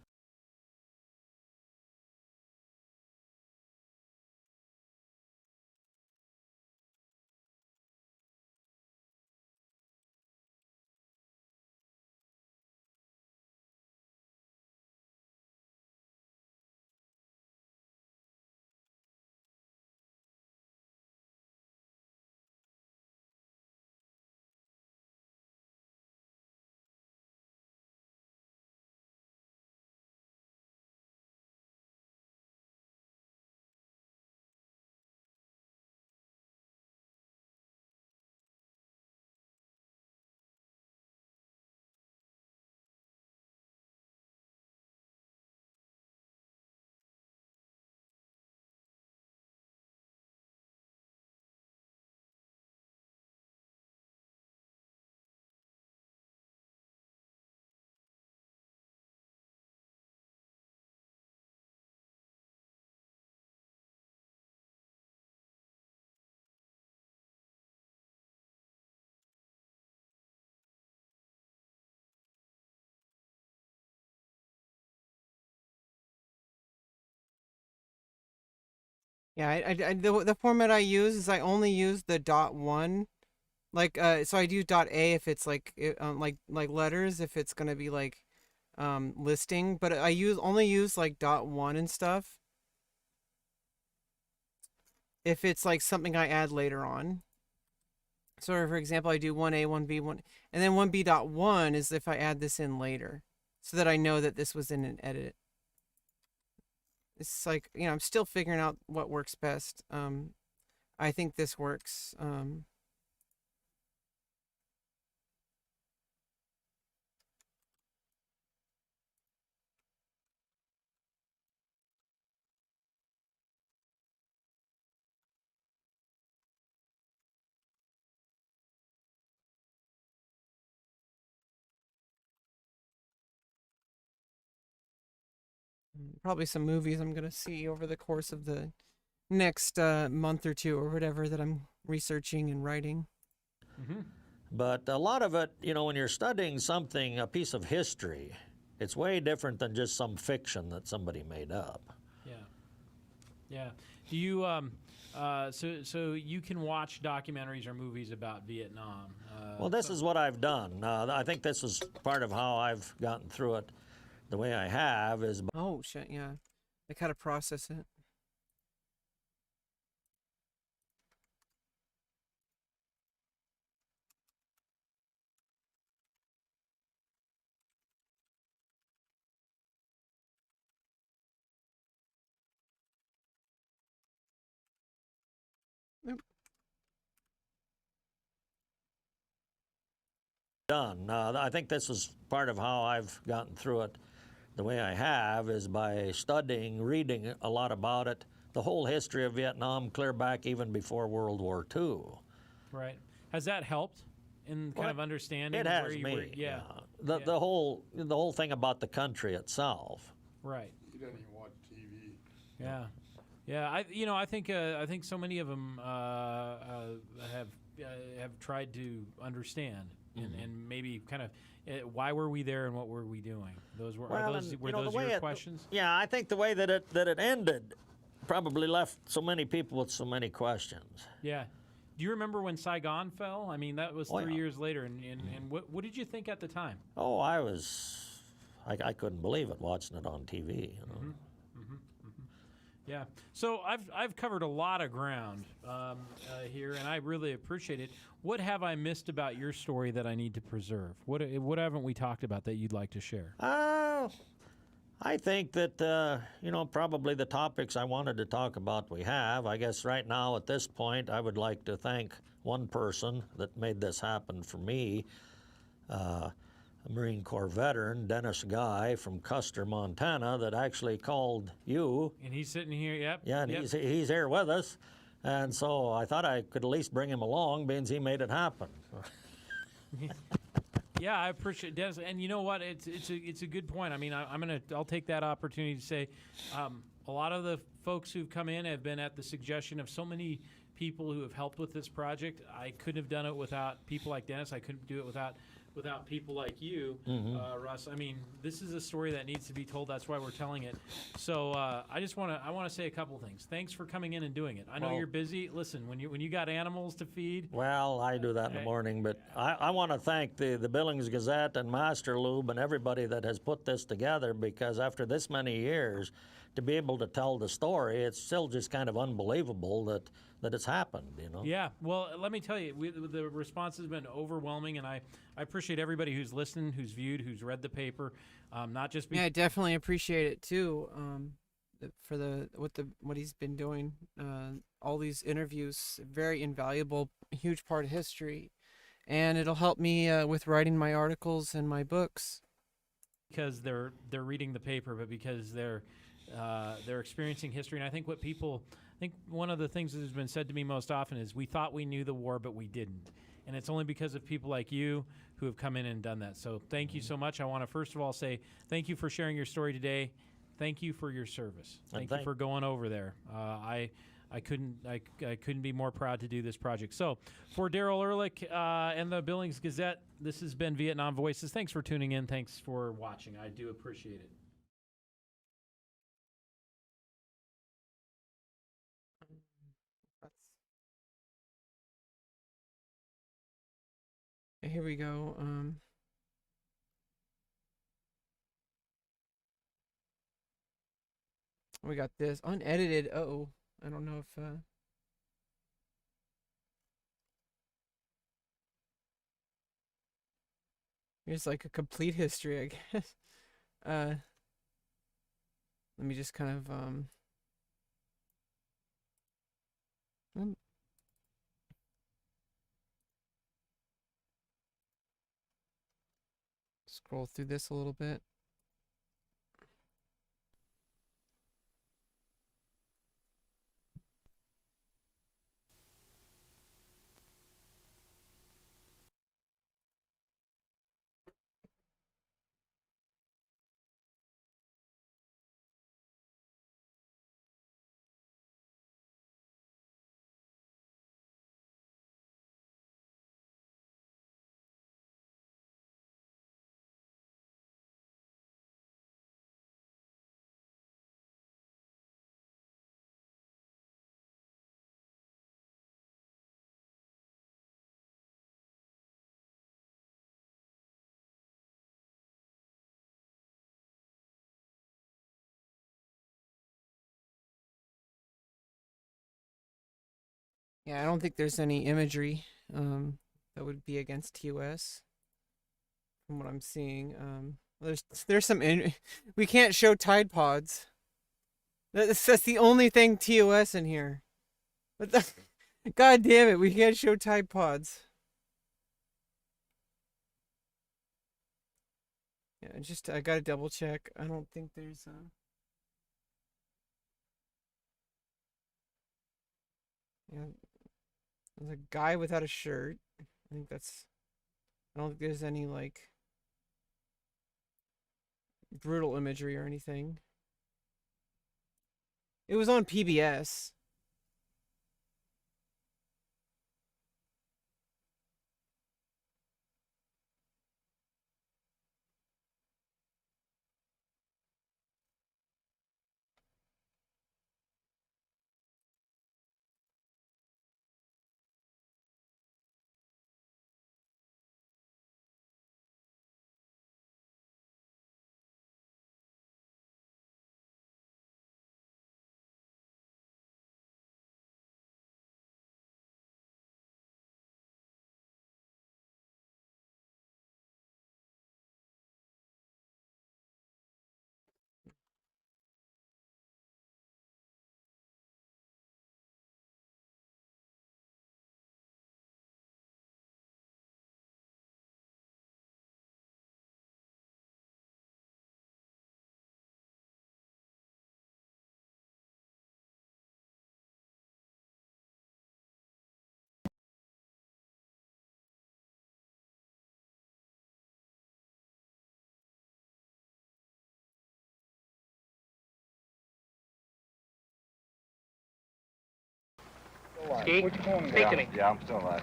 Yeah, the format I use is I only use the dot one, like so I do dot A if it's like like letters, if it's gonna be like listing, but I only use like dot one and stuff if it's like something I add later on. So for example, I do 1A, 1B, 1, and then 1B dot 1 is if I add this in later, so that I know that this was in an edit. It's like, I'm still figuring out what works best. I think this works. Probably some movies I'm gonna see over the course of the next month or two or whatever that I'm researching and writing. Mm-hmm. But a lot of it, you know, when you're studying something, a piece of history, it's way different than just some fiction that somebody made up. Yeah. Yeah. Do you so you can watch documentaries or movies about Vietnam? Well, this is what I've done. I think this is part of how I've gotten through it the way I have is Oh shit, yeah. I gotta process it. Oop. done. I think this is part of how I've gotten through it the way I have is by studying, reading a lot about it, the whole history of Vietnam, clear back even before World War II. Right. Has that helped in kind of understanding It where has you me. were? Yeah. The, Yeah. the whole thing about the country itself. Right. He doesn't even watch TV. Yeah. Yeah. I think so many of them have tried to understand and maybe kind of why were we there and what were we doing? Those were Well, are those and, were you know, those the way your it- questions? Yeah, I think the way that it ended probably left so many people with so many questions. Yeah. Do you remember when Saigon fell? I mean, that was Oh, 3 yeah. years later. And what did you think at the time? Oh, I couldn't believe it watching it on TV. You know? Yeah. So I've covered a lot of ground here, and I really appreciate it. What have I missed about your story that I need to preserve? What haven't we talked about that you'd like to share? I think that, you know, probably the topics I wanted to talk about we have. I guess right now at this point, I would like to thank one person that made this happen for me, a Marine Corps veteran, Dennis Guy from Custer, Montana, that actually called you. And he's sitting here. Yep. Yeah, and yep. he's here with us. And so I thought I could at least bring him along, being he made it happen. Yeah, I appreciate Dennis, and you know what? It's a good point. I mean, I'll take that opportunity to say, a lot of the folks who've come in have been at the suggestion of so many people who have helped with this project. I couldn't have done it without people like Dennis. I couldn't do it without people like you, Russ. I mean, this is a story that needs to be told. That's why we're telling it. So I want to say a couple things. Thanks for coming in and doing it. I know Well- you're busy. Listen, when you got animals to feed. Well, I do that in the morning, but I want to thank the Billings Gazette and Master Lube and everybody that has put this together, because after this many years, to be able to tell the story, it's still just kind of unbelievable that it's happened, you know? Yeah, well, let me tell you, the response has been overwhelming, and I appreciate everybody who's listened, who's viewed, who's read the paper, not just Yeah, I definitely appreciate it too. For what he's been doing, all these interviews, very invaluable, huge part of history, and it'll help me with writing my articles and my books. because they're reading the paper, but because they're experiencing history. And I think one of the things that has been said to me most often is we thought we knew the war, but we didn't. And it's only because of people like you who have come in and done that. So thank you so much. I want to first of all say thank you for sharing your story today. Thank you for your service. Thank you for going over there. I couldn't be more proud to do this project. So for Daryl Ehrlich and the Billings Gazette, this has been Vietnam Voices. Thanks for tuning in. Thanks for watching. I do appreciate it. Here we go. We got this unedited. Uh-oh. I don't know if here's like a complete history, I guess. Let me just kind of scroll through this a little bit. Yeah, I don't think there's any imagery that would be against TOS from what I'm seeing. There's some we can't show Tide Pods. That's the only thing TOS in here. But God damn it, we can't show Tide Pods. Yeah, just I gotta double check. I don't think there's yeah, there's a guy without a shirt. I think that's I don't think there's any like brutal imagery or anything. It was on PBS. Speak. Speak to me. Yeah, I'm still alive.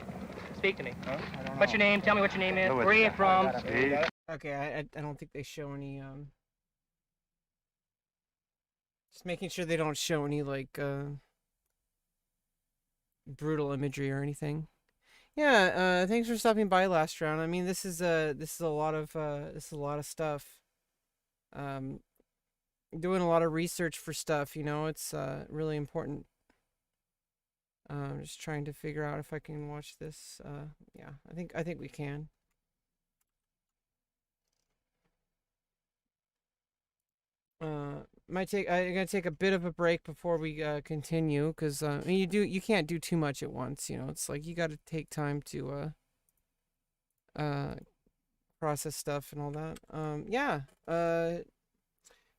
Speak to me. What's your name? Tell me what your name is. Louis. Where are you from? Steve. Okay, I don't think they show any just making sure they don't show any like brutal imagery or anything. Yeah, thanks for stopping by last round. I mean, this is a lot of this is a lot of stuff. Um Doing a lot of research for stuff, you know, it's really important. Just trying to figure out if I can watch this. Yeah, I think we can. Might take. I'm gonna take a bit of a break before we continue, because I mean, you can't do too much at once. You know, it's like you got to take time to uh process stuff and all that. Yeah.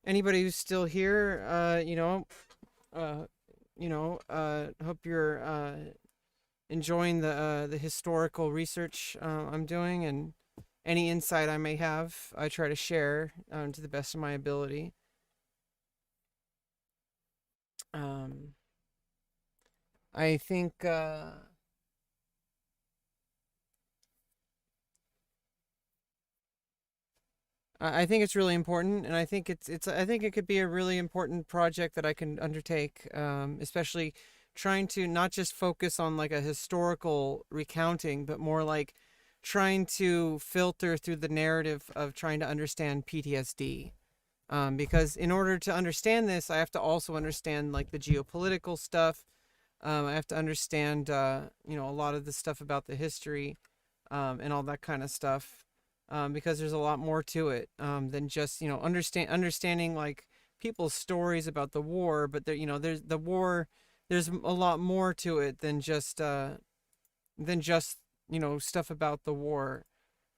Anybody who's still here, uh, hope you're enjoying the historical research I'm doing, and any insight I may have, I try to share to the best of my ability. Um, I think I think it's really important, and I think I think it could be a really important project that I can undertake, especially trying to not just focus on like a historical recounting, but more like trying to filter through the narrative of trying to understand PTSD. Because in order to understand this, I have to also understand like the geopolitical stuff. I have to understand, a lot of the stuff about the history, and all that kind of stuff, because there's a lot more to it than just understanding like people's stories about the war. But there's the war. There's a lot more to it than just stuff about the war.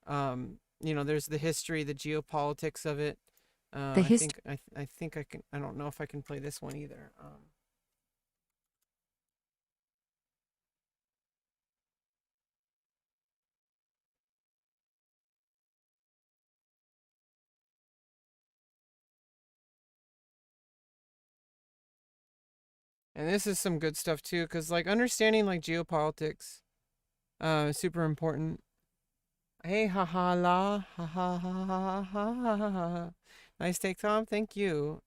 There's the history, the geopolitics of it. I think I can. I don't know if I can play this one either. And this is some good stuff too, because like understanding like geopolitics, is super important. Hey, haha, la, ha ha ha ha ha ha ha ha. Nice take, Tom. Thank you.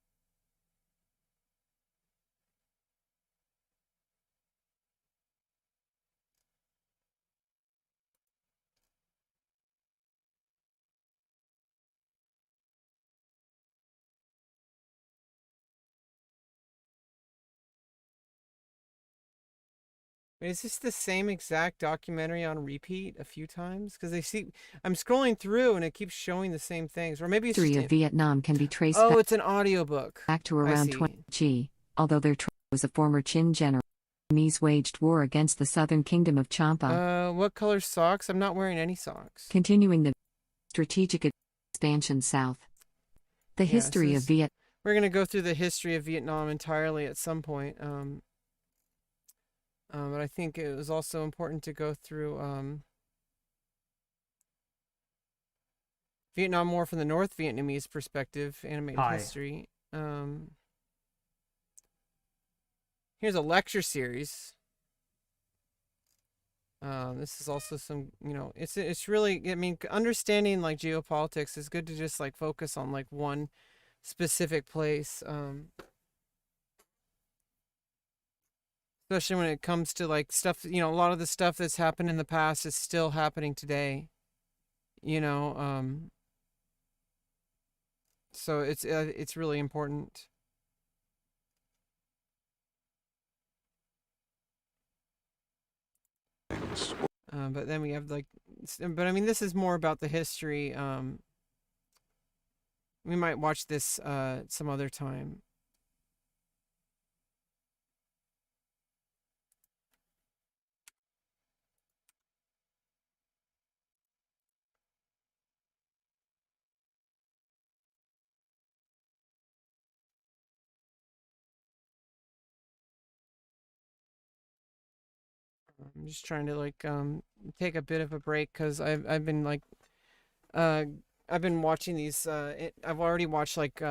Wait, is this the same exact documentary on repeat a few times? Because I'm scrolling through and it keeps showing the same things. Or maybe it's History just of Vietnam can be traced oh, it's an audiobook. back to I around see. 20. Although their tribe was a former Qin general, Vietnamese waged war against the southern kingdom of Champa, What color socks? I'm not wearing any socks. continuing the strategic expansion south. The Yeah, history of Vietnam. we're gonna go through the history of Vietnam entirely at some point. But I think it was also important to go through Vietnam more from the North Vietnamese perspective, animated Hi. history. Here's a lecture series. This is also some, it's really, I mean, understanding like geopolitics is good to just like focus on like one specific place. Especially when it comes to like stuff, a lot of the stuff that's happened in the past is still happening today. You know, so it's really important. But then we have like, but I mean, this is more about the history. We might watch this some other time. I'm just trying to like take a bit of a break because I've been like uh I've been watching these I've already watched like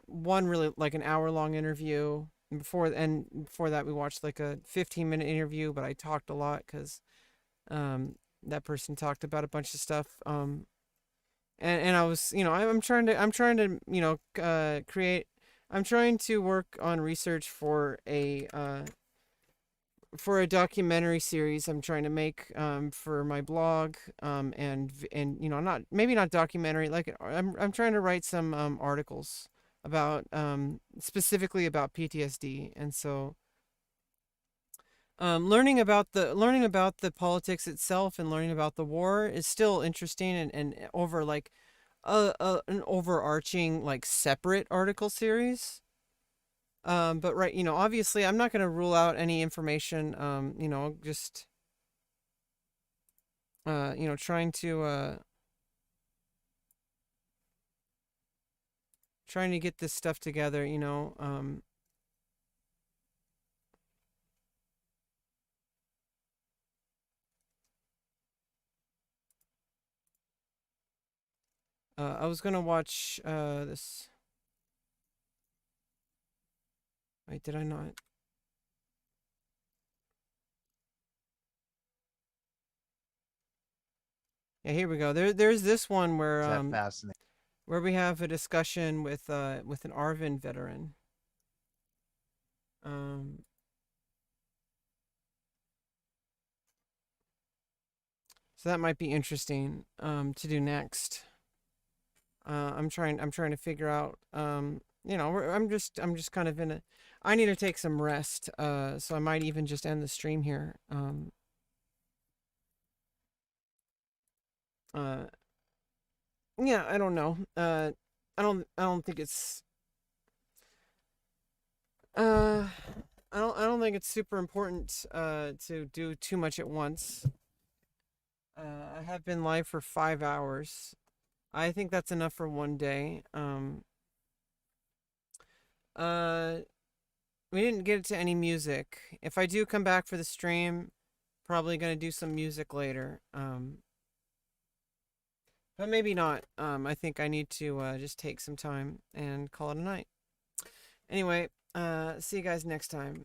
one really like an hour long interview and before that we watched like a 15-minute interview, but I talked a lot because that person talked about a bunch of stuff and I was, I'm trying to create, I'm trying to work on research for a documentary series I'm trying to make for my blog and not maybe not documentary, like I'm trying to write some articles about specifically about PTSD. And so learning about the politics itself and learning about the war is still interesting, and over like an overarching like separate article series. But right, obviously I'm not going to rule out any information, just, trying to get this stuff together, I was going to watch, this, wait, did I not? Yeah, here we go. There's this one where, Is that fascinating? where we have a discussion with an Arvin veteran. Um, so that might be interesting to do next. I'm trying to figure out, I'm just kind of in a, I need to take some rest. So I might even just end the stream here. Uh, yeah, I don't know. I don't think it's, uh, I don't think it's super important, to do too much at once. I have been live for 5 hours. I think that's enough for one day. Uh, we didn't get to any music. If I do come back for the stream, probably gonna do some music later. But maybe not. I think I need to just take some time and call it a night. Anyway, see you guys next time.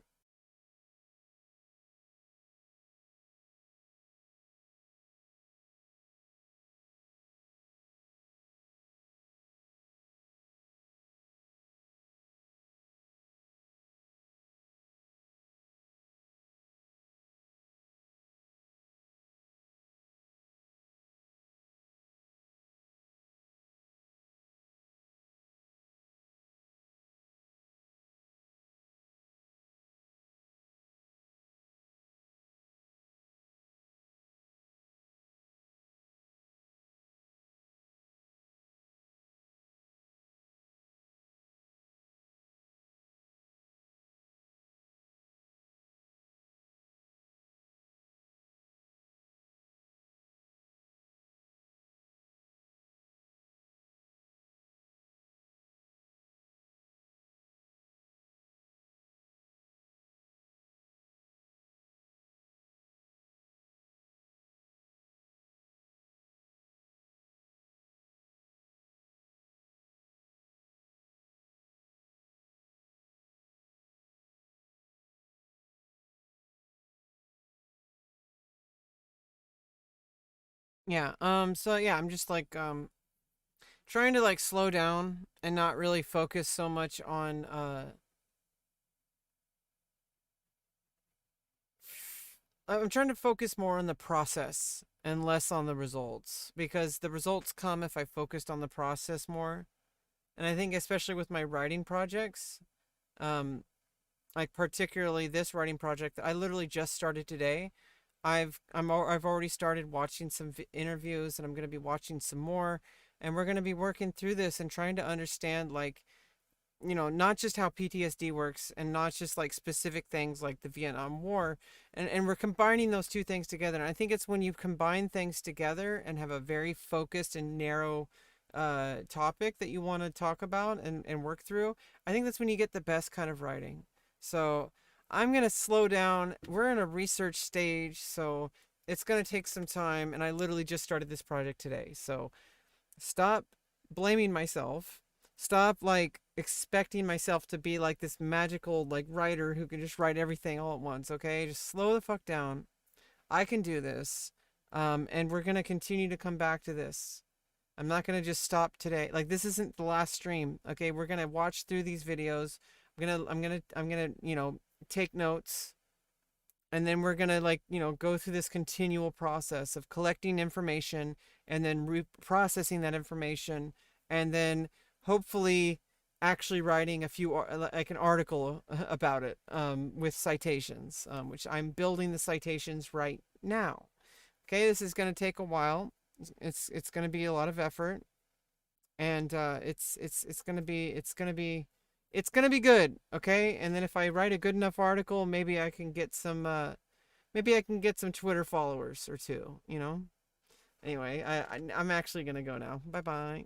Yeah. So yeah, I'm just like trying to like slow down and not really focus so much on I'm trying to focus more on the process and less on the results, because the results come if I focused on the process more. And I think especially with my writing projects, um like particularly this writing project that I literally just started today. I've already started watching some interviews, and I'm going to be watching some more, and we're going to be working through this and trying to understand, like, not just how PTSD works, and not just like specific things like the Vietnam War. And we're combining those two things together. And I think it's when you combine things together and have a very focused and narrow topic that you want to talk about and work through, I think that's when you get the best kind of writing. So I'm going to slow down. We're in a research stage, so it's going to take some time. And I literally just started this project today. So stop blaming myself. Stop like expecting myself to be like this magical like writer who can just write everything all at once, okay? Just slow the fuck down. I can do this. And we're going to continue to come back to this. I'm not going to just stop today. Like, this isn't the last stream, okay? We're going to watch through these videos. I'm going to take notes, and then we're going to like, go through this continual process of collecting information and then reprocessing that information, and then hopefully actually writing a few like an article about it, with citations, which I'm building the citations right now. Okay, this is going to take a while. It's going to be a lot of effort, and it's going to be good, okay? And then if I write a good enough article, maybe I can get some Twitter followers or two. Anyway, I'm actually going to go now. Bye-bye.